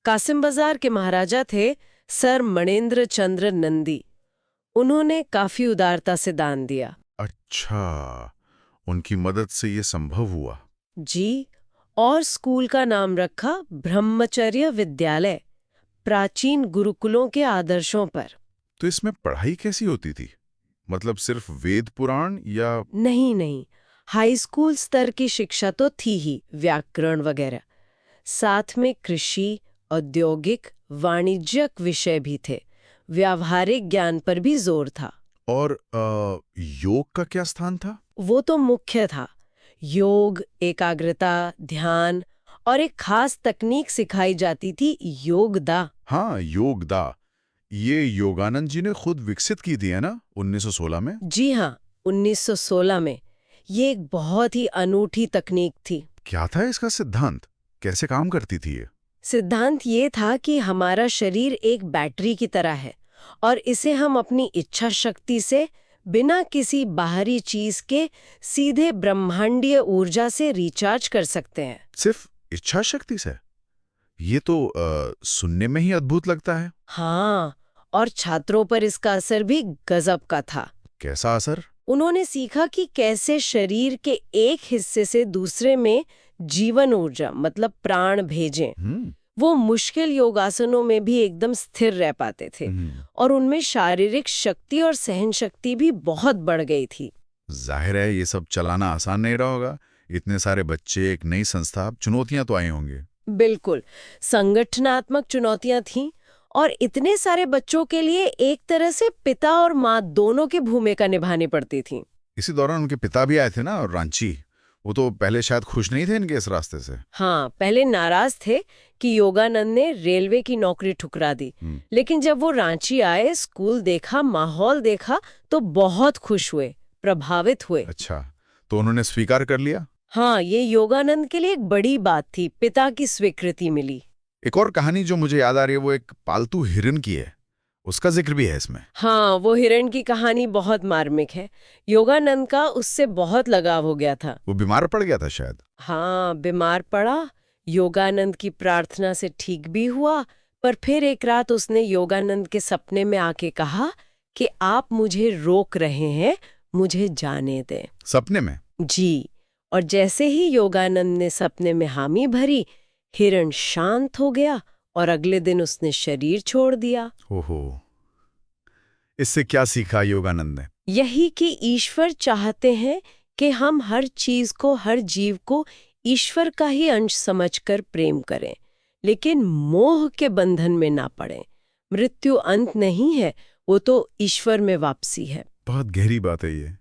कासिम बाजार के महाराजा थे सर मणेंद्र चंद्र नंदी। उन्होंने काफी उदारता से दान दिया। अच्छा, उनकी मदद से ये संभव हुआ। जी, और स्कूल का नाम रखा ब्रह्मचर्य विद्यालय, प्राचीन गुरुकुलों के आदर्शों पर। तो इसमें पढ़ाई कैसी होती थी? मतलब सिर्फ वेद पुराण या? नहीं, हाई स्कूल स्तर की शिक्षा तो थी ही, व्याकरण वगैरह। साथ में कृषि, औद्योगिक, वाणिज्यिक विषय भी थे। व्यावहारिक ज्ञान पर भी जोर था। और योग का क्या स्थान था? वो तो मुख्य था। योग, एकाग्रता, ध्यान और एक खास तकनीक सिखाई जाती थी, योगदा। हाँ, योगदा। ये योगानंद जी ने खुद विकसित की थी, है ना, 1916 में? जी हाँ, 1916 में। ये एक बहुत ही अनूठी तकनीक थी। क्या था इसका सिद्धांत? कैसे काम करती थी ये? सिद्धांत ये था कि हमारा शरीर एक बैटरी की तरह है और इसे हम अपनी इच्छा शक्ति से, बिना किसी बाहरी चीज के, सीधे ब्रह्मांडीय ऊर्जा से रिचार्ज कर सकते हैं। सिर्फ इच्छा शक्ति से? ये तो सुनने में ही अद्भुत लगता है। हाँ, और छात्रों पर इसका असर भी गजब का था। कैसा असर? उन्होंने सीखा कि कैसे शरीर के एक हिस्से से दूसरे में जीवन ऊर्जा मतलब प्राण भेजें। वो मुश्किल योगासनों में भी एकदम स्थिर रह पाते थे और उनमें शारीरिक शक्ति और सहन शक्ति भी बहुत बढ़ गई थी। जाहिर है ये सब चलाना आसान नहीं रहा होगा। इतने सारे बच्चे, एक नई संस्था, चुनौतियां तो आई होंगी। बिल्कुल, संगठनात्मक चुनौतियां थीं और इतने सारे बच्चों के लिए एक तरह से पिता और माँ दोनों की भूमिका निभानी पड़ती थी। इसी दौरान उनके पिता भी आए थे ना, और रांची। वो तो पहले शायद खुश नहीं थे इनके इस रास्ते से। हाँ, पहले नाराज थे कि योगानंद ने रेलवे की नौकरी ठुकरा दी, लेकिन जब वो रांची आए, स्कूल देखा, माहौल देखा तो बहुत खुश हुए, प्रभावित हुए। अच्छा, तो उन्होंने स्वीकार कर लिया? हाँ, ये योगानंद के लिए एक बड़ी बात थी, पिता की स्वीकृति मिली। एक और कहानी जो मुझे याद आ रही है वो एक पालतू हिरन की है, उसका जिक्र भी है इसमें। हाँ, वो हिरण की कहानी बहुत मार्मिक है। योगानंद का उससे बहुत लगाव हो गया था। वो बीमार पड़ गया था शायद। हाँ, बीमार पड़ा। योगानंद की प्रार्थना से ठीक भी हुआ, पर फिर एक रात उसने योगानंद के सपने में आके कहा कि आप मुझे रोक रहे हैं, मुझे जाने दें। सपने में? जी, और जैसे ही योगानंद ने सपने में हामी भरी, हिरण शांत हो गया और अगले दिन उसने शरीर छोड़ दिया। ओहो, इससे क्या सीखा योगानंद ने? यही कि ईश्वर चाहते हैं कि हम हर चीज को, हर जीव को ईश्वर का ही अंश समझकर प्रेम करें, लेकिन मोह के बंधन में ना पड़ें। मृत्यु अंत नहीं है, वो तो ईश्वर में वापसी है। बहुत गहरी बात है ये।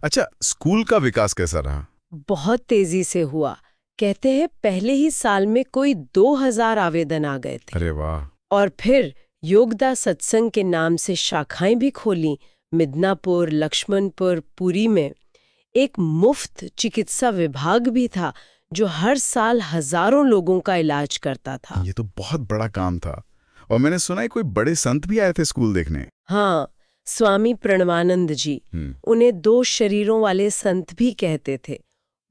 अच्छा, स्कूल का विकास कैसा रहा? बहुत तेजी से हुआ। कहते हैं पहले ही साल में कोई 2000 आवेदन आ गए थे। अरे वाह! और फिर योगदा सत्संग के नाम से शाखाएं भी खोली। मिदनापुर, लक्ष्मणपुर, पुरी में एक मुफ्त चिकित्सा विभाग भी था जो हर साल हजारों लोगों का इलाज करता था। ये तो बहुत बड़ा काम था। और मैंने सुना है कोई बड़े संत भी आए थे स्कूल देखने। हाँ, स्वामी प्रणवानंद जी, उन्हें 2 शरीरों वाले संत भी कहते थे।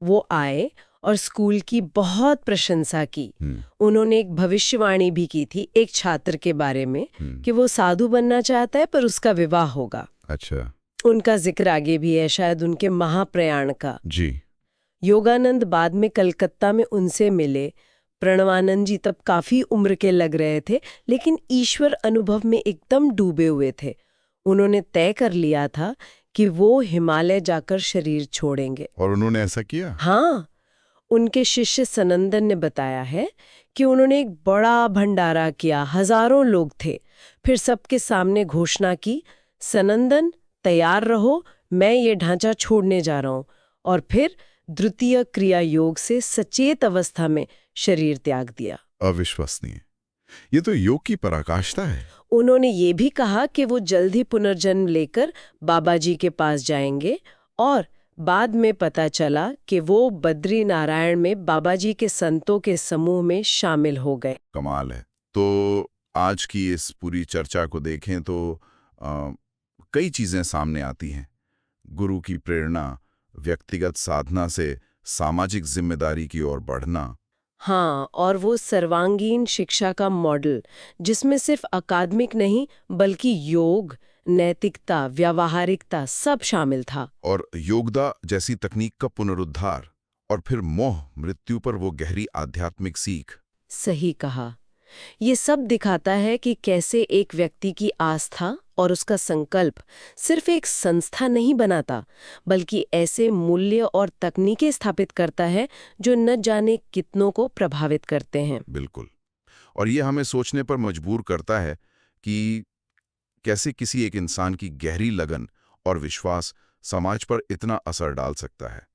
वो आए और स्कूल की बहुत प्रशंसा की। उन्होंने एक भविष्यवाणी भी की थी एक छात्र के बारे में कि वो साधु बनना चाहता है पर उसका विवाह होगा। अच्छा, उनका जिक्र आगे भी है, शायद उनके महाप्रयाण का। जी। योगानंद बाद में कलकत्ता में उनसे मिले। प्रणवानंद जी तब काफी उम्र के लग रहे थे, लेकिन ईश्वर अनुभव में एकदम डूबे हुए थे। उन्होंने तय कर लिया था कि वो हिमालय जाकर शरीर छोड़ेंगे। और उन्होंने ऐसा किया? हाँ, उनके शिष्य सनंदन ने बताया है कि उन्होंने एक बड़ा भंडारा किया, हजारों लोग थे। फिर सबके सामने घोषणा की, सनंदन तैयार रहो, मैं ये ढांचा छोड़ने जा रहा हूं। और फिर द्वितीय क्रिया योग से सचेत अवस्था में शरीर त्याग दिया। अविश्वसनीय। ये तो योग की पराकाष्ठा है। उन्होंने ये भी कहा कि वो जल्द ही पुनर्जन्म लेकर बाबा जी के पास जाएंगे, और बाद में पता चला कि वो बद्री नारायण में बाबा जी के संतों के समूह में शामिल हो गए। कमाल है। तो आज की इस पूरी चर्चा को देखें तो कई चीजें सामने आती हैं। गुरु की प्रेरणा, व्यक्तिगत साधना से सामाजिक जिम्मेदारी की ओर बढ़ना। हाँ, और वो सर्वांगीण शिक्षा का मॉडल, जिसमें सिर्फ अकादमिक नहीं बल्कि योग, नैतिकता, व्यावहारिकता सब शामिल था। और योगदा जैसी तकनीक का पुनरुद्धार, और फिर मोह मृत्यु पर वो गहरी आध्यात्मिक सीख। सही कहा। ये सब दिखाता है कि कैसे एक व्यक्ति की आस्था और उसका संकल्प सिर्फ एक संस्था नहीं बनाता, बल्कि ऐसे मूल्य और तकनीकें स्थापित करता है जो न जाने कितनों को प्रभावित करते हैं। बिल्कुल। और ये हमें सोचने पर मजबूर करता है कि कैसे किसी एक इंसान की गहरी लगन और विश्वास समाज पर इतना असर डाल सकता है।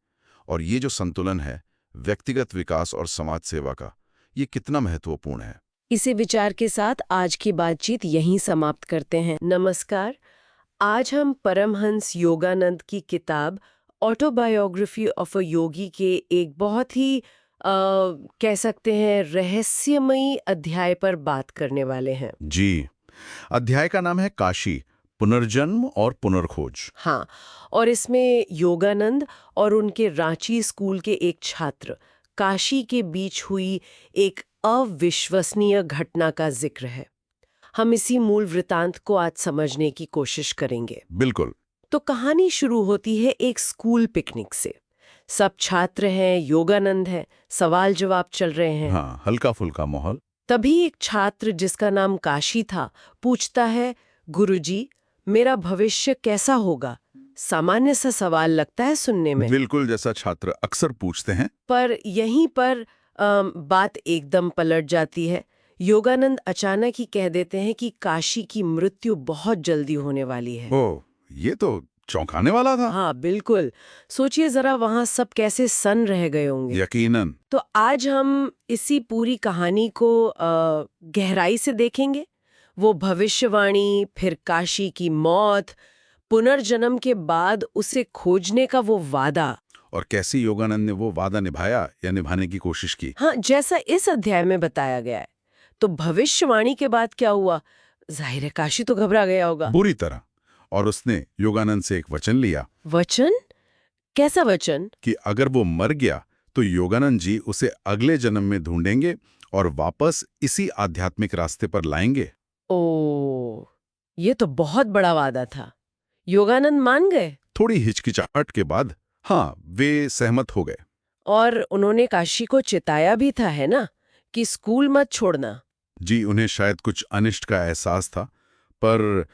और ये जो संतुलन है व्यक्तिगत विकास और समाज सेवा का, ये कितना महत्वपूर्ण है। इसी विचार के साथ आज की बातचीत यहीं समाप्त करते हैं। नमस्कार। आज हम परमहंस योगानंद की किताब ऑटोबायोग्राफी ऑफ अ योगी के एक बहुत ही कह सकते हैं रहस्यमयी अध्याय पर बात करने वाले हैं। जी। अध्याय का नाम है काशी, पुनर्जन्म और पुनर्खोज। हाँ, और इसमें योगानंद और उनके रांची स्कूल के एक छात्र काशी के बीच हुई एक अविश्वसनीय घटना का जिक्र है। हम इसी मूल वृतांत को आज समझने की कोशिश करेंगे। बिल्कुल। तो कहानी शुरू होती है एक स्कूल पिकनिक से। सब छात्र हैं, योगानंद है, सवाल जवाब चल रहे हैं। हाँ, हल्का फुल्का माहौल। तभी एक छात्र जिसका नाम काशी था पूछता है, गुरुजी, मेरा भविष्य कैसा होगा? सामान्य सा सवाल लगता है सुनने में। बिल्कुल जैसा छात्र अक्सर पूछते हैं। पर यहीं पर बात एकदम पलट जाती है। योगानंद अचानक ही कह देते हैं कि काशी की मृत्यु बहुत जल्दी होने वाली है। ओह, ये तो चौंकाने वाला था। हाँ बिल्कुल। सोचिए जरा, वहां सब कैसे सन्न रह गए होंगे। यकीनन। तो आज हम इसी पूरी कहानी को गहराई से देखेंगे। वो भविष्यवाणी, फिर काशी की मौत, पुनर्जन्म के बाद उसे खोजने का वो वादा, और कैसे योगानंद ने वो वादा निभाया या निभाने की कोशिश की। हाँ, जैसा इस अध्याय में बताया गया है। तो भविष्यवाणी के बाद क्या हुआ? जाहिर है काशी तो घबरा गया होगा। बुरी तरह। और उसने योगानंद से एक वचन लिया। वचन? कैसा वचन? कि अगर वो मर गया तो योगानंद जी उसे अगले जन्म में ढूंढेंगे और वापस इसी आध्यात्मिक रास्ते पर लाएंगे। ओ, ये तो बहुत बड़ा वादा था। योगानंद मान गए? थोड़ी हिचकिचाहट के बाद हाँ, वे सहमत हो गए। और उन्होंने काशी को चिताया भी था, है ना, कि स्कूल मत छोड़ना। जी, उन्हें शायद कुछ अनिष्ट का एहसास था। पर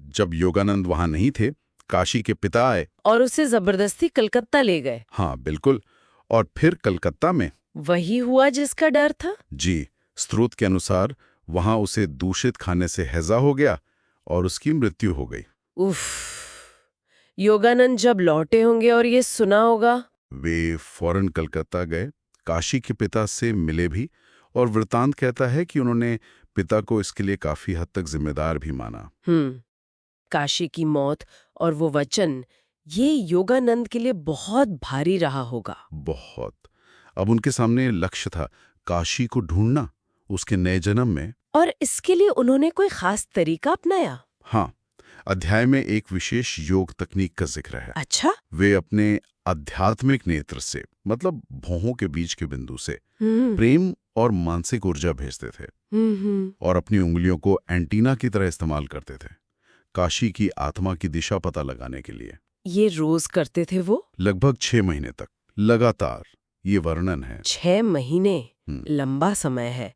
जब योगानंद वहां नहीं थे, काशी के पिता आए और उसे जबरदस्ती कलकत्ता ले गए। हाँ बिल्कुल। और फिर कलकत्ता में वही हुआ जिसका डर था। जी, स्रोत के अनुसार वहां उसे दूषित खाने से हैजा हो गया और उसकी मृत्यु हो गई। उफ, योगानंद जब लौटे होंगे और ये सुना होगा। वे फौरन कलकत्ता गए, काशी के पिता से मिले भी, और वृतांत कहता है कि उन्होंने पिता को इसके लिए काफी हद तक जिम्मेदार भी माना। काशी की मौत और वो वचन, ये योगानंद के लिए बहुत भारी रहा होगा। बहुत। अब उनके सामने लक्ष्य था काशी को ढूंढना उसके नए जन्म में। और इसके लिए उन्होंने कोई खास तरीका अपनाया? हाँ, अध्याय में एक विशेष योग तकनीक का जिक्र है। अच्छा। वे अपने आध्यात्मिक नेत्र से, मतलब भौहों के बीच के बिंदु से प्रेम और मानसिक ऊर्जा भेजते थे और अपनी उंगलियों को एंटीना की तरह इस्तेमाल करते थे काशी की आत्मा की दिशा पता लगाने के लिए। ये रोज करते थे वो? लगभग 6 महीने तक लगातार। ये वर्णन है। 6 महीने लंबा समय है।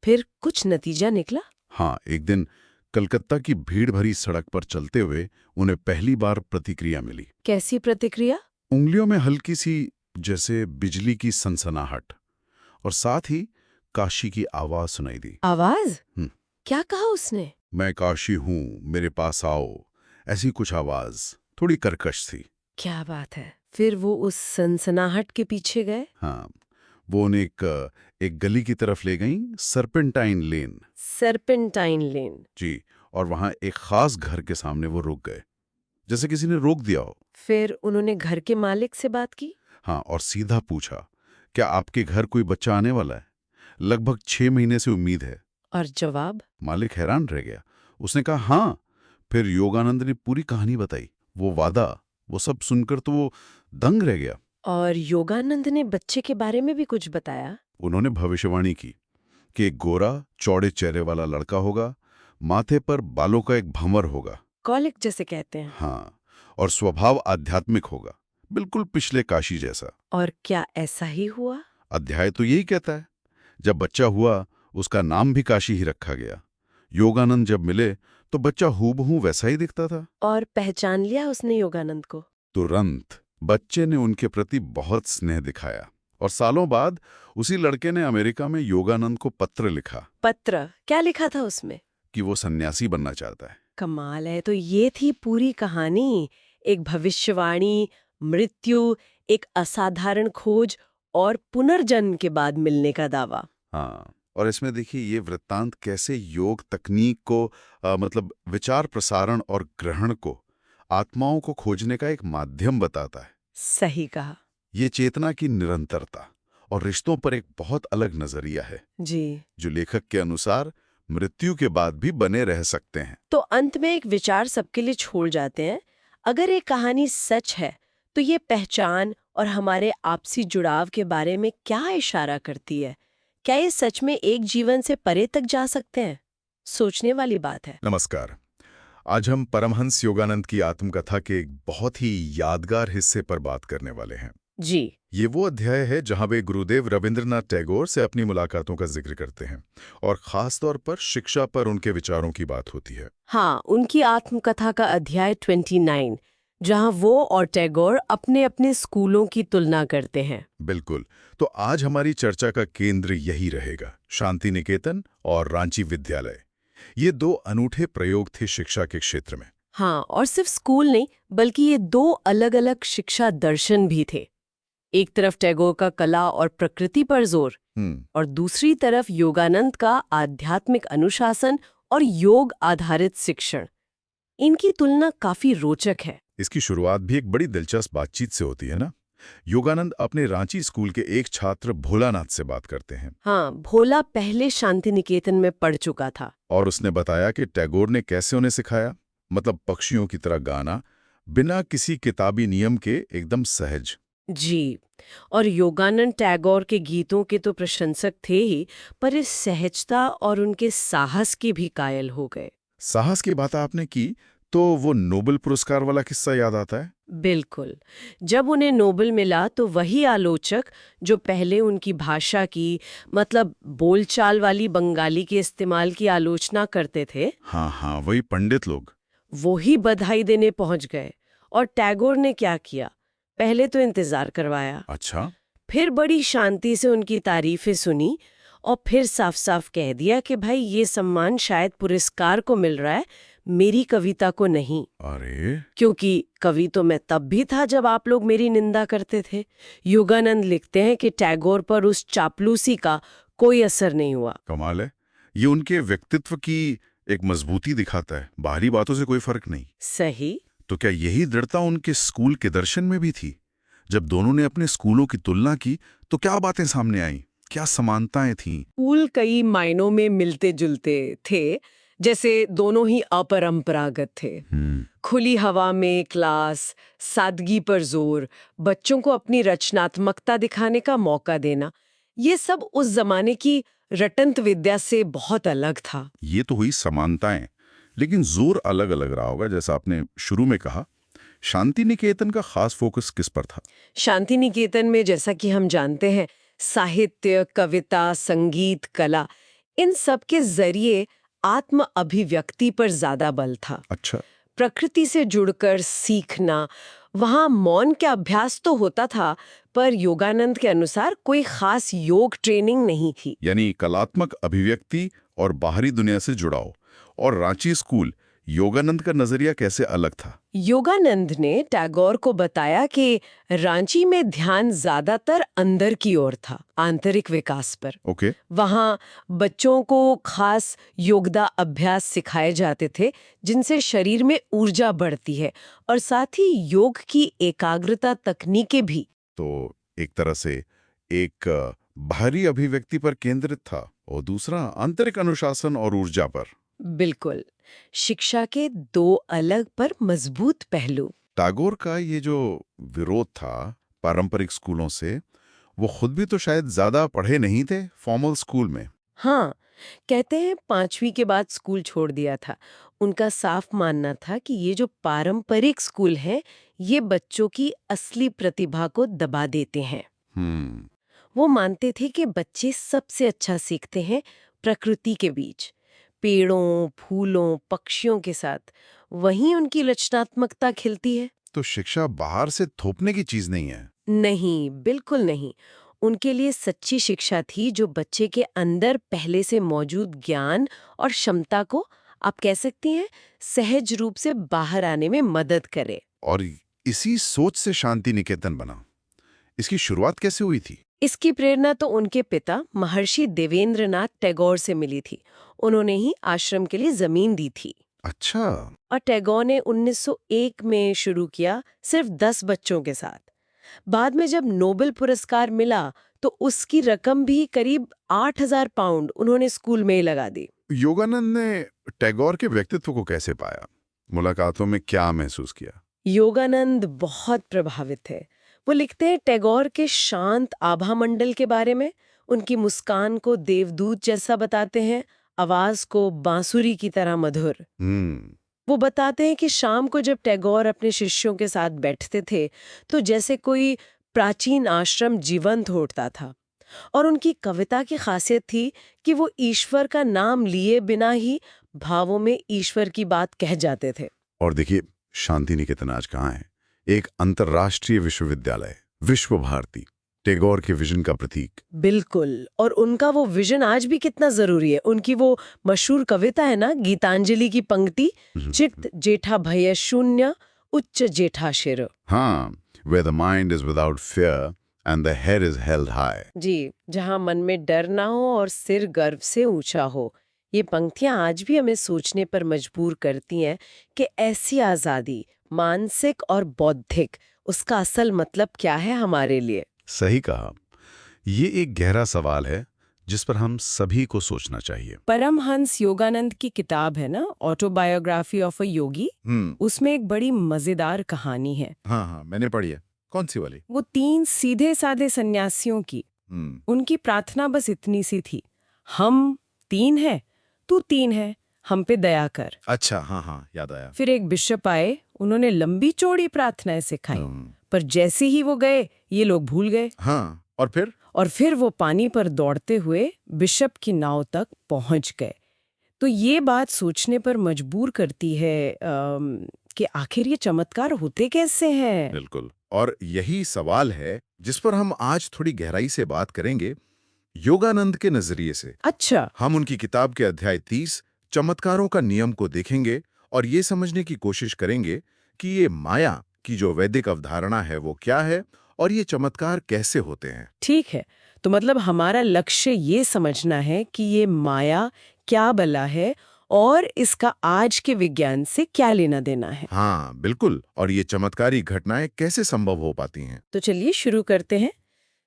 फिर कुछ नतीजा निकला? हाँ, एक दिन कलकत्ता की भीड़ भरी सड़क पर चलते हुए उन्हें पहली बार प्रतिक्रिया मिली। कैसी प्रतिक्रिया? उंगलियों में हल्की सी जैसे बिजली की सनसनाहट, और साथ ही काशी की आवाज सुनाई दी। आवाज? हम्म। क्या कहा उसने? मैं काशी हूं, मेरे पास आओ, ऐसी कुछ आवाज, थोड़ी कर्कश थी। क्या बात है। फिर वो उस सनसनाहट के पीछे गए? हाँ, वो उन्हें एक गली की तरफ ले गई, सर्पेंटाइन लेन। सर्पेंटाइन लेन। जी, और वहां एक खास घर के सामने वो रुक गए, जैसे किसी ने रोक दिया हो। फिर उन्होंने घर के मालिक से बात की? हाँ, और सीधा पूछा, क्या आपके घर कोई बच्चा आने वाला है? लगभग 6 महीने से उम्मीद है। और जवाब? मालिक हैरान रह गया। उसने कहा हाँ। फिर योगानंद ने पूरी कहानी बताई, वो वादा, वो सब सुनकर तो वो दंग रह गया। और योगानंद ने बच्चे के बारे में भी कुछ बताया? उन्होंने भविष्यवाणी की कि एक गोरा, चौड़े चेहरे वाला लड़का होगा, माथे पर बालों का एक भंवर होगा। कॉलिक जैसे कहते हैं। हाँ, और स्वभाव आध्यात्मिक होगा, बिल्कुल पिछले काशी जैसा। और क्या ऐसा ही हुआ? अध्याय तो यही कहता है। जब बच्चा हुआ, उसका नाम भी काशी ही रखा गया। योगानंद जब मिले तो बच्चा हूबहू वैसा ही दिखता था। और पहचान लिया उसने योगानंद को? तुरंत बच्चे ने उनके प्रति बहुत स्नेह दिखाया, और सालों बाद उसी लड़के ने अमेरिका में योगानंद को पत्र लिखा पत्र? क्या लिखा था उसमें? कि वो सन्यासी बनना चाहता है। कमाल है। तो ये थी पूरी कहानी। एक भविष्यवाणी, मृत्यु, एक असाधारण खोज और पुनर्जन्म के बाद मिलने का दावा। हाँ, और इसमें देखिए ये वृत्तांत कैसे योग तकनीक को मतलब विचार प्रसारण और ग्रहण को, आत्माओं को खोजने का एक माध्यम बताता है। सही कहा। ये चेतना की निरंतरता और रिश्तों पर एक बहुत अलग नजरिया है, जी। जो लेखक के अनुसार मृत्यु के बाद भी बने रह सकते हैं। तो अंत में एक विचार सबके लिए छोड़ जाते हैं। अगर एक कहानी सच है तो ये पहचान और हमारे आपसी जुड़ाव के बारे में क्या इशारा करती है? क्या ये सच में एक जीवन से परे तक जा सकते हैं? सोचने वाली बात है। नमस्कार। आज हम परमहंस योगानंद की आत्मकथा के एक बहुत ही यादगार हिस्से पर बात करने वाले हैं। जी। ये वो अध्याय है जहां वे गुरुदेव रविंद्रनाथ टैगोर से अपनी मुलाकातों का जिक्र करते हैं, और खास तौर पर शिक्षा पर उनके विचारों की बात होती है। हाँ, उनकी आत्मकथा का अध्याय 29, जहाँ वो और टैगोर अपने अपने स्कूलों की तुलना करते हैं। बिल्कुल। तो आज हमारी चर्चा का केंद्र यही रहेगा, शांति निकेतन और रांची विद्यालय। ये दो अनूठे प्रयोग थे शिक्षा के क्षेत्र में। हाँ, और सिर्फ स्कूल नहीं, बल्कि ये दो अलग-अलग शिक्षा दर्शन भी थे। एक तरफ टैगोर का कला और प्रकृति पर जोर, और दूसरी तरफ योगानंद का आध्यात्मिक अनुशासन और योग आधारित शिक्षण। इनकी तुलना काफी रोचक है। इसकी शुरुआत भी एक बड़ी दिलचस्प बातचीत से होती है ना। योगानंद अपने रांची स्कूल के एक छात्र भोलानाथ से बात करते हैं। हाँ, भोला पहले शांति निकेतन में पढ़ चुका था। और उसने बताया कि टैगोर ने कैसे उन्हें सिखाया, मतलब पक्षियों की तरह गाना, बिना किसी किताबी नियम के, एकदम सहज। जी। और योगानंद टैगोर के गीतों के तो प्रशंसक थे ही, पर इस सहजता और उनके साहस के भी कायल हो गए। साहस की बात आपने की तो वो नोबेल पुरस्कार वाला किस्सा याद आता है। बिल्कुल। जब उन्हें नोबेल मिला तो वही आलोचक जो पहले उनकी भाषा की, मतलब बोलचाल वाली बंगाली के इस्तेमाल की आलोचना करते थे, हाँ, वही पंडित लोग, वो ही बधाई देने पहुंच गए। और टैगोर ने क्या किया? पहले तो इंतजार करवाया, अच्छा, फिर बड़ी शांति से उनकी तारीफें सुनी, और फिर साफ साफ कह दिया कि भाई ये सम्मान शायद पुरस्कार को मिल रहा है, मेरी कविता को नहीं। अरे, क्योंकि कवि तो मैं तब भी था जब आप लोग मेरी निंदा करते थे। योगानंद लिखते हैं कि टैगोर पर उस चापलूसी का कोई असर नहीं हुआ। कमाल है। ये उनके व्यक्तित्व की एक मजबूती दिखाता है, बाहरी बातों से कोई फर्क नहीं। सही। तो क्या यही दृढ़ता उनके स्कूल के दर्शन में भी थी? जब दोनों ने अपने स्कूलों की तुलना की तो क्या बातें सामने आईं? क्या समानताएं थीं? स्कूल कई मायनों में मिलते जुलते थे, जैसे दोनों ही अपरंपरागत थे। खुली हवा में क्लास, सादगी पर जोर, बच्चों को अपनी रचनात्मकता दिखाने का मौका देना, ये सब उस जमाने की रटंत विद्या से बहुत अलग था। ये तो हुई समानताएं, लेकिन जोर अलग अलग रहा होगा। जैसा आपने शुरू में कहा, शांति निकेतन का खास फोकस किस पर था? शांति निकेतन में, जैसा कि हम जानते हैं, साहित्य, कविता, संगीत, कला, इन सब के जरिए आत्म अभिव्यक्ति पर ज्यादा बल था। अच्छा, प्रकृति से जुड़कर सीखना, वहाँ मौन का अभ्यास तो होता था, पर योगानंद के अनुसार कोई खास योग ट्रेनिंग नहीं थी। यानी कलात्मक अभिव्यक्ति और बाहरी दुनिया से जुड़ाव। और रांची स्कूल, योगानंद का नजरिया कैसे अलग था? योगानंद ने टैगोर को बताया कि रांची में ध्यान ज्यादातर अंदर की ओर था, आंतरिक विकास पर। ओके। वहाँ बच्चों को खास योगदा अभ्यास सिखाए जाते थे, जिनसे शरीर में ऊर्जा बढ़ती है, और साथ ही योग की एकाग्रता तकनीकें भी। तो एक तरह से एक बाहरी अभिव्यक्ति पर केंद्रित था और दूसरा आंतरिक अनुशासन और ऊर्जा पर। बिल्कुल, शिक्षा के दो अलग पर मजबूत पहलू। टैगोर का ये जो विरोध था पारंपरिक स्कूलों से, वो खुद भी तो शायद ज्यादा पढ़े नहीं थे फॉर्मल स्कूल में। हाँ, कहते हैं 5वीं के बाद स्कूल छोड़ दिया था। उनका साफ मानना था कि ये जो पारंपरिक स्कूल हैं, ये बच्चों की असली प्रतिभा को दबा देते हैं। वो मानते थे कि बच्चे सबसे अच्छा सीखते हैं प्रकृति के बीच, पेड़ों, फूलों, पक्षियों के साथ। वहीं उनकी रचनात्मकता खिलती है। तो शिक्षा बाहर से थोपने की चीज नहीं है। नहीं, बिल्कुल नहीं। उनके लिए सच्ची शिक्षा थी जो बच्चे के अंदर पहले से मौजूद ज्ञान और क्षमता को, आप कह सकती हैं, सहज रूप से बाहर आने में मदद करे। और इसी सोच से शांति निकेतन बना। इसकी शुरुआत कैसे हुई थी? इसकी प्रेरणा तो उनके पिता महर्षि देवेंद्रनाथ टैगोर से मिली थी। उन्होंने ही आश्रम के लिए जमीन दी थी। अच्छा। और टैगोर ने 1901 में शुरू किया, सिर्फ 10 बच्चों के साथ। बाद में जब नोबेल पुरस्कार मिला तो उसकी रकम भी करीब 8,000 पाउंड उन्होंने स्कूल में ही लगा दी। योगानंद ने टैगोर के व्यक्तित्व को कैसे पाया? मुलाकातों में क्या महसूस किया? योगानंद बहुत प्रभावित थे। वो लिखते हैं टैगोर के शांत आभा मंडल के बारे में। उनकी मुस्कान को देवदूत जैसा बताते हैं, आवाज को बांसुरी की तरह मधुर। वो बताते हैं कि शाम को जब टैगोर अपने शिष्यों के साथ बैठते थे तो जैसे कोई प्राचीन आश्रम जीवंत उठता था। और उनकी कविता की खासियत थी कि वो ईश्वर का नाम लिए बिना ही भावों में ईश्वर की बात कह जाते थे। और देखिए, शांति निकेतन आज कहाँ है? एक अंतर्राष्ट्रीय विश्वविद्यालय, विश्व भारती, टैगोर के विजन का प्रतीक। बिल्कुल, और उनका वो विजन आज भी कितना जरूरी है। उनकी वो मशहूर कविता है ना, गीतांजलि की पंक्ति, चित्त जेठा भय शून्य, उच्च जेठा शिर। हाँ, where the mind is without fear and the head is held high. जी, जहाँ मन में डर ना हो और सिर गर्व से ऊंचा हो। ये पंक्तियां आज भी हमें सोचने पर मजबूर करती हैं कि ऐसी आजादी, मानसिक और बौद्धिक, उसका असल मतलब क्या है हमारे लिए। सही कहा। ये एक गहरा सवाल है जिस पर हम सभी को सोचना चाहिए। परमहंस योगानंद की किताब है ना, ऑटोबायोग्राफी ऑफ अ योगी, उसमें एक बड़ी मजेदार कहानी है। हाँ, मैंने पढ़ी है। कौन सी वाली? वो 3 सीधे साधे सन्यासियों की। उनकी प्रार्थना बस इतनी सी थी, हम 3 हैं, तू 3 है, हम पे दया कर। अच्छा, हाँ, याद आया। फिर एक बिशप आए, उन्होंने लंबी चौड़ी प्रार्थनाएं सिखाई, पर जैसे ही वो गए ये लोग भूल गए। हाँ, और फिर वो पानी पर दौड़ते हुए बिशप की नाव तक पहुंच गए। तो ये बात सोचने पर मजबूर करती है कि आखिर ये चमत्कार होते कैसे हैं। बिल्कुल, और यही सवाल है जिस पर हम आज थोड़ी गहराई से बात करेंगे, योगानंद के नजरिए से। अच्छा। हम उनकी किताब के अध्याय 30 चमत्कारों का नियम को देखेंगे और ये समझने की कोशिश करेंगे कि ये माया की जो वैदिक अवधारणा है वो क्या है और ये चमत्कार कैसे होते हैं। ठीक है, तो मतलब हमारा लक्ष्य ये समझना है कि ये माया क्या बला है और इसका आज के विज्ञान से क्या लेना देना है। हाँ, बिल्कुल, और ये चमत्कारी घटनाएं कैसे संभव हो पाती हैं। तो चलिए शुरू करते हैं।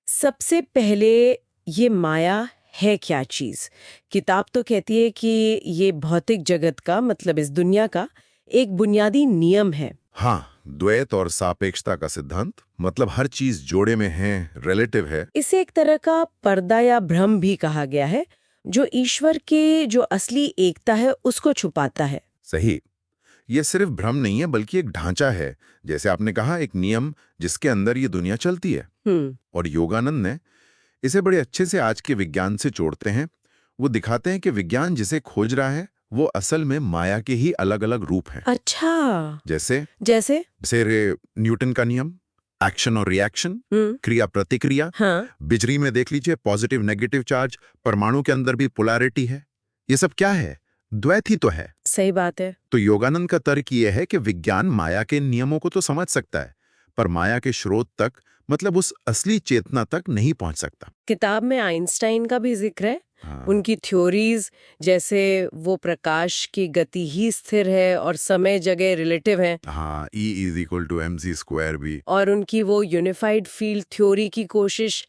सबसे पहले, ये माया है क्या चीज? किताब तो कहती है कि ये भौतिक जगत का, मतलब इस दुनिया का एक बुनियादी नियम है। हाँ, द्वैत और सापेक्षता का सिद्धांत, मतलब हर चीज जोड़े में है, रिलेटिव है। इसे एक तरह का पर्दा या भ्रम भी कहा गया है, जो ईश्वर के जो असली एकता है उसको छुपाता है। सही। ये सिर्फ भ्रम नहीं है बल्कि एक ढांचा है, जैसे आपने कहा, एक नियम जिसके अंदर ये दुनिया चलती है। और योगानंद ने इसे बड़े अच्छे से आज के विज्ञान से जोड़ते हैं। वो दिखाते हैं कि विज्ञान जिसे खोज रहा है वो असल में माया के ही अलग अलग रूप हैं। अच्छा, जैसे जैसे? न्यूटन का नियम, एक्शन और रिएक्शन, हम्म, क्रिया प्रतिक्रिया। हाँ, बिजली में देख लीजिए, पॉजिटिव नेगेटिव चार्ज, परमाणु के अंदर भी पोलैरिटी है। ये सब क्या है? द्वैत ही तो है। सही बात है। तो योगानंद का तर्क ये है कि विज्ञान माया के नियमों को तो समझ सकता है, पर माया के स्रोत तक, मतलब उस असली चेतना तक नहीं पहुंच सकता। किताब में आइंस्टाइन का भी जिक्र है। हाँ, उनकी थ्योरीज, जैसे वो प्रकाश की गति ही स्थिर है और समय जगह रिलेटिव है, हाँ, E=mc² भी। और उनकी वो यूनिफाइड फील्ड थ्योरी की कोशिश,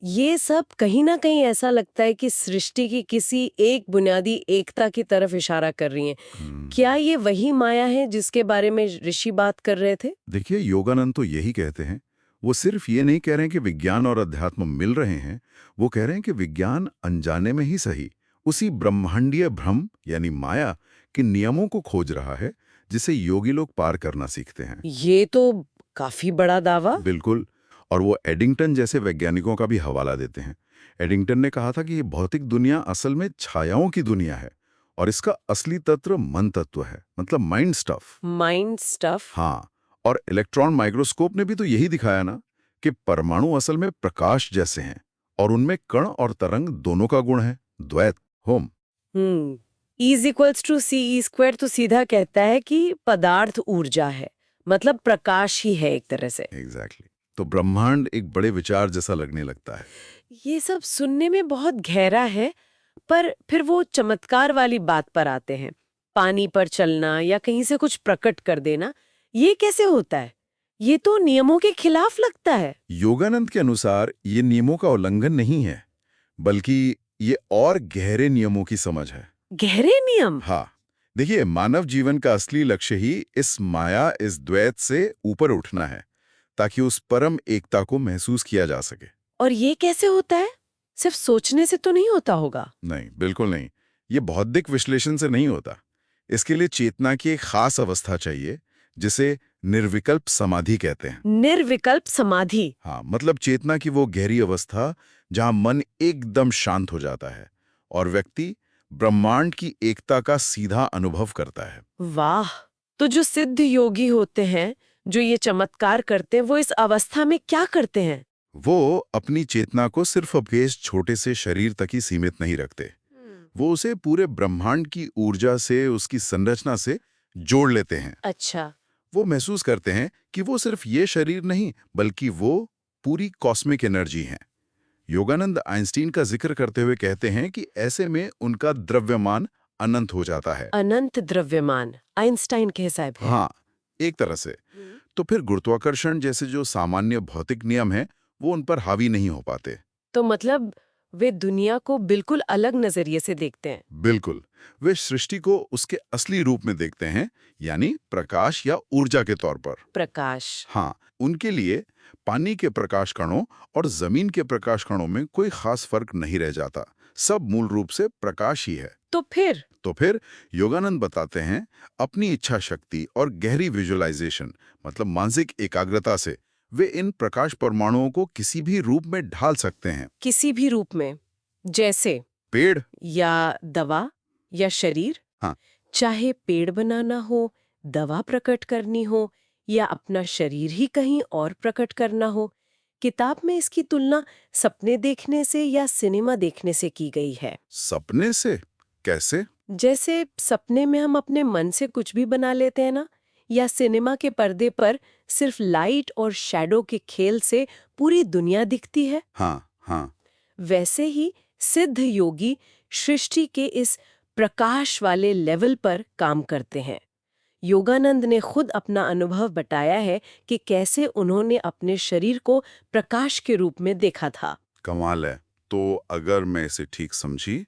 ये सब कहीं ना कहीं ऐसा लगता है कि सृष्टि की किसी एक बुनियादी एकता की तरफ इशारा कर रही हैं। क्या ये वही माया है जिसके बारे में ऋषि बात कर रहे थे? देखिए, योगानंद तो यही कहते हैं। वो सिर्फ ये नहीं कह रहे हैं कि विज्ञान और अध्यात्म मिल रहे हैं, वो कह रहे हैं कि विज्ञान अनजाने में ही सही उसी ब्रह्मांडीय भ्रम यानी माया के नियमों को खोज रहा है, जिसे योगी लोग पार करना सीखते हैं। ये तो काफी बड़ा दावा। बिल्कुल। और वो एडिंगटन जैसे वैज्ञानिकों का भी हवाला देते हैं। एडिंगटन ने कहा था कि ये भौतिक दुनिया असल में छायाओं की दुनिया है और इसका असली तत्व मन तत्व है, मतलब माइंड स्टफ। Mind stuff. हाँ, और इलेक्ट्रॉन माइक्रोस्कोप ने भी तो यही दिखाया ना कि परमाणु असल में प्रकाश जैसे हैं और उनमें कण और तरंग दोनों का गुण है, द्वैत, होम। E=CE² तो सीधा कहता है कि पदार्थ ऊर्जा है, मतलब प्रकाश ही है एक तरह से। एग्जैक्टली। तो ब्रह्मांड एक बड़े विचार जैसा लगने लगता है। ये सब सुनने में बहुत गहरा है, पर फिर वो चमत्कार वाली बात पर आते हैं। पानी पर चलना या कहीं से कुछ प्रकट कर देना, ये कैसे होता है? ये तो नियमों के खिलाफ लगता है। योगानंद के अनुसार ये नियमों का उल्लंघन नहीं है, बल्कि ये और गहरे नियमों की समझ है। गहरे नियम? हाँ, देखिए, मानव जीवन का असली लक्ष्य ही इस माया, इस द्वैत से ऊपर उठना है, ताकि उस परम एकता को महसूस किया जा सके। और ये कैसे होता है? सिर्फ सोचने से तो नहीं होता होगा। नहीं, बिल्कुल नहीं। ये बौद्धिक विश्लेषण से नहीं होता। इसके लिए चेतना की एक खास अवस्था चाहिए, जिसे निर्विकल्प समाधि कहते हैं। निर्विकल्प समाधि? हाँ, मतलब चेतना की वो गहरी अवस्था जहां मन एकदम शांत हो जाता है और व्यक्ति ब्रह्मांड की एकता का सीधा अनुभव करता है। वाह! तो जो सिद्ध योगी होते हैं, जो ये चमत्कार करते हैं, वो इस अवस्था में क्या करते हैं? वो अपनी चेतना को सिर्फ अपने इस छोटे से शरीर तक ही सीमित नहीं रखते। वो उसे पूरे ब्रह्मांड की ऊर्जा से, उसकी संरचना से जोड़ लेते हैं। अच्छा। वो महसूस करते हैं कि वो सिर्फ ये शरीर नहीं, बल्कि वो पूरी कॉस्मिक एनर्जी है। योगानंद आइंस्टीन का जिक्र करते हुए कहते हैं कि ऐसे में उनका द्रव्यमान अनंत हो जाता है। अनंत द्रव्यमान आइंस्टाइन के हिसाब है। हाँ, एक तरह से। तो फिर गुरुत्वाकर्षण जैसे जो सामान्य भौतिक नियम हैं, वो उन पर हावी नहीं हो पाते। तो मतलब वे दुनिया को बिल्कुल अलग नजरिए से देखते हैं। बिल्कुल। वे सृष्टि को उसके असली रूप में देखते हैं, यानी प्रकाश या ऊर्जा के तौर पर। प्रकाश। हाँ, उनके लिए पानी के प्रकाश कणों और जमीन के प्रकाश कणों में कोई खास फर्क नहीं रह जाता। सब मूल रूप से प्रकाश ही है। तो फिर योगानंद बताते हैं, अपनी इच्छा शक्ति और गहरी विजुअलाइजेशन, मतलब मानसिक एकाग्रता से वे इन प्रकाश परमाणुओं को किसी भी रूप में ढाल सकते हैं। किसी भी रूप में, जैसे पेड़ या दवा या शरीर। हाँ। चाहे पेड़ बनाना हो, दवा प्रकट करनी हो या अपना शरीर ही कहीं और प्रकट करना हो। किताब में इसकी तुलना सपने देखने से या सिनेमा देखने से की गई है। सपने से? कैसे? जैसे सपने में हम अपने मन से कुछ भी बना लेते हैं ना, या सिनेमा के पर्दे पर सिर्फ लाइट और शैडो के खेल से पूरी दुनिया दिखती है। हाँ हाँ। वैसे ही सिद्ध योगी सृष्टि के इस प्रकाश वाले लेवल पर काम करते हैं। योगानंद ने खुद अपना अनुभव बताया है कि कैसे उन्होंने अपने शरीर को प्रकाश के रूप में देखा था। कमाल है। तो अगर मैं इसे ठीक समझी,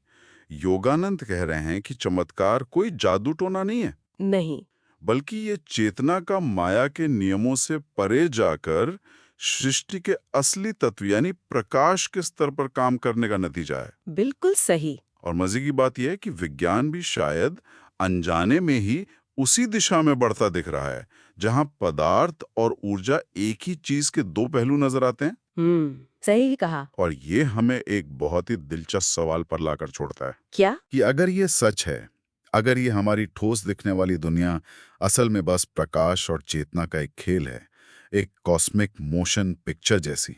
योगानंद कह रहे हैं कि चमत्कार कोई जादू टोना नहीं है, नहीं, बल्कि ये चेतना का माया के नियमों से परे जाकर सृष्टि के असली तत्व यानी प्रकाश के स्तर पर काम करने का नतीजा है। बिल्कुल सही। और मजे की बात यह है कि विज्ञान भी शायद अनजाने में ही उसी दिशा में बढ़ता दिख रहा है, जहां पदार्थ और ऊर्जा एक ही चीज के दो पहलू नजर आते हैं। सही कहा। और ये हमें एक बहुत ही दिलचस्प सवाल पर लाकर छोड़ता है। क्या? कि अगर ये सच है, अगर ये हमारी ठोस दिखने वाली दुनिया असल में बस प्रकाश और चेतना का एक खेल है, एक कॉस्मिक मोशन पिक्चर जैसी,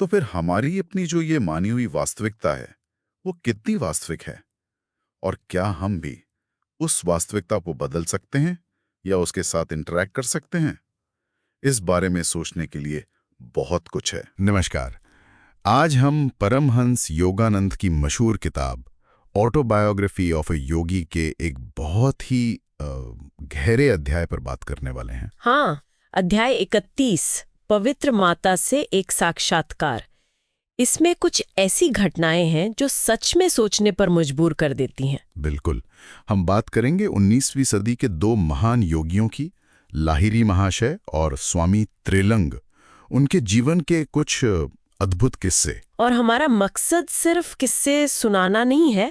तो फिर हमारी अपनी जो ये मानी हुई वास्तविकता है, वो कितनी वास्तविक है? और क्या हम भी उस वास्तविकता को बदल सकते हैं या उसके साथ इंटरैक्ट कर सकते हैं? इस बारे में सोचने के लिए बहुत कुछ है। नमस्कार। आज हम परमहंस योगानंद की मशहूर किताब ऑटोबायोग्राफी ऑफ ए योगी के एक बहुत ही गहरे अध्याय पर बात करने वाले हैं। हाँ, अध्याय 31, पवित्र माता से एक साक्षात्कार। इसमें कुछ ऐसी घटनाएं हैं जो सच में सोचने पर मजबूर कर देती हैं। बिल्कुल। हम बात करेंगे 19वीं सदी के दो महान योगियों की, लाहिरी महाशय और स्वामी त्रिलंग, उनके जीवन के कुछ अद्भुत किस्से। और हमारा मकसद सिर्फ किस्से सुनाना नहीं है,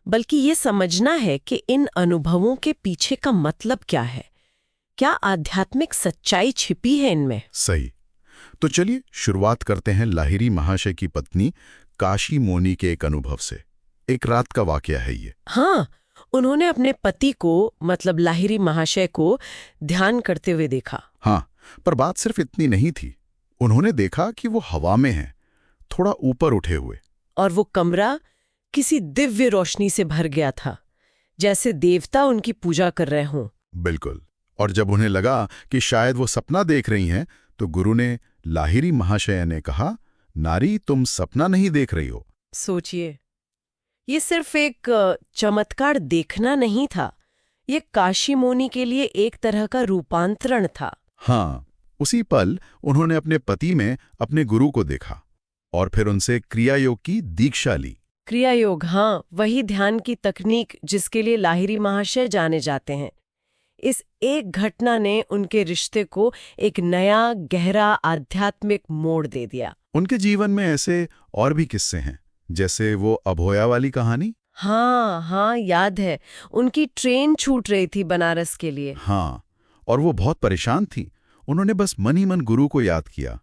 बल्कि ये समझना है कि इन अनुभवों के पीछे का मतलब क्या है। क्या आध्यात्मिक सच्चाई छिपी है इनमें? सही। तो चलिए शुरुआत करते हैं लाहिरी महाशय की पत्नी काशी मोनी के एक अनुभव से। एक रात का वाकया है ये। हाँ, उन्होंने अपने पति को, मतलब लाहिरी महाशय को, ध्यान करते हुए देखा। हाँ, पर बात सिर्फ इतनी नहीं थी। उन्होंने देखा कि वो हवा में है, थोड़ा ऊपर उठे हुए। और वो कमरा किसी दिव्य रोशनी से भर गया था, जैसे देवता उनकी पूजा कर रहे हों। बिल्कुल। और जब उन्हें लगा कि शायद वो सपना देख रही हैं, तो गुरु ने, लाहिरी महाशय ने कहा, नारी, तुम सपना नहीं देख रही हो। सोचिए, ये सिर्फ एक चमत्कार देखना नहीं था, ये काशी मोनी के लिए एक तरह का रूपांतरण था। हाँ, उसी पल उन्होंने अपने पति में अपने गुरु को देखा और फिर उनसे क्रिया योग की दीक्षा ली। क्रिया योग, हाँ, वही ध्यान की तकनीक जिसके लिए लाहिरी महाशय जाने जाते हैं। इस एक घटना ने उनके रिश्ते को एक नया गहरा आध्यात्मिक मोड़ दे दिया। उनके जीवन में ऐसे और भी किस्से हैं, जैसे वो अभोया वाली कहानी। हाँ, याद है। उनकी ट्रेन छूट रही थी बनारस के लिए। हाँ, और वो बहुत परेशान थी। उन्होंने बस मन ही मन गुरु को याद किया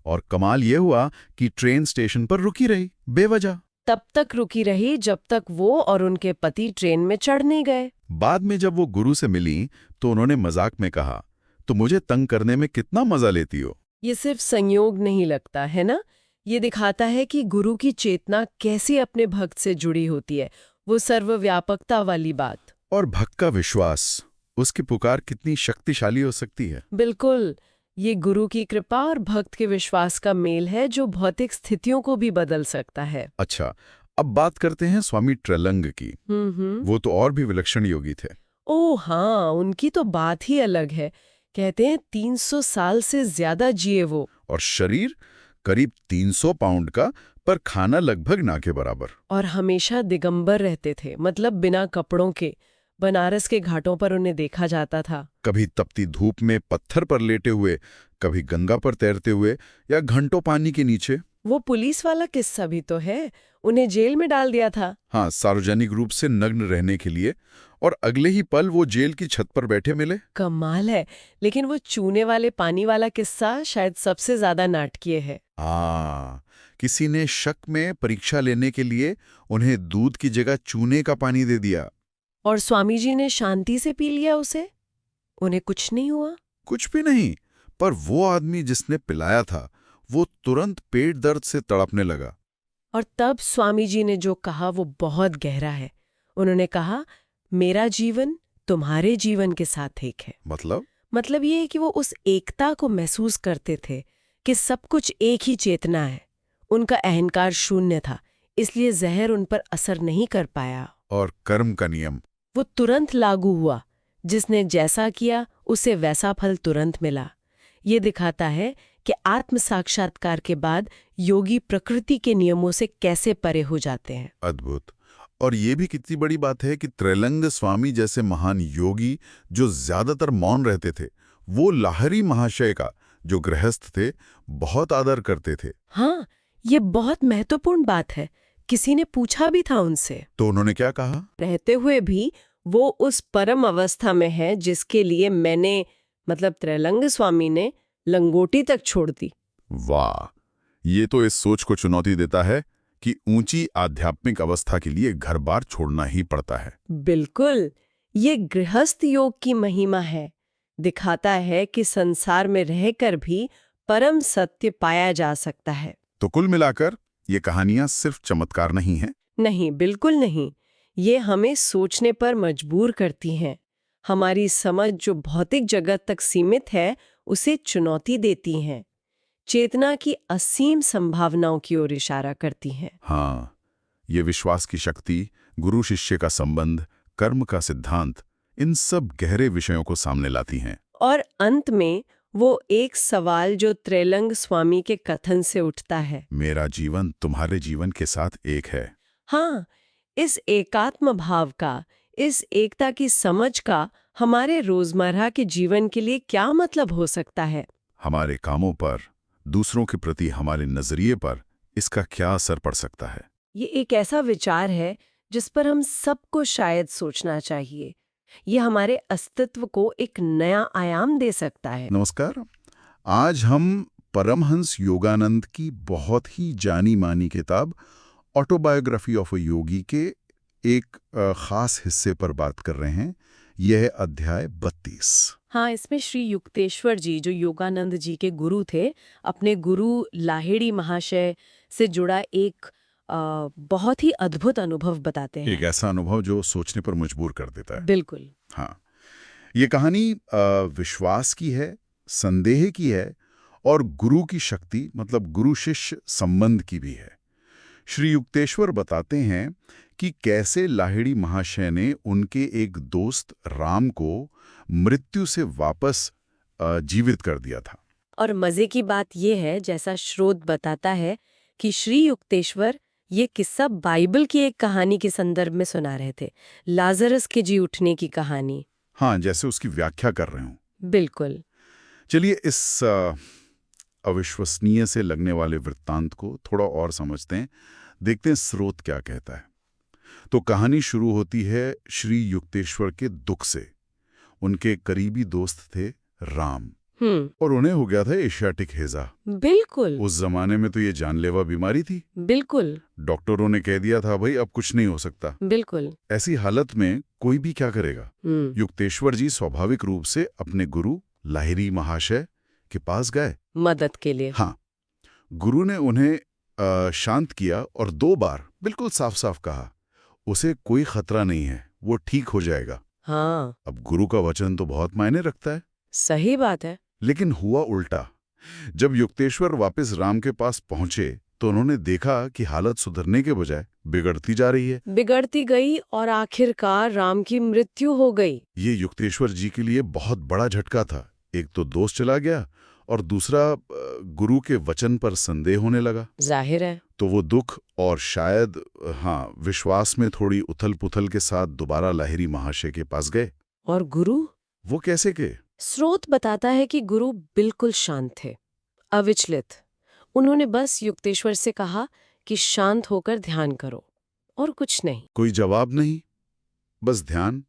और कमाल ये हुआ कि ट्रेन स्टेशन पर रुकी रही, बेवजह। तब तक रुकी रही जब तक वो और उनके पति ट्रेन में चढ़ नहीं गए। बाद में जब वो गुरु से मिली तो उन्होंने मजाक में कहा, तो मुझे तंग करने में कितना मजा लेती हो। ये सिर्फ संयोग नहीं लगता है ना, ये दिखाता है कि गुरु की चेतना कैसे अपने भक्त से जुड़ी होती है, वो सर्वव्यापकता वाली बात। और भक्त का विश्वास, उसकी पुकार कितनी शक्तिशाली हो सकती है। बिल्कुल, ये गुरु की कृपा और भक्त के विश्वास का मेल है जो भौतिक स्थितियों को भी बदल सकता है। अच्छा, अब बात करते हैं स्वामी त्रिलंग की। वो तो और भी विलक्षण योगी थे। ओह हाँ, उनकी तो बात ही अलग है। कहते हैं 300 साल से ज्यादा जिए वो। और शरीर करीब 300 पाउंड का, पर खाना लगभग ना के बराबर। और हमेशा दिगंबर रहते थे, मतलब बिना कपड़ों के। बनारस के घाटों पर उन्हें देखा जाता था, कभी तपती धूप में पत्थर पर लेटे हुए, कभी गंगा पर तैरते हुए, या घंटों पानी के नीचे। वो पुलिस वाला किस्सा भी तो है, उन्हें जेल में डाल दिया था। हाँ, सार्वजनिक रूप से नग्न रहने के लिए, और अगले ही पल वो जेल की छत पर बैठे मिले। कमाल है। लेकिन वो चूने वाले पानी वाला किस्सा शायद सबसे ज्यादा नाटकीय है। किसी ने शक में परीक्षा लेने के लिए उन्हें दूध की जगह चूने का पानी दे दिया। और स्वामी जी ने शांति से पी लिया उसे, उन्हें कुछ नहीं हुआ। कुछ भी नहीं, पर वो आदमी जिसने पिलाया था वो तुरंत पेट दर्द से तड़पने लगा। और तब स्वामी जी ने जो कहा वो बहुत गहरा है। उन्होंने कहा, मेरा जीवन तुम्हारे जीवन के साथ एक है। मतलब ये है कि वो उस एकता को महसूस करते थे कि सब कुछ एक ही चेतना है। उनका अहंकार शून्य था, इसलिए जहर उन पर असर नहीं कर पाया। और कर्म का नियम, वो तुरंत लागू हुआ। जिसने जैसा किया उसे वैसा फल तुरंत मिला। ये दिखाता है कि आत्म साक्षात्कार के बाद योगी प्रकृति के नियमों से कैसे परे हो जाते हैं। अद्भुत। और ये भी कितनी बड़ी बात है कि त्रिलंग स्वामी जैसे महान योगी जो ज्यादातर मौन रहते थे, वो लाहिरी महाशय का, जो गृहस्थ थे, बहुत आदर करते थे। हाँ, ये बहुत महत्वपूर्ण बात है। किसी ने पूछा भी था उनसे, तो उन्होंने क्या कहा? रहते हुए भी वो उस परम अवस्था में है जिसके लिए मैंने, मतलब त्रिलंग स्वामी ने, लंगोटी तक छोड़ दी। वाह, ये तो इस सोच को चुनौती देता है कि ऊंची आध्यात्मिक अवस्था के लिए घर बार छोड़ना ही पड़ता है। बिल्कुल, ये गृहस्थ योग की महिमा है, दिखाता है कि संसार में रहकर भी परम सत्य पाया जा सकता है। तो कुल मिलाकर ये कहानियां सिर्फ चमत्कार नहीं हैं। नहीं, बिल्कुल नहीं। ये हमें सोचने पर मजबूर करती हैं। हमारी समझ जो भौतिक जगत तक सीमित है, उसे चुनौती देती हैं। चेतना की असीम संभावनाओं की ओर इशारा करती हैं। हाँ, ये विश्वास की शक्ति, गुरु शिष्य का संबंध, कर्म का सिद्धांत, इन सब गहरे विषयों को सामने लाती हैं। और अंत में वो एक सवाल जो त्रैलंग स्वामी के कथन से उठता है, मेरा जीवन तुम्हारे जीवन के साथ एक है। हाँ, इस एकात्म भाव का, इस एकता की समझ का हमारे रोजमर्रा के जीवन के लिए क्या मतलब हो सकता है? हमारे कामों पर, दूसरों के प्रति हमारे नजरिए पर इसका क्या असर पड़ सकता है? ये एक ऐसा विचार है जिस पर हम सबको शायद सोचना चाहिए। ये हमारे अस्तित्व को एक नया आयाम दे सकता है। नमस्कार। आज हम परमहंस योगानंद की बहुत ही जानी मानी किताब ऑटोबायोग्राफी ऑफ अ योगी के एक खास हिस्से पर बात कर रहे हैं। यह है अध्याय 32। हाँ, इसमें श्री युक्तेश्वर जी, जो योगानंद जी के गुरु थे, अपने गुरु लाहिड़ी महाशय से जुड़ा एक बहुत ही अद्भुत अनुभव बताते हैं। एक ऐसा अनुभव जो सोचने पर मजबूर कर देता है। बिल्कुल। हाँ, ये कहानी विश्वास की है, संदेह की है और गुरु की शक्ति मतलब गुरु शिष्य संबंध की भी है। श्री युक्तेश्वर बताते हैं कि कैसे लाहिड़ी महाशय ने उनके एक दोस्त राम को मृत्यु से वापस जीवित कर दिया था। और मजे की बात यह है, जैसा स्रोत बताता है, कि श्री युक्तेश्वर ये किस्सा बाइबल की एक कहानी के संदर्भ में सुना रहे थे, लाजरस के जी उठने की कहानी। हाँ, जैसे उसकी व्याख्या कर रहे हूं। बिल्कुल। चलिए इस अविश्वसनीय से लगने वाले वृत्तांत को थोड़ा और समझते हैं, देखते हैं स्रोत क्या कहता है। तो कहानी शुरू होती है श्री युक्तेश्वर के दुख से। उनके करीबी दोस्त थे राम और उन्हें हो गया था एशियाटिक हैजा। बिल्कुल। उस जमाने में तो ये जानलेवा बीमारी थी। बिल्कुल। डॉक्टरों ने कह दिया था भाई अब कुछ नहीं हो सकता। बिल्कुल। ऐसी हालत में कोई भी क्या करेगा? युक्तेश्वर जी स्वाभाविक रूप से अपने गुरु लाहिड़ी महाशय के पास गए मदद के लिए। हाँ, गुरु ने उन्हें शांत किया और 2 बार बिल्कुल साफ साफ कहा, उसे कोई खतरा नहीं है, वो ठीक हो जाएगा। हाँ, अब गुरु का वचन तो बहुत मायने रखता है। सही बात है। लेकिन हुआ उल्टा। जब युक्तेश्वर वापस राम के पास पहुंचे तो उन्होंने देखा कि हालत सुधरने के बजाय बिगड़ती जा रही है। बिगड़ती गई और आखिरकार राम की मृत्यु हो गई। ये युक्तेश्वर जी के लिए बहुत बड़ा झटका था। एक तो दोस्त चला गया और दूसरा गुरु के वचन पर संदेह होने लगा। जाहिर है। तो वो दुख और शायद विश्वास में थोड़ी उथल-पुथल के साथ दोबारा लाहिड़ी महाशय के पास गए। और गुरु? वो कैसे गए? स्रोत बताता है कि गुरु बिल्कुल शांत थे, अविचलित। उन्होंने बस युक्तेश्वर से कहा कि शांत होकर ध्यान करो, और कुछ नहीं। कोई जवाब नहीं, बस ध्यान।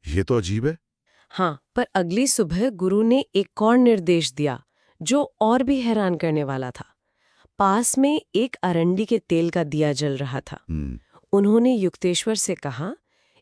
ये तो अजीब है। हाँ, पर अगली सुबह गुरु ने एक और निर्देश दिया जो और भी हैरान करने वाला था। पास में एक अरंडी के तेल का दिया जल रहा था। उन्होंने युक्तेश्वर से कहा,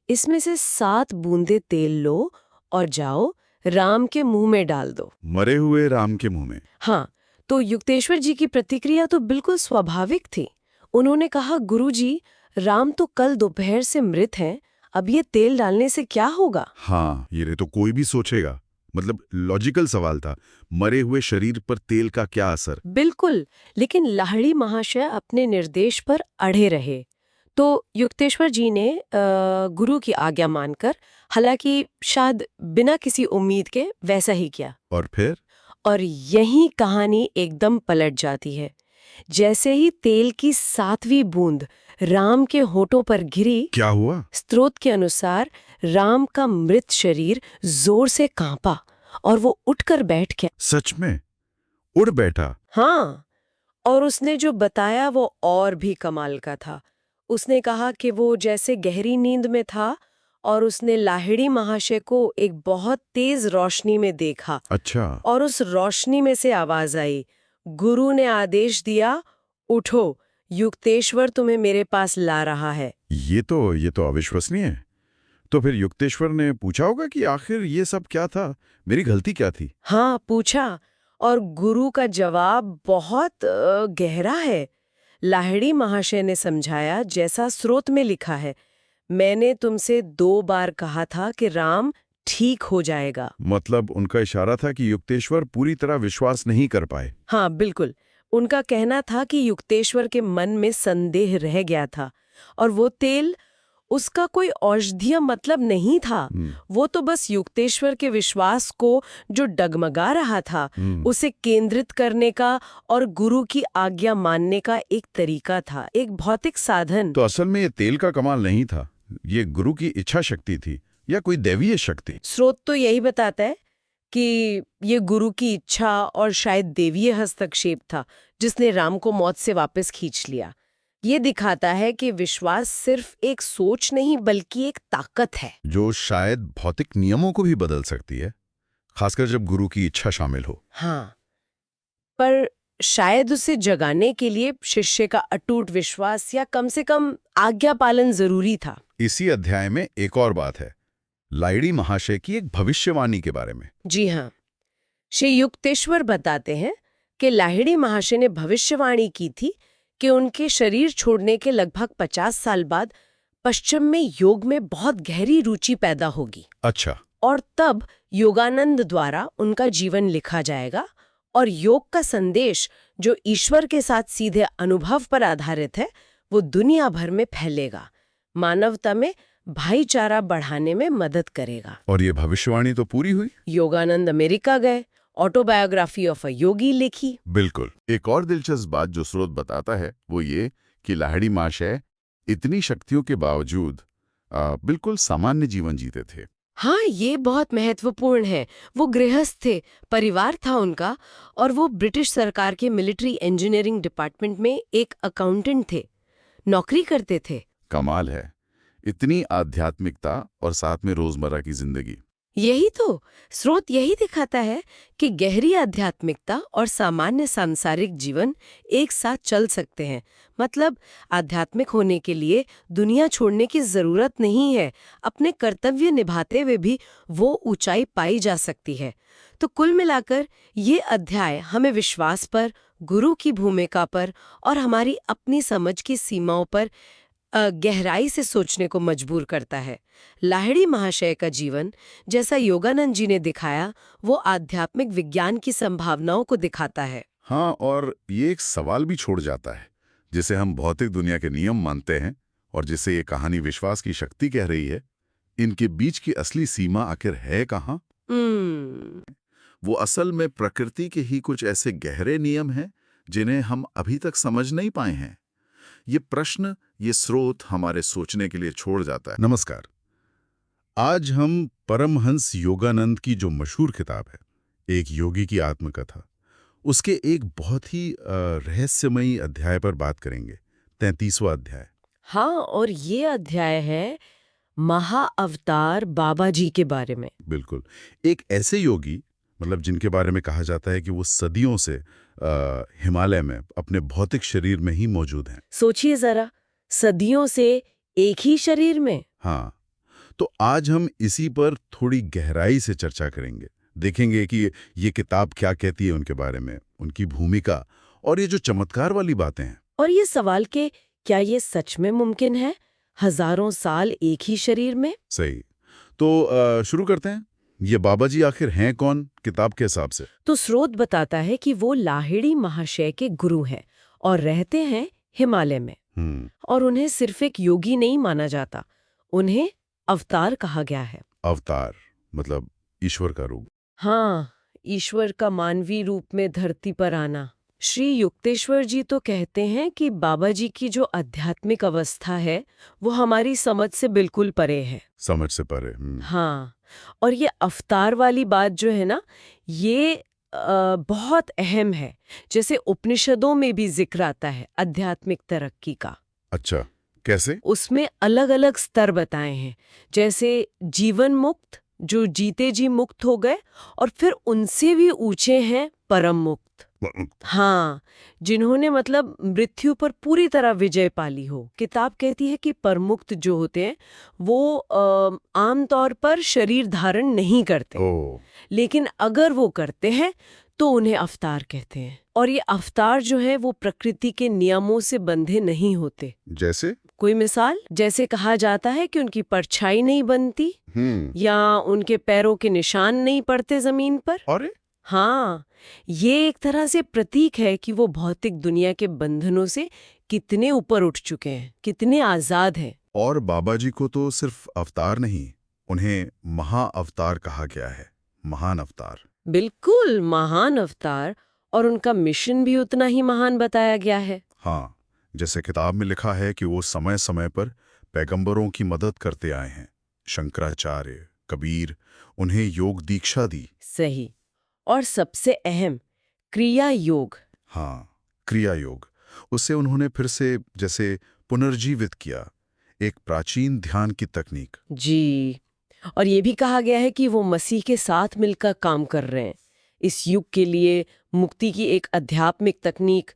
इसमें से 7 बूंदे तेल लो और जाओ राम के मुंह में डाल दो। मरे हुए राम के मुंह में? हाँ, तो युक्तेश्वर जी की प्रतिक्रिया तो बिल्कुल स्वाभाविक थी। उन्होंने कहा, गुरुजी, राम तो कल दोपहर से मृत हैं, अब ये तेल डालने से क्या होगा? हाँ, ये तो कोई भी सोचेगा। मतलब लॉजिकल सवाल था, मरे हुए शरीर पर तेल का क्या असर? बिल्कुल, लेकिन लाहिड़ी महाशय अपने निर्देश पर अड़े रहे। तो युक्तेश्वर जी ने गुरु की आज्ञा मानकर, हालांकि शायद बिना किसी उम्मीद के, वैसा ही किया। और फिर? और यही कहानी एकदम पलट जाती है। जैसे ही तेल की 7वीं बूंद राम के होठों पर गिरी, क्या हुआ? स्रोत के अनुसार राम का मृत शरीर जोर से कांपा और वो उठकर बैठ गया। सच में? उड़ बैठा? हाँ, और उसने जो बताया वो और भी कमाल का था। उसने कहा कि वो जैसे गहरी नींद में था और उसने लाहिड़ी महाशय को एक बहुत तेज रोशनी में देखा। अच्छा। और उस रोशनी में से आवाज आई, गुरु ने आदेश दिया, उठो, युक्तेश्वर तुम्हें मेरे पास ला रहा है। ये तो अविश्वसनीय है। तो फिर युक्तेश्वर ने पूछा होगा कि आखिर ये सब क्या था, मेरी गलती क्या थी? हाँ, पूछा। और गुरु का जवाब बहुत गहरा है। लाहिड़ी महाशय ने समझाया, जैसा स्रोत में लिखा है, मैंने तुमसे 2 बार कहा था कि राम ठीक हो जाएगा। मतलब उनका इशारा था कि युक्तेश्वर पूरी तरह विश्वास नहीं कर पाए। हाँ, बिल्कुल। उनका कहना था कि युक्तेश्वर के मन में संदेह रह गया था और वो तेल उसका कोई औषधीय मतलब नहीं था। वो तो बस युक्तेश्वर के विश्वास को जो डगमगा रहा था उसे केंद्रित करने का और गुरु की आज्ञा मानने का एक तरीका था, एक भौतिक साधन। तो असल में ये तेल का कमाल नहीं था, ये गुरु की इच्छा शक्ति थी या कोई दैवीय शक्ति। स्रोत तो यही बताता है कि ये गुरु की इच्छा और शायद देवीय हस्तक्षेप था जिसने राम को मौत से वापस खींच लिया। ये दिखाता है कि विश्वास सिर्फ एक सोच नहीं बल्कि एक ताकत है जो शायद भौतिक नियमों को भी बदल सकती है, खासकर जब गुरु की इच्छा शामिल हो। हाँ, पर शायद उसे जगाने के लिए शिष्य का अटूट विश्वास या कम से कम आज्ञा पालन जरूरी था। इसी अध्याय में एक और बात है, लाहिड़ी महाशय की एक भविष्यवाणी के बारे में। जी हाँ, श्री युक्तेश्वर बताते हैं कि लाहिड़ी महाशय ने भविष्यवाणी की थी कि उनके शरीर छोड़ने के लगभग 50 साल बाद पश्चिम में योग में बहुत गहरी रुचि पैदा होगी। अच्छा। और तब योगानंद द्वारा उनका जीवन लिखा जाएगा और योग का संदेश जो ईश्वर के साथ सीधे अनुभव पर आधारित है वो दुनिया भर में फैलेगा, मानवता में भाईचारा बढ़ाने में मदद करेगा। और ये भविष्यवाणी तो पूरी हुई। योगानंद अमेरिका गए, ऑटोबायोग्राफी ऑफ अ योगी लिखी। बिल्कुल। एक और दिलचस्प बात जो स्रोत बताता है वो ये कि लाहिड़ी महाशय इतनी शक्तियों के बावजूद बिल्कुल सामान्य जीवन जीते थे। हाँ, ये बहुत महत्वपूर्ण है। वो गृहस्थ थे, परिवार था उनका, और वो ब्रिटिश सरकार के मिलिट्री इंजीनियरिंग डिपार्टमेंट में एक अकाउंटेंट थे, नौकरी करते थे। कमाल है, इतनी आध्यात्मिकता और साथ में रोजमर्रा की जिंदगी। यही तो स्रोत यही दिखाता है कि गहरी आध्यात्मिकता और सामान्य सांसारिक जीवन एक साथ चल सकते हैं। मतलब आध्यात्मिक होने के लिए दुनिया छोड़ने की जरूरत नहीं है, अपने कर्तव्य निभाते हुए भी वो ऊंचाई पाई जा सकती है। तो कुल मिलाकर ये अध्याय हमें विश्वास पर, गुरु की भूमिका पर और हमारी अपनी समझ की सीमाओं पर गहराई से सोचने को मजबूर करता है। लाहिड़ी महाशय का जीवन, जैसा योगानंद जी ने दिखाया, वो आध्यात्मिक विज्ञान की संभावनाओं को दिखाता है। हाँ, और ये एक सवाल भी छोड़ जाता है, जिसे हम भौतिक दुनिया के नियम मानते हैं और जिसे ये कहानी विश्वास की शक्ति कह रही है, इनके बीच की असली सीमा आखिर है कहाँ? वो असल में प्रकृति के ही कुछ ऐसे गहरे नियम हैं जिन्हें हम अभी तक समझ नहीं पाए हैं। ये प्रश्न, ये स्रोत हमारे सोचने के लिए छोड़ जाता है। नमस्कार। आज हम परमहंस योगानंद की जो मशहूर किताब है, एक योगी की आत्मकथा, उसके एक बहुत ही रहस्यमयी अध्याय पर बात करेंगे, 33वां अध्याय। हाँ, और ये अध्याय है महाअवतार बाबा जी के बारे में। बिल्कुल, एक ऐसे योगी, मतलब जिनके बारे में कहा जाता है कि वो सदियों से हिमालय में अपने भौतिक शरीर में ही मौजूद हैं। सोचिए जरा, सदियों से एक ही शरीर में। हाँ, तो आज हम इसी पर थोड़ी गहराई से चर्चा करेंगे, देखेंगे कि ये किताब क्या कहती है उनके बारे में, उनकी भूमिका और ये जो चमत्कार वाली बातें हैं। और ये सवाल कि क्या ये सच में मुमकिन है, हजारों साल एक ही शरीर में? सही। तो शुरू करते हैं। ये बाबा जी आखिर हैं कौन किताब के हिसाब से? तो स्रोत बताता है कि वो लाहिड़ी महाशय के गुरु हैं और रहते हैं हिमालय में। और उन्हें सिर्फ एक योगी नहीं माना जाता, उन्हें अवतार कहा गया है। अवतार मतलब ईश्वर का रूप। हाँ, ईश्वर का मानवीय रूप में धरती पर आना। श्री युक्तेश्वर जी तो कहते हैं कि बाबा जी की जो आध्यात्मिक अवस्था है वो हमारी समझ से बिल्कुल परे है। समझ से परे। हाँ, और ये अवतार वाली बात जो है ना, ये बहुत अहम है। जैसे उपनिषदों में भी जिक्र आता है आध्यात्मिक तरक्की का। अच्छा, कैसे? उसमें अलग अलग स्तर बताए हैं, जैसे जीवन मुक्त, जो जीते जी मुक्त हो गए, और फिर उनसे भी ऊंचे हैं परम मुक्त। हाँ, जिन्होंने मतलब मृत्यु पर पूरी तरह विजय पाली हो। किताब कहती है कि परमुक्त जो होते हैं वो आमतौर पर शरीर धारण नहीं करते, ओ, लेकिन अगर वो करते हैं तो उन्हें अवतार कहते हैं। और ये अवतार जो है वो प्रकृति के नियमों से बंधे नहीं होते। जैसे? कोई मिसाल, जैसे कहा जाता है कि उनकी परछाई नहीं बनती या उनके पैरों के निशान नहीं पड़ते जमीन पर। अरे हाँ, ये एक तरह से प्रतीक है कि वो भौतिक दुनिया के बंधनों से कितने ऊपर उठ चुके हैं, कितने आजाद हैं। और बाबा जी को तो सिर्फ अवतार नहीं, उन्हें महाअवतार कहा गया है। महान अवतार। बिल्कुल महान अवतार, और उनका मिशन भी उतना ही महान बताया गया है। हाँ, जैसे किताब में लिखा है कि वो समय समय पर पैगंबरों की मदद करते आए हैं। शंकराचार्य, कबीर, उन्हें योग दीक्षा दी। सही। और सबसे अहम, क्रिया योग। हाँ, क्रिया योग। उससे उन्होंने फिर से जैसे पुनर्जीवित किया, एक प्राचीन ध्यान की तकनीक। जी, और ये भी कहा गया है कि वो मसीह के साथ मिलकर काम कर रहे हैं। इस युग के लिए मुक्ति की एक आध्यात्मिक तकनीक,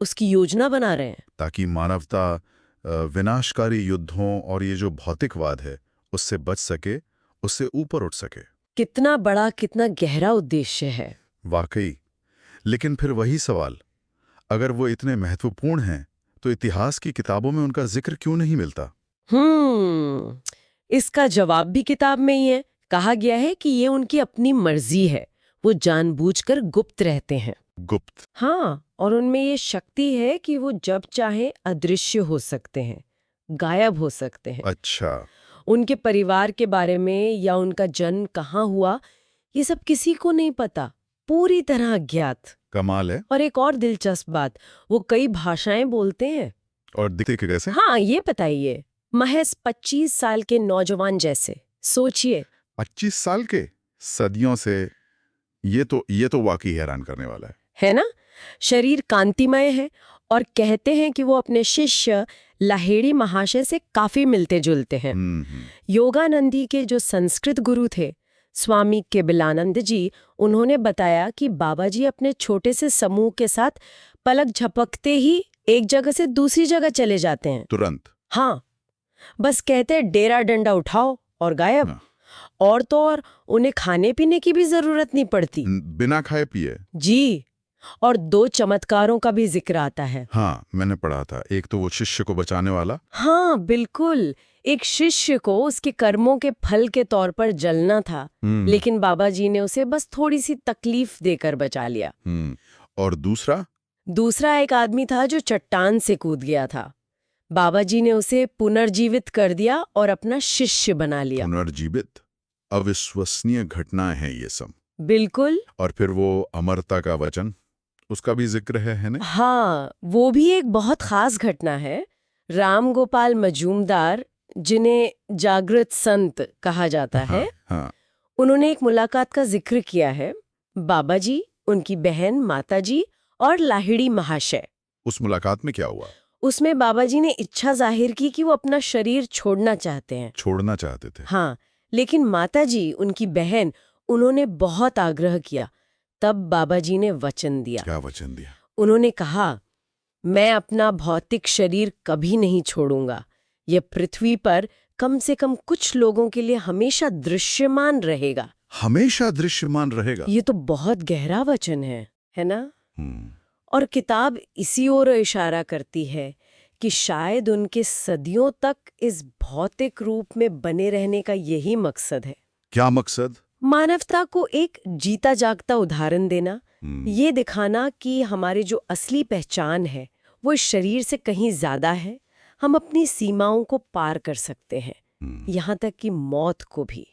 उसकी योजना बना रहे हैं। ताकि मानवता विनाशकारी युद्धों और ये जो भौतिकवाद है उससे बच सके, उससे ऊपर उठ सके। कितना बड़ा, कितना गहरा उद्देश्य है। वाकई। लेकिन फिर वही सवाल, अगर वो इतने महत्वपूर्ण हैं तो इतिहास की किताबों में उनका जिक्र क्यों नहीं मिलता? इसका जवाब भी किताब में ही है। कहा गया है कि ये उनकी अपनी मर्जी है, वो जानबूझकर गुप्त रहते हैं। गुप्त? हाँ, और उनमें ये शक्ति है कि वो जब चाहे अदृश्य हो सकते हैं, गायब हो सकते हैं। अच्छा। उनके परिवार के बारे में या उनका जन्म कहाँ हुआ, ये सब किसी को नहीं पता, पूरी तरह अज्ञात। कमाल है। और एक और दिलचस्प बात, वो कई भाषाएं बोलते हैं। और दिखते कैसे? हाँ, ये बताइए। महज 25 साल के नौजवान जैसे। सोचिए। 25 साल के? सदियों से। ये तो वाकई हैरान करने वाला है ना? शरीर कांतिमय है, और कहते हैं कि वो अपने शिष्य लाहिड़ी महाशय से काफी मिलते जुलते हैं। योगानंदी के जो संस्कृत गुरु थे, स्वामी केवलानंद जी, उन्होंने बताया कि बाबा जी अपने छोटे से समूह के साथ पलक झपकते ही एक जगह से दूसरी जगह चले जाते हैं। तुरंत? हाँ, बस कहते डेरा डंडा उठाओ और गायब। हाँ। और तो और उन्हें खाने पीने की भी जरूरत नहीं पड़ती। बिना खाए पिए? जी। और 2 चमत्कारों का भी जिक्र आता है। हाँ, मैंने पढ़ा था। एक तो वो शिष्य को बचाने वाला। हाँ, बिल्कुल। एक शिष्य को उसके कर्मों के फल के तौर पर जलना था, लेकिन बाबा जी ने उसे बस थोड़ी सी तकलीफ देकर बचा लिया। और दूसरा एक आदमी था जो चट्टान से कूद गया था। बाबा जी ने उसे पुनर्जीवित कर दिया और अपना शिष्य बना लिया। पुनर्जीवित? अविश्वसनीय घटना है ये सब। बिल्कुल। और फिर वो अमरता का वचन, उसका भी जिक्र है ना? हाँ, वो भी एक बहुत खास घटना है। राम गोपाल मजूमदार, जिन्हें जागृत संत कहा जाता है, हाँ। उन्होंने एक मुलाकात का जिक्र किया है। बाबा जी, उनकी बहन माता जी और लाहिड़ी महाशय। उस मुलाकात में क्या हुआ? उसमें बाबा जी ने इच्छा जाहिर की कि वो अपना शरीर छोड़ना चाहते हैं। छोड़ना चाहते थे? हाँ, लेकिन माता जी, उनकी बहन, उन्होंने बहुत आग्रह किया। तब बाबा जी ने वचन दिया। क्या वचन दिया? उन्होंने कहा, मैं अपना भौतिक शरीर कभी नहीं छोड़ूंगा। यह पृथ्वी पर कम से कम कुछ लोगों के लिए हमेशा दृश्यमान रहेगा। हमेशा दृश्यमान रहेगा? ये तो बहुत गहरा वचन है ना? और किताब इसी ओर इशारा करती है कि शायद उनके सदियों तक इस भौतिक रूप में बने रहने का यही मकसद है। क्या मकसद? मानवता को एक जीता जागता उदाहरण देना, ये दिखाना कि हमारी जो असली पहचान है वो इस शरीर से कहीं ज्यादा है। हम अपनी सीमाओं को पार कर सकते हैं, यहाँ तक कि मौत को भी।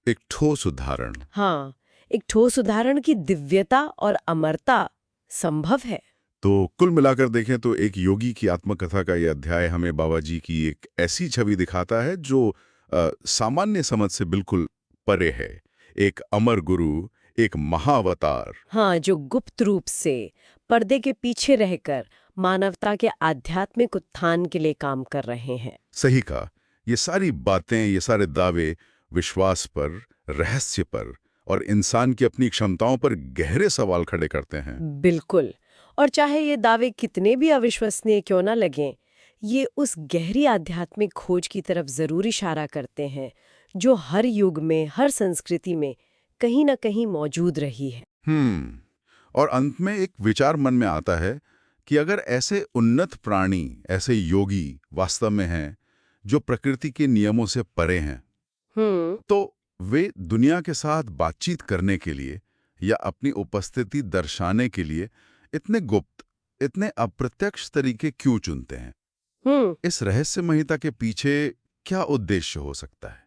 एक ठोस उदाहरण। हाँ, एक ठोस उदाहरण की दिव्यता और अमरता संभव है। तो कुल मिलाकर देखें तो एक योगी की आत्मकथा का यह अध्याय हमें बाबा जी की एक ऐसी छवि दिखाता है जो सामान्य समझ से बिल्कुल परे है। एक अमर गुरु, एक महाअवतार। हाँ, जो गुप्त रूप से पर्दे के पीछे रहकर मानवता के आध्यात्मिक उत्थान के लिए काम कर रहे हैं। सही कहा। ये सारी बातें, ये सारे दावे विश्वास पर, रहस्य पर और इंसान की अपनी क्षमताओं पर गहरे सवाल खड़े करते हैं। बिल्कुल। और चाहे ये दावे कितने भी अविश्वसनीय क्यों ना लगें, ये उस गहरी आध्यात्मिक खोज की तरफ जरूर इशारा करते हैं जो हर युग में, हर संस्कृति में कहीं ना कहीं मौजूद रही है। और अंत में एक विचार मन में आता है कि अगर ऐसे उन्नत प्राणी, ऐसे योगी वास्तव में हैं जो प्रकृति के नियमों से परे हैं, तो वे दुनिया के साथ बातचीत करने के लिए या अपनी उपस्थिति दर्शाने के लिए इतने गुप्त, इतने अप्रत्यक्ष तरीके क्यों चुनते हैं? इस रहस्यमयता के पीछे क्या उद्देश्य हो सकता है?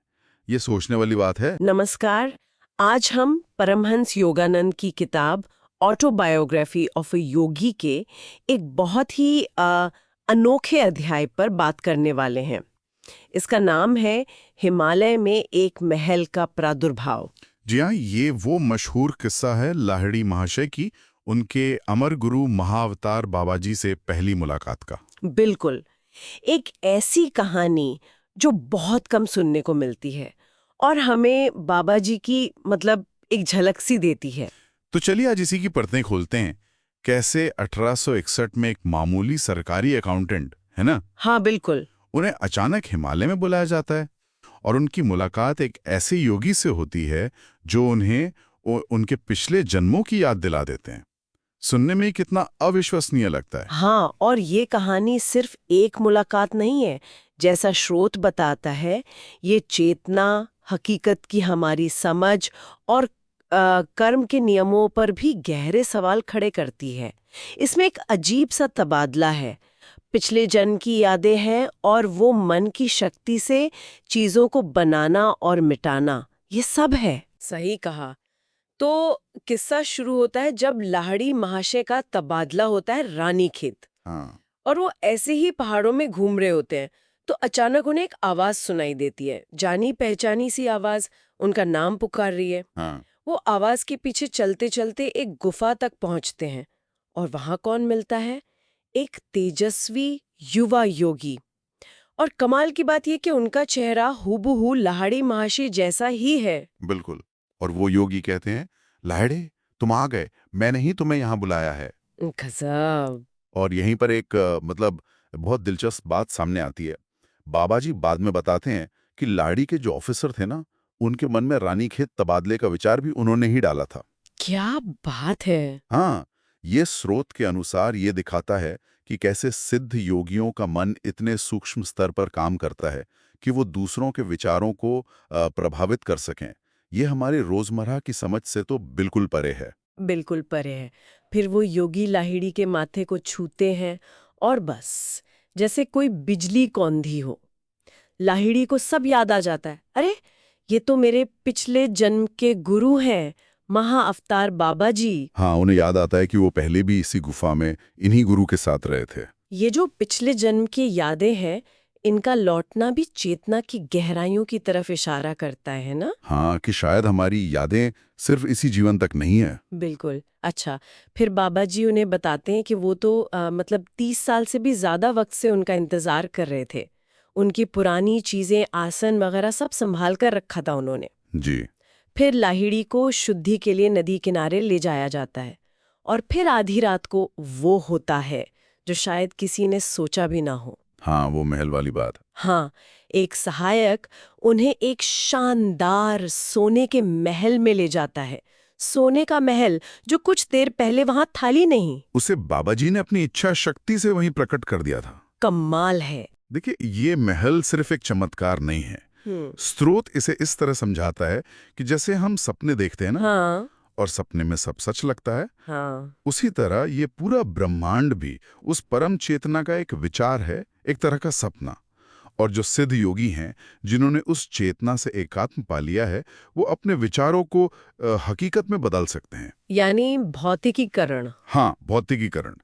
ये सोचने वाली बात है। नमस्कार, आज हम परमहंस योगानंद की किताब ऑटोबायोग्राफी ऑफ अ योगी के एक बहुत ही अनोखे अध्याय पर बात करने वाले हैं। इसका नाम है हिमालय में एक महल का प्रादुर्भाव। जी हाँ, ये वो मशहूर किस्सा है लाहिड़ी महाशय की उनके अमर गुरु महाअवतार बाबाजी से पहली मुलाकात का। बिल्कुल, एक ऐसी कहानी जो बहुत कम सुनने को मिलती है और हमें बाबाजी की एक झलक सी देती है। तो चलिए आज इसी की परतें खोलते हैं। कैसे 1861 में एक मामूली सरकारी अकाउंटेंट, है ना? हाँ बिल्कुल। उन्हें अचानक हिमालय में बुलाया जाता है और उनकी मुलाकात एक ऐसे योगी से होती है जो उन्हें उनके पिछले जन्मों की याद दिला देते हैं। सुनने में ही कितना अविश्वसनीय लगता है। हाँ, और ये कहानी सिर्फ एक मुलाकात नहीं है। जैसा स्रोत बताता है, ये चेतना, हकीकत की हमारी समझ और कर्म के नियमों पर भी गहरे सवाल खड़े करती है। इसमें एक अजीब सा तबादला है। पिछले जन्म की यादें हैं और वो मन की शक्ति से चीजों को बनाना और मिटाना, ये सब है। सही कहा। तो किस्सा शुरू होता है जब लाहिड़ी महाशय का तबादला होता है रानीखेत। हाँ। और वो ऐसे ही पहाड़ों में घूम रहे होते हैं तो अचानक उन्हें एक आवाज सुनाई देती है, जानी पहचानी सी आवाज, उनका नाम पुकार रही है। हाँ। वो आवाज के पीछे चलते चलते एक गुफा तक पहुंचते हैं और वहां कौन मिलता है? एक तेजस्वी युवा योगी। और कमाल की बात यह कि उनका चेहरा हूबहू लाहिड़ी महाशय जैसा ही है। बिल्कुल। और वो योगी कहते हैं, लाहिड़ी तुम आ गए, मैंने ही तुम्हें यहाँ बुलाया है। गजब। और यहीं पर एक बहुत दिलचस्प बात सामने आती है। बाबाजी बाद में बताते हैं कि लाहिड़ी के जो ऑफिसर थे ना, उनके मन में रानीखेत तबादले का विचार भी उन्होंने ही डाला था। क्या बात है। हाँ, ये स्रोत के अनुसार ये दिखाता है कि कैसे सिद्ध योगियों का मन इतने सूक्ष्म स्तर पर काम करता है कि वो दूसरों के विचारों को प्रभावित कर सकें। ये हमारे रोजमर्रा की समझ से तो बिल्कुल परे है। बिल्कुल परे है। फिर वो योगी लाहिड़ी के माथे को छूते हैं और बस जैसे कोई बिजली कौंधी हो, लाहिड़ी को सब याद आ जाता है। अरे ये तो मेरे पिछले जन्म के गुरु हैं, महाअवतार बाबाजी। हाँ, उन्हें याद आता है कि वो पहले भी इसी गुफा में इन्हीं गुरु के साथ रहे थे। ये जो पिछले जन्म की यादें हैं, इनका लौटना भी चेतना की गहराइयों की तरफ इशारा करता है ना? हाँ, कि शायद हमारी यादें सिर्फ इसी जीवन तक नहीं है। बिल्कुल। अच्छा, फिर बाबाजी उन्हें बताते हैं कि वो तो 30 साल से भी ज्यादा वक्त से उनका इंतजार कर रहे थे। उनकी पुरानी चीजें, आसन वगैरह सब संभाल कर रखा था उन्होंने। जी। फिर लाहिड़ी को शुद्धि के लिए नदी किनारे ले जाया जाता है और फिर आधी रात को वो होता है जो शायद किसी ने सोचा भी ना हो। हाँ, वो महल वाली बात। हाँ, एक सहायक उन्हें एक शानदार सोने के महल में ले जाता है। सोने का महल जो कुछ देर पहले वहां था ही नहीं। उसे बाबाजी ने अपनी इच्छा शक्ति से वहीं प्रकट कर दिया था। कमाल है। देखिए, ये महल सिर्फ एक चमत्कार नहीं है। स्रोत इसे इस तरह समझाता है कि जैसे हम सपने देखते हैं ना, हाँ। और सपने में सब सच लगता है, हाँ। उसी तरह ये पूरा ब्रह्मांड भी उस परम चेतना का एक विचार है, एक तरह का सपना। और जो सिद्ध योगी हैं, जिन्होंने उस चेतना से एकात्म पा लिया है, वो अपने विचारों को हकीकत में बदल सकते हैं। यानी भौतिकीकरण। हाँ, भौतिकीकरण।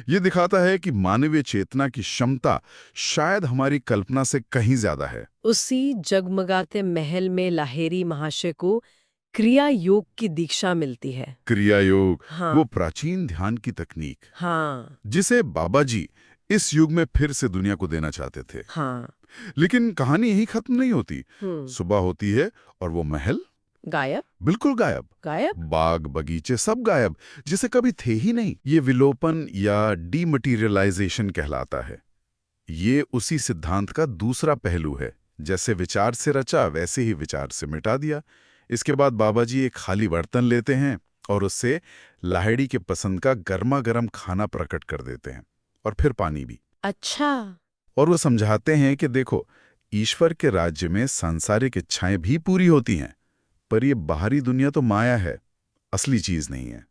ये दिखाता है कि मानवीय चेतना की क्षमता शायद हमारी कल्पना से कहीं ज्यादा है। उसी जगमगाते महल में लाहिड़ी महाशय को क्रिया योग की दीक्षा मिलती है। क्रिया योग, हाँ। वो प्राचीन ध्यान की तकनीक, हाँ। जिसे बाबाजी इस युग में फिर से दुनिया को देना चाहते थे। हाँ। लेकिन कहानी यही खत्म नहीं होती। सुबह होती है और वो महल गायब? बिल्कुल गायब। गायब? बाग बगीचे सब गायब, जिसे कभी थे ही नहीं। ये विलोपन या डीमटीरियलाइजेशन कहलाता है। ये उसी सिद्धांत का दूसरा पहलू है। जैसे विचार से रचा वैसे ही विचार से मिटा दिया। इसके बाद बाबा जी एक खाली बर्तन लेते हैं और उससे लाहिड़ी के पसंद का गर्मा गर्म खाना प्रकट कर देते हैं, और फिर पानी भी। अच्छा। और वो समझाते हैं कि देखो, ईश्वर के राज्य में सांसारिक इच्छाएं भी पूरी होती हैं, पर ये बाहरी दुनिया तो माया है, असली चीज नहीं है।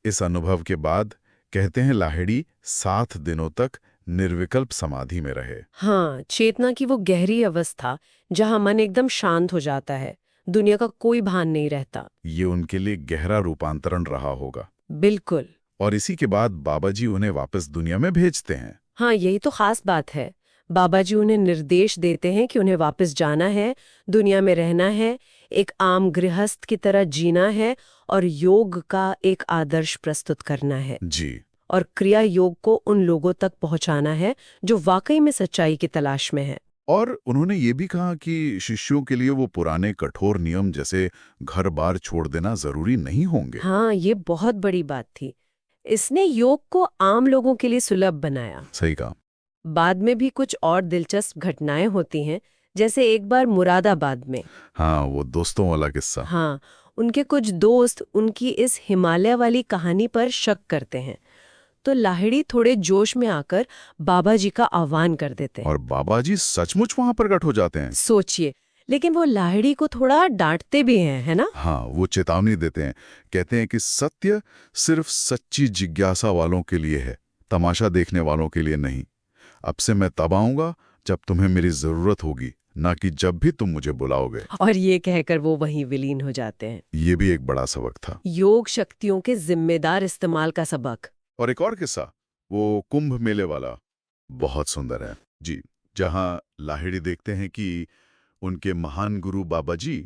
इस अनुभव के बाद कहते हैं लाहिड़ी 7 दिनों तक निर्विकल्प समाधि में रहे। हाँ, चेतना की वो गहरी अवस्था जहाँ मन एकदम शांत हो जाता है, दुनिया का कोई भान नहीं रहता। ये उनके लिए गहरा रूपांतरण रहा होगा। बिल्कुल। और इसी के बाद बाबा जी उन्हें वापस दुनिया में भेजते हैं। हाँ, यही तो खास बात है। बाबा जी उन्हें निर्देश देते हैं कि उन्हें वापस जाना है, दुनिया में रहना है, एक आम गृहस्थ की तरह जीना है और योग का एक आदर्श प्रस्तुत करना है। जी। और क्रिया योग को उन लोगों तक पहुंचाना है जो वाकई में सच्चाई की तलाश में है। और उन्होंने ये भी कहा कि शिष्यों के लिए वो पुराने कठोर नियम जैसे घर बार छोड़ देना जरूरी नहीं होंगे। हाँ, ये बहुत बड़ी बात थी। इसने योग को आम लोगों के लिए सुलभ बनाया। सही कहा। बाद में भी कुछ और दिलचस्प घटनाएं होती हैं, जैसे एक बार मुरादाबाद में। हाँ, वो दोस्तों वाला किस्सा। हाँ, उनके कुछ दोस्त उनकी इस हिमालय वाली कहानी पर शक करते हैं, तो लाहिड़ी थोड़े जोश में आकर बाबा जी का आह्वान कर देते हैं। और बाबा जी सचमुच वहां प्रकट हो जाते हैं। सोचिए, लेकिन वो लाहिड़ी को थोड़ा डांटते भी हैं, है ना? हाँ, वो चेतावनी देते हैं। कहते हैं कि सत्य सिर्फ सच्ची जिज्ञासा वालों के लिए है, तमाशा देखने वालों के लिए नहीं। अब से मैं तब आऊंगा जब तुम्हें मेरी जरूरत होगी, ना कि जब भी तुम मुझे बुलाओगे। और ये कहकर वो वहीं विलीन हो जाते हैं। ये भी एक बड़ा सबक था। योग शक्तियों के जिम्मेदार इस्तेमाल का सबक। और एक और किस्सा, वो कुंभ मेले वाला, बहुत सुंदर है जी। जहां लाहिड़ी देखते हैं कि उनके महान गुरु बाबा जी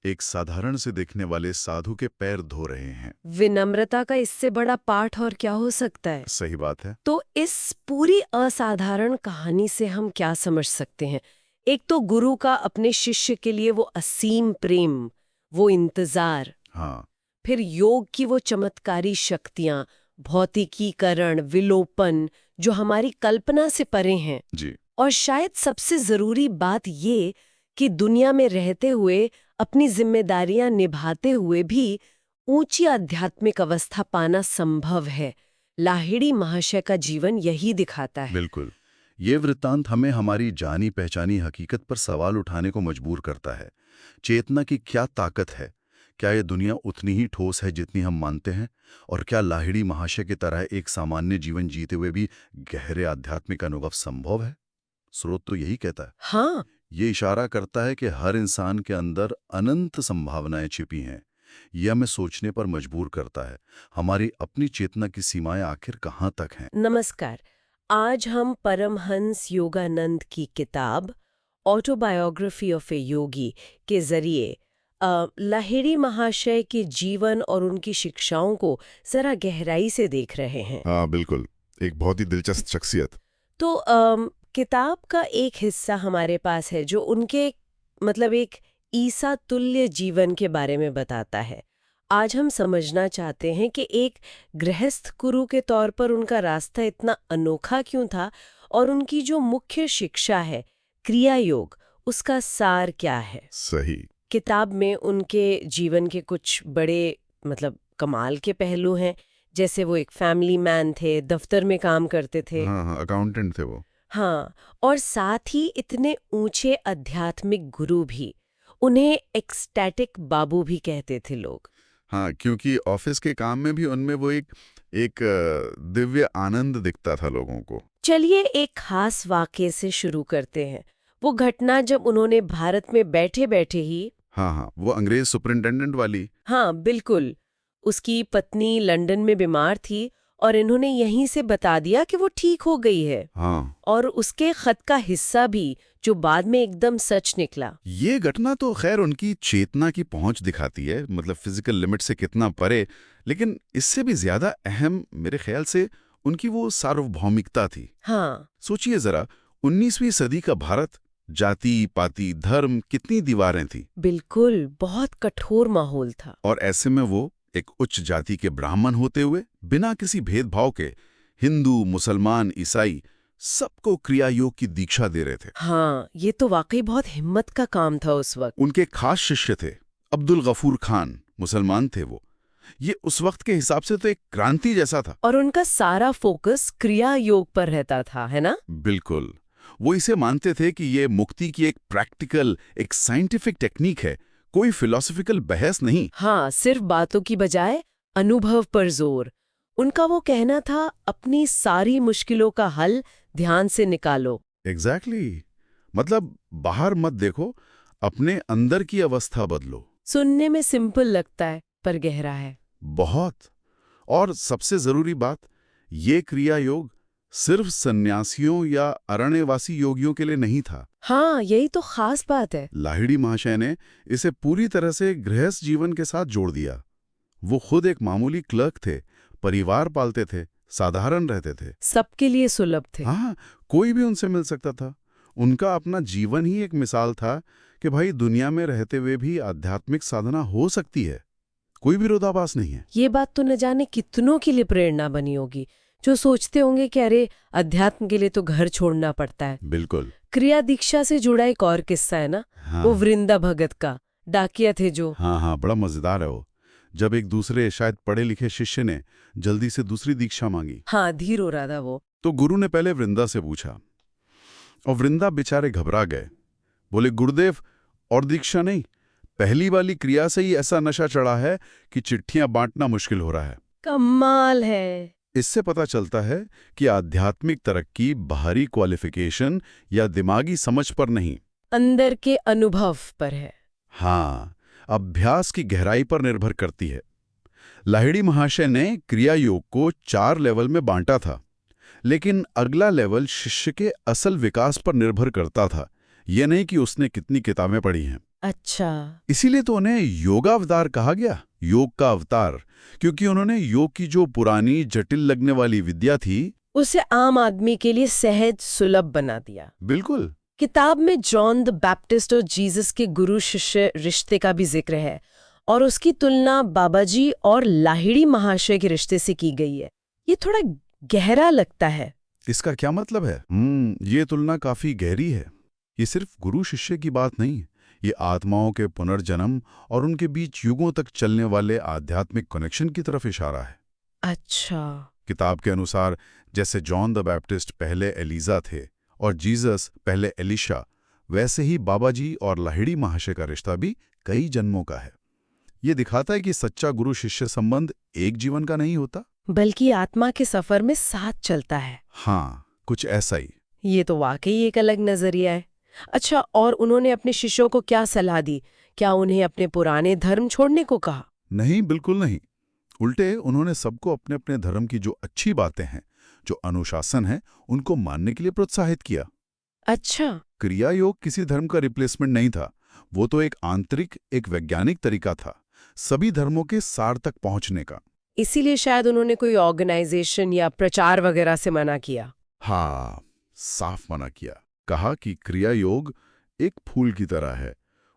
एक साधारण से दिखने वाले साधु के पैर धो रहे हैं। विनम्रता का इससे बड़ा पाठ और क्या हो सकता है? सही बात है। तो इस पूरी असाधारण कहानी से हम क्या समझ सकते हैं? एक तो गुरु का अपने शिष्य के लिए वो असीम प्रेम, वो इंतजार। हाँ। फिर योग की वो चमत्कारी शक्तियां, भौतिकीकरण, विलोपन, जो हमारी कल्पना से परे हैं। जी। और शायद सबसे जरूरी बात ये कि दुनिया में रहते हुए, अपनी जिम्मेदारियां निभाते हुए भी ऊंची आध्यात्मिक अवस्था पाना संभव है। लाहिड़ी महाशय का जीवन यही दिखाता है। बिल्कुल। ये वृत्तांत हमें हमारी जानी पहचानी हकीकत पर सवाल उठाने को मजबूर करता है। चेतना की क्या ताकत है? क्या ये दुनिया उतनी ही ठोस है जितनी हम मानते हैं? और क्या लाहिड़ी महाशय की तरह एक सामान्य जीवन जीते हुए भी गहरे आध्यात्मिक अनुभव संभव है? स्रोत तो यही कहता है। हाँ, ये इशारा करता है कि हर इंसान के अंदर अनंत संभावनाएं छिपी हैं। यह हमें सोचने पर मजबूर करता है, हमारी अपनी चेतना की सीमाएं आखिर कहाँ तक हैं। नमस्कार। आज हम परमहंस योगानंद की किताब ऑटोबायोग्राफी ऑफ ए योगी के जरिए लाहिड़ी महाशय के जीवन और उनकी शिक्षाओं को जरा गहराई से देख रहे हैं। हाँ बिल्कुल, एक बहुत ही दिलचस्प शख्सियत। तो किताब का एक हिस्सा हमारे पास है जो उनके एक ईसा तुल्य जीवन के बारे में बताता है। आज हम समझना चाहते हैं कि एक गृहस्थ गुरु के तौर पर उनका रास्ता इतना अनोखा क्यों था और उनकी जो मुख्य शिक्षा है क्रिया योग, उसका सार क्या है। सही। किताब में उनके जीवन के कुछ बड़े कमाल के पहलू हैं, जैसे वो एक फैमिली मैन थे, दफ्तर में काम करते थे। हाँ, अकाउंटेंट थे वो। हाँ, और साथ ही इतने ऊंचे आध्यात्मिक गुरु भी। उन्हें एक्सटैटिक बाबू भी कहते थे लोग। हाँ, क्योंकि ऑफिस के काम में भी उनमें वो एक दिव्य आनंद दिखता था लोगों को। चलिए एक खास वाक़ये से शुरू करते हैं। वो घटना जब उन्होंने भारत में बैठे बैठे ही। हाँ, वो अंग्रेज सुपरिंटेंडेंट वाली। हाँ बिल्कुल। उसकी पत्नी लंदन में बीमार थी और इन्होंने यहीं से बता दिया कि वो ठीक हो गई है। हाँ। और उसके खत का हिस्सा भी, जो बाद में एकदम सच निकला। ये घटना तो खैर उनकी चेतना की पहुंच दिखाती है, फिजिकल लिमिट से कितना परे, लेकिन इससे भी ज्यादा अहम मेरे ख्याल से उनकी वो सार्वभौमिकता थी। हाँ। सोचिए जरा, 19वीं सदी का भारत, जाति पाति धर्म कितनी दीवारें थी। बिल्कुल, बहुत कठोर माहौल था। और ऐसे में वो एक उच्च जाति के ब्राह्मण होते हुए बिना किसी भेदभाव के हिंदू मुसलमान ईसाई सबको क्रिया योग की दीक्षा दे रहे थे। हाँ, ये तो वाकई बहुत हिम्मत का काम था उस वक्त। उनके खास शिष्य थे अब्दुल गफूर खान, मुसलमान थे वो। ये उस वक्त के हिसाब से तो एक क्रांति जैसा था। और उनका सारा फोकस क्रिया योग पर रहता था, है ना? बिल्कुल, वो इसे मानते थे कि ये मुक्ति की एक प्रैक्टिकल, एक साइंटिफिक टेक्निक है, कोई फिलोसॉफिकल बहस नहीं। हाँ, सिर्फ बातों की बजाय अनुभव पर जोर। उनका वो कहना था, अपनी सारी मुश्किलों का हल ध्यान से निकालो। एग्जैक्टली मतलब बाहर मत देखो, अपने अंदर की अवस्था बदलो। सुनने में सिंपल लगता है पर गहरा है। बहुत। और सबसे जरूरी बात, ये क्रिया योग सिर्फ सन्यासियों या अरण्यवासी योगियों के लिए नहीं था। हाँ, यही तो खास बात है। लाहिड़ी महाशय ने इसे पूरी तरह से गृहस्थ जीवन के साथ जोड़ दिया। वो खुद एक मामूली क्लर्क थे, परिवार पालते थे, साधारण रहते थे, सबके लिए सुलभ थे। हाँ, कोई भी उनसे मिल सकता था। उनका अपना जीवन ही एक मिसाल था कि भाई दुनिया में रहते हुए भी आध्यात्मिक साधना हो सकती है, कोई विरोधाभास नहीं है। ये बात तो न जाने कितनों के लिए प्रेरणा बनी होगी, जो सोचते होंगे कि अरे अध्यात्म के लिए तो घर छोड़ना पड़ता है। बिल्कुल। क्रिया दीक्षा से जुड़ा एक और किस्सा है ना, हाँ। वो वृंदा भगत का, डाकिया थे जो। हाँ, बड़ा मजेदार है वो। जब एक दूसरे शायद पढ़े लिखे शिष्य ने जल्दी से दूसरी दीक्षा मांगी, हाँ, धीर हो रहा था वो, तो गुरु ने पहले वृंदा से पूछा, और वृंदा बेचारे घबरा गए। बोले, गुरुदेव, और दीक्षा नहीं, पहली वाली क्रिया से ही ऐसा नशा चढ़ा है कि चिट्ठियां बांटना मुश्किल हो रहा है। कमाल है। इससे पता चलता है कि आध्यात्मिक तरक्की बाहरी क्वालिफिकेशन या दिमागी समझ पर नहीं, अंदर के अनुभव पर है। हाँ, अभ्यास की गहराई पर निर्भर करती है। लाहिड़ी महाशय ने क्रिया योग को 4 लेवल में बांटा था, लेकिन अगला लेवल शिष्य के असल विकास पर निर्भर करता था, यह नहीं कि उसने कितनी किताबें पढ़ी हैं। अच्छा, इसीलिए तो उन्हें योगावतार कहा गया, योग का अवतार, क्योंकि उन्होंने योग की जो पुरानी जटिल लगने वाली विद्या थी, उसे आम आदमी के लिए सहज सुलभ बना दिया। बिल्कुल। किताब में जॉन द बैप्टिस्ट और जीसस के गुरु शिष्य रिश्ते का भी जिक्र है, और उसकी तुलना बाबाजी और लाहिड़ी महाशय के रिश्ते से की गई है। ये थोड़ा गहरा लगता है। इसका क्या मतलब है? ये तुलना काफी गहरी है। ये सिर्फ गुरु शिष्य की बात नहीं, ये आत्माओं के पुनर्जन्म और उनके बीच युगों तक चलने वाले आध्यात्मिक कनेक्शन की तरफ इशारा है। अच्छा। किताब के अनुसार जैसे जॉन द बैप्टिस्ट पहले एलिजा थे और जीसस पहले एलिशा, वैसे ही बाबाजी और लाहिड़ी महाशय का रिश्ता भी कई जन्मों का है। ये दिखाता है कि सच्चा गुरु शिष्य संबंध एक जीवन का नहीं होता, बल्कि आत्मा के सफर में साथ चलता है। हाँ, कुछ ऐसा ही। ये तो वाकई एक अलग नजरिया है। अच्छा, और उन्होंने अपने शिष्यों को क्या सलाह दी? क्या उन्हें अपने पुराने धर्म छोड़ने को कहा? नहीं, बिल्कुल नहीं। उल्टे उन्होंने सबको अपने अपने धर्म की जो अच्छी बातें हैं, जो अनुशासन है, उनको मानने के लिए प्रोत्साहित किया। अच्छा। क्रिया योग किसी धर्म का रिप्लेसमेंट नहीं था, वो तो एक आंतरिक, एक वैज्ञानिक तरीका था सभी धर्मों के सार तक पहुंचने का। इसीलिए शायद उन्होंने कोई ऑर्गेनाइजेशन या प्रचार वगैरह से मना किया। हाँ, साफ मना किया। कहा कि क्रिया योग एक फूल की तरह है,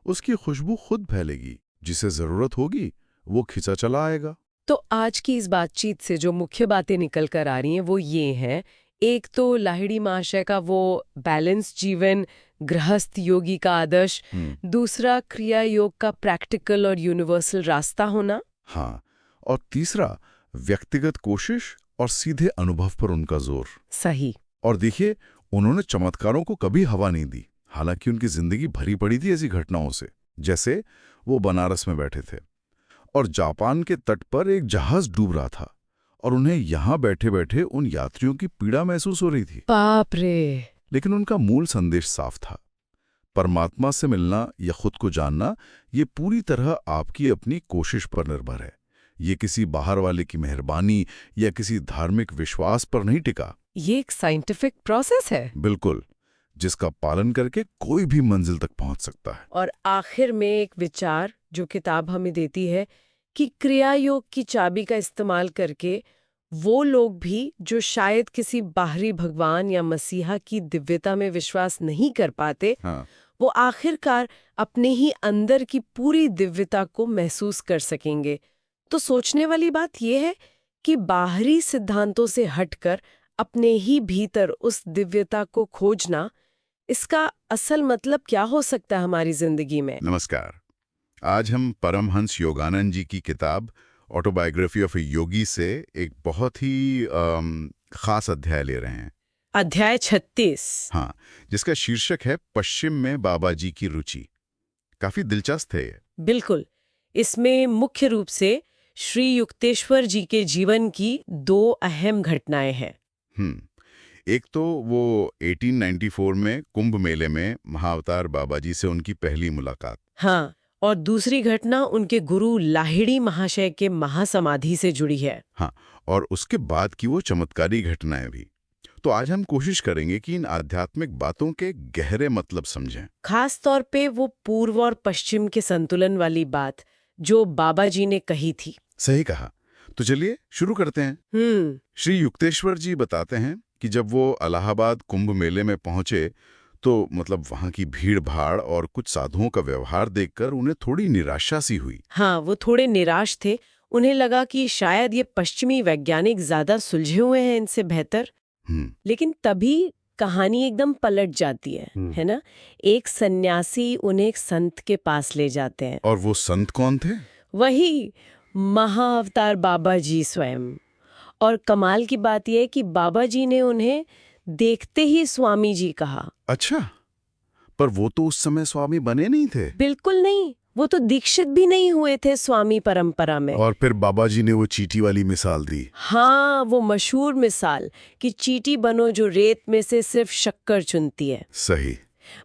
उसकी खुशबू खुद फैलेगी, जिसे जरूरत होगी वो खिंचा चला आएगा। तो आज की इस बातचीत से जो मुख्य बातें निकल कर आ रही हैं वो ये हैं, एक तो लाहिड़ी महाशय का वो बैलेंस जीवन, गृहस्थ योगी का आदर्श, दूसरा क्रिया योग का प्रैक्टिकल और यूनिवर्सल रास्ता होना, हाँ, और तीसरा व्यक्तिगत कोशिश और सीधे अनुभव पर उनका जोर। सही। और देखिए, उन्होंने चमत्कारों को कभी हवा नहीं दी, हालांकि उनकी जिंदगी भरी पड़ी थी ऐसी घटनाओं से। जैसे वो बनारस में बैठे थे और जापान के तट पर एक जहाज डूब रहा था और उन्हें यहां बैठे बैठे उन यात्रियों की पीड़ा महसूस हो रही थी। बाप रे। लेकिन उनका मूल संदेश साफ था, परमात्मा से मिलना या खुद को जानना ये पूरी तरह आपकी अपनी कोशिश पर निर्भर है। ये किसी बाहर वाले की मेहरबानी या किसी धार्मिक विश्वास पर नहीं टिका। ये एक साइंटिफिक प्रोसेस है। बिल्कुल, जिसका पालन करके कोई भी मंजिल तक पहुंच सकता है। और आखिर में एक विचार जो किताब हमें देती है कि क्रिया योग की चाबी का इस्तेमाल करके वो लोग भी जो शायद किसी बाहरी भगवान या मसीहा की दिव्यता में विश्वास नहीं कर पाते, हाँ, वो आखिरकार अपने ही अंदर की पूरी दिव्यता को महसूस कर सकेंगे। तो सोचने वाली बात यह है कि बाहरी सिद्धांतों से हटकर अपने ही भीतर उस दिव्यता को खोजना, इसका असल मतलब क्या हो सकता है हमारी जिंदगी में? नमस्कार। आज हम परमहंस योगानंद जी की किताब ऑटोबायोग्राफी ऑफ ए योगी से एक बहुत ही खास अध्याय ले रहे हैं। अध्याय 36। हाँ, जिसका शीर्षक है पश्चिम में बाबा जी की रुचि। काफी दिलचस्प है ये। बिल्कुल। इसमें मुख्य रूप से श्री युक्तेश्वर जी के जीवन की 2 अहम घटनाएं हैं। एक तो वो 1894 में कुंभ मेले में महाअवतार बाबा जी से उनकी पहली मुलाकात। हाँ, और दूसरी घटना उनके गुरु लाहिड़ी महाशय के महासमाधि से जुड़ी है। हाँ, और उसके बाद की वो चमत्कारी घटनाएं भी। तो आज हम कोशिश करेंगे कि इन आध्यात्मिक बातों के गहरे मतलब समझें। खास तौर पे वो पूर्व और पश्चिम के संतुलन वाली बात जो बाबा जी ने कही थी। सही कहा। तो चलिए शुरू करते हैं। श्री युक्तेश्वर जी बताते हैं कि जब वो इलाहाबाद कुंभ मेले में पहुंचे तो मतलब वहां की भीड़ भाड़ और कुछ साधुओं का व्यवहार देखकर उन्हें थोड़ी निराशा सी हुई। हाँ, वो थोड़े निराश थे। उन्हें लगा कि शायद ये पश्चिमी वैज्ञानिक ज्यादा सुलझे हुए हैं इनसे बेहतर। लेकिन तभी कहानी एकदम पलट जाती है ना? एक सन्यासी उन्हें एक संत के पास ले जाते हैं। और वो संत कौन थे? वही महाअवतार बाबा जी स्वयं। और कमाल की बात यह है कि बाबा जी ने उन्हें देखते ही स्वामी जी कहा। अच्छा, पर वो तो उस समय स्वामी बने नहीं थे। बिल्कुल नहीं, वो तो दीक्षित भी नहीं हुए थे स्वामी परंपरा में। और फिर बाबा जी ने वो चींटी वाली मिसाल दी। हाँ, वो मशहूर मिसाल कि चींटी बनो जो रेत में से सिर्फ शक्कर चुनती है। सही।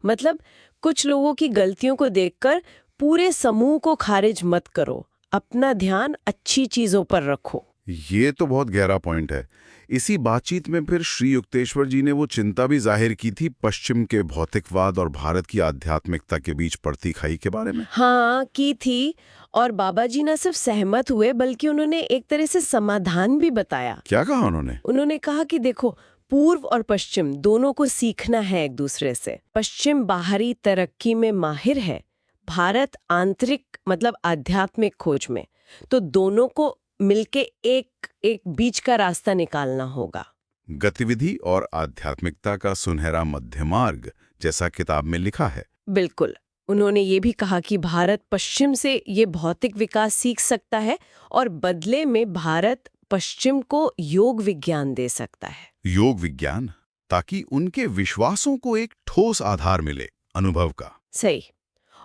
मतलब कुछ लोगों की गलतियों को देखकर पूरे समूह को खारिज मत करो, अपना ध्यान अच्छी चीजों पर रखो। ये तो बहुत गहरा पॉइंट है। इसी बातचीत में फिर श्री युक्तेश्वर जी ने वो चिंता भी जाहिर की थी पश्चिम के भौतिकवाद और भारत की आध्यात्मिकता के बीच पड़ती खाई के बारे में। हाँ, की थी। और बाबा जी न सिर्फ सहमत हुए बल्कि उन्होंने एक तरह से समाधान भी बताया। क्या कहा उन्होंने? उन्होंने कहा कि देखो, पूर्व और पश्चिम दोनों को सीखना है एक दूसरे से। पश्चिम बाहरी तरक्की में माहिर है, भारत आंतरिक मतलब आध्यात्मिक खोज में। तो दोनों को मिलके एक बीच का रास्ता निकालना होगा। गतिविधि और आध्यात्मिकता का सुनहरा मध्य मार्ग, जैसा किताब में लिखा है। बिल्कुल। उन्होंने ये भी कहा कि भारत पश्चिम से ये भौतिक विकास सीख सकता है और बदले में भारत पश्चिम को योग विज्ञान दे सकता है। योग विज्ञान, ताकि उनके विश्वासों को एक ठोस आधार मिले, अनुभव का। सही।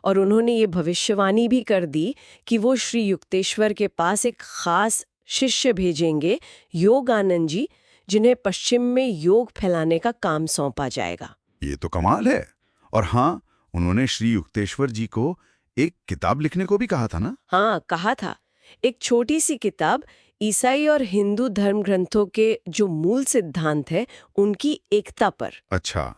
और उन्होंने ये भविष्यवाणी भी कर दी कि वो श्री युक्तेश्वर के पास एक खास शिष्य भेजेंगे, योगानंद जी, जिन्हें पश्चिम में योग फैलाने का काम सौंपा जाएगा। ये तो कमाल है। और हाँ, उन्होंने श्री युक्तेश्वर जी को एक किताब लिखने को भी कहा था ना? हाँ, कहा था। एक छोटी सी किताब ईसाई और हिंदू धर्म ग्रंथों के जो मूल सिद्धांत है उनकी एकता पर। अच्छा।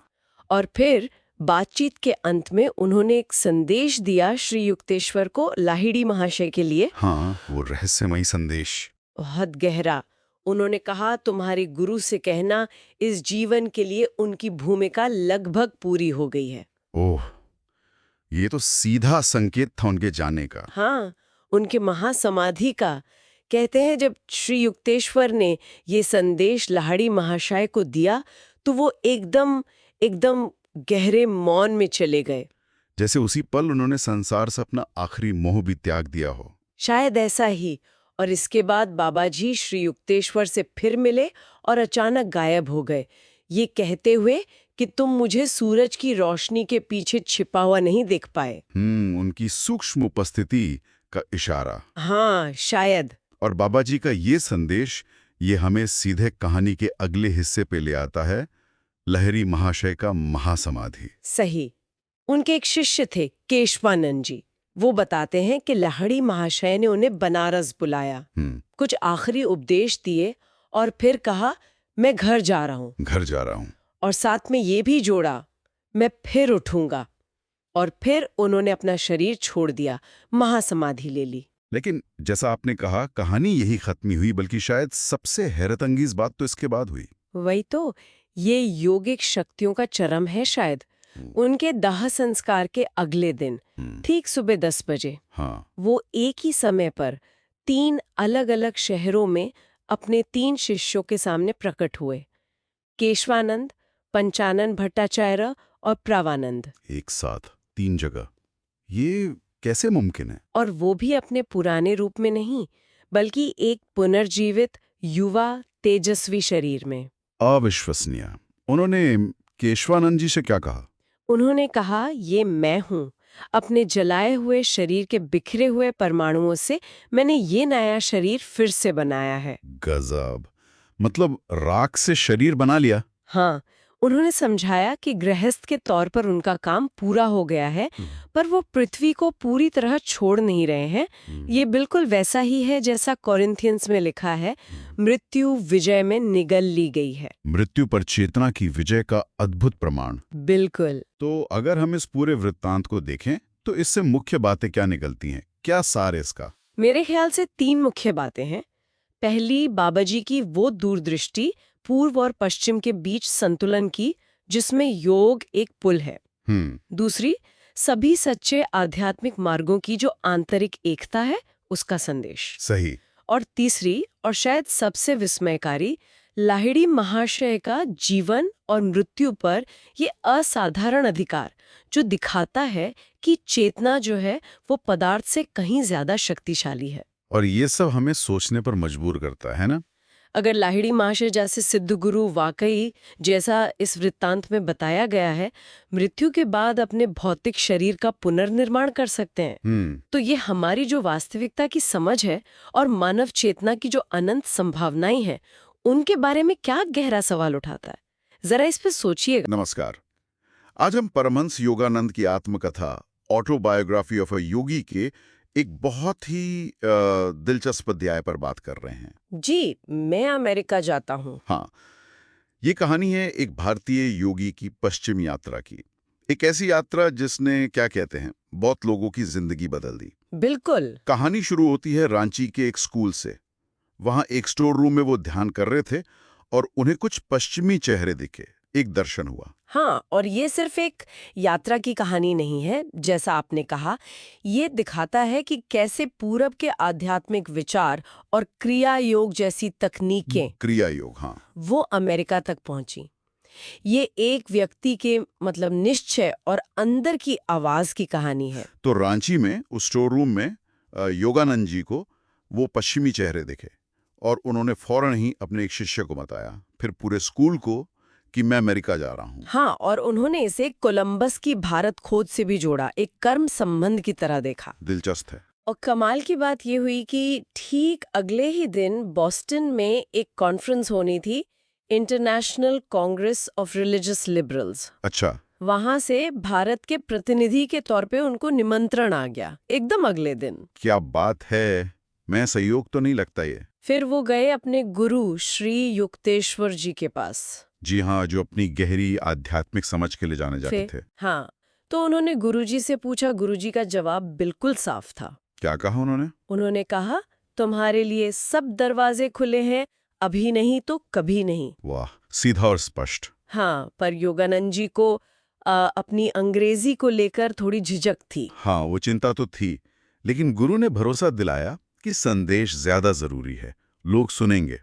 और फिर बातचीत के अंत में उन्होंने एक संदेश दिया श्री युक्तेश्वर को लाहिड़ी महाशय के लिए। हाँ, वो रहस्यमयी संदेश। बहुत गहरा। उन्होंने कहा, तुम्हारे गुरु से कहना इस जीवन के लिए उनकी भूमिका लगभग पूरी हो गई है। ओह, ये तो सीधा संकेत था उनके जाने का। हाँ, उनके महासमाधि का। कहते हैं जब श्री युक्तेश्वर ने ये संदेश लाहिड़ी महाशय को दिया तो वो एकदम गहरे मौन में चले गए। जैसे उसी पल उन्होंने संसार से अपना आखिरी मोह भी त्याग दिया हो। शायद ऐसा ही। और इसके बाद बाबा जी श्री युक्तेश्वर से फिर मिले और अचानक गायब हो गए, ये कहते हुए कि तुम मुझे सूरज की रोशनी के पीछे छिपा हुआ नहीं देख पाए। उनकी सूक्ष्म उपस्थिति का इशारा। हाँ, शायद। और बाबा जी का ये संदेश ये हमें सीधे कहानी के अगले हिस्से पे ले आता है, लाहिड़ी महाशय का महासमाधि। सही। उनके एक शिष्य थे केशवानंद जी। वो बताते हैं कि लाहिड़ी महाशय ने उन्हें बनारस बुलाया, कुछ आखिरी उपदेश दिए और फिर कहा, मैं घर जा रहा हूँ। और साथ में ये भी जोड़ा, मैं फिर उठूंगा। और फिर उन्होंने अपना शरीर छोड़ दिया, महासमाधि ले ली। लेकिन जैसा आपने कहा, कहानी यही खत्म हुई, बल्कि शायद सबसे हैरतअंगेज बात तो इसके बाद हुई। वही तो, ये योगिक शक्तियों का चरम है शायद। उनके दाह संस्कार के अगले दिन ठीक सुबह 10 बजे हाँ, वो एक ही समय पर 3 अलग-अलग शहरों में अपने 3 शिष्यों के सामने प्रकट हुए। केशवानंद, पंचानन भट्टाचार्य और प्रवानंद। एक साथ 3 जगह, ये कैसे मुमकिन है? और वो भी अपने पुराने रूप में नहीं, बल्कि एक पुनर्जीवित युवा तेजस्वी शरीर में। अविश्वसनीय। उन्होंने केशवानंद जी से क्या कहा? उन्होंने कहा, ये मैं हूँ। अपने जलाए हुए शरीर के बिखरे हुए परमाणुओं से मैंने ये नया शरीर फिर से बनाया है। गजब, मतलब राख से शरीर बना लिया। हाँ, उन्होंने समझाया कि गृहस्थ के तौर पर उनका काम पूरा हो गया है, पर वो पृथ्वी को पूरी तरह छोड़ नहीं रहे हैं। ये बिल्कुल वैसा ही है जैसा कोरिन्थियंस में लिखा है, मृत्यु विजय में निगल ली गई है। मृत्यु पर चेतना की विजय का अद्भुत प्रमाण। बिल्कुल। तो अगर हम इस पूरे वृत्तांत को देखें तो इससे मुख्य बातें क्या निकलती हैं? क्या सार है इसका? मेरे ख्याल से 3 मुख्य बातें हैं। पहली, बाबाजी की वो दूरदृष्टि पूर्व और पश्चिम के बीच संतुलन की, जिसमें योग एक पुल है। दूसरी, सभी सच्चे आध्यात्मिक मार्गों की जो आंतरिक एकता है, उसका संदेश। सही। और तीसरी, और शायद सबसे विस्मयकारी, लाहिड़ी महाशय का जीवन और मृत्यु पर ये असाधारण अधिकार, जो दिखाता है कि चेतना जो है वो पदार्थ से कहीं ज्यादा शक्तिशाली है। और ये सब हमें सोचने पर मजबूर करता है ना? अगर लाहिड़ी महाशय जैसे सिद्ध गुरु वाकई, जैसा इस वृत्तांत में बताया गया है, मृत्यु के बाद अपने भौतिक शरीर का पुनर्निर्माण कर सकते हैं, तो ये हमारी जो वास्तविकता की समझ है और मानव चेतना की जो अनंत संभावनाएं हैं, उनके बारे में क्या गहरा सवाल उठाता है। जरा इस पे सोचिएगा। नमस्कार। आज हम परमहंस योगानंद की आत्मकथा ऑटोबायोग्राफी ऑफ अ योगी के एक बहुत ही दिलचस्प अध्याय पर बात कर रहे हैं। जी, मैं अमेरिका जाता हूँ। हाँ, ये कहानी है एक भारतीय योगी की पश्चिम यात्रा की। एक ऐसी यात्रा जिसने, क्या कहते हैं, बहुत लोगों की जिंदगी बदल दी। बिल्कुल। कहानी शुरू होती है रांची के एक स्कूल से। वहां एक स्टोर रूम में वो ध्यान कर रहे थे और उन्हें कुछ पश्चिमी चेहरे दिखे। एक दर्शन हुआ। हाँ, और ये सिर्फ एक यात्रा की कहानी नहीं है, जैसा आपने कहा। ये दिखाता है कि कैसे पूरब के आध्यात्मिक विचार और क्रिया योग जैसी तकनीकें, क्रिया योग, हाँ, वो अमेरिका तक पहुंची। ये एक व्यक्ति के निश्चय और अंदर की आवाज की कहानी है। तो रांची में उस स्टोर रूम में योगानंद जी को वो पश्चिमी चेहरे दिखे और उन्होंने फौरन ही अपने एक शिष्य को बताया, फिर पूरे स्कूल को, कि मैं अमेरिका जा रहा हूँ। हाँ, और उन्होंने इसे कोलंबस की भारत खोज से भी जोड़ा, एक कर्म संबंध की तरह देखा। दिलचस्प है। और कमाल की बात ये हुई कि ठीक अगले ही दिन बॉस्टन में एक कॉन्फ्रेंस होनी थी, international Congress of religious liberals. अच्छा। वहां से भारत के प्रतिनिधि के तौर पे उनको निमंत्रण आ गया, एकदम अगले दिन। क्या बात है, मैं संयोग तो नहीं लगता ये। फिर वो गए अपने गुरु श्री युक्तेश्वर जी के पास। जी हाँ, जो अपनी गहरी आध्यात्मिक समझ के लिए जाने जाते थे। हाँ, तो उन्होंने गुरुजी से पूछा। गुरुजी का जवाब बिल्कुल साफ था। क्या कहा उन्होंने? उन्होंने कहा, तुम्हारे लिए सब दरवाजे खुले हैं, अभी नहीं तो कभी नहीं। वाह, सीधा और स्पष्ट। हाँ, पर योगानंद जी को अपनी अंग्रेजी को लेकर थोड़ी झिझक थी। हाँ, वो चिंता तो थी, लेकिन गुरु ने भरोसा दिलाया कि संदेश ज्यादा जरूरी है, लोग सुनेंगे।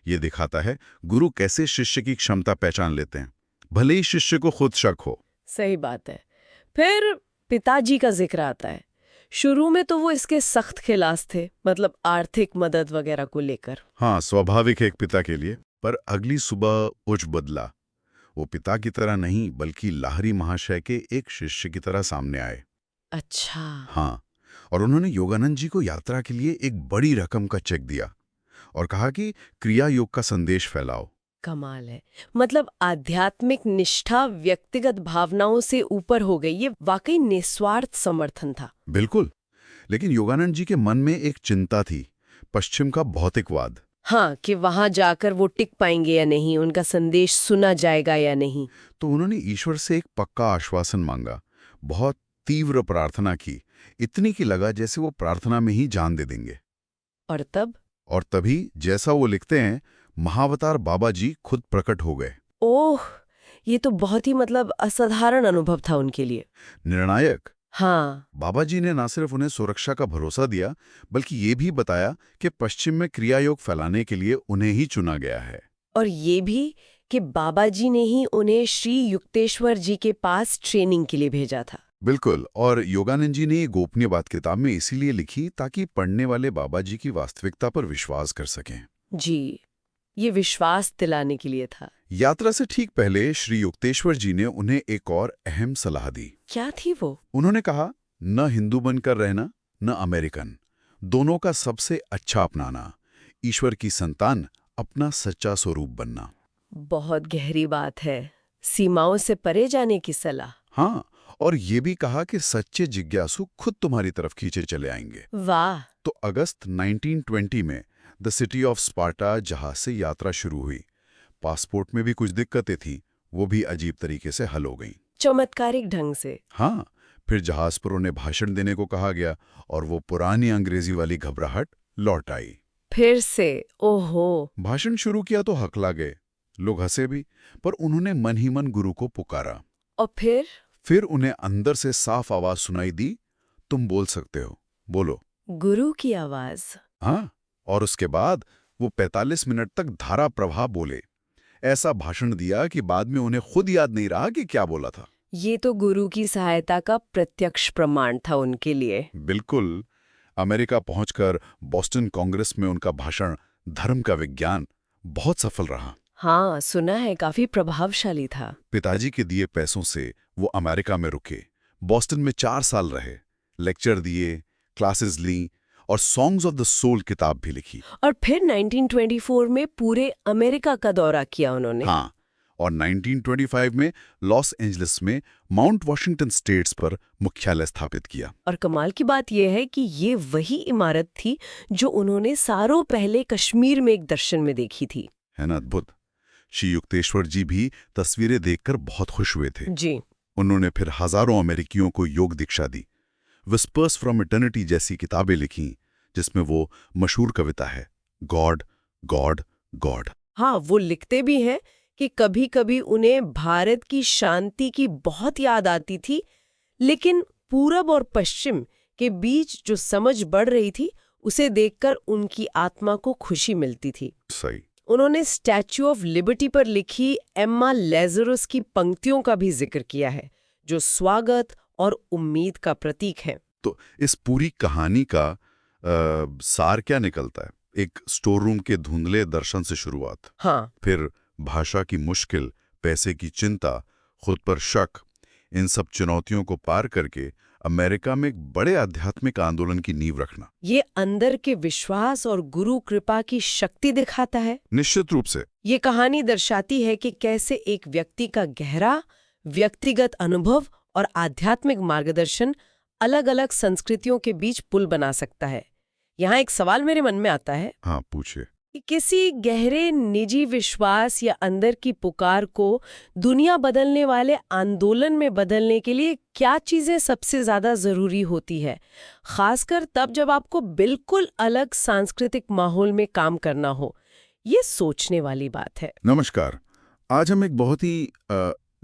ये दिखाता है गुरु कैसे शिष्य की क्षमता पहचान लेते हैं, भले ही शिष्य को खुद शक हो। सही बात है। फिर पिताजी का जिक्र आता है। शुरू में तो वो इसके सख्त खिलाफ थे, आर्थिक मदद वगैरह को लेकर। हाँ, स्वाभाविक है एक पिता के लिए। पर अगली सुबह कुछ बदला। वो पिता की तरह नहीं, बल्कि लाहिड़ी महाशय के एक शिष्य की तरह सामने आए। अच्छा। हाँ, और उन्होंने योगानंद जी को यात्रा के लिए एक बड़ी रकम का चेक दिया और कहा कि क्रिया योग का संदेश फैलाओ। कमाल है। आध्यात्मिक निष्ठा व्यक्तिगत भावनाओं से ऊपर हो गई। ये वाकई निस्वार्थ समर्थन था। बिल्कुल। लेकिन योगानंद जी के मन में एक चिंता थी, पश्चिम का भौतिकवाद। हाँ, कि वहां जाकर वो टिक पाएंगे या नहीं, उनका संदेश सुना जाएगा या नहीं। तो उन्होंने ईश्वर से एक पक्का आश्वासन मांगा, बहुत तीव्र प्रार्थना की, इतनी की लगा जैसे वो प्रार्थना में ही जान दे देंगे। और तब? और तभी, जैसा वो लिखते हैं, महावतार बाबा जी खुद प्रकट हो गए। ओह, ये तो बहुत ही असाधारण अनुभव था उनके लिए। निर्णायक। हाँ। बाबा जी ने न सिर्फ उन्हें सुरक्षा का भरोसा दिया, बल्कि ये भी बताया कि पश्चिम में क्रियायोग फैलाने के लिए उन्हें ही चुना गया है। और ये भी कि बाबा जी ने ही उन्हें श्री युक्तेश्वर जी के पास ट्रेनिंग के लिए भेजा था। बिल्कुल, और योगानंद जी ने ये गोपनीय बात किताब में इसीलिए लिखी ताकि पढ़ने वाले बाबा जी की वास्तविकता पर विश्वास कर सकें। जी, ये विश्वास दिलाने के लिए था। यात्रा से ठीक पहले श्री युक्तेश्वर जी ने उन्हें एक और अहम सलाह दी। क्या थी वो? उन्होंने कहा, न हिंदू बनकर रहना, न अमेरिकन, दोनों का सबसे अच्छा अपनाना, ईश्वर की संतान, अपना सच्चा स्वरूप बनना। बहुत गहरी बात है। सीमाओं से परे जाने की सलाह। हाँ, और ये भी कहा कि सच्चे जिज्ञासु खुद तुम्हारी तरफ खींचे चले आएंगे। वाह। तो अगस्त 1920 में द सिटी ऑफ स्पार्टा जहाज से यात्रा शुरू हुई। पासपोर्ट में भी कुछ दिक्कतें थीं, वो भी अजीब तरीके से हल हो गईं। चमत्कारिक ढंग से। हाँ, फिर जहाज पर उन्हें भाषण देने को कहा गया और वो पुरानी अंग्रेजी वाली घबराहट लौट आई। फिर से? ओहो। भाषण शुरू किया तो हकला गए, लोग हंसे भी, पर उन्होंने मन ही मन गुरु को पुकारा। और फिर उन्हें अंदर से साफ आवाज सुनाई दी, तुम बोल सकते हो, बोलो। गुरु की आवाज। हाँ, और उसके बाद वो 45 मिनट तक धारा प्रवाह बोले। ऐसा भाषण दिया कि बाद में उन्हें खुद याद नहीं रहा कि क्या बोला था। ये तो गुरु की सहायता का प्रत्यक्ष प्रमाण था उनके लिए। बिल्कुल। अमेरिका पहुंचकर बोस्टन कांग्रेस में उनका भाषण धर्म का विज्ञान बहुत सफल रहा। हाँ, सुना है, काफी प्रभावशाली था। पिताजी के दिए पैसों से वो अमेरिका में रुके, बोस्टन में 4 साल रहे, लेक्चर दिए, क्लासेस ली और सॉन्ग्स ऑफ द सोल किताब भी लिखी। और फिर 1924 में पूरे अमेरिका का दौरा किया उन्होंने। हाँ, और 1925 में लॉस एंजलिस में माउंट वॉशिंगटन स्टेट्स पर मुख्यालय स्थापित किया। और कमाल की बात यह है कि ये वही इमारत थी जो उन्होंने सालों पहले कश्मीर में एक दर्शन में देखी थी। है ना अद्भुत। श्री युक्तेश्वर जी भी तस्वीरें देखकर बहुत खुश हुए थे। जी। उन्होंने फिर हजारों अमेरिकियों को योग दीक्षा दी। विस्पर्स फ्रॉम इटर्निटी जैसी किताबें लिखीं, जिसमें वो मशहूर कविता है, गॉड गॉड गॉड। हाँ, वो लिखते भी हैं कि कभी-कभी उन्हें भारत की शांति की बहुत याद आती थी, लेकिन पूरब और पश्चिम के बीच जो समझ बढ़ रही थी, उसे देखकर उनकी आत्मा को खुशी मिलती थी। सही। उन्होंने स्टैच्यू ऑफ लिबर्टी पर लिखी एम्मा लेज़रस की पंक्तियों का भी जिक्र किया है, जो स्वागत और उम्मीद का प्रतीक है। तो इस पूरी कहानी का सार क्या निकलता है? एक स्टोर रूम के धुंधले दर्शन से शुरुआत। हाँ। फिर भाषा की मुश्किल, पैसे की चिंता, खुद पर शक, इन सब चुनौतियों को पार करके अमेरिका में एक बड़े आध्यात्मिक आंदोलन की नींव रखना। ये अंदर के विश्वास और गुरु कृपा की शक्ति दिखाता है। निश्चित रूप से। ये कहानी दर्शाती है कि कैसे एक व्यक्ति का गहरा व्यक्तिगत अनुभव और आध्यात्मिक मार्गदर्शन अलग-अलग संस्कृतियों के बीच पुल बना सकता है। यहाँ एक सवाल मेरे मन में आता है। हाँ, पूछिए। कि किसी गहरे निजी विश्वास या अंदर की पुकार को दुनिया बदलने वाले आंदोलन में बदलने के लिए क्या चीजें सबसे ज्यादा जरूरी होती है, खासकर तब जब आपको बिल्कुल अलग सांस्कृतिक माहौल में काम करना हो? ये सोचने वाली बात है। नमस्कार। आज हम एक बहुत ही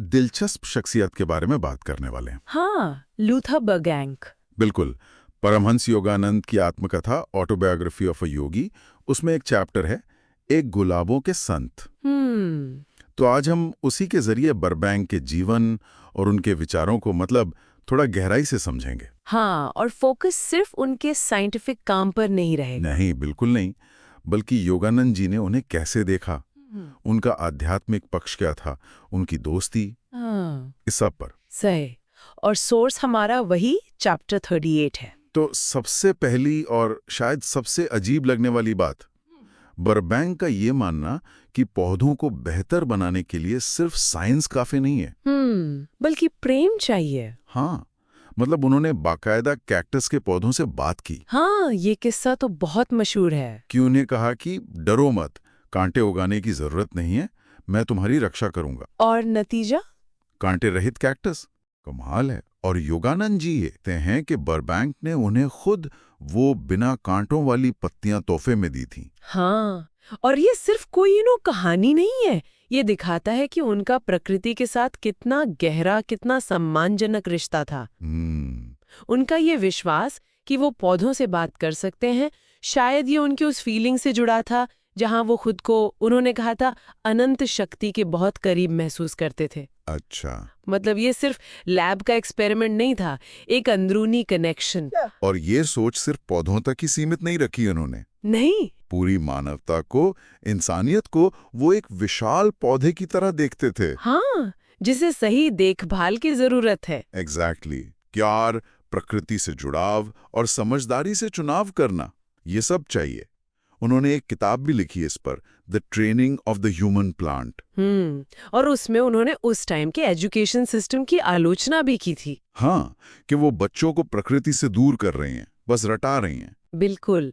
दिलचस्प शख्सियत के बारे में बात करने वाले हैं। हाँ, लूथर बर्बैंक। बिल्कुल। परमहंस योगानंद की आत्मकथा ऑटोबायोग्राफी ऑफ अ योगी, उसमें एक चैप्टर है, एक गुलाबों के संत। तो आज हम उसी के जरिए बर्बैंक के जीवन और उनके विचारों को थोड़ा गहराई से समझेंगे। हाँ, और फोकस सिर्फ उनके साइंटिफिक काम पर नहीं रहेगा। नहीं, बिल्कुल नहीं, बल्कि योगानंद जी ने उन्हें कैसे देखा, उनका आध्यात्मिक पक्ष क्या था, उनकी दोस्ती, इस सब पर। सही। और सोर्स हमारा वही चैप्टर 38 है। तो सबसे पहली और शायद सबसे अजीब लगने वाली बात, बर्बैंक का ये मानना कि पौधों को बेहतर बनाने के लिए सिर्फ साइंस काफी नहीं है, बल्कि प्रेम चाहिए। हाँ, उन्होंने बाकायदा कैक्टस के पौधों से बात की। हाँ, ये किस्सा तो बहुत मशहूर है। कि उन्हें कहा कि डरो मत, कांटे उगाने की जरूरत नहीं है, मैं तुम्हारी रक्षा करूंगा। और नतीजा? कांटे रहित कैक्टस। कमाल है। और योगानंद जी कहते हैं कि बर्बैंक ने उन्हें खुद वो बिना कांटों वाली पत्तियां तोहफे में दी थी। हाँ, और ये सिर्फ कोई कहानी नहीं है, ये दिखाता है कि उनका प्रकृति के साथ कितना गहरा, कितना सम्मानजनक रिश्ता था। उनका ये विश्वास कि वो पौधों से बात कर सकते हैं, शायद ये उनकी उस फीलिंग से जुड़ा था जहां वो खुद को, उन्होंने कहा था, अनंत शक्ति के बहुत करीब महसूस करते थे। अच्छा। मतलब ये सिर्फ लैब का एक्सपेरिमेंट नहीं था, एक अंदरूनी कनेक्शन। और ये सोच सिर्फ पौधों तक ही सीमित नहीं रखी उन्होंने, नहीं, पूरी मानवता को, इंसानियत को वो एक विशाल पौधे की तरह देखते थे। हाँ, जिसे सही देखभाल की जरूरत है। एग्जैक्टली। प्यार, प्रकृति से जुड़ाव और समझदारी से चुनाव करना, ये सब चाहिए। उन्होंने एक किताब भी लिखी है इस पर, the training of the human plant. और उसमें उन्होंने उस टाइम के एजुकेशन सिस्टम की आलोचना भी की थी। हाँ, कि वो बच्चों को प्रकृति से दूर कर रहे हैं, बस रटा रही हैं। बिल्कुल।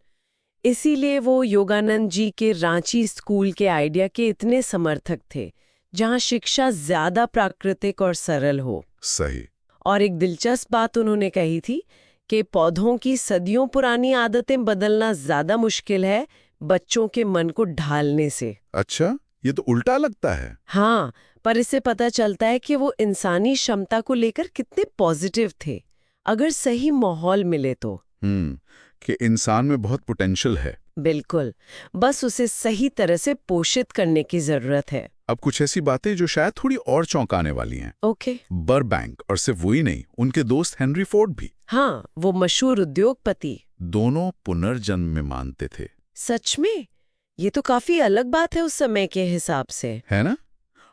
इसीलिए वो योगानंद जी के रांची स्कूल के आइडिया के इतने समर्थक थे, जहां शिक्षा ज्यादा प्राकृतिक और सरल हो। सही। और एक दिलचस्प बात उन्होंने कही थी कि पौधों की सदियों पुरानी आदतें बदलना ज्यादा मुश्किल है बच्चों के मन को ढालने से। अच्छा, ये तो उल्टा लगता है। हाँ, पर इससे पता चलता है कि वो इंसानी क्षमता को लेकर कितने पॉजिटिव थे, अगर सही माहौल मिले तो। कि इंसान में बहुत पोटेंशियल है। बिल्कुल, बस उसे सही तरह से पोषित करने की जरूरत है। अब कुछ ऐसी बातें जो शायद थोड़ी और चौंकाने वाली हैं। ओके। बर्बैंक, और सिर्फ वही नहीं, उनके दोस्त हेनरी फोर्ड भी। हाँ, वो मशहूर उद्योगपति। दोनों पुनर्जन्म में मानते थे। सच में? ये तो काफी अलग बात है उस समय के हिसाब से, है ना?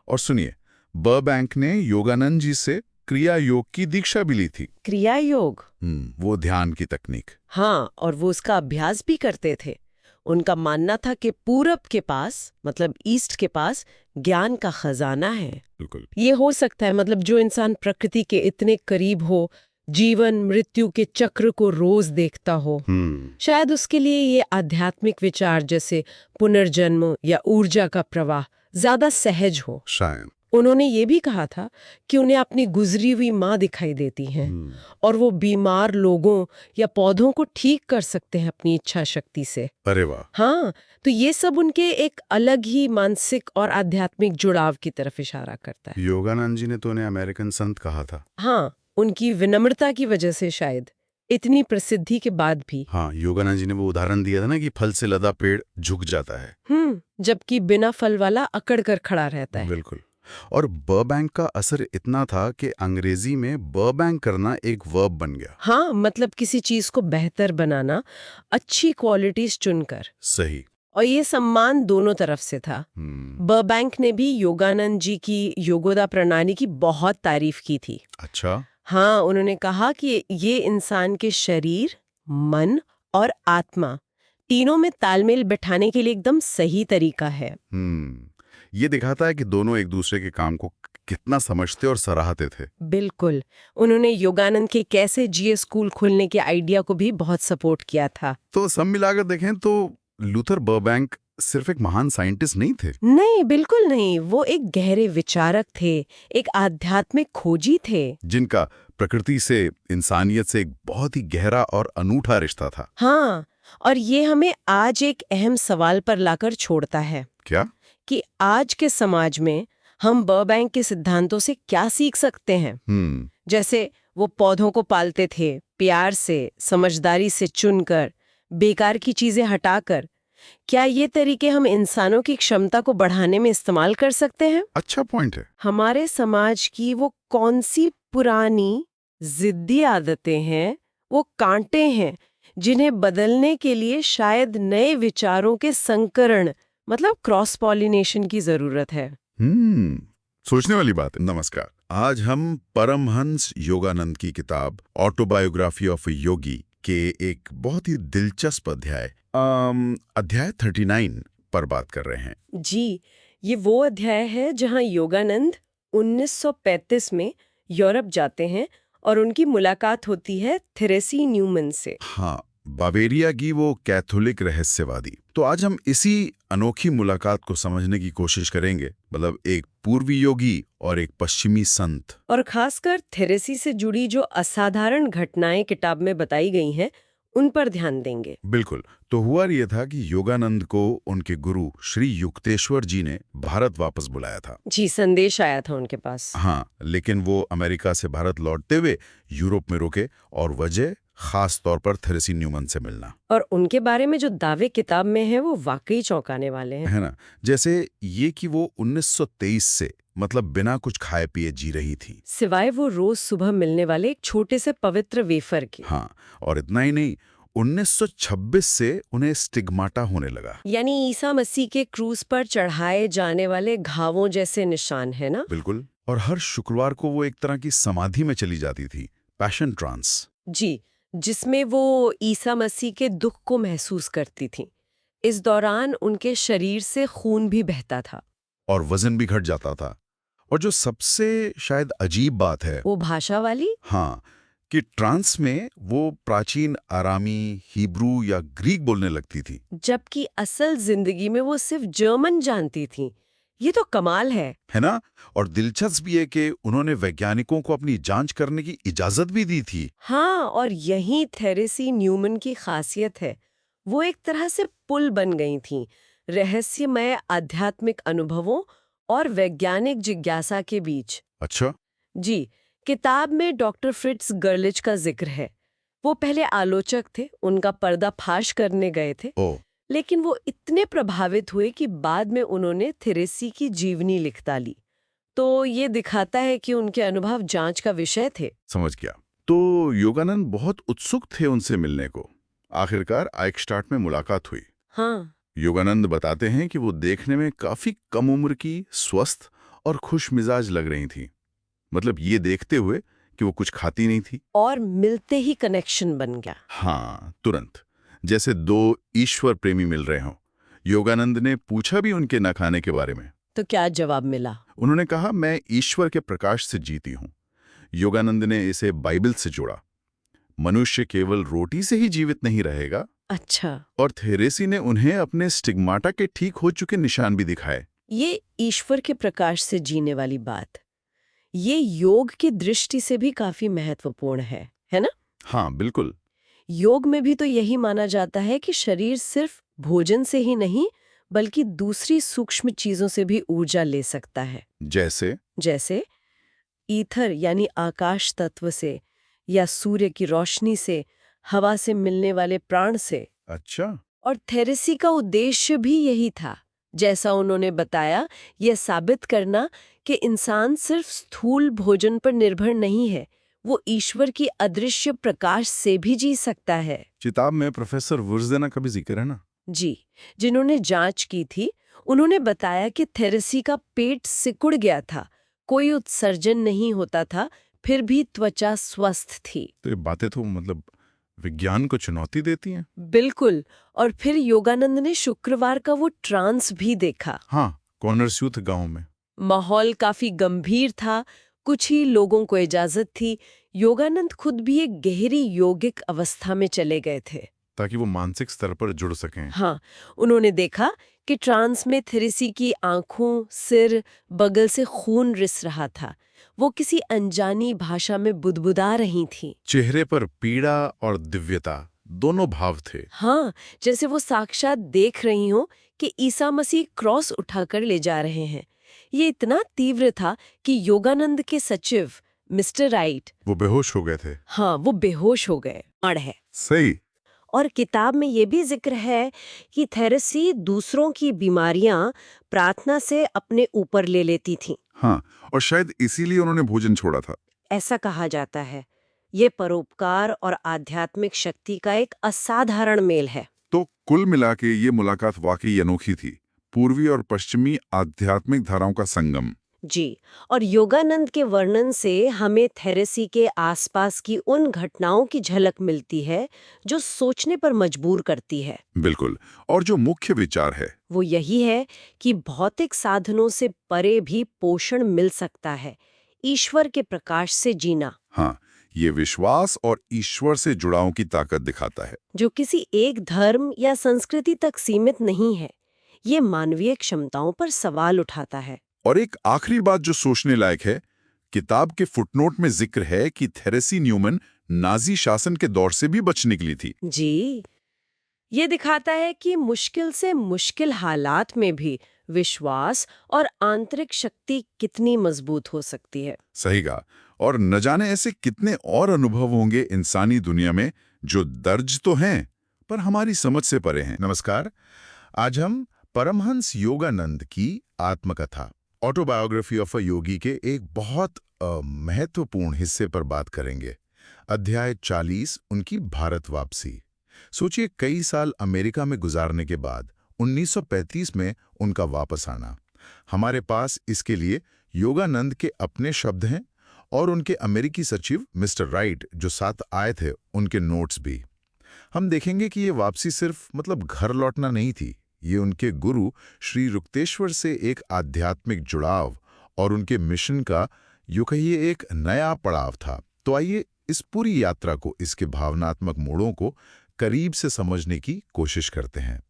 और सुनिए, बर्बैंक ने योगानंद जी से क्रिया योग की दीक्षा भी ली थी। क्रिया योग? वो ध्यान की तकनीक। हाँ, और वो उसका अभ्यास भी करते थे। उनका मानना था कि पूरब के पास, मतलब ईस्ट के पास, ज्ञान का खजाना है। बिल्कुल। ये हो सकता है, मतलब जो इंसान प्रकृति के इतने करीब हो, जीवन मृत्यु के चक्र को रोज देखता हो, शायद उसके लिए ये आध्यात्मिक विचार जैसे पुनर्जन्म या ऊर्जा का प्रवाह ज्यादा सहज हो। शायद। उन्होंने ये भी कहा था कि उन्हें अपनी गुजरी हुई माँ दिखाई देती हैं और वो बीमार लोगों या पौधों को ठीक कर सकते हैं अपनी इच्छा शक्ति से। अरे वाह। हाँ, तो ये सब उनके एक अलग ही मानसिक और आध्यात्मिक जुड़ाव की तरफ इशारा करता है। योगानंद जी ने तो उन्हें अमेरिकन संत कहा था। हाँ, उनकी विनम्रता की वजह से शायद, इतनी प्रसिद्धि के बाद भी। हाँ, योगानंद जी ने वो उदाहरण दिया था ना कि फल से लदा पेड़ झुक जाता है। जबकि बिना फल वाला अकड़ कर खड़ा रहता है। बिल्कुल। और बर्बैंक का असर इतना था कि अंग्रेजी में बर्बैंक करना एक वर्ब बन गया। हाँ, मतलब किसी चीज को बेहतर बनाना, अच्छी क्वालिटीज चुनकर। सही। और ये सम्मान दोनों तरफ से था। बर्बैंक ने भी योगानंद जी की योगोदा प्रणाली की बहुत तारीफ की थी। अच्छा। हाँ, उन्होंने कहा कि ये इंसान के शरीर, मन और आत्मा तीनों में तालमेल बैठाने के लिए एकदम सही तरीका है। ये दिखाता है कि दोनों एक दूसरे के काम को कितना समझते और सराहते थे। बिल्कुल। उन्होंने योगानंद के कैसे जिए स्कूल खोलने के आइडिया को भी बहुत सपोर्ट किया था। तो सब मिलाकर देखें तो लूथर बर्बैंक सिर्फ एक महान साइंटिस्ट नहीं थे। नहीं, बिल्कुल नहीं। वो एक गहरे विचारक थे, एक आध्यात्मिक खोजी थे, जिनका प्रकृति से, इंसानियत से एक बहुत ही गहरा और अनूठा रिश्ता था। हाँ, और ये हमें आज एक अहम सवाल पर लाकर छोड़ता है। क्या? कि आज के समाज में हम बर्बैंक के सिद्धांतों से क्या सीख सकते हैं। जैसे वो पौधों को पालते थे, प्यार से, समझदारी से चुनकर, बेकार की चीजें हटाकर। क्या ये तरीके हम इंसानों की क्षमता को बढ़ाने में इस्तेमाल कर सकते हैं? अच्छा पॉइंट है। हमारे समाज की वो कौन सी पुरानी जिद्दी आदतें हैं, वो कांटे हैं, जिन्हें बदलने के लिए शायद नए विचारों के संकरण, मतलब क्रॉस पॉलिनेशन की जरूरत है। सोचने वाली बात है। नमस्कार। आज हम परमहंस योगानंद की किताब ऑटोबायोग्राफी ऑफ ए योगी के एक बहुत ही दिलचस्प अध्याय 39 पर बात कर रहे हैं। जी, ये वो अध्याय है जहां योगानंद 1935 में यूरोप जाते हैं और उनकी मुलाकात होती है थेरेसी न्यूमैन से। हाँ, बावेरिया की वो कैथोलिक रहस्यवादी। तो आज हम इसी अनोखी मुलाकात को समझने की कोशिश करेंगे, मतलब एक पूर्वी योगी और एक पश्चिमी संत। और खासकर थेरेसी से जुड़ी जो असाधारण घटनाएं किताब में बताई गई हैं, उन पर ध्यान देंगे। बिल्कुल। तो हुआ ये था कि योगानंद को उनके गुरु श्री युक्तेश्वर जी ने भारत वापस बुलाया था। जी, संदेश आया था उनके पास। हाँ, लेकिन वो अमेरिका से भारत लौटते हुए यूरोप में रुके, और वजह खास तौर पर थेरेसी न्यूमन से मिलना। और उनके बारे में जो दावे किताब में हैं वो वाकई चौंकाने वाले हैं। है ना? जैसे ये कि वो 1923 से मतलब बिना कुछ खाए पिए जी रही थी। सिवाय वो रोज सुबह मिलने वाले एक छोटे से पवित्र वेफर के। हाँ, और इतना ही नहीं, 1926 से उन्हें स्टिग्माटा होने लगा। यानी ईसा मसीह के क्रूज पर चढ़ाए जाने वाले घावों जैसे निशान, है ना? बिल्कुल। और हर शुक्रवार को वो एक तरह की समाधि में चली जाती थी, पैशन ट्रांस। जी, जिसमें वो ईसा मसीह के दुख को महसूस करती थीं। इस दौरान उनके शरीर से खून भी बहता था। और वजन भी घट जाता था। और जो सबसे शायद अजीब बात है, वो भाषा वाली? हाँ, कि ट्रांस में वो प्राचीन आरामी, हिब्रू या ग्रीक बोलने लगती थी। जबकि असल जिंदगी में वो सिर्फ जर्मन जानती थीं। ये तो कमाल है ना? और दिलचस्प भी है कि उन्होंने वैज्ञानिकों को अपनी जांच करने की इजाजत भी दी थी। हाँ, और यही थेरेसी न्यूमन की खासियत है। वो एक तरह से पुल बन गई थीं, रहस्यमय आध्यात्मिक अनुभवों और वैज्ञानिक जिज्ञासा के बीच। अच्छा। जी, किताब में डॉक्टर फ्रिट्ज गर्लिच का जिक्र है। वो पहले आलोचक थे, उनका पर्दाफाश करने गए थे, ओ, लेकिन वो इतने प्रभावित हुए कि बाद में उन्होंने थेरेसी की जीवनी लिख डाली। तो ये दिखाता है कि उनके अनुभव जांच का विषय थे। समझ गया। तो योगानंद बहुत उत्सुक थे उनसे मिलने को। आखिरकार आइकस्टाट में मुलाकात हुई। हाँ, योगानंद बताते हैं कि वो देखने में काफी कम उम्र की, स्वस्थ और खुश मिजाज लग रही थी। मतलब ये देखते हुए कि वो कुछ खाती नहीं थी। और मिलते ही कनेक्शन बन गया। हाँ, तुरंत, जैसे दो ईश्वर प्रेमी मिल रहे हों। योगानंद ने पूछा भी उनके न खाने के बारे में। तो क्या जवाब मिला? उन्होंने कहा, मैं ईश्वर के प्रकाश से जीती हूँ। योगानंद ने इसे बाइबल से जोड़ा। मनुष्य केवल रोटी से ही जीवित नहीं रहेगा। अच्छा, और थेरेसी ने उन्हें अपने स्टिग्माटा के ठीक हो चुके निशान भी दिखाए। ये ईश्वर के प्रकाश से जीने वाली बात, ये योग की दृष्टि से भी काफी महत्वपूर्ण है ना? हाँ, बिल्कुल। योग में भी तो यही माना जाता है कि शरीर सिर्फ भोजन से ही नहीं, बल्कि दूसरी सूक्ष्म चीजों से भी ऊर्जा ले सकता है। जैसे ईथर यानी आकाश तत्व से, या सूर्य की रोशनी से, हवा से मिलने वाले प्राण से। अच्छा। और थेरेसी का उद्देश्य भी यही था, जैसा उन्होंने बताया, यह साबित करना कि इंसान सिर्फ स्थूल भोजन पर निर्भर नहीं है, वो ईश्वर की अदृश्य प्रकाश से भी जी सकता है। किताब में प्रोफेसर वुर्जदेना का भी जिक्र है ना? जी, जिन्होंने जांच की थी, उन्होंने बताया कि थेरेसी का पेट सिकुड़ गया था, कोई उत्सर्जन नहीं होता था, फिर भी त्वचा स्वस्थ थी। तो ये बातें तो मतलब विज्ञान को चुनौती देती हैं। बिल्कुल। और फिर योगानंद ने शुक्रवार का वो ट्रांस भी देखा। हाँ, कॉर्नरस्यूथ गांव में। माहौल काफी गंभीर था, कुछ ही लोगों को इजाजत थी। योगानंद खुद भी एक गहरी योगिक अवस्था में चले गए थे, ताकि वो मानसिक स्तर पर जुड़ सकें। हाँ, उन्होंने देखा कि ट्रांस में थेरेसी की आंखों, सिर, बगल से खून रिस रहा था। वो किसी अनजानी भाषा में बुदबुदा रही थी। चेहरे पर पीड़ा और दिव्यता दोनों भाव थे। हाँ, जैसे वो साक्षात देख रही हो कि ईसा मसीह क्रॉस उठाकर ले जा रहे हैं। ये इतना तीव्र था कि योगानंद के सचिव मिस्टर राइट, वो बेहोश हो गए थे। हाँ, वो बेहोश हो गए। अड़ है। सही। और किताब में ये भी जिक्र है कि थेरेसी दूसरों की बीमारियां प्रार्थना से अपने ऊपर ले लेती थीं। हाँ, और शायद इसीलिए उन्होंने भोजन छोड़ा था। ऐसा कहा जाता है। ये परोपकार और आध्यात्मिक शक्ति का एक असाधारण मेल है। तो कुल मिला के ये मुलाकात वाकई अनोखी थी। पूर्वी और पश्चिमी आध्यात्मिक धाराओं का संगम। जी, और योगानंद के वर्णन से हमें थेरेसी के आसपास की उन घटनाओं की झलक मिलती है जो सोचने पर मजबूर करती है। बिल्कुल। और जो मुख्य विचार है वो यही है कि भौतिक साधनों से परे भी पोषण मिल सकता है, ईश्वर के प्रकाश से जीना। हाँ, ये विश्वास और ईश्वर से जुड़ाव की ताकत दिखाता है। जो किसी एक धर्म या संस्कृति तक सीमित नहीं है। ये मानवीय क्षमताओं पर सवाल उठाता है। और एक आखिरी बात जो सोचने लायक है, किताब के फुटनोट में जिक्र है कि थेरेसी न्यूमैन नाजी शासन के दौर से भी बच निकली थी। जी, ये दिखाता है कि मुश्किल से मुश्किल हालात में भी विश्वास और आंतरिक शक्ति कितनी मजबूत हो सकती है। सही कहा। और न जाने ऐसे कितने और अनुभव होंगे इंसानी दुनिया में जो दर्ज तो हैं पर हमारी समझ से परे हैं। नमस्कार। आज हम परमहंस योगानंद की आत्मकथा ऑटोबायोग्राफी ऑफ अ योगी के एक बहुत महत्वपूर्ण हिस्से पर बात करेंगे। अध्याय 40, उनकी भारत वापसी। सोचिए, कई साल अमेरिका में गुजारने के बाद 1935 में उनका वापस आना। हमारे पास इसके लिए योगानंद के अपने शब्द हैं और उनके अमेरिकी सचिव मिस्टर राइट जो साथ आए थे उनके नोट्स भी। हम देखेंगे कि ये वापसी सिर्फ घर लौटना नहीं थी। ये उनके गुरु श्री युक्तेश्वर से एक आध्यात्मिक जुड़ाव और उनके मिशन का यूं कहिए एक नया पड़ाव था। तो आइए इस पूरी यात्रा को, इसके भावनात्मक मोड़ों को करीब से समझने की कोशिश करते हैं।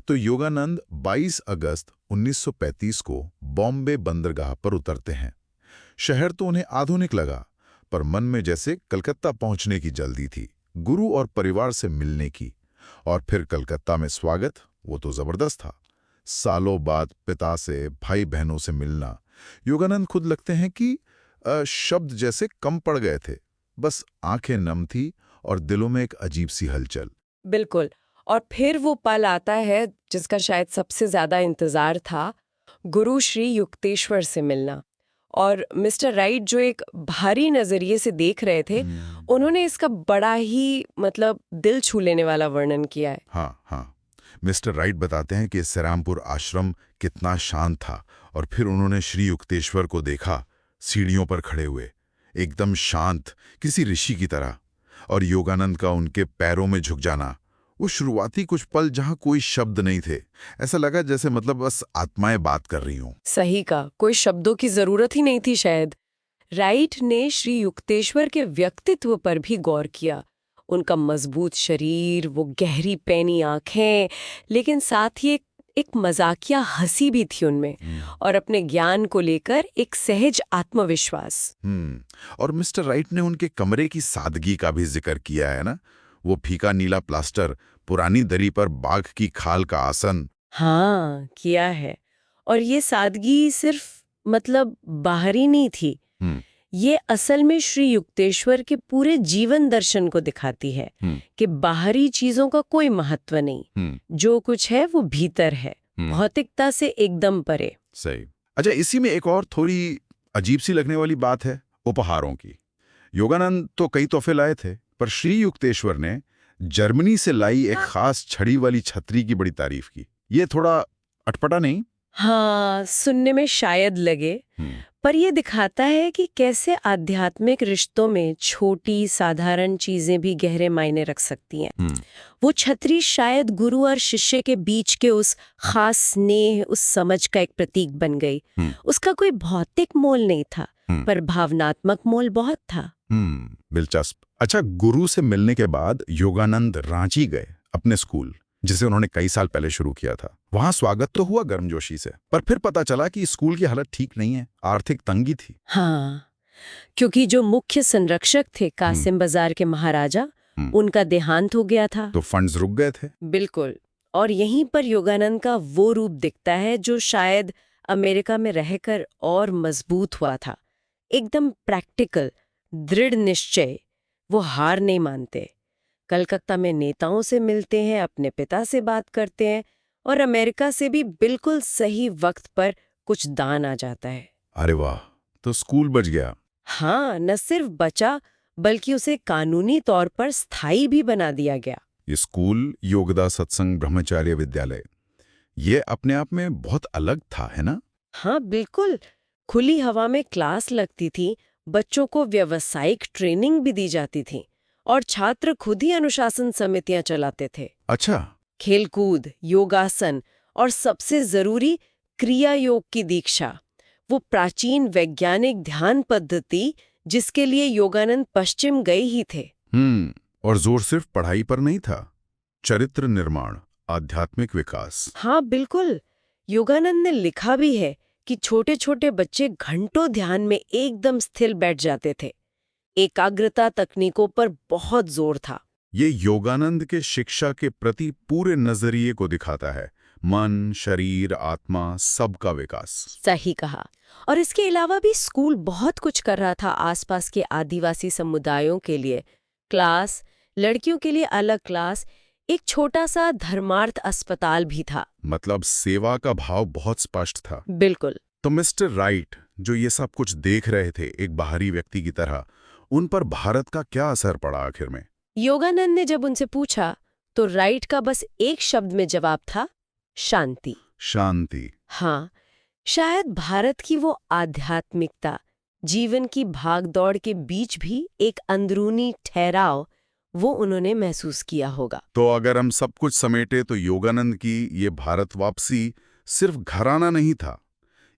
तो योगानंद 22 अगस्त 1935 को बॉम्बे बंदरगाह पर उतरते हैं। शहर तो उन्हें आधुनिक लगा, पर मन में जैसे कलकत्ता पहुंचने की जल्दी थी, गुरु और परिवार से मिलने की। और फिर कलकत्ता में स्वागत, वो तो जबरदस्त था। सालों बाद पिता से, भाई बहनों से मिलना। योगानंद खुद लगते हैं कि शब्द जैसे कम पड़ गए थे, बस आंखें नम थी और दिलों में एक अजीब सी हलचल। बिल्कुल। और फिर वो पल आता है जिसका शायद सबसे ज्यादा इंतजार था, गुरु श्री युक्तेश्वर से मिलना। और मिस्टर राइट जो एक भारी नजरिए से देख रहे थे, उन्होंने इसका बड़ा ही दिल छू लेने वाला वर्णन किया है। हाँ। मिस्टर राइट बताते हैं कि सेरामपुर आश्रम कितना शांत था और फिर उन्होंने श्री युक्तेश्वर को देखा, सीढ़ियों पर खड़े हुए, एकदम शांत, किसी ऋषि की तरह। और योगानंद का उनके पैरों में झुक जाना, वो शुरुआती कुछ पल जहां कोई शब्द नहीं थे, ऐसा लगा जैसे बस आत्माएं बात कर रही हों। सही का, कोई शब्दों की जरूरत ही नहीं थी शायद। राइट ने श्री युक्तेश्वर के व्यक्तित्व पर भी गौर किया। उनका मजबूत शरीर, वो गहरी पैनी आंखें, लेकिन साथ ही एक मजाकिया हंसी भी थी उनमें, और अपने ज्ञान को लेकर एक सहज आत्मविश्वास। और मिस्टर राइट ने उनके कमरे की सादगी का भी जिक्र किया है ना। वो फीका नीला प्लास्टर, पुरानी दरी पर बाघ की खाल का आसन। हाँ, किया है। और ये सादगी सिर्फ बाहरी नहीं थी, ये असल में श्री युक्तेश्वर के पूरे जीवन दर्शन को दिखाती है कि बाहरी चीजों का कोई महत्व नहीं, जो कुछ है वो भीतर है, भौतिकता से एकदम परे। सही। अच्छा, इसी में एक और थोड़ी अजीब सी लगने वाली बात है उपहारों की। योगानंद तो कई तोहफे लाए थे, पर श्री युक्तेश्वर ने जर्मनी से लाई एक खास छड़ी वाली छतरी की बड़ी तारीफ की। ये थोड़ा अटपटा नहीं? हाँ, सुनने में शायद लगे, पर यह दिखाता है कि कैसे आध्यात्मिक रिश्तों में छोटी साधारण चीजें भी गहरे मायने रख सकती हैं। वो छतरी शायद गुरु और शिष्य के बीच के उस खास स्नेह, उस समझ का एक प्रतीक बन गई। उसका कोई भौतिक मोल नहीं था, पर भावनात्मक मोल बहुत था। दिलचस्प। अच्छा, गुरु से मिलने के बाद योगानंद रांची गए, अपने स्कूल, जिसे उन्होंने कई साल पहले शुरू किया था। वहां स्वागत तो हुआ गर्मजोशी से, पर फिर पता चला कि स्कूल की हालत ठीक नहीं है, आर्थिक तंगी थी। हाँ, क्योंकि जो मुख्य संरक्षक थे कासिम बाजार के महाराजा, उनका देहांत हो गया था, तो फंड्स रुक गए थे। बिल्कुल। और यहीं पर योगानंद का वो रूप दिखता है जो शायद अमेरिका में रहकर और मजबूत हुआ था। एकदम प्रैक्टिकल, दृढ़ निश्चय। वो हार नहीं मानते। कलकत्ता में नेताओं से मिलते हैं, अपने पिता से बात करते हैं, और अमेरिका से भी बिल्कुल सही वक्त पर कुछ दान आ जाता है। अरे वाह, तो स्कूल बच गया। हाँ, न सिर्फ बचा, बल्कि उसे कानूनी तौर पर स्थायी भी बना दिया गया। ये स्कूल, योगदा सत्संग ब्रह्मचार्य विद्यालय, ये अपने आप में बहुत अलग था, है ना? हाँ, बिल्कुल। खुली हवा में क्लास लगती थी, बच्चों को व्यावसायिक ट्रेनिंग भी दी जाती थी, और छात्र खुद ही अनुशासन समितियां चलाते थे। अच्छा। खेलकूद, योगासन और सबसे जरूरी क्रिया योग की दीक्षा, वो प्राचीन वैज्ञानिक ध्यान पद्धति जिसके लिए योगानंद पश्चिम गए ही थे। और जोर सिर्फ पढ़ाई पर नहीं था, चरित्र निर्माण, आध्यात्मिक विकास। हाँ बिल्कुल, योगानंद ने लिखा भी है कि छोटे छोटे बच्चे घंटों ध्यान में एकदम स्थिर बैठ जाते थे। एकाग्रता तकनीकों पर बहुत जोर था। ये योगानंद के शिक्षा के प्रति पूरे नजरिए को दिखाता है, मन, शरीर, आत्मा, सबका विकास। सही कहा। और इसके अलावा भी स्कूल बहुत कुछ कर रहा था आसपास के आदिवासी समुदायों के लिए। क्लास, लड़कियों के लिए अलग क्लास, एक छोटा सा धर्मार्थ अस्पताल भी था। मतलब सेवा का भाव बहुत स्पष्ट था। बिल्कुल। तो मिस्टर राइट, जो ये सब कुछ देख रहे थे एक बाहरी व्यक्ति की तरह, उन पर भारत का क्या असर पड़ा आखिर में? योगानंद ने जब उनसे पूछा तो राइट का बस एक शब्द में जवाब था, शांति। शांति। हाँ, शायद भारत की वो आध्यात्मिकता, जीवन की भागदौड़ के बीच भी एक अंदरूनी ठहराव, वो उन्होंने महसूस किया होगा। तो अगर हम सब कुछ समेटे तो योगानंद की ये भारत वापसी सिर्फ घराना नहीं था,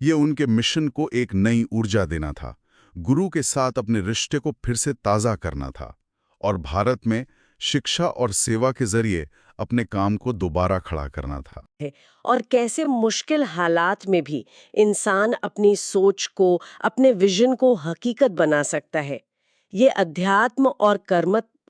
ये उनके मिशन को एक नई ऊर्जा देना था, गुरु के साथ अपने रिश्ते को फिर से ताज़ा करना था और भारत में शिक्षा और सेवा के जरिए अपने काम को दोबारा खड़ा करना था। और कैसे मुश्किल हालात में भी इंसान अपनी सोच को, अपने विजन को हकीकत बना सकता है। ये अध्यात्म और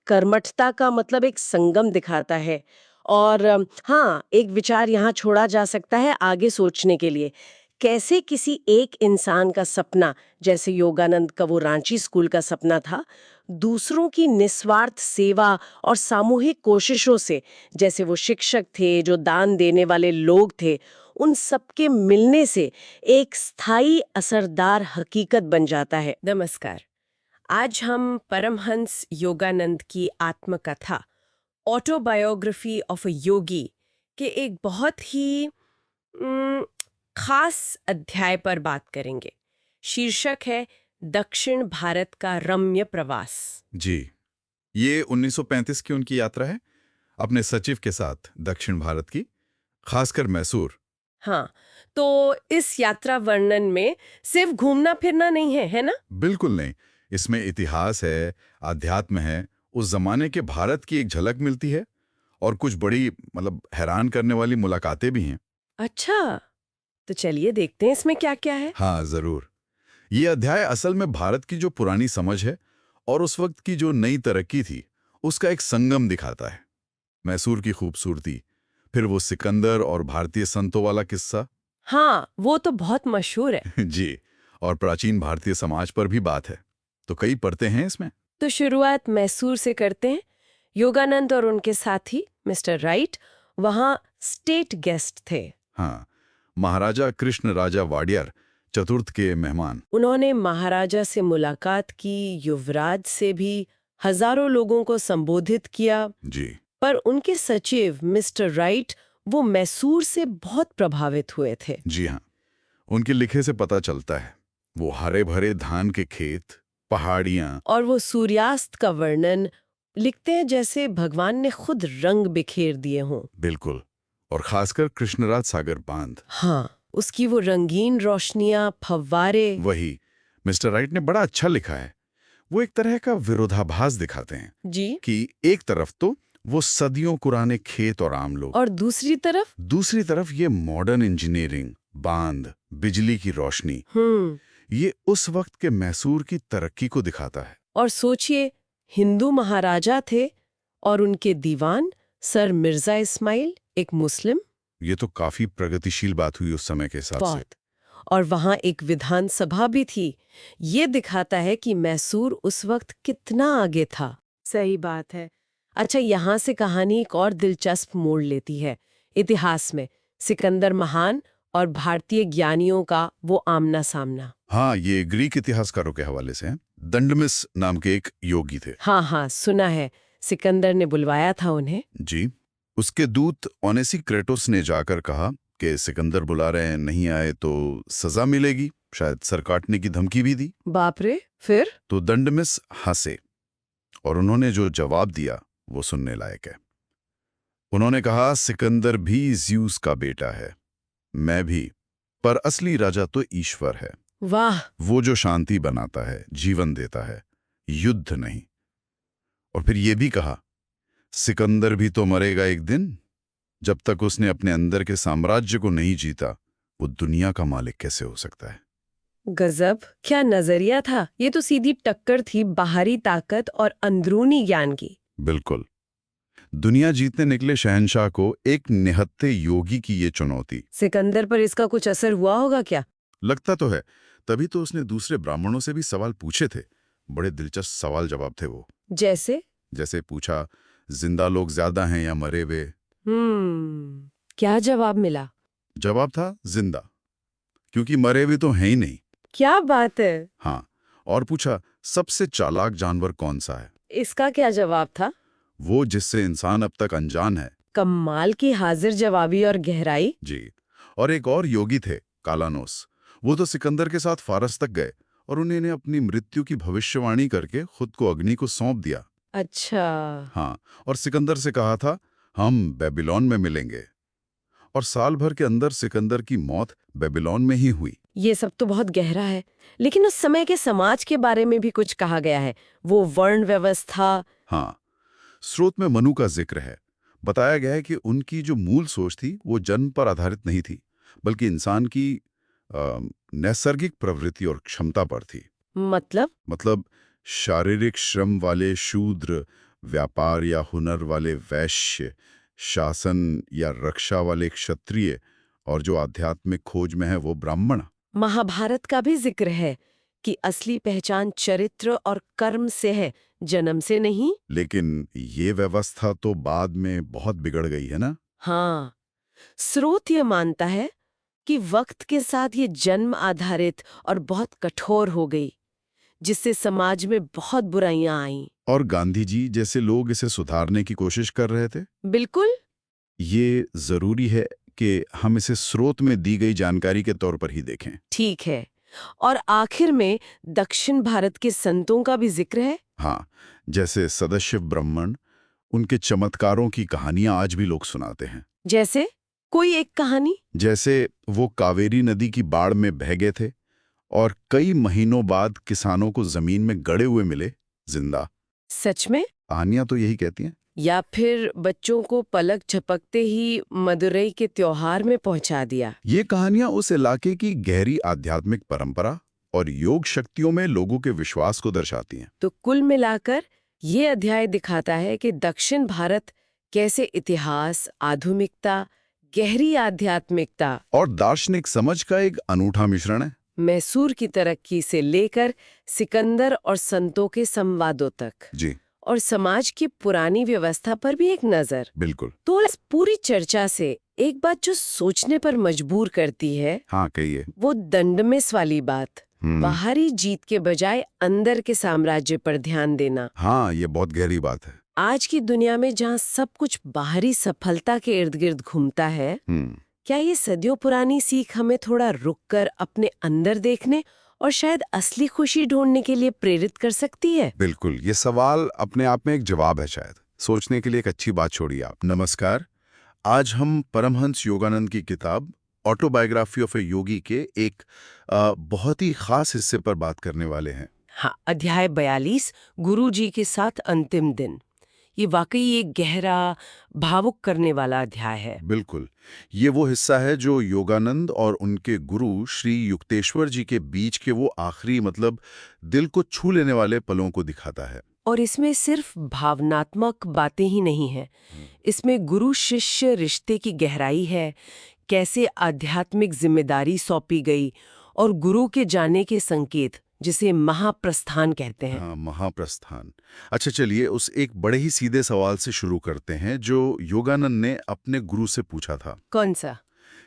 कर्मठता का मतलब एक संगम दिखाता है। और हाँ, एक विचार यहाँ छोड़ा जा सकता है आगे सोचने के लिए। कैसे किसी एक इंसान का सपना, जैसे योगानंद का वो रांची स्कूल का सपना था, दूसरों की निस्वार्थ सेवा और सामूहिक कोशिशों से, जैसे वो शिक्षक थे, जो दान देने वाले लोग थे, उन सबके मिलने से एक स्थायी असरदार हकीकत बन जाता है। नमस्कार। आज हम परमहंस योगानंद की आत्मकथा, ऑटोबायोग्राफी ऑफ अ योगी, के एक बहुत ही खास अध्याय पर बात करेंगे। शीर्षक है दक्षिण भारत का रम्य प्रवास। जी, ये 1935 की उनकी यात्रा है अपने सचिव के साथ दक्षिण भारत की, खासकर मैसूर। हाँ, तो इस यात्रा वर्णन में सिर्फ घूमना फिरना नहीं है, है ना? बिल्कुल नहीं, इसमें इतिहास है, आध्यात्म है, उस जमाने के भारत की एक झलक मिलती है और कुछ बड़ी हैरान करने वाली मुलाकातें भी हैं। अच्छा, तो चलिए देखते हैं इसमें क्या क्या है। हाँ जरूर। ये अध्याय असल में भारत की जो पुरानी समझ है और उस वक्त की जो नई तरक्की थी, उसका एक संगम दिखाता है। मैसूर की खूबसूरती, फिर वो सिकंदर और भारतीय संतों वाला किस्सा। हाँ, वो तो बहुत मशहूर है। जी, और प्राचीन भारतीय समाज पर भी बात है, तो कई परतें हैं इसमें। तो शुरुआत मैसूर से करते हैं। योगानंद और उनके साथी मिस्टर राइट वहाँ स्टेट गेस्ट थे। हाँ, महाराजा कृष्ण राजा वाडियर चतुर्थ के मेहमान। उन्होंने महाराजा से मुलाकात की, युवराज से भी, हजारों लोगों को संबोधित किया। जी। पर उनके सचिव मिस्टर राइट वो मैसूर से बहुत प्रभावित हुए थे। जी हाँ, उनके लिखे से पता चलता है, वो हरे भरे धान के खेत, पहाड़ियां और वो सूर्यास्त का वर्णन लिखते हैं जैसे भगवान ने खुद रंग बिखेर दिए हों। बिल्कुल, और खासकर कृष्णराज सागर बांध। हाँ, उसकी वो रंगीन रोशनियां, फव्वारे। वही मिस्टर राइट ने बड़ा अच्छा लिखा है। वो एक तरह का विरोधाभास दिखाते हैं जी। कि एक तरफ तो वो सदियों पुराने खेत और आम लोग, और दूसरी तरफ ये मॉडर्न इंजीनियरिंग, बांध, बिजली की रोशनी। ये उस वक्त के मैसूर की तरक्की को दिखाता है। और सोचिए, हिंदू महाराजा थे और उनके दीवान सर मिर्जा इस्माइल एक मुस्लिम। ये तो काफी प्रगतिशील बात हुई उस समय के हिसाब से। और वहां एक विधानसभा भी थी। ये दिखाता है कि मैसूर उस वक्त कितना आगे था। सही बात है। अच्छा, यहाँ से कहानी एक और दिलचस्प मोड़ लेती है। इतिहास में सिकंदर महान और भारतीय ज्ञानियों का वो आमना सामना। हाँ, ये ग्रीक इतिहासकारों के हवाले से है। दंडमिस नाम के एक योगी थे। हाँ, सुना है। सिकंदर ने बुलवाया था उन्हें। जी, उसके दूत ओनेसिक्रेटोस ने जाकर कहा कि सिकंदर बुला रहे हैं, नहीं आए तो सजा मिलेगी, शायद सर काटने की धमकी भी दी। बाप रे, फिर? तो दंडमिस हंसे और उन्होंने जो जवाब दिया वो सुनने लायक है। उन्होंने कहा, सिकंदर भी ज्यूस का बेटा है, मैं भी, पर असली राजा तो ईश्वर है। वाह। वो जो शांति बनाता है, जीवन देता है, युद्ध नहीं। और फिर ये भी कहा, सिकंदर भी तो मरेगा एक दिन। जब तक उसने अपने अंदर के साम्राज्य को नहीं जीता, वो दुनिया का मालिक कैसे हो सकता है? गजब, क्या नजरिया था। ये तो सीधी टक्कर थी बाहरी ताकत और अंदरूनी ज्ञान की। बिल्कुल। दुनिया जीतने निकले शहंशाह को एक निहत्थे योगी की ये चुनौती। सिकंदर पर इसका कुछ असर हुआ होगा क्या? लगता तो है, तभी तो उसने दूसरे ब्राह्मणों से भी सवाल पूछे थे। बड़े दिलचस्प सवाल जवाब थे वो। जैसे पूछा, जिंदा लोग ज्यादा हैं या मरे हुए? क्या जवाब मिला? जवाब था जिंदा, क्योंकि मरे हुए तो हैं ही नहीं। क्या बात है। हाँ, और पूछा, सबसे चालाक जानवर कौन सा है? इसका क्या जवाब था? वो जिससे इंसान अब तक अनजान है। कमाल की हाजिर जवाबी और गहराई। जी। और एक और योगी थे, कालानोस। वो तो सिकंदर के साथ फारस तक गए और उन्होंने अपनी मृत्यु की भविष्यवाणी करके खुद को अग्नि को सौंप दिया। अच्छा। हाँ, और सिकंदर से कहा था, हम बेबीलोन में मिलेंगे। और साल भर के अंदर सिकंदर की मौत बेबीलोन में ही हुई। ये सब तो बहुत गहरा है, लेकिन उस समय के समाज के बारे में भी कुछ कहा गया है। वो वर्ण व्यवस्था। हाँ, स्रोत में मनु का जिक्र है। बताया गया है कि उनकी जो मूल सोच थी वो जन्म पर आधारित नहीं थी, बल्कि इंसान की नैसर्गिक प्रवृत्ति और क्षमता पर थी। मतलब शारीरिक श्रम वाले शूद्र, व्यापार या हुनर वाले वैश्य, शासन या रक्षा वाले क्षत्रिय, और जो आध्यात्मिक खोज में है वो ब्राह्मण। महाभारत का भी जिक्र है कि असली पहचान चरित्र और कर्म से है, जन्म से नहीं। लेकिन ये व्यवस्था तो बाद में बहुत बिगड़ गई है ना? हाँ, स्रोत ये मानता है कि वक्त के साथ ये जन्म आधारित और बहुत कठोर हो गई, जिससे समाज में बहुत बुराइयां आईं। और गांधी जी जैसे लोग इसे सुधारने की कोशिश कर रहे थे। बिल्कुल। ये जरूरी है कि हम इसे स्रोत में दी गई जानकारी के तौर पर ही देखें। ठीक है। और आखिर में दक्षिण भारत के संतों का भी जिक्र है। हाँ, जैसे सदाशिव ब्राह्मण, उनके चमत्कारों की कहानियां आज भी लोग सुनाते हैं। जैसे कोई एक कहानी? जैसे वो कावेरी नदी की बाढ़ में बह गए थे और कई महीनों बाद किसानों को जमीन में गड़े हुए मिले, जिंदा। सच में? कहानियां तो यही कहती हैं। या फिर बच्चों को पलक झपकते ही मदुरई के त्योहार में पहुंचा दिया। ये कहानियां उस इलाके की गहरी आध्यात्मिक परंपरा और योग शक्तियों में लोगों के विश्वास को दर्शाती हैं। तो कुल मिलाकर ये अध्याय दिखाता है कि दक्षिण भारत कैसे इतिहास, आधुनिकता, गहरी आध्यात्मिकता और दार्शनिक समझ का एक अनूठा मिश्रण है। मैसूर की तरक्की से लेकर सिकंदर और संतों के संवादों तक, जी, और समाज की पुरानी व्यवस्था पर भी एक नजर। बिल्कुल। तो इस पूरी चर्चा से एक बात जो सोचने पर मजबूर करती है, हाँ, कहिए। वो दंडमेस वाली बात। बाहरी जीत के बजाय अंदर के साम्राज्य पर ध्यान देना। हाँ, ये बहुत गहरी बात है। आज की दुनिया में जहाँ सब कुछ बाहरी सफलता के इर्द गिर्द घूमता है, क्या ये सदियों पुरानी सीख हमें थोड़ा रुककर अपने अंदर देखने और शायद असली खुशी ढूंढने के लिए प्रेरित कर सकती है? बिल्कुल, ये सवाल अपने आप में एक जवाब है। शायद सोचने के लिए एक अच्छी बात छोड़िए आप। नमस्कार। आज हम परमहंस योगानंद की किताब ऑटोबायोग्राफी ऑफ ए योगी के एक बहुत ही खास हिस्से पर बात करने वाले हैं। हाँ, अध्याय 42, गुरु जी के साथ अंतिम दिन। ये वाकई एक गहरा, भावुक करने वाला अध्याय है। बिल्कुल, ये वो हिस्सा है जो योगानंद और उनके गुरु श्री युक्तेश्वर जी के बीच के वो आखिरी, मतलब दिल को छू लेने वाले पलों को दिखाता है। और इसमें सिर्फ भावनात्मक बातें ही नहीं हैं, इसमें गुरु शिष्य रिश्ते की गहराई है, कैसे आध्यात्मिक जिम्मेदारी सौंपी गई और गुरु के जाने के संकेत, जिसे महाप्रस्थान कहते हैं। हाँ, महाप्रस्थान। अच्छा, चलिए उस एक बड़े ही सीधे सवाल से शुरू करते हैं जो योगानंद ने अपने गुरु से पूछा था। कौन सा?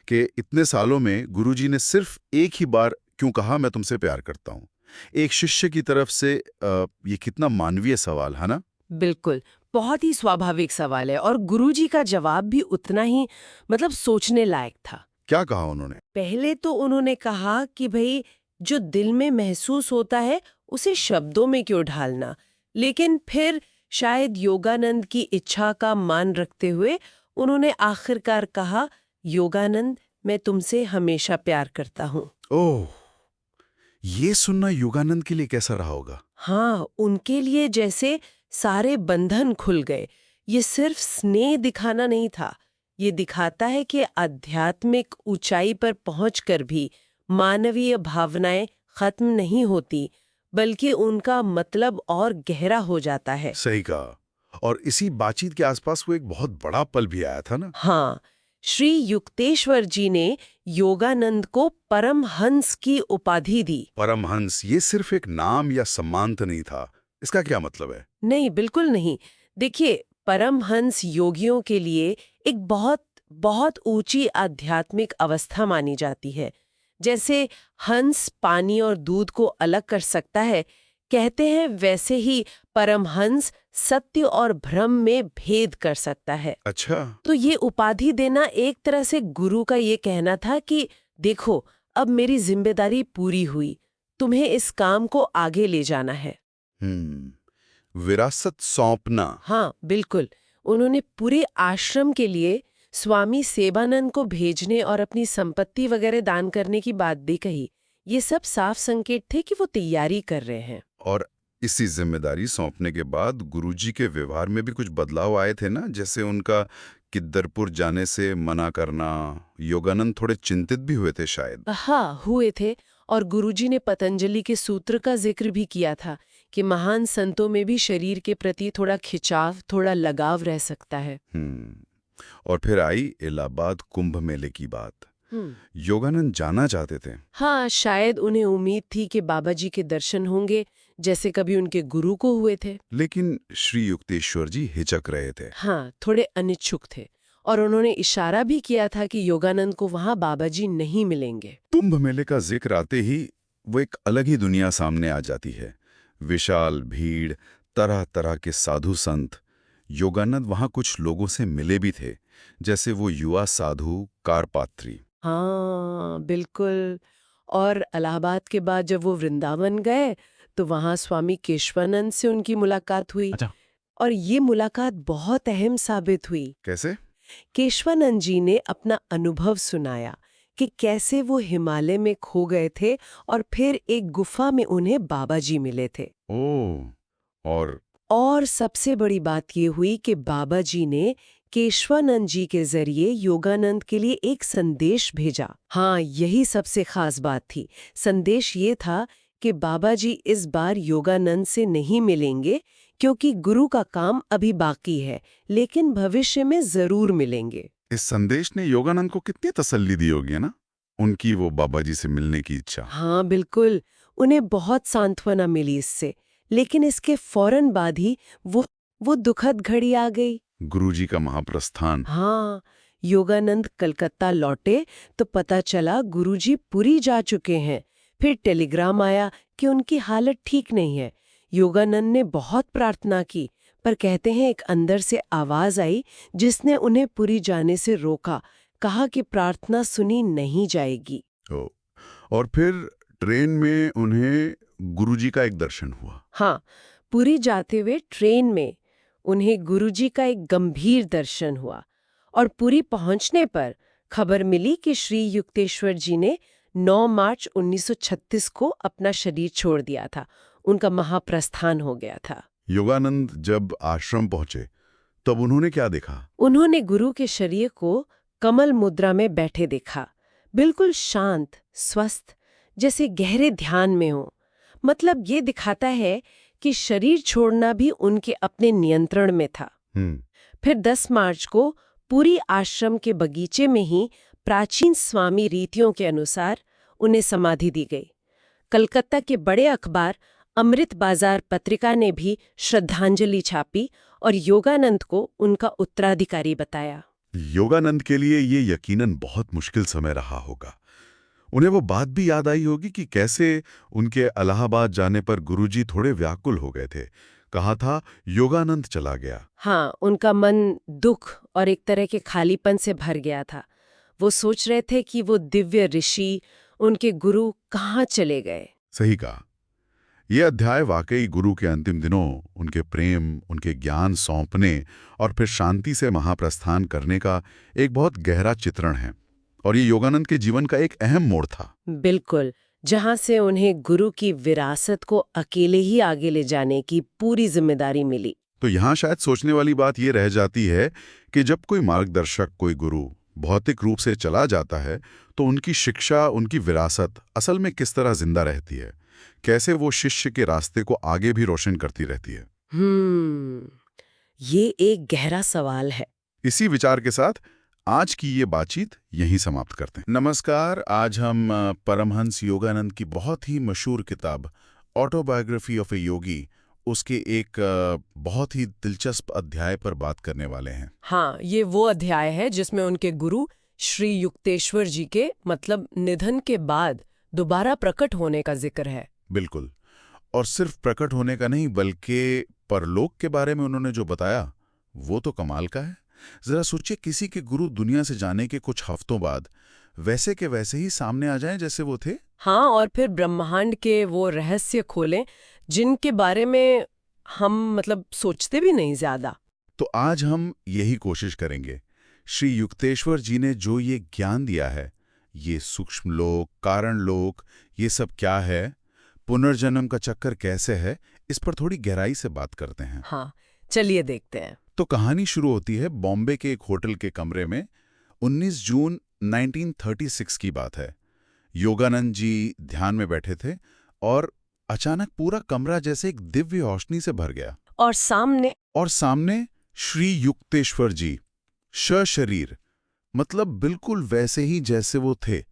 कि इतने सालों में गुरुजी ने सिर्फ एक ही बार क्यों कहा मैं तुमसे प्यार करता हूँ? एक शिष्य की तरफ से ये कितना मानवीय सवाल है ना? बिल्कुल, बहुत ही स्वाभाविक सवाल है और गुरुजी का जवाब भी उतना ही, मतलब सोचने लायक था। क्या कहा उन्होंने? पहले तो उन्होंने कहा कि भाई, जो दिल में महसूस होता है उसे शब्दों में क्यों ढालना, लेकिन फिर शायद योगानंद की इच्छा का मान रखते हुए उन्होंने आखिरकार कहा, योगानंद, मैं तुमसे हमेशा प्यार करता हूँ। ओह, ये सुनना योगानंद के लिए कैसा रहा होगा? हाँ, उनके लिए जैसे सारे बंधन खुल गए। ये सिर्फ स्नेह दिखाना नहीं था, ये दिखाता है कि आध्यात्मिक ऊंचाई पर पहुंचकर भी मानवीय भावनाएं खत्म नहीं होती, बल्कि उनका मतलब और गहरा हो जाता है। सही कहा। और इसी बातचीत के आसपास वो एक बहुत बड़ा पल भी आया था ना। हाँ, श्री युक्तेश्वर जी ने योगानंद को परमहंस की उपाधि दी। परमहंस, ये सिर्फ एक नाम या सम्मान तो नहीं था। इसका क्या मतलब है? नहीं, बिल्कुल नहीं। देखिए, परमहंस योगियों के लिए एक बहुत बहुत ऊंची आध्यात्मिक अवस्था मानी जाती है। जैसे हंस पानी और दूध को अलग कर सकता है, कहते हैं, वैसे ही परमहंस सत्य और भ्रम में भेद कर सकता है। अच्छा। तो ये उपाधि देना एक तरह से गुरु का ये कहना था कि देखो, अब मेरी जिम्मेदारी पूरी हुई, तुम्हें इस काम को आगे ले जाना है। विरासत सौंपना। हाँ, बिल्कुल। उन्होंने पूरे आश्रम के लिए स्वामी सेवानंद को भेजने और अपनी संपत्ति वगैरह दान करने की बात भी कही। ये सब साफ संकेत थे कि वो तैयारी कर रहे हैं। और इसी जिम्मेदारी सौंपने के बाद गुरुजी के व्यवहार में भी कुछ बदलाव आए थे ना, जैसे उनका किद्दरपुर जाने से मना करना। योगानंद थोड़े चिंतित भी हुए थे शायद। हाँ, हुए थे। और गुरुजी ने पतंजलि के सूत्र का जिक्र भी किया था कि महान संतों में भी शरीर के प्रति थोड़ा खिंचाव, थोड़ा लगाव रह सकता है। और फिर आई इलाहाबाद कुंभ मेले की बात। योगानंद जाना चाहते थे। हाँ, शायद उन्हें उम्मीद थी कि बाबा जी के दर्शन होंगे, जैसे कभी उनके गुरु को हुए थे। लेकिन श्री युक्तेश्वर जी हिचक रहे थे। हाँ, थोड़े अनिच्छुक थे। और उन्होंने इशारा भी किया था कि योगानंद को वहां बाबा जी नहीं मिलेंगे। कुंभ मेले का जिक्र आते ही वो एक अलग ही दुनिया सामने आ जाती है। विशाल भीड़, तरह तरह के साधु संत। योगानंद वहां कुछ लोगों से मिले भी थे, जैसे वो युवा साधु कारपात्री। हाँ, बिल्कुल। और इलाहाबाद के बाद जब वो वृंदावन गए तो वहां स्वामी केशवानंद से उनकी मुलाकात हुई। अच्छा। और ये मुलाकात बहुत अहम साबित हुई। कैसे? केशवानंद जी ने अपना अनुभव सुनाया कि कैसे वो हिमालय में खो गए थे और फिर एक गुफा में उन्हें बाबा जी मिले थे। ओह। और सबसे बड़ी बात ये हुई कि बाबा जी ने केशवानंद जी के जरिए योगानंद के लिए एक संदेश भेजा। हाँ, यही सबसे खास बात थी। संदेश ये था कि बाबा जी इस बार योगानंद से नहीं मिलेंगे, क्योंकि गुरु का काम अभी बाकी है, लेकिन भविष्य में जरूर मिलेंगे। इस संदेश ने योगानंद को कितनी तसल्ली दी होगी ना, उनकी वो बाबा जी से मिलने की इच्छा। हाँ, बिल्कुल। उन्हें बहुत सांत्वना मिली इससे। लेकिन इसके फौरन बाद ही वो दुखद घड़ी आ गई। गुरुजी का महाप्रस्थान। हाँ, योगानंद कलकत्ता लौटे तो पता चला गुरुजी पुरी जा चुके हैं। फिर टेलीग्राम आया कि उनकी हालत ठीक नहीं है। योगानंद ने बहुत प्रार्थना की, पर कहते हैं एक अंदर से आवाज आई जिसने उन्हें पुरी जाने से रोका। कहा कि प्रार्थना सुनी नहीं जाएगी। और फिर ट्रेन में उन्हें गुरुजी का एक दर्शन हुआ। हाँ, पुरी जाते हुए ट्रेन में उन्हें गुरुजी का एक गंभीर दर्शन हुआ। और पुरी पहुंचने पर खबर मिली कि श्री युक्तेश्वर जी ने 9 मार्च 1936 को अपना शरीर छोड़ दिया था। उनका महाप्रस्थान हो गया था। योगानंद जब आश्रम पहुंचे तब उन्होंने क्या देखा? उन्होंने गुरु के शरीर को कमल मुद्रा में बैठे देखा, बिल्कुल शांत, स्वस्थ, जैसे गहरे ध्यान में हो। मतलब ये दिखाता है कि शरीर छोड़ना भी उनके अपने नियंत्रण में था। फिर 10 मार्च को पूरी आश्रम के बगीचे में ही प्राचीन स्वामी रीतियों के अनुसार उन्हें समाधि दी गई। कलकत्ता के बड़े अखबार अमृत बाजार पत्रिका ने भी श्रद्धांजलि छापी और योगानंद को उनका उत्तराधिकारी बताया। योगानंद के लिए ये यकीनन बहुत मुश्किल समय रहा होगा। उन्हें वो बात भी याद आई होगी कि कैसे उनके इलाहाबाद जाने पर गुरुजी थोड़े व्याकुल हो गए थे। कहा था योगानंद चला गया। हाँ, उनका मन दुख और एक तरह के खालीपन से भर गया था। वो सोच रहे थे कि वो दिव्य ऋषि, उनके गुरु कहाँ चले गए। सही कहा। ये अध्याय वाकई गुरु के अंतिम दिनों, उनके प्रेम, उनके ज्ञान सौंपने और फिर शांति से महाप्रस्थान करने का एक बहुत गहरा चित्रण है। और ये योगानंद के जीवन का एक अहम मोड़ था। बिल्कुल। जहां से उन्हें गुरु की विरासत को अकेले ही आगे ले जाने की पूरी जिम्मेदारी मिली। तो यहाँ शायद सोचने वाली बात ये रह जाती है कि जब कोई मार्गदर्शक, कोई गुरु भौतिक रूप से चला जाता है तो उनकी शिक्षा, उनकी विरासत असल में किस तरह जिंदा रहती है? कैसे वो शिष्य के रास्ते को आगे भी रोशन करती रहती है? ये एक गहरा सवाल है। इसी विचार के साथ आज की ये बातचीत यहीं समाप्त करते हैं। नमस्कार। आज हम परमहंस योगानंद की बहुत ही मशहूर किताब ऑटोबायोग्राफी ऑफ ए योगी, उसके एक बहुत ही दिलचस्प अध्याय पर बात करने वाले हैं। हाँ, ये वो अध्याय है जिसमें उनके गुरु श्री युक्तेश्वर जी के मतलब निधन के बाद दोबारा प्रकट होने का जिक्र है। बिल्कुल। और सिर्फ प्रकट होने का नहीं, बल्कि परलोक के बारे में उन्होंने जो बताया वो तो कमाल का है। जरा सोचिए, किसी के गुरु दुनिया से जाने के कुछ हफ्तों बाद वैसे के वैसे ही सामने आ जाएं जैसे वो थे। हाँ, और फिर ब्रह्मांड के वो रहस्य खोलें जिनके बारे में हम मतलब सोचते भी नहीं ज्यादा। तो आज हम यही कोशिश करेंगे। श्री युक्तेश्वर जी ने जो ये ज्ञान दिया है, ये सूक्ष्म लोक, कारण लोक, ये सब क्या है, पुनर्जन्म का चक्कर कैसे है, इस पर थोड़ी गहराई से बात करते हैं। हाँ, चलिए देखते हैं। तो कहानी शुरू होती है बॉम्बे के एक होटल के कमरे में। 19 जून 1936 की बात है। योगानंद जी ध्यान में बैठे थे और अचानक पूरा कमरा जैसे एक दिव्य रोशनी से भर गया। और सामने श्री युक्तेश्वर जी, सशरीर, मतलब बिल्कुल वैसे ही जैसे वो थे।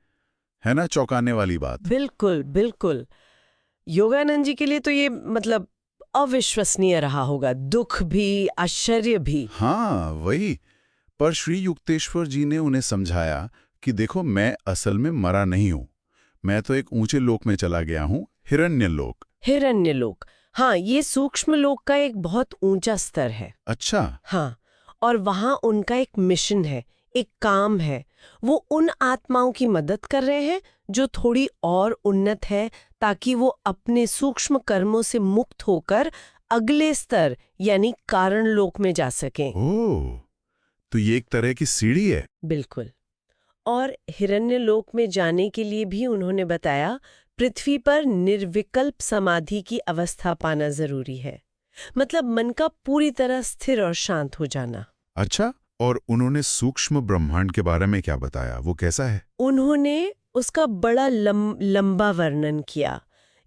है ना चौंकाने वाली बात? बिल्कुल बिल्कुल। योगानंद जी के लिए तो ये मतलब अविश्वसनीय रहा होगा, दुख भी, आश्चर्य भी। हाँ, वही। पर श्री युक्तेश्वर जी ने उन्हें समझाया कि देखो, मैं असल में मरा नहीं हूं, मैं तो एक ऊंचे लोक में चला गया हूं, हिरण्यलोक। हिरण्यलोक, हाँ, ये सूक्ष्म लोक का एक बहुत ऊंचा स्तर है। अच्छा। हाँ, और वहां उनका एक मिशन है, एक काम है। वो उन आत्माओं की मदद कर रहे हैं जो थोड़ी और उन्नत है, ताकि वो अपने सूक्ष्म कर्मों से मुक्त होकर अगले स्तर यानी कारण लोक में जा सकें। ओह, तो ये एक तरह की सीढ़ी है। बिल्कुल। और हिरण्य लोक में जाने के लिए भी उन्होंने बताया, पृथ्वी पर निर्विकल्प समाधि की अवस्था पाना जरूरी है, मतलब मन का पूरी तरह स्थिर और शांत हो जाना। अच्छा, और उन्होंने सूक्ष्म ब्रह्मांड के बारे में क्या बताया, वो कैसा है? उन्होंने उसका बड़ा लंबा वर्णन किया।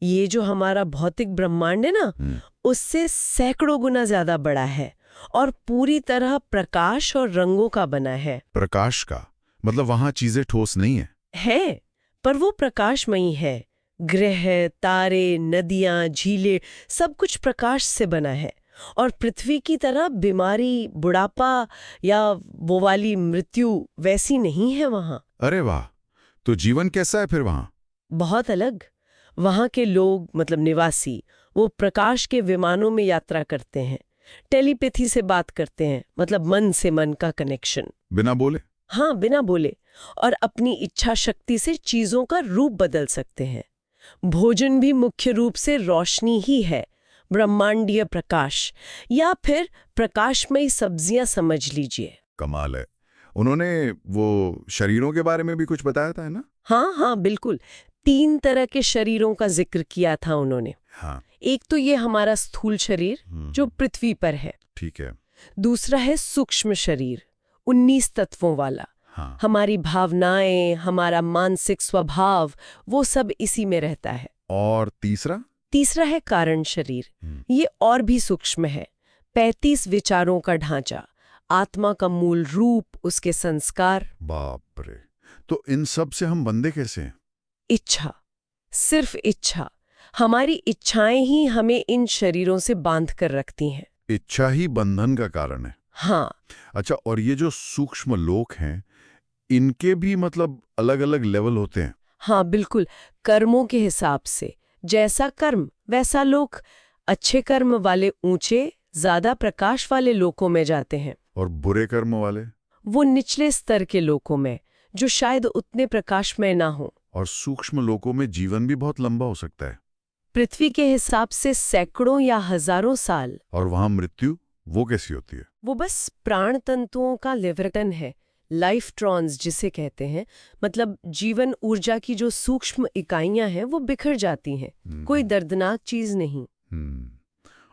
ये जो हमारा भौतिक ब्रह्मांड है ना, उससे सैकड़ों गुना ज्यादा बड़ा है और पूरी तरह प्रकाश और रंगों का बना है। प्रकाश का मतलब वहां चीजें ठोस नहीं है? पर वो प्रकाशमयी है। ग्रह, तारे, नदियां, झीलें, सब कुछ प्रकाश से बना है। और पृथ्वी की तरह बीमारी, बुढ़ापा या वो वाली मृत्यु वैसी नहीं है वहां। अरे वाह, तो जीवन कैसा है फिर वहां? बहुत अलग। वहां के लोग मतलब निवासी, वो प्रकाश के विमानों में यात्रा करते हैं, टेलीपैथी से बात करते हैं, मतलब मन से मन का कनेक्शन। बिना बोले? हाँ, बिना बोले। और अपनी इच्छा शक्ति से चीजों का रूप बदल सकते हैं। भोजन भी मुख्य रूप से रोशनी ही है, ब्रह्मांडीय प्रकाश, या फिर प्रकाशमयी सब्जियां समझ लीजिए। कमाल है। उन्होंने वो शरीरों के बारे में भी कुछ बताया था, है ना? हाँ, बिल्कुल। 3 तरह के शरीरों का जिक्र किया था उन्होंने। हाँ। एक तो ये हमारा स्थूल शरीर जो पृथ्वी पर है। ठीक है। दूसरा है सूक्ष्म शरीर, 19 तत्वों वाला। हाँ। हमारी भावनाएं, हमारा मानसिक स्वभाव, वो सब इसी में रहता है। और तीसरा है कारण शरीर। ये और भी सूक्ष्म है। 35 विचारों का ढांचा, आत्मा का मूल रूप, उसके संस्कार। बाप रे, तो इन सब से हम बंधे कैसे हैं? इच्छा, सिर्फ इच्छा। हमारी इच्छाएं ही हमें इन शरीरों से बांध कर रखती हैं। इच्छा ही बंधन का कारण है। हाँ। अच्छा, और ये जो सूक्ष्म लोक हैं, इनके भी मतलब अलग अलग लेवल होते हैं? हाँ, बिल्कुल। कर्मों के हिसाब से, जैसा कर्म वैसा लोक। अच्छे कर्म वाले ऊंचे, ज्यादा प्रकाश वाले लोकों में जाते हैं। और बुरे कर्म वाले? वो निचले स्तर के लोकों में, जो शायद उतने प्रकाशमय ना हो। और सूक्ष्म लोकों में जीवन भी बहुत लंबा हो सकता है। पृथ्वी के हिसाब से सैकड़ों या हजारों साल। और वहां मृत्यु, वो कैसी होती है? वो बस प्राण तंतुओं का विवर्तन है, लाइफ ट्रॉन्स जिसे कहते हैं, मतलब जीवन ऊर्जा की जो सूक्ष्म इकाइयां हैं वो बिखर जाती हैं। कोई दर्दनाक चीज नहीं।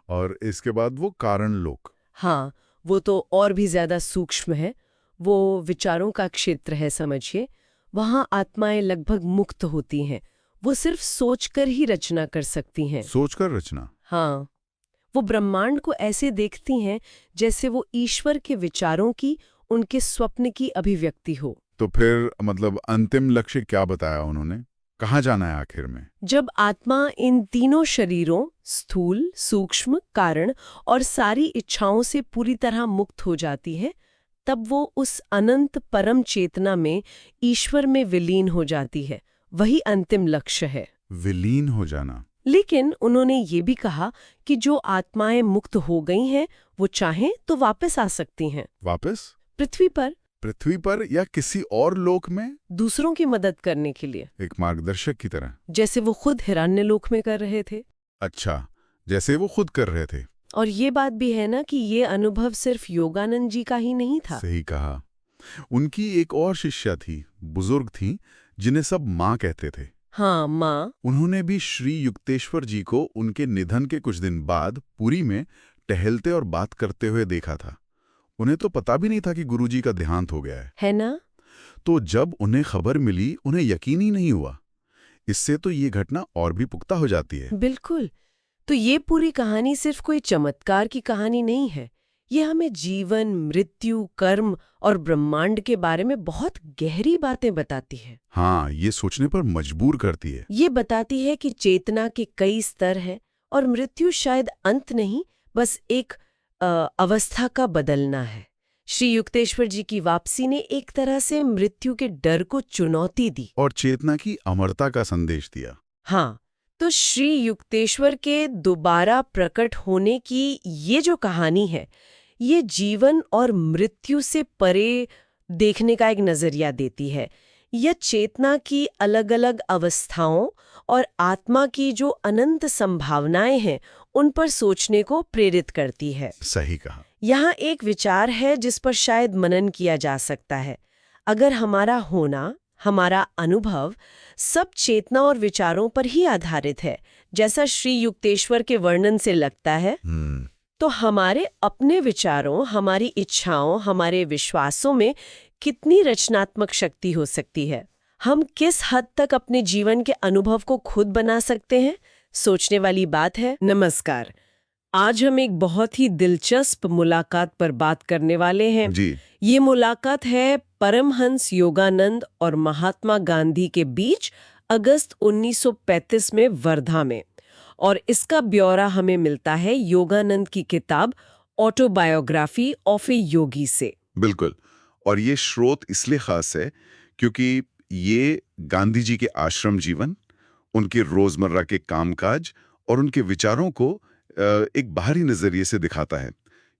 और इसके बाद वो कारण लोक। हाँ, वो तो और भी ज्यादा सूक्ष्म है। वो विचारों का क्षेत्र है, समझिए। वहाँ आत्माएं लगभग मुक्त होती हैं। वो सिर्फ सोचकर ही रचना कर सकती हैं। सोचकर रचना। हाँ, वो ब्रह्मांड को ऐसे देखती हैं जैसे वो ईश्वर के विचारों की, उनके स्वप्न की अभिव्यक्ति हो। तो फिर मतलब अंतिम लक्ष्य क्या बताया उन्होंने? कहाँ जाना है आखिर में? जब आत्मा इन तीनों शरीरों, स्थूल, सूक्ष्म, कारण और सारी इच्छाओं से पूरी तरह मुक्त हो जाती है, तब वो उस अनंत परम चेतना में, ईश्वर में विलीन हो जाती है। वही अंतिम लक्ष्य है, विलीन हो जाना। लेकिन उन्होंने ये भी कहा कि जो आत्माएं मुक्त हो गई हैं, वो चाहें तो वापस आ सकती हैं। वापस? पृथ्वी पर, पृथ्वी पर या किसी और लोक में? दूसरों की मदद करने के लिए, एक मार्गदर्शक की तरह। जैसे वो खुद हिरण्यलोक में कर रहे थे। अच्छा, जैसे वो खुद कर रहे थे। और ये बात भी है ना कि ये अनुभव सिर्फ योगानंद जी का ही नहीं था। सही कहा। उनकी एक और शिष्या थी, बुजुर्ग थी, जिन्हें सब माँ कहते थे। हाँ, माँ। उन्होंने भी श्री युक्तेश्वर जी को उनके निधन के कुछ दिन बाद पुरी में टहलते और बात करते हुए देखा था। उन्हें तो पता भी नहीं था कि गुरुजी का देहांत हो गया है ना? तो जब उन्हें खबर मिली, उन्हें यकीन ही नहीं हुआ। इससे तो ये घटना और भी पुख्ता हो जाती है। बिल्कुल। तो ये पूरी कहानी सिर्फ कोई चमत्कार की कहानी नहीं है। ये हमें जीवन, मृत्यु, कर्म और ब्रह्मांड के बारे में बहुत गहरी बातें बताती है। हाँ, ये सोचने पर मजबूर करती है। ये बताती है कि चेतना के कई स्तर हैं और मृत्यु शायद अंत नहीं, बस एक अवस्था का बदलना है। श्री युक्तेश्वर जी की वापसी ने एक तरह से मृत्यु के डर को चुनौती दी और चेतना की अमरता का संदेश दिया। हाँ, तो श्री युक्तेश्वर के दोबारा प्रकट होने की ये जो कहानी है, ये जीवन और मृत्यु से परे देखने का एक नजरिया देती है। यह चेतना की अलग-अलग अवस्थाओं और आत्मा की जो अनंत संभावनाएं हैं, उन पर सोचने को प्रेरित करती है। सही कहा। यहाँ एक विचार है जिस पर शायद मनन किया जा सकता है। अगर हमारा होना, हमारा अनुभव सब चेतना और विचारों पर ही आधारित है, जैसा श्री युक्तेश्वर के वर्णन से लगता है, तो हमारे अपने विचारों, हमारी इच्छाओं, हमारे विश्वासों में कितनी रचनात्मक शक्ति हो सकती है। हम किस हद तक अपने जीवन के अनुभव को खुद बना सकते हैं, सोचने वाली बात है। नमस्कार। आज हम एक बहुत ही दिलचस्प मुलाकात पर बात करने वाले हैं। जी। ये मुलाकात है परमहंस योगानंद और महात्मा गांधी के बीच अगस्त 1935 में वर्धा में, और इसका ब्यौरा हमें मिलता है योगानंद की किताब ऑटोबायोग्राफी ऑफ ए योगी से। बिल्कुल। और ये स्रोत इसलिए खास है क्योंकि ये गांधी जी के आश्रम जीवन, उनके रोजमर्रा के कामकाज और उनके विचारों को एक बाहरी नजरिए से दिखाता है।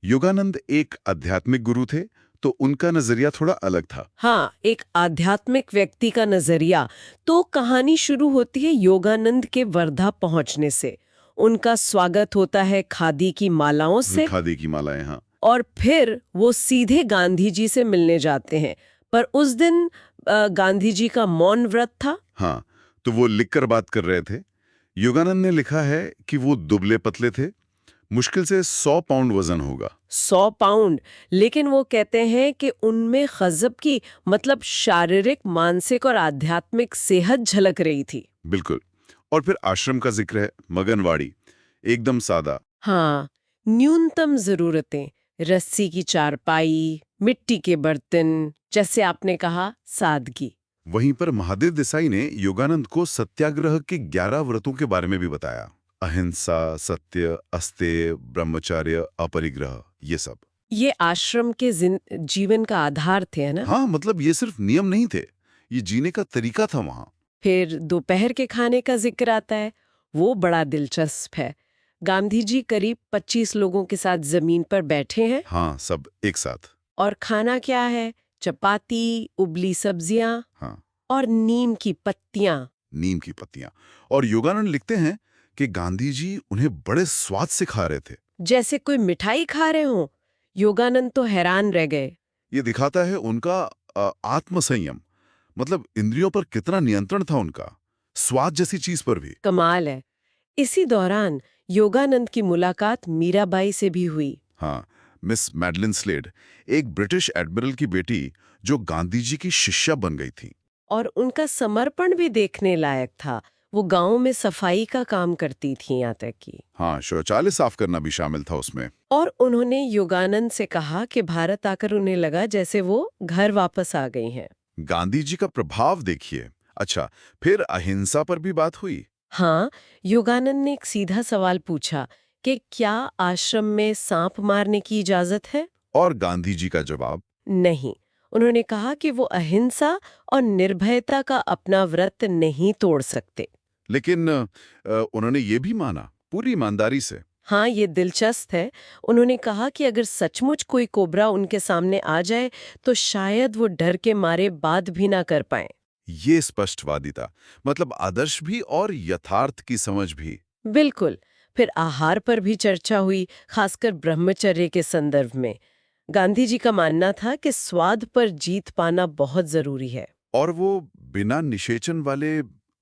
योगानंद एक आध्यात्मिक गुरु थे, तो उनका नजरिया थोड़ा अलग था। हाँ, एक आध्यात्मिक व्यक्ति का नजरिया। तो कहानी शुरू होती है योगानंद के वर्धा पहुंचने से। उनका स्वागत होता है खादी की मालाओं से। खादी की मालाएं, हाँ। और फिर वो सीधे गांधी जी से मिलने जाते हैं। पर उस दिन गांधी जी का मौन व्रत था। हाँ, तो वो लिखकर बात कर रहे थे। योगानंद ने लिखा है कि वो दुबले पतले थे, मुश्किल से 100 पाउंड वजन होगा। 100 पाउंड, लेकिन वो कहते हैं कि उनमें गजब की, मतलब शारीरिक, मानसिक और आध्यात्मिक सेहत झलक रही थी। बिल्कुल। और फिर आश्रम का जिक्र है, मगनवाड़ी, एकदम सादा। हाँ, न्यूनतम जरूरतें, रस्सी की चारपाई, मिट्टी के बर्तन, जैसे आपने कहा, सादगी। वहीं पर महादेव देसाई ने योगानंद को सत्याग्रह के 11 व्रतों के बारे में भी बताया। अहिंसा, सत्य, अस्तेय, ब्रह्मचर्य, अपरिग्रह, ये सब। ये आश्रम के जीवन का आधार थे, है ना? हाँ, मतलब ये सिर्फ नियम नहीं थे, ये जीने का तरीका था वहां। फिर दोपहर के खाने का जिक्र आता है। वो बड़ा दिलचस्प है। गांधी जी करीब 25 लोगों के साथ जमीन पर बैठे हैं। हाँ, सब एक साथ। और खाना क्या है? चपाती, उबली सब्जियां, हाँ, और नीम की पत्तियां। नीम की पत्तियां। और योगानंद लिखते हैं कि गांधी जी उन्हें बड़े स्वाद से खा रहे थे, जैसे कोई मिठाई खा रहे हो। योगानंद तो हैरान रह गए। ये दिखाता है उनका आत्मसंयम, मतलब इंद्रियों पर कितना नियंत्रण था उनका, स्वाद जैसी चीज पर भी। कमाल है। इसी दौरान योगानंद की मुलाकात मीराबाई से भी हुई। हाँ, मिस मैडलिन स्लेड, एक ब्रिटिश एडमिरल की बेटी जो गांधी जी की शिष्या बन गई थी। और उनका समर्पण भी देखने लायक था। वो गांव में सफाई का काम करती थी यहाँ तक कि। हाँ, शौचालय साफ करना भी शामिल था उसमें। और उन्होंने योगानंद से कहा कि भारत आकर उन्हें लगा जैसे वो घर वापस आ गई हैं। गांधी जी का प्रभाव देखिए। अच्छा, फिर अहिंसा पर भी बात हुई। हाँ, योगानंद ने एक सीधा सवाल पूछा कि क्या आश्रम में सांप मारने की इजाजत है? और गांधी जी का जवाब? नहीं। उन्होंने कहा कि वो अहिंसा और निर्भयता का अपना व्रत नहीं तोड़ सकते। लेकिन उन्होंने ये भी माना पूरी ईमानदारी से। हाँ, ये दिलचस्प है। उन्होंने कहा कि अगर सचमुच कोई कोबरा उनके सामने आ जाए तो शायद वो डर के मारे बात भी ना कर पाए। ये स्पष्टवादी था, मतलब आदर्श भी और यथार्थ की समझ भी। बिल्कुल। फिर आहार पर भी चर्चा हुई, खासकर ब्रह्मचर्य के संदर्भ में। गांधी जी का मानना था कि स्वाद पर जीत पाना बहुत जरूरी है। और वो बिना निषेचन वाले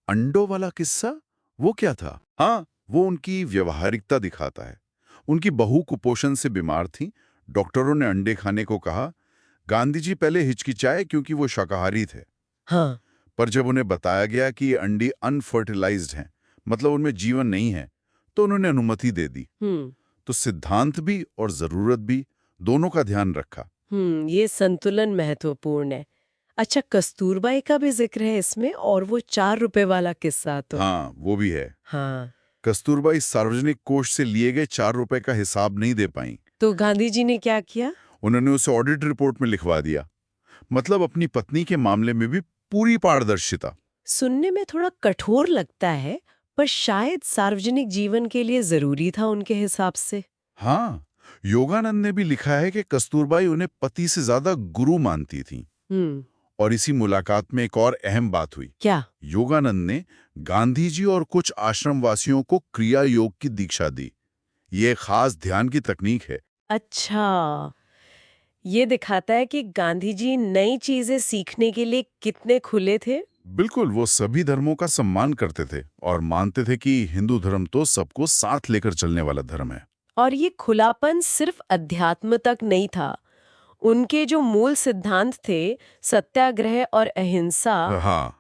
अंडों वाला किस्सा, वो क्या था? हाँ, वो उनकी व्यवहारिकता दिखाता है। उनकी बहू कुपोषण से बीमार थी, डॉक्टरों ने अंडे खाने को कहा। गांधी जी पहले हिचकिचाए क्योंकि वो शाकाहारी थे, हाँ। पर जब उन्हें बताया गया कि ये अंडे अनफर्टिलाइज्ड हैं, मतलब उनमें जीवन नहीं है, तो उन्होंने अनुमति दे दी। तो सिद्धांत भी और जरूरत भी, दोनों का ध्यान रखा। ये संतुलन महत्वपूर्ण है। अच्छा, कस्तूरबाई का भी जिक्र है इसमें, और वो 4 रुपए वाला किस्सा तो। हाँ, वो भी है। हाँ। कस्तूरबाई सार्वजनिक कोष से लिए गए 4 रुपए का हिसाब नहीं दे पाई। तो गांधी जी ने क्या किया? उन्होंने उसे ऑडिट रिपोर्ट में लिखवा दिया। मतलब अपनी पत्नी के मामले में भी पूरी पारदर्शिता। सुनने में थोड़ा कठोर लगता है, पर शायद सार्वजनिक जीवन के लिए जरूरी था उनके हिसाब से। हाँ, योगानंद ने भी लिखा है कि कस्तूरबाई उन्हें पति से ज्यादा गुरु मानती थी। और इसी मुलाकात में एक और अहम बात हुई। क्या? योगानंद ने गांधी जी और कुछ आश्रमवासियों को क्रिया योग की दीक्षा दी। ये खास ध्यान की तकनीक है। अच्छा, ये दिखाता है कि गांधी जी नई चीजें सीखने के लिए कितने खुले थे। बिल्कुल, वो सभी धर्मों का सम्मान करते थे और मानते थे कि हिंदू धर्म तो सबको साथ लेकर चलने वाला धर्म है। और ये खुलापन सिर्फ अध्यात्म तक नहीं था। उनके जो मूल सिद्धांत थे, सत्याग्रह और अहिंसा। हाँ,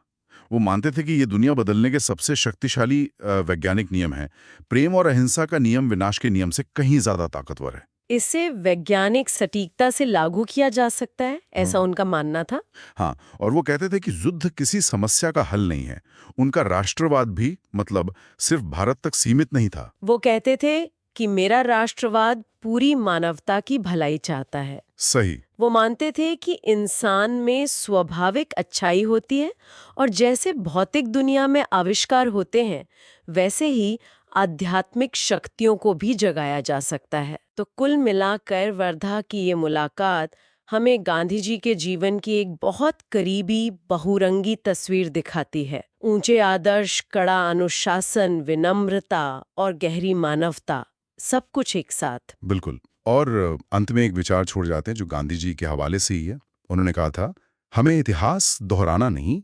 वो मानते थे कि ये दुनिया बदलने के सबसे शक्तिशाली वैज्ञानिक नियम है। प्रेम और अहिंसा का नियम विनाश के नियम से कहीं ज्यादा ताकतवर है। इसे वैज्ञानिक सटीकता से लागू किया जा सकता है, ऐसा उनका मानना था। हाँ, और वो कहते थे कि युद्ध किसी समस्या का हल नहीं है। उनका राष्ट्रवाद भी, मतलब सिर्फ भारत तक सीमित नहीं था। वो कहते थे कि मेरा राष्ट्रवाद पूरी मानवता की भलाई चाहता है। सही। वो मानते थे कि इंसान में स्वाभाविक अच्छाई होती है, और जैसे भौतिक दुनिया में आविष्कार होते हैं, वैसे ही आध्यात्मिक शक्तियों को भी जगाया जा सकता है। तो कुल मिलाकर वर्धा की ये मुलाकात हमें गांधी जी के जीवन की एक बहुत करीबी बहुरंगी तस्वीर दिखाती है। ऊंचे आदर्श, कड़ा अनुशासन, विनम्रता और गहरी मानवता, सब कुछ एक साथ। बिल्कुल। और अंत में एक विचार छोड़ जाते हैं जो गांधी जी के हवाले से ही है। उन्होंने कहा था, हमें इतिहास दोहराना नहीं,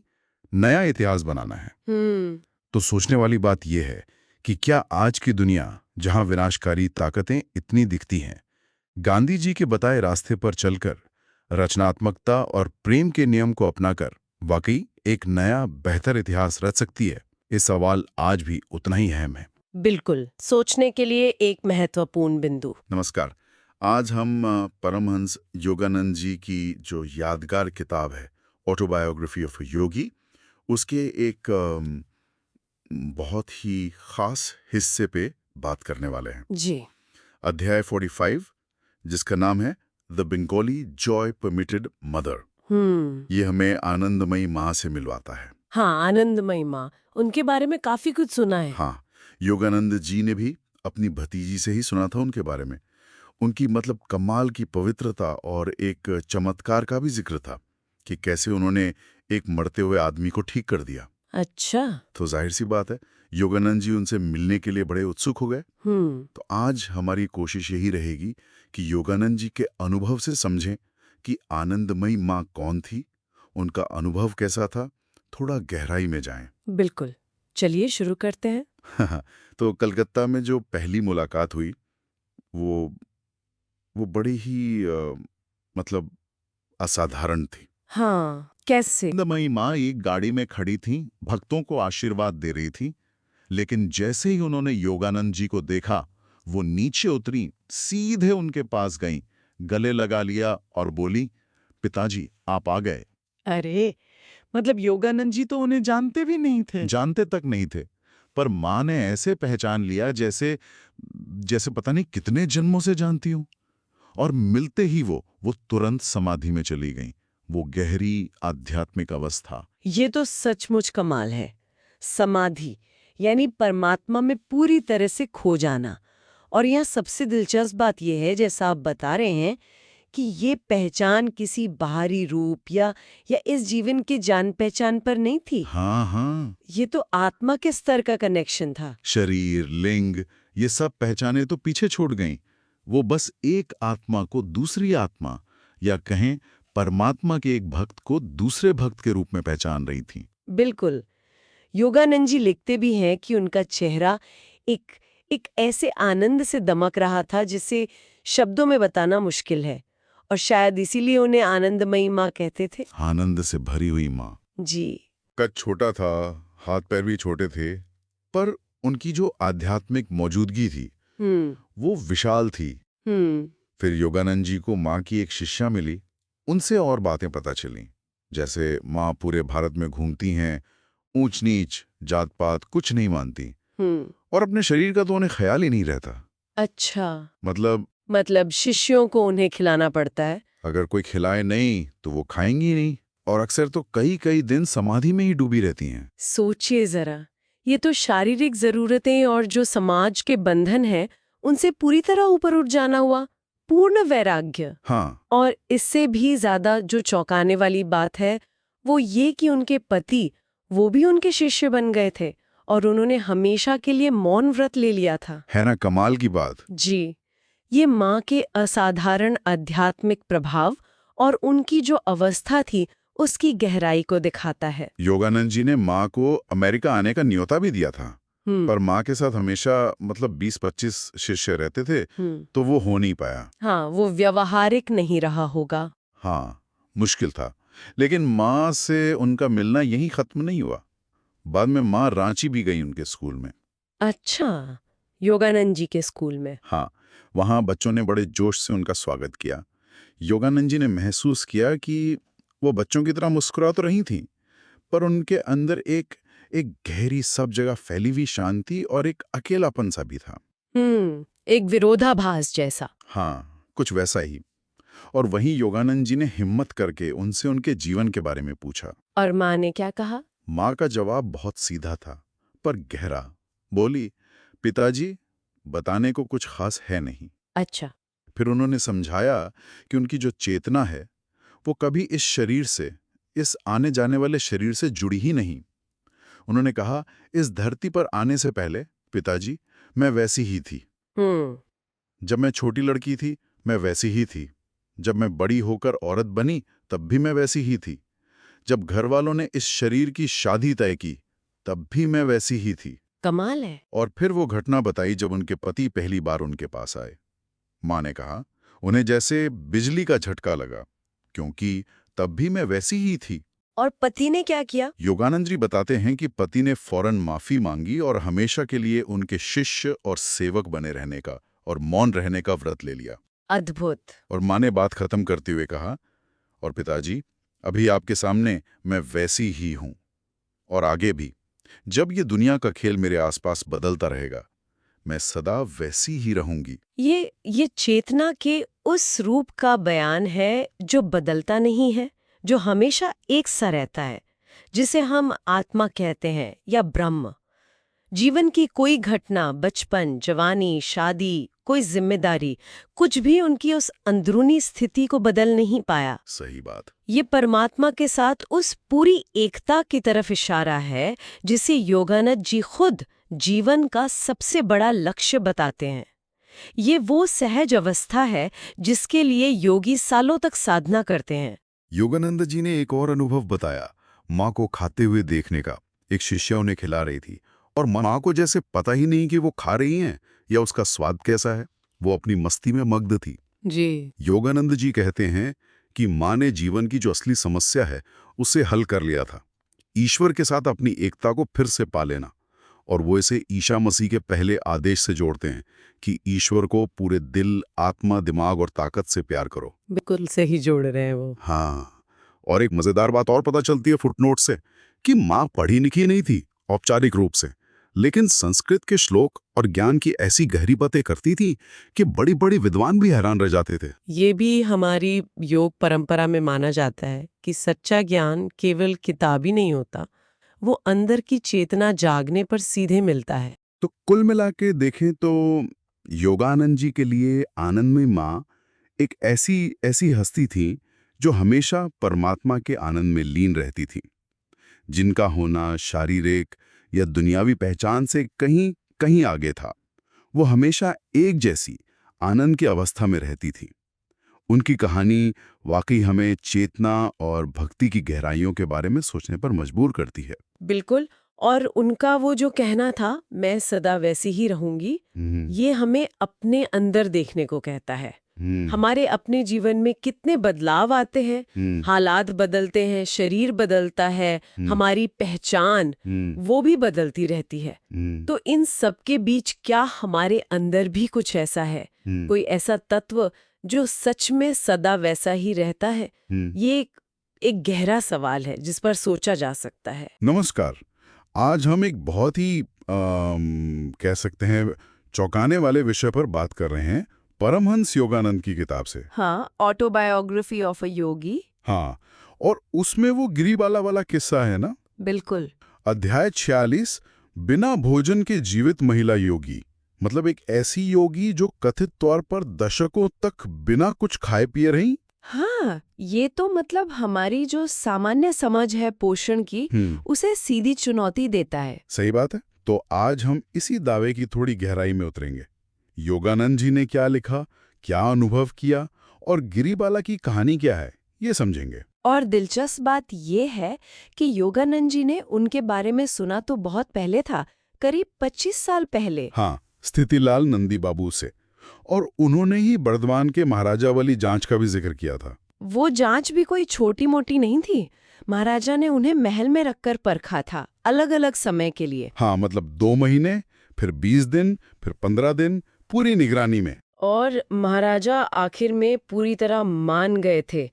नया इतिहास बनाना है। तो सोचने वाली बात यह है कि क्या आज की दुनिया, जहां विनाशकारी ताकतें इतनी दिखती हैं, गांधी जी के बताए रास्ते पर चलकर रचनात्मकता और प्रेम के नियम को अपनाकर वाकई एक नया बेहतर इतिहास रच सकती है? ये सवाल आज भी उतना ही अहम है। बिल्कुल, सोचने के लिए एक महत्वपूर्ण बिंदु। नमस्कार। आज हम परमहंस योगानंद जी की जो यादगार किताब है, ऑटोबायोग्राफी ऑफ योगी, उसके एक बहुत ही खास हिस्से पे बात करने वाले हैं। जी। अध्याय 45, जिसका नाम है the Bengali Joy permitted mother. ये हमें आनंदमयी माँ से मिलवाता है। हाँ, आनंदमयी माँ, उनके बारे में काफी कुछ सुना है। हाँ, योगानंद जी ने भी अपनी भतीजी से ही सुना था उनके बारे में। उनकी मतलब कमाल की पवित्रता और एक चमत्कार का भी जिक्र था कि कैसे उन्होंने एक मरते हुए आदमी को ठीक कर दिया। अच्छा। तो जाहिर सी बात है, योगानंद जी उनसे मिलने के लिए बड़े उत्सुक हो गए। तो आज हमारी कोशिश यही रहेगी कि योगानंद जी के अनुभव से समझें कि आनंदमयी माँ कौन थी उनका अनुभव कैसा था, थोड़ा गहराई में जाएं। बिल्कुल, चलिए शुरू करते हैं। तो कलकत्ता में जो पहली मुलाकात हुई वो बड़ी ही मतलब असाधारण थी। हाँ, कैसे? आनंदमयी माँ एक गाड़ी में खड़ी थीं, भक्तों को आशीर्वाद दे रही थी, लेकिन जैसे ही उन्होंने योगानंद जी को देखा, वो नीचे उतरी, सीधे उनके पास गईं, गले लगा लिया और बोली, पिताजी आप आ गए। अरे, मतलब योगानंद जी तो उन्हें जानते भी नहीं थे। जानते तक नहीं थे, पर माँ ने ऐसे पहचान लिया जैसे जैसे पता नहीं कितने जन्मों से जानती हूं। और मिलते ही वो तुरंत समाधि में चली गईं। वो गहरी आध्यात्मिक अवस्था। ये तो सचमुच कमाल है। समाधि यानी परमात्मा में पूरी तरह से खो जाना। और यहाँ सबसे दिलचस्प बात यह है, जैसा आप बता रहे हैं, कि ये पहचान किसी बाहरी रूप या इस जीवन के जान पहचान पर नहीं थी। हाँ, ये तो आत्मा के स्तर का कनेक्शन था। शरीर, लिंग, ये सब पहचाने तो पीछे छोड़ गईं। वो बस एक आत्मा को दूसरी आत्मा, या कहें परमात्मा के एक भक्त को दूसरे भक्त के रूप में पहचान रही थी। बिल्कुल। योगानंद जी लिखते भी हैं कि उनका चेहरा एक ऐसे आनंद से दमक रहा था जिसे शब्दों में बताना मुश्किल है, और शायद इसीलिए उन्हें आनंदमयी माँ कहते थे। आनंद से भरी हुई माँ। जी। कद छोटा था, हाथ पैर भी छोटे थे, पर उनकी जो आध्यात्मिक मौजूदगी थी वो विशाल थी। फिर योगानंद जी को माँ की एक शिष्या मिली, उनसे और बातें पता चलीं, जैसे माँ पूरे भारत में घूमती हैं, ऊंच नीच जात पात कुछ नहीं मानती, और अपने शरीर का तो उन्हें ख्याल ही नहीं रहता। अच्छा, मतलब शिष्यों को उन्हें खिलाना पड़ता है। अगर कोई खिलाए नहीं तो वो खाएंगी नहीं, और अक्सर तो कई कई दिन समाधि में ही डूबी रहती हैं। सोचिए जरा, ये तो शारीरिक जरूरतें और जो समाज के बंधन हैं उनसे पूरी तरह ऊपर उठ जाना हुआ। पूर्ण वैराग्य। हाँ, और इससे भी ज्यादा जो चौंकाने वाली बात है वो ये कि उनके पति वो भी उनके शिष्य बन गए थे और उन्होंने हमेशा के लिए मौन व्रत ले लिया था। है ना कमाल की बात। जी, ये माँ के असाधारण आध्यात्मिक प्रभाव और उनकी जो अवस्था थी उसकी गहराई को दिखाता है। योगानंद जी ने माँ को अमेरिका आने का न्योता भी दिया था, पर माँ के साथ हमेशा 20-25 शिष्य रहते थे, तो वो हो नहीं पाया। हाँ, वो व्यवहारिक नहीं रहा होगा। हाँ, मुश्किल था। लेकिन माँ से उनका मिलना यहीं खत्म नहीं हुआ। बाद में माँ रांची भी गई उनके स्कूल में। अच्छा, योगानंद जी के स्कूल में। हाँ, वहाँ बच्चों ने बड़े जोश से उनका स्वागत किया। योगानंद जी ने महसूस किया कि वो बच्चों की तरह मुस्कुरा तो रही थीं, पर उनके अंदर एक गहरी सब जगह फैली हुई शांति और एक अकेलापन सा भी था। एक विरोधाभास जैसा। हाँ, कुछ वैसा ही। और वहीं योगानंद जी ने हिम्मत करके उनसे उनके जीवन के बारे में पूछा। और माँ ने क्या कहा? माँ का जवाब बहुत सीधा था, पर गहरा। बोली, पिताजी, बताने को कुछ खास है नहीं। अच्छा। फिर उन्होंने समझाया कि उनकी जो चेतना है वो कभी इस शरीर से, इस आने जाने वाले शरीर से जुड़ी ही नहीं। उन्होंने कहा, इस धरती पर आने से पहले पिताजी मैं वैसी ही थी। जब मैं छोटी लड़की थी मैं वैसी ही थी। जब मैं बड़ी होकर औरत बनी तब भी मैं वैसी ही थी। जब घर वालों ने इस शरीर की शादी तय की तब भी मैं वैसी ही थी। कमाल है। और फिर वो घटना बताई जब उनके पति पहली बार उनके पास आए। माँ ने कहा, उन्हें जैसे बिजली का झटका लगा, क्योंकि तब भी मैं वैसी ही थी। और पति ने क्या किया? योगानंद जी बताते हैं कि पति ने फौरन माफी मांगी और हमेशा के लिए उनके शिष्य और सेवक बने रहने का और मौन रहने का व्रत ले लिया। अद्भुत। और माँ ने बात खत्म करते हुए कहा, और पिताजी, अभी आपके सामने मैं वैसी ही हूं, और आगे भी जब ये दुनिया का खेल मेरे आसपास बदलता रहेगा, मैं सदा वैसी ही रहूंगी। ये चेतना के उस रूप का बयान है जो बदलता नहीं है, जो हमेशा एक सा रहता है, जिसे हम आत्मा कहते हैं या ब्रह्म। जीवन की कोई घटना, बचपन, जवानी, शादी, कोई जिम्मेदारी, कुछ भी उनकी उस अंदरूनी स्थिति को बदल नहीं पाया। सही बात। ये परमात्मा के साथ उस पूरी एकता की तरफ इशारा है जिसे योगानंद जी खुद जीवन का सबसे बड़ा लक्ष्य बताते हैं। ये वो सहज अवस्था है जिसके लिए योगी सालों तक साधना करते हैं। योगानंद जी ने एक और अनुभव बताया, माँ को खाते हुए देखने का। एक शिष्या उन्हें खिला रही थी और माँ को जैसे पता ही नहीं कि वो खा रही हैं या उसका स्वाद कैसा है। वो अपनी मस्ती में मग्न थी। जी। योगानंद जी कहते हैं कि माँ ने जीवन की जो असली समस्या है उसे हल कर लिया था, ईश्वर के साथ अपनी एकता को फिर से पा लेना। और वो इसे ईसा मसीह के पहले आदेश से जोड़ते हैं कि ईश्वर को पूरे दिल, आत्मा, दिमाग और ताकत से प्यार करो। बिल्कुल सही जोड़ रहे हैं वो। हाँ, और एक मजेदार बात और पता चलती है फुटनोट से कि माँ पढ़ी लिखी नहीं थी औपचारिक रूप से, लेकिन संस्कृत के श्लोक और ज्ञान की ऐसी गहरी बातें करती थी कि बड़ी बड़ी विद्वान भी हैरान रह जाते थे। ये भी हमारी योग परंपरा में माना जाता है कि सच्चा ज्ञान केवल किताबी नहीं होता, वो अंदर की चेतना जागने पर सीधे मिलता है। तो कुल मिला के देखें तो योगानंद जी के लिए आनंदमयी माँ एक ऐसी हस्ती थी जो हमेशा परमात्मा के आनंद में लीन रहती थी, जिनका होना शारीरिक या दुनियावी पहचान से कहीं कहीं आगे था। वो हमेशा एक जैसी आनंद की अवस्था में रहती थी। उनकी कहानी वाकई हमें चेतना और भक्ति की गहराइयों के बारे में सोचने पर मजबूर करती है। बिल्कुल। और उनका वो जो कहना था, मैं सदा वैसी ही रहूंगी, ये हमें अपने अंदर देखने को कहता है। हमारे अपने जीवन में कितने बदलाव आते हैं, हालात बदलते हैं, शरीर बदलता है, हमारी पहचान वो भी बदलती रहती है। तो इन सब के बीच क्या हमारे अंदर भी कुछ ऐसा है, कोई ऐसा तत्व जो सच में सदा वैसा ही रहता है? ये एक गहरा सवाल है जिस पर सोचा जा सकता है। नमस्कार। आज हम एक बहुत ही कह सकते हैं चौंकाने वाले विषय पर बात कर रहे हैं, परमहंस योगानंद की किताब से। हाँ, ऑटोबायोग्राफी ऑफ अ योगी। हाँ, और उसमें वो गिरिबाला वाला किस्सा है ना। बिल्कुल। अध्याय 46, बिना भोजन के जीवित महिला योगी। मतलब एक ऐसी योगी जो कथित तौर पर दशकों तक बिना कुछ खाए पिए रही। हाँ, ये तो मतलब हमारी जो सामान्य समझ है पोषण की, उसे सीधी चुनौती देता है। सही बात है। तो आज हम इसी दावे की थोड़ी गहराई में उतरेंगे। योगानंद जी ने क्या लिखा, क्या अनुभव किया और गिरिबाला की कहानी क्या है, ये समझेंगे। और दिलचस्प बात यह है कि योगानंद जी ने उनके बारे में सुना तो बहुत पहले था, करीब 25 साल पहले। हाँ, स्थितिलाल नंदी बाबू से। और उन्होंने ही बर्दवान के महाराजा वाली जांच का भी जिक्र किया था। वो जांच भी कोई छोटी मोटी नहीं थी। महाराजा ने उन्हें महल में रखकर परखा था, अलग अलग समय के लिए। हाँ, मतलब 2 महीने, फिर 20 दिन, फिर 15 दिन, पूरी निगरानी में। और महाराजा आखिर में पूरी तरह मान गए थे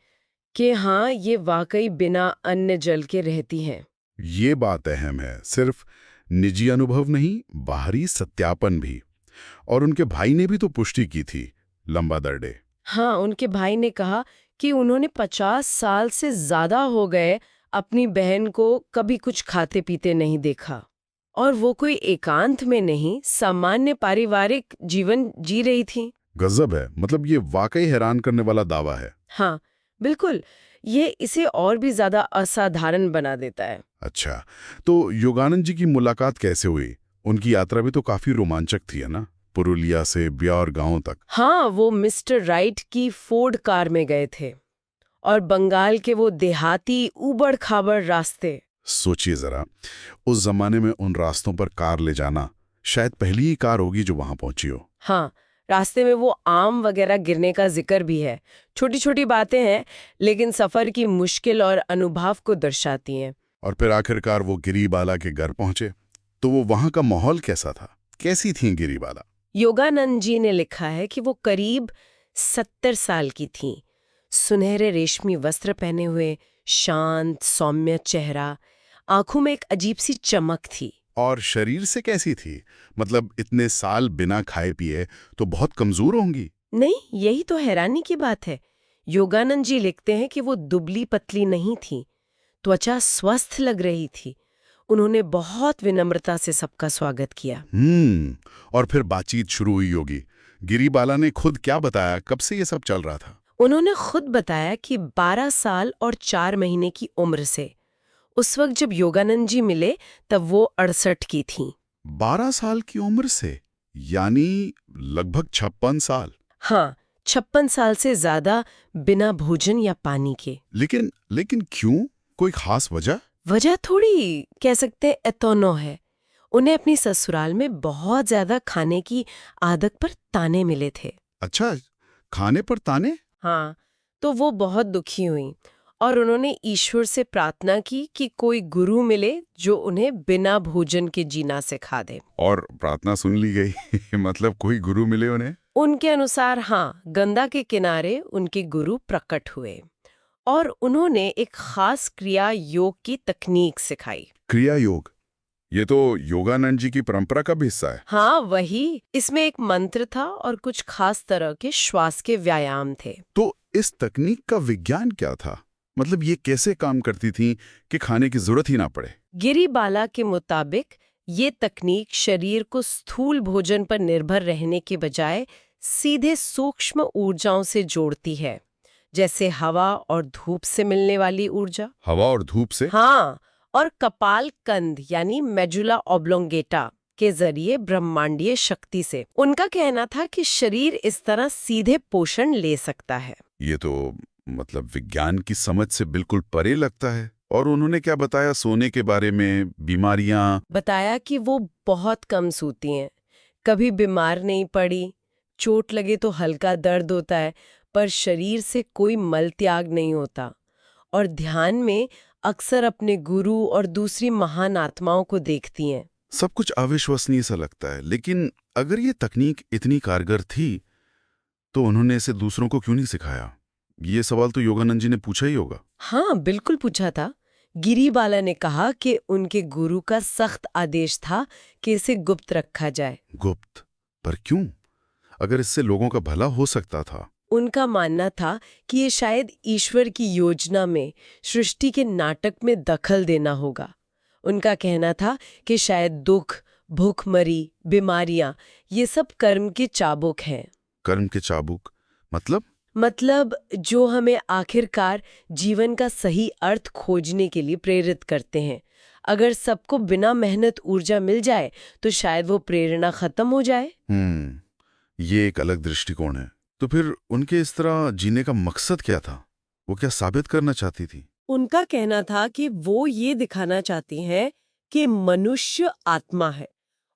कि हाँ, ये वाकई बिना अन्न जल के रहती हैं। ये बात अहम है, सिर्फ निजी अनुभव नहीं, बाहरी सत्यापन भी। और उनके भाई ने भी तो पुष्टि की थी, लंबा दर्डे। हाँ, उनके भाई ने कहा कि उन्होंने 50 साल से ज्यादा हो गए अपनी बहन को कभी कुछ खाते पीते नहीं देखा। और वो कोई एकांत में नहीं, सामान्य पारिवारिक जीवन जी रही थी। गजब है, मतलब ये वाकई हैरान करने वाला दावा है। हाँ, बिल्कुल। ये इसे और भी ज्यादा असाधारण बना देता है। अच्छा, तो योगानंद जी की मुलाकात कैसे हुई? उनकी यात्रा भी तो काफी रोमांचक थी, है ना? पुरुलिया से ब्यावर गांव तक। हाँ, वो मिस्टर राइट की फोर्ड कार में गए थे और बंगाल के वो देहाती उबड़ खाबड़ रास्ते। सोचिए जरा, उस जमाने में उन रास्तों पर कार ले जाना शायद पहली ही कार होगी जो वहां पहुंची हो। हाँ, रास्ते में वो आम वगैरह गिरने का जिक्र भी है। छोटी छोटी बातें हैं, लेकिन सफर की मुश्किल और अनुभव को दर्शाती हैं। और फिर आखिरकार वो गिरिबाला के घर पहुंचे, तो वो वहां का माहौल कैसा था? कैसी थी गिरिबाला? योगानंद जी ने लिखा है कि वो करीब 70 साल की थीं। सुनहरे रेशमी वस्त्र पहने हुए, शांत सौम्य चेहरा, आंखों में एक अजीब सी चमक थी। और शरीर से कैसी थी? मतलब इतने साल बिना खाए पिए तो बहुत कमजोर होंगी। नहीं, यही तो हैरानी की बात है। योगानंद जी लिखते हैं कि वो दुबली पतली नहीं थी, त्वचा स्वस्थ लग रही थी। उन्होंने बहुत विनम्रता से सबका स्वागत किया। और फिर बातचीत शुरू हुई होगी। गिरिबाला ने खुद क्या बताया, कब से ये सब चल रहा था? उन्होंने खुद बताया कि 12 साल और 4 महीने की उम्र से। उस वक्त जब योगानंद जी मिले तब वो 68 की थीं। 12 साल की उम्र से, यानी लगभग 56 साल। हाँ, 56 साल से ज्यादा बिना भोजन या पानी के। लेकिन क्यों? कोई खास वजह? वजह थोड़ी कह सकते हैं एतोनो है। उन्हें अपनी ससुराल में बहुत ज्यादा खाने की आदत पर ताने मिले थे। अच्छा, खाने पर ताने? हाँ, तो वो बहुत दुखी हुई और उन्होंने ईश्वर से प्रार्थना की कि कोई गुरु मिले जो उन्हें बिना भोजन के जीना सिखा दे। और प्रार्थना सुन ली गई। मतलब कोई गुरु मिले उन्हें? उनके अनुसार हाँ, गंगा के किनारे उनके गुरु प्रकट हुए और उन्होंने एक खास क्रिया योग की तकनीक सिखाई। क्रिया योग? ये तो योगानंद जी की परंपरा का भी हिस्सा है। हाँ वही, इसमें एक मंत्र था और कुछ खास तरह के श्वास के व्यायाम थे। तो इस तकनीक का विज्ञान क्या था? मतलब ये कैसे काम करती थी कि खाने की जरूरत ही ना पड़े? गिरिबाला के मुताबिक ये तकनीक शरीर को स्थूल भोजन पर निर्भर रहने के बजाय सीधे सूक्ष्म ऊर्जाओं से जोड़ती है, जैसे हवा और धूप से मिलने वाली ऊर्जा। हवा और धूप से? हाँ, और कपाल कंद यानी मेडुला ऑब्लोंगेटा के जरिए ब्रह्मांडीय शक्ति से। उनका कहना था कि शरीर इस तरह सीधे पोषण ले सकता है। ये तो मतलब विज्ञान की समझ से बिल्कुल परे लगता है। और उन्होंने क्या बताया सोने के बारे में, बीमारियां? बताया कि वो बहुत कम सोती हैं, कभी बीमार नहीं पड़ी, चोट लगे तो हल्का दर्द होता है पर शरीर से कोई मल त्याग नहीं होता, और ध्यान में अक्सर अपने गुरु और दूसरी महान आत्माओं को देखती हैं। सब कुछ अविश्वसनीय सा लगता है, लेकिन अगर ये तकनीक इतनी कारगर थी तो उन्होंने इसे दूसरों को क्यों नहीं सिखाया? ये सवाल तो योगानंद जी ने पूछा ही होगा। हाँ बिल्कुल पूछा था। गिरिबाला ने कहा कि उनके गुरु का सख्त आदेश था कि इसे गुप्त रखा जाए। गुप्त? पर क्यों? अगर इससे लोगों का भला हो सकता था। उनका मानना था कि ये शायद ईश्वर की योजना में, सृष्टि के नाटक में दखल देना होगा। उनका कहना था कि शायद दुख, भूखमरी, बीमारियां ये सब कर्म के चाबुक हैं। कर्म के चाबुक? मतलब जो हमें आखिरकार जीवन का सही अर्थ खोजने के लिए प्रेरित करते हैं। अगर सबको बिना मेहनत ऊर्जा मिल जाए तो शायद वो प्रेरणा खत्म हो जाए। ये एक अलग दृष्टिकोण है। तो फिर उनके इस तरह जीने का मकसद क्या था? वो क्या साबित करना चाहती थी? उनका कहना था कि वो ये दिखाना चाहती हैं कि मनुष्य आत्मा है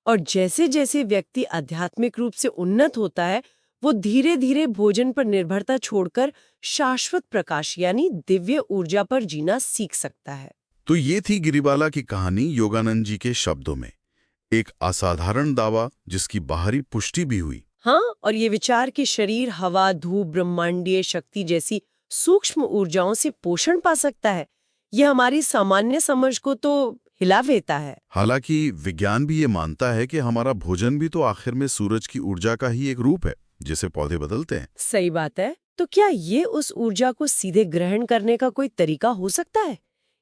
और जैसे जैसे व्यक्ति आध्यात्मिक रूप से उन्नत होता है वो धीरे धीरे भोजन पर निर्भरता छोड़कर शाश्वत प्रकाश यानी दिव्य ऊर्जा पर जीना सीख सकता है। तो ये थी गिरिबाला की कहानी योगानंद जी के शब्दों में। एक असाधारण दावा जिसकी बाहरी पुष्टि भी हुई। हाँ, और ये विचार कि शरीर हवा, धूप, ब्रह्मांडीय शक्ति जैसी सूक्ष्म ऊर्जाओं से पोषण पा सकता है, यह हमारी सामान्य समझ को तो हिला देता है। हालांकि विज्ञान भी ये मानता है कि हमारा भोजन भी तो आखिर में सूरज की ऊर्जा का ही एक रूप है जिसे पौधे बदलते हैं। सही बात है। तो क्या ये उस ऊर्जा को सीधे ग्रहण करने का कोई तरीका हो सकता है?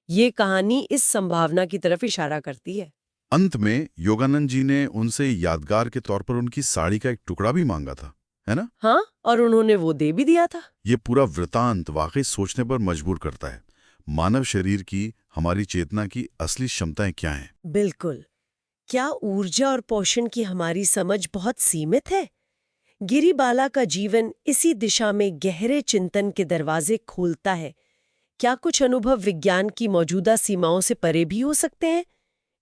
ये कहानी इस संभावना की तरफ इशारा करती है। अंत में योगानंद जी ने उनसे यादगार के तौर पर उनकी साड़ी का एक टुकड़ा भी मांगा था, है ना? हाँ, और उन्होंने वो दे भी दिया था। ये पूरा वृतांत वाकई सोचने पर मजबूर करता है। मानव शरीर की, हमारी चेतना की असली क्षमताएं क्या हैं? बिल्कुल। क्या ऊर्जा और पोषण की हमारी समझ बहुत सीमित है? गिरिबाला का जीवन इसी दिशा में गहरे चिंतन के दरवाजे खोलता है। क्या कुछ अनुभव विज्ञान की मौजूदा सीमाओं से परे भी हो सकते हैं?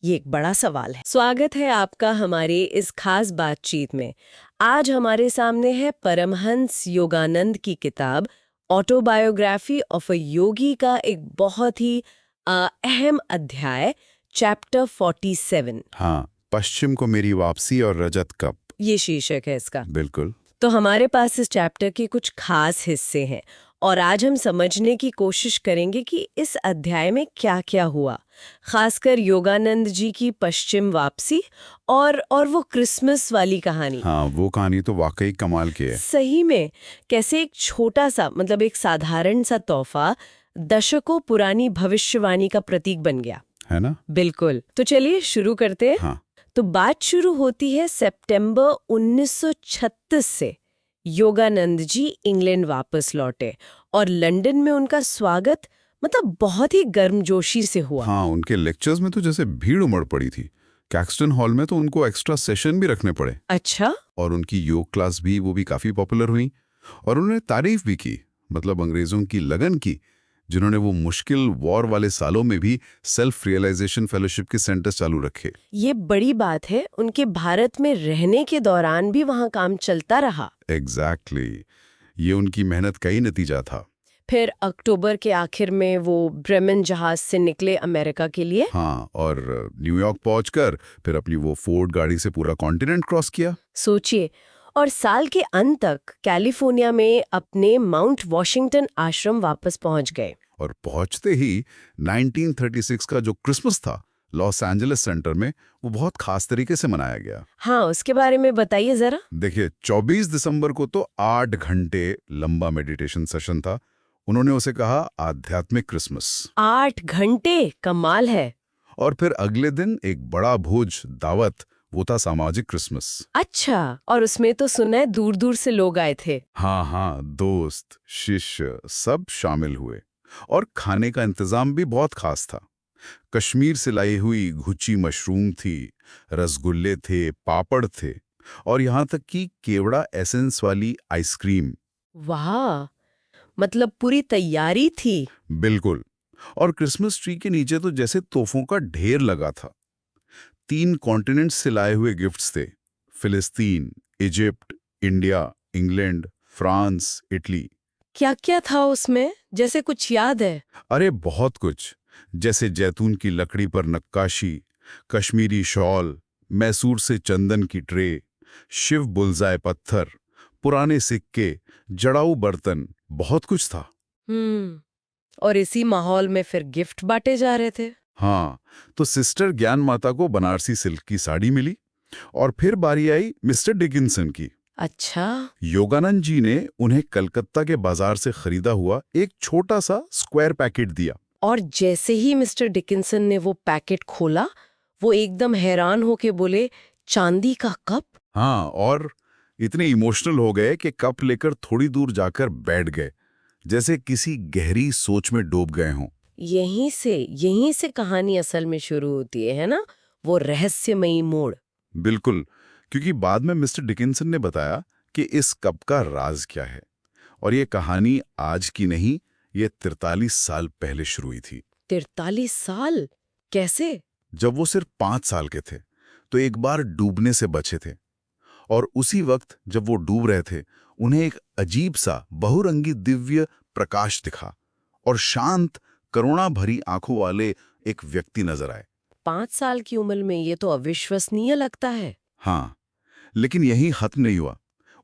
ये एक बड़ा सवाल है। स्वागत है आपका हमारे इस खास बातचीत में। आज हमारे सामने है परमहंस योगानंद की किताब ऑटोबायोग्राफी ऑफ अ योगी का एक बहुत ही अहम अध्याय, चैप्टर 47। हाँ, पश्चिम को मेरी वापसी और रजत कप, ये शीर्षक है इसका। बिल्कुल। तो हमारे पास इस चैप्टर के कुछ खास हिस्से हैं और आज हम समझने की कोशिश करेंगे कि इस अध्याय में क्या-क्या हुआ, खासकर योगानंद जी की पश्चिम वापसी और वो क्रिसमस वाली कहानी। हाँ, वो कहानी तो वाकई कमाल की है। सही में कैसे एक छोटा सा, मतलब एक साधारण सा तोहफा दशकों पुरानी भविष्यवाणी का प्रतीक बन गया, है ना? बिल्कुल। तो चलिए शुरू करते हैं। हाँ। तो बात शुरू होती है सितंबर 1936 से। योगानंद जी इंग्लैंड वापस लौटे और लंदन में उनका स्वागत मतलब बहुत ही गर्मजोशी से हुआ। हाँ, उनके लेक्चर्स में तो जैसे भीड़ उमड़ पड़ी थी। कैक्सटन हॉल में तो उनको एक्स्ट्रा सेशन भी रखने पड़े। अच्छा। और उनकी योग क्लास भी, वो भी काफी पॉपुलर हुई। और उन्होंने तारीफ भी की, मतलब अंग्रेजों की लगन की, जिन्होंने वो मुश्किल वॉर वाले सालों में भी सेल्फ रियलाइजेशन फेलोशिप के सेंटर्स चालू रखे। ये बड़ी बात है, उनके भारत में रहने के दौरान भी वहाँ काम चलता रहा। एग्जैक्टली ये उनकी मेहनत का ही नतीजा था। फिर अक्टूबर के आखिर में वो ब्रेमेन जहाज से निकले अमेरिका के लिए। हाँ, और न्यूयॉर्क पहुंचकर फिर अपनी वो फोर्ड गाड़ी से पूरा कॉन्टिनेंट क्रॉस किया। सोचिए, और साल के अंत तक कैलिफोर्निया में अपने माउंट वॉशिंगटन आश्रम वापस पहुंच गए। और पहुंचते ही 1936 का जो क्रिसमस था लॉस एंजलिस सेंटर में, वो बहुत खास तरीके से मनाया गया। हाँ, उसके बारे में बताइए जरा। देखिए, 24 दिसंबर को तो 8 घंटे लंबा मेडिटेशन सेशन था। उन्होंने उसे कहा आध्यात्मिक क्रिसमस। 8 घंटे, कमाल है। और फिर अगले दिन एक बड़ा भोज दावत, वो था सामाजिक क्रिसमस। अच्छा, और उसमें तो सुना है दूर दूर से लोग आए थे। हाँ, दोस्त, शिष्य सब शामिल हुए। और खाने का इंतजाम भी बहुत खास था। कश्मीर से लाई हुई घुची मशरूम थी, रसगुल्ले थे, पापड़ थे, और यहाँ तक कि केवड़ा एसेंस वाली आइसक्रीम। वाह, मतलब पूरी तैयारी थी। बिल्कुल। और क्रिसमस ट्री के नीचे तो जैसे तोहफों का ढेर लगा था। 3 कॉन्टिनेंट्स से लाए हुए गिफ्ट्स थे, फिलिस्तीन, Egypt, India, England, France, Italy. क्या क्या था उसमें, जैसे कुछ याद है? अरे बहुत कुछ, जैसे जैतून की लकड़ी पर नक्काशी, कश्मीरी शॉल, मैसूर से चंदन की ट्रे, शिव बुलजाए पत्थर, पुराने सिक्के, जड़ाऊ बर्तन, बहुत कुछ था। और इसी माहौल में फिर गिफ्ट बांटे जा रहे थे। हाँ, तो सिस्टर ज्ञान माता को बनारसी सिल्क की साड़ी मिली। और फिर बारी आई मिस्टर डिकिंसन की। अच्छा। योगानंद जी ने उन्हें कलकत्ता के बाजार से खरीदा हुआ एक छोटा सा स्क्वायर पैकेट दिया। और जैसे ही मिस्टर डिकिंसन ने वो पैकेट खोला, वो एकदम हैरान होके बोले, चांदी का कप? हाँ, और इतने इमोशनल हो गए कि कप लेकर थोड़ी दूर जाकर बैठ गए, जैसे किसी गहरी सोच में डूब गए हों। यहीं से कहानी असल में शुरू होती है ना, वो रहस्यमयी मोड़। बिल्कुल, क्योंकि बाद में मिस्टर डिकिंसन ने बताया कि इस कप का राज क्या है। और ये कहानी आज की नहीं, ये 43 साल पहले शुरू हुई थी। 43 साल? कैसे? जब वो सिर्फ 5 साल के थे, तो एक बार डूबने से बचे थे। और उसी वक्त जब वो डूब रहे थे, उन्हें एक अजीब सा बहुरंगी दिव्य प्रकाश दिखा और शांत करुणा भरी आंखों वाले एक व्यक्ति नजर आए। 5 साल की उम्र में ये तो अविश्वसनीय लगता है। हाँ, लेकिन यही खत्म नहीं हुआ।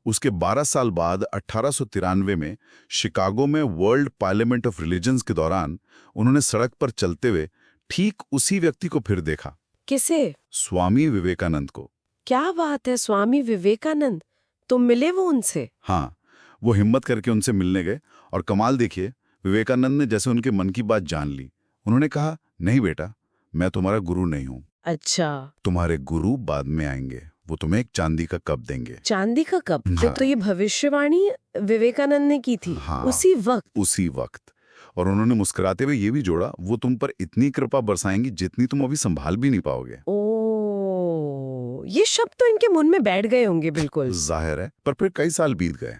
उसके 12 साल बाद 1893 में शिकागो में वर्ल्ड पार्लियामेंट ऑफ रिलीजन्स के दौरान उन्होंने सड़क पर चलते हुए ठीक उसी व्यक्ति को फिर देखा। किसे? स्वामी विवेकानंद को। क्या बात है, स्वामी विवेकानंद? तुम मिले वो उनसे? हाँ, वो हिम्मत करके उनसे मिलने गए। और कमाल देखिए, विवेकानंद ने जैसे उनके मन की बात जान ली। उन्होंने कहा, नहीं बेटा, मैं तुम्हारा गुरु नहीं हूं। अच्छा। तुम्हारे गुरु बाद में आएंगे, वो तुम्हें एक चांदी का कप देंगे। चांदी का कप? हाँ। तो ये भविष्यवाणी विवेकानंद ने की थी। हाँ। उसी वक्त। और उन्होंने मुस्कुराते हुए ये भी जोड़ा, वो तुम पर इतनी कृपा बरसाएंगी जितनी तुम अभी संभाल भी नहीं पाओगे। ओ, ये शब्द तो इनके मुंह में बैठ गए होंगे बिल्कुल। जाहिर है, पर फिर कई साल बीत गए।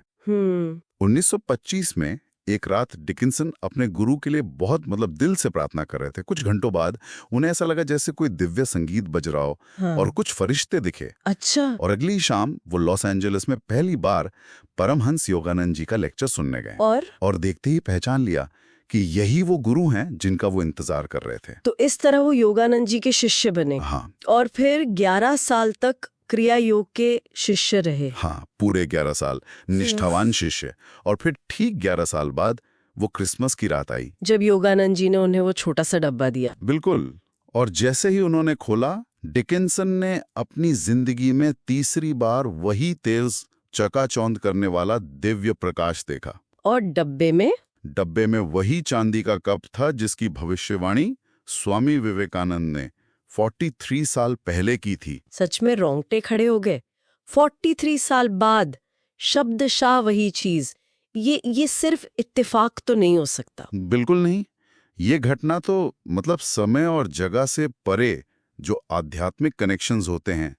1925 में एक रात डिकिंसन अपने गुरु के लिए बहुत दिल से प्रार्थना कर रहे थे। कुछ घंटों बाद उन्हें ऐसा लगा जैसे कोई दिव्य संगीत बज रहा हो। हाँ। और कुछ फरिश्ते दिखे। अच्छा। और अगली शाम वो लॉस एंजलिस में पहली बार परमहंस योगानंद जी का लेक्चर सुनने गए। और देखते ही पहचान लिया कि यही वो गुरु हैं जिनका वो इंतजार कर रहे थे। तो इस तरह वो योगानंद जी के शिष्य बने। हाँ। और फिर 11 साल तक क्रिया योग के शिष्य रहे। हाँ, पूरे 11 साल निष्ठावान शिष्य। और फिर ठीक 11 साल बाद वो क्रिसमस की रात आई, जब योगानंद जी ने उन्हें वो छोटा सा डब्बा दिया। बिल्कुल। और जैसे ही उन्होंने खोला, डिकिंसन ने अपनी जिंदगी में तीसरी बार वही तेज चकाचौंध करने वाला दिव्य प्रकाश देखा। और डब्बे में वही चांदी का कप था जिसकी भविष्यवाणी स्वामी विवेकानंद ने 43 साल पहले की थी। सच में रोंगटे खड़े हो गए। 43 साल बाद शब्दशाह वही चीज। ये सिर्फ इत्तेफाक तो नहीं हो सकता। बिल्कुल नहीं। ये घटना तो समय और जगह से परे जो आध्यात्मिक कनेक्शंस होते हैं,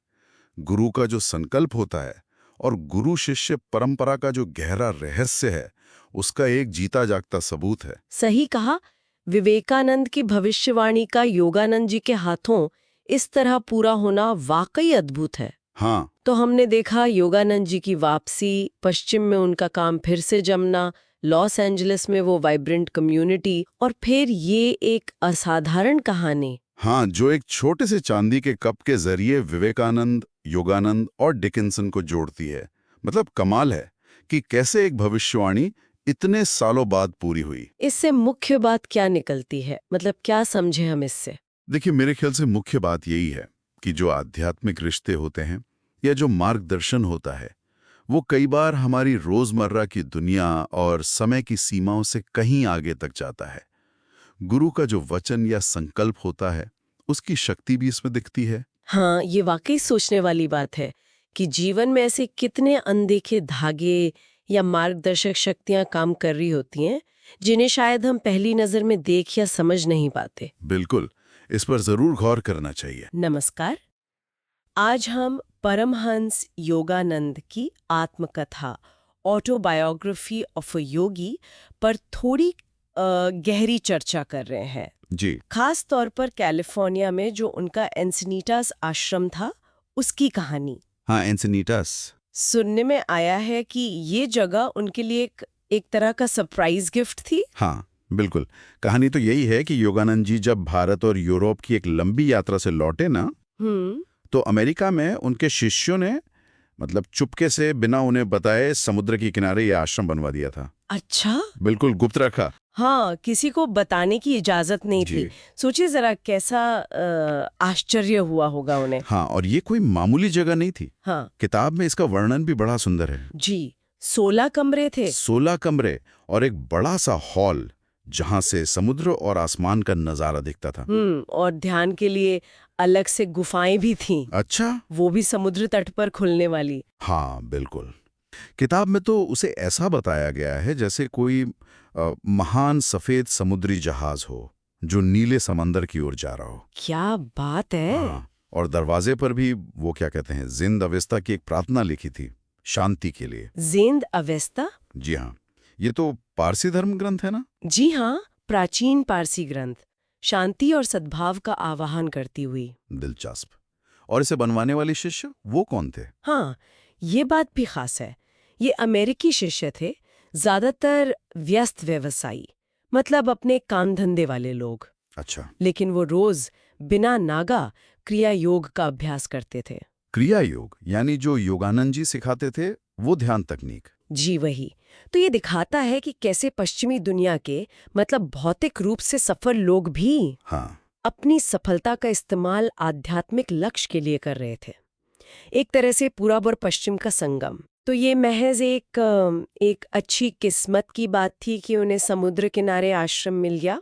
गुरु का जो संकल्प होता है और गुरु शिष्य परंपरा का जो गहरा रहस्य है उसका एक जीता जागता सबूत है। सही कहा। विवेकानंद की भविष्यवाणी का योगानंद जी के हाथों इस तरह पूरा होना वाकई अद्भुत है। हाँ, तो हमने देखा योगानंद जी की वापसी, पश्चिम में उनका काम फिर से जमना, लॉस एंजलिस में वो वाइब्रेंट कम्युनिटी, और फिर ये एक असाधारण कहानी। हाँ, जो एक छोटे से चांदी के कप के जरिए विवेकानंद, योगानंद और डिकिंसन को जोड़ती है। मतलब कमाल है कि कैसे एक भविष्यवाणी इतने सालों बाद पूरी हुई। इससे मुख्य बात क्या निकलती है, मतलब क्या समझे हम इससे? देखिए, मेरे ख्याल से मुख्य बात यही है कि जो आध्यात्मिक रिश्ते होते हैं या जो मार्गदर्शन होता है वो कई बार हमारी रोजमर्रा की दुनिया और समय की सीमाओं से कहीं आगे तक जाता है। गुरु का जो वचन या संकल्प होता है उसकी शक्ति भी इसमें दिखती है। हाँ, ये वाकई सोचने वाली बात है कि जीवन में ऐसे कितने अनदेखे धागे या मार्गदर्शक शक्तियां काम कर रही होती हैं जिन्हें शायद हम पहली नजर में देख या समझ नहीं पाते। बिल्कुल, इस पर जरूर गौर करना चाहिए। नमस्कार। आज हम परमहंस योगानंद की आत्मकथा ऑटोबायोग्राफी ऑफ अ योगी पर थोड़ी गहरी चर्चा कर रहे हैं। जी, खास तौर पर कैलिफोर्निया में जो उनका एंसिनीटास आश्रम था उसकी कहानी। हाँ, एंसिनीटास। सुनने में आया है कि ये जगह उनके लिए एक तरह का सरप्राइज गिफ्ट थी। हाँ, बिल्कुल। कहानी तो यही है कि योगानंद जी जब भारत और यूरोप की एक लंबी यात्रा से लौटे ना, तो अमेरिका में उनके शिष्यों ने मतलब चुपके से बिना उन्हें बताए समुद्र के किनारे ये आश्रम बनवा दिया था। अच्छा। बिल्कुल गुप्त रखा। हाँ, किसी को बताने की इजाजत नहीं थी। सोचिए जरा कैसा आश्चर्य हुआ होगा उन्हें। हाँ, और ये कोई मामूली जगह नहीं थी। हाँ किताब में इसका वर्णन भी बड़ा सुंदर है जी। 16 कमरे थे। 16 कमरे और एक बड़ा सा हॉल जहां से समुद्र और आसमान का नजारा दिखता था। और ध्यान के लिए अलग से गुफाएं भी थीं। अच्छा, वो भी समुद्र तट पर खुलने वाली। हाँ बिल्कुल। किताब में तो उसे ऐसा बताया गया है जैसे कोई महान सफेद समुद्री जहाज हो जो नीले समंदर की ओर जा रहा हो। क्या बात है। हाँ, और दरवाजे पर भी वो क्या कहते हैं, जिंद अवेस्ता की एक प्रार्थना लिखी थी शांति के लिए। जिंद अवेस्ता? जी हाँ, ये तो पारसी धर्म ग्रंथ है ना। जी हाँ, प्राचीन पारसी ग्रंथ, शांति और सद्भाव का आवाहन करती हुई। दिलचस्प। और इसे बनवाने वाले शिष्य वो कौन थे? हाँ, ये बात भी खास है। ये अमेरिकी शिष्य थे, ज्यादातर व्यस्त व्यवसायी, मतलब अपने काम धंधे वाले लोग। अच्छा, लेकिन वो रोज बिना नागा क्रिया योग का अभ्यास करते थे। क्रिया योग यानी जो योगानंद जी सिखाते थे वो ध्यान तकनीक। जी वही। तो ये दिखाता है कि कैसे पश्चिमी दुनिया के मतलब भौतिक रूप से सफल लोग भी हाँ, अपनी सफलता का इस्तेमाल आध्यात्मिक लक्ष्य के लिए कर रहे थे। एक तरह से पूरब और पश्चिम का संगम। तो ये महज एक अच्छी किस्मत की बात थी कि उन्हें समुद्र किनारे आश्रम मिल गया,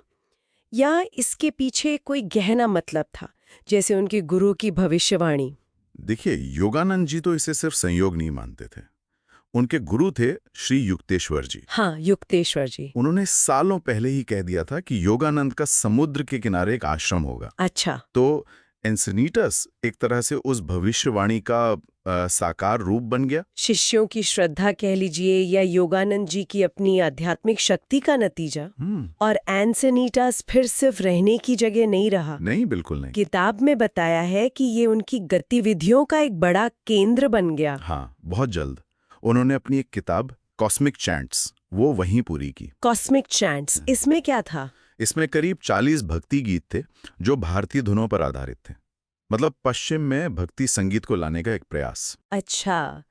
या इसके पीछे कोई गहरा मतलब था, जैसे उनके गुरु की भविष्यवाणी? देखिए, योगानंद जी तो इसे सिर्फ संयोग नहीं मानते थे। उनके गुरु थे श्री युक्तेश्वर जी। हाँ, युक्तेश्वर जी। उन्होंने सालों पहले ही कह दिया था कि योगानंद का समुद्र के किनारे एक आश्रम होगा। अच्छा। तो एंसिनीटस एक तरह से उस भविष्यवाणी का साकार रूप बन गया। शिष्यों की श्रद्धा कह लीजिए या योगानंद जी की अपनी आध्यात्मिक शक्ति का नतीजा। और एंसिनीटस फिर सिर्फ रहने की जगह नहीं रहा। नहीं, बिल्कुल नहीं। किताब में बताया है कि ये उनकी गतिविधियों का एक बड़ा केंद्र बन गया। हाँ, बहुत जल्द उन्होंने अपनी एक किताब कॉस्मिक चैंट्स वो वहीं पूरी की। कॉस्मिक चैंट्स, इसमें क्या था? इसमें करीब 40 भक्ति गीत थे जो भारतीय धुनों पर आधारित थे। मतलब पश्चिम में भक्ति संगीत को लाने का एक प्रयास। अच्छा,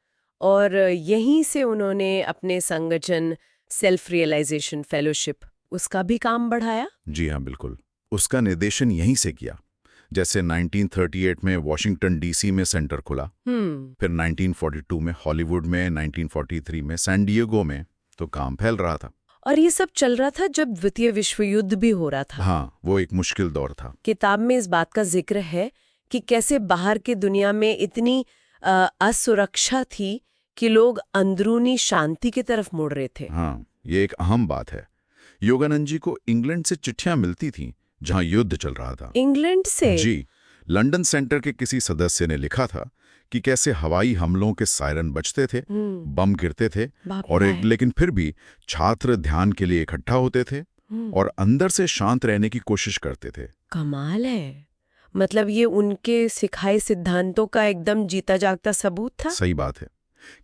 और यहीं से उन्होंने अपने संगठन सेल्फ रियलाइजेशन फेलोशिप उसका भी काम बढ़ाया? जी हाँ, बिल्कुल। उसका निर्देशन यहीं से किया। जैसे 1938 में वॉशिंगटन डीसी में सेंटर खुला, फिर 1942 में हॉलीवुड में, 1943 में सैन डिएगो में, तो काम फैल रहा था। और ये सब चल रहा था जब द्वितीय विश्व युद्ध भी हो रहा था। हाँ, वो एक मुश्किल दौर था। किताब में इस बात का जिक्र है कि कैसे बाहर की दुनिया में इतनी असुरक्षा थी कि लोग अंदरूनी शांति की तरफ मुड़ रहे थे। हाँ, ये एक अहम बात है। योगानंद जी को इंग्लैंड से चिट्ठियां मिलती थीं जहां युद्ध चल रहा था। इंग्लैंड से? जी। लंदन सेंटर के किसी सदस्य ने लिखा था कि कैसे हवाई हमलों के सायरन बजते थे, बम गिरते थे, और लेकिन फिर भी छात्र ध्यान के लिए इकट्ठा होते थे और अंदर से शांत रहने की कोशिश करते थे। कमाल है। मतलब ये उनके सिखाए सिद्धांतों का एकदम जीता जागता सबूत था। सही बात है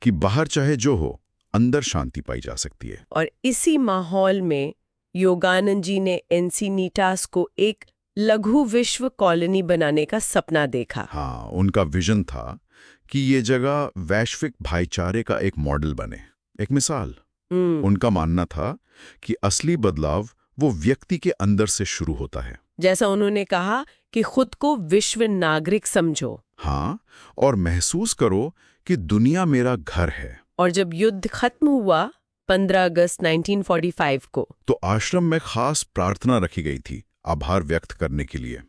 कि बाहर चाहे जो हो, अंदर शांति पाई जा सकती है। और इसी माहौल में योगानंद जी ने एंसिनीटास को एक लघु विश्व कॉलोनी बनाने का सपना देखा। हाँ, उनका विजन था कि ये जगह वैश्विक भाईचारे का एक मॉडल बने, एक मिसाल। उनका मानना था कि असली बदलाव वो व्यक्ति के अंदर से शुरू होता है। जैसा उन्होंने कहा कि खुद को विश्व नागरिक समझो। हाँ, और महसूस करो कि दुनिया मेरा घर है। और जब युद्ध खत्म हुआ 15 अगस्त 1945 को, तो आश्रम में खास प्रार्थना रखी गई थी, आभार व्यक्त करने के लिए।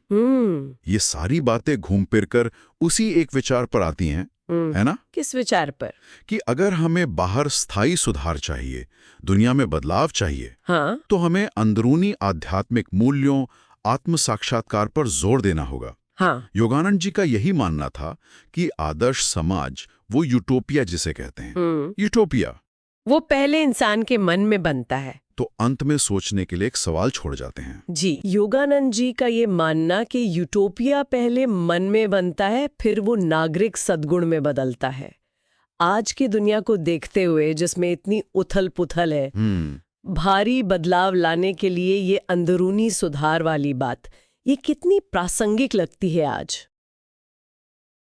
ये सारी बातें घूम फिर कर उसी एक विचार पर आती हैं, है ना? किस विचार पर? कि अगर हमें बाहर स्थायी सुधार चाहिए, दुनिया में बदलाव चाहिए, हाँ, तो हमें अंदरूनी आध्यात्मिक मूल्यों, आत्म साक्षात्कार पर जोर देना होगा। हाँ, योगानंद जी का यही मानना था कि आदर्श समाज, वो यूटोपिया जिसे कहते हैं, यूटोपिया, वो पहले इंसान के मन में बनता है। तो अंत में सोचने के लिए एक सवाल छोड़ जाते हैं। जी, योगानंद जी का ये मानना कि यूटोपिया पहले मन में बनता है, फिर वो नागरिक सद्गुण में बदलता है। आज की दुनिया को देखते हुए, जिसमें इतनी उथल पुथल है, भारी बदलाव लाने के लिए ये अंदरूनी सुधार वाली बात, ये कितनी प्रासंगिक लगती है आज।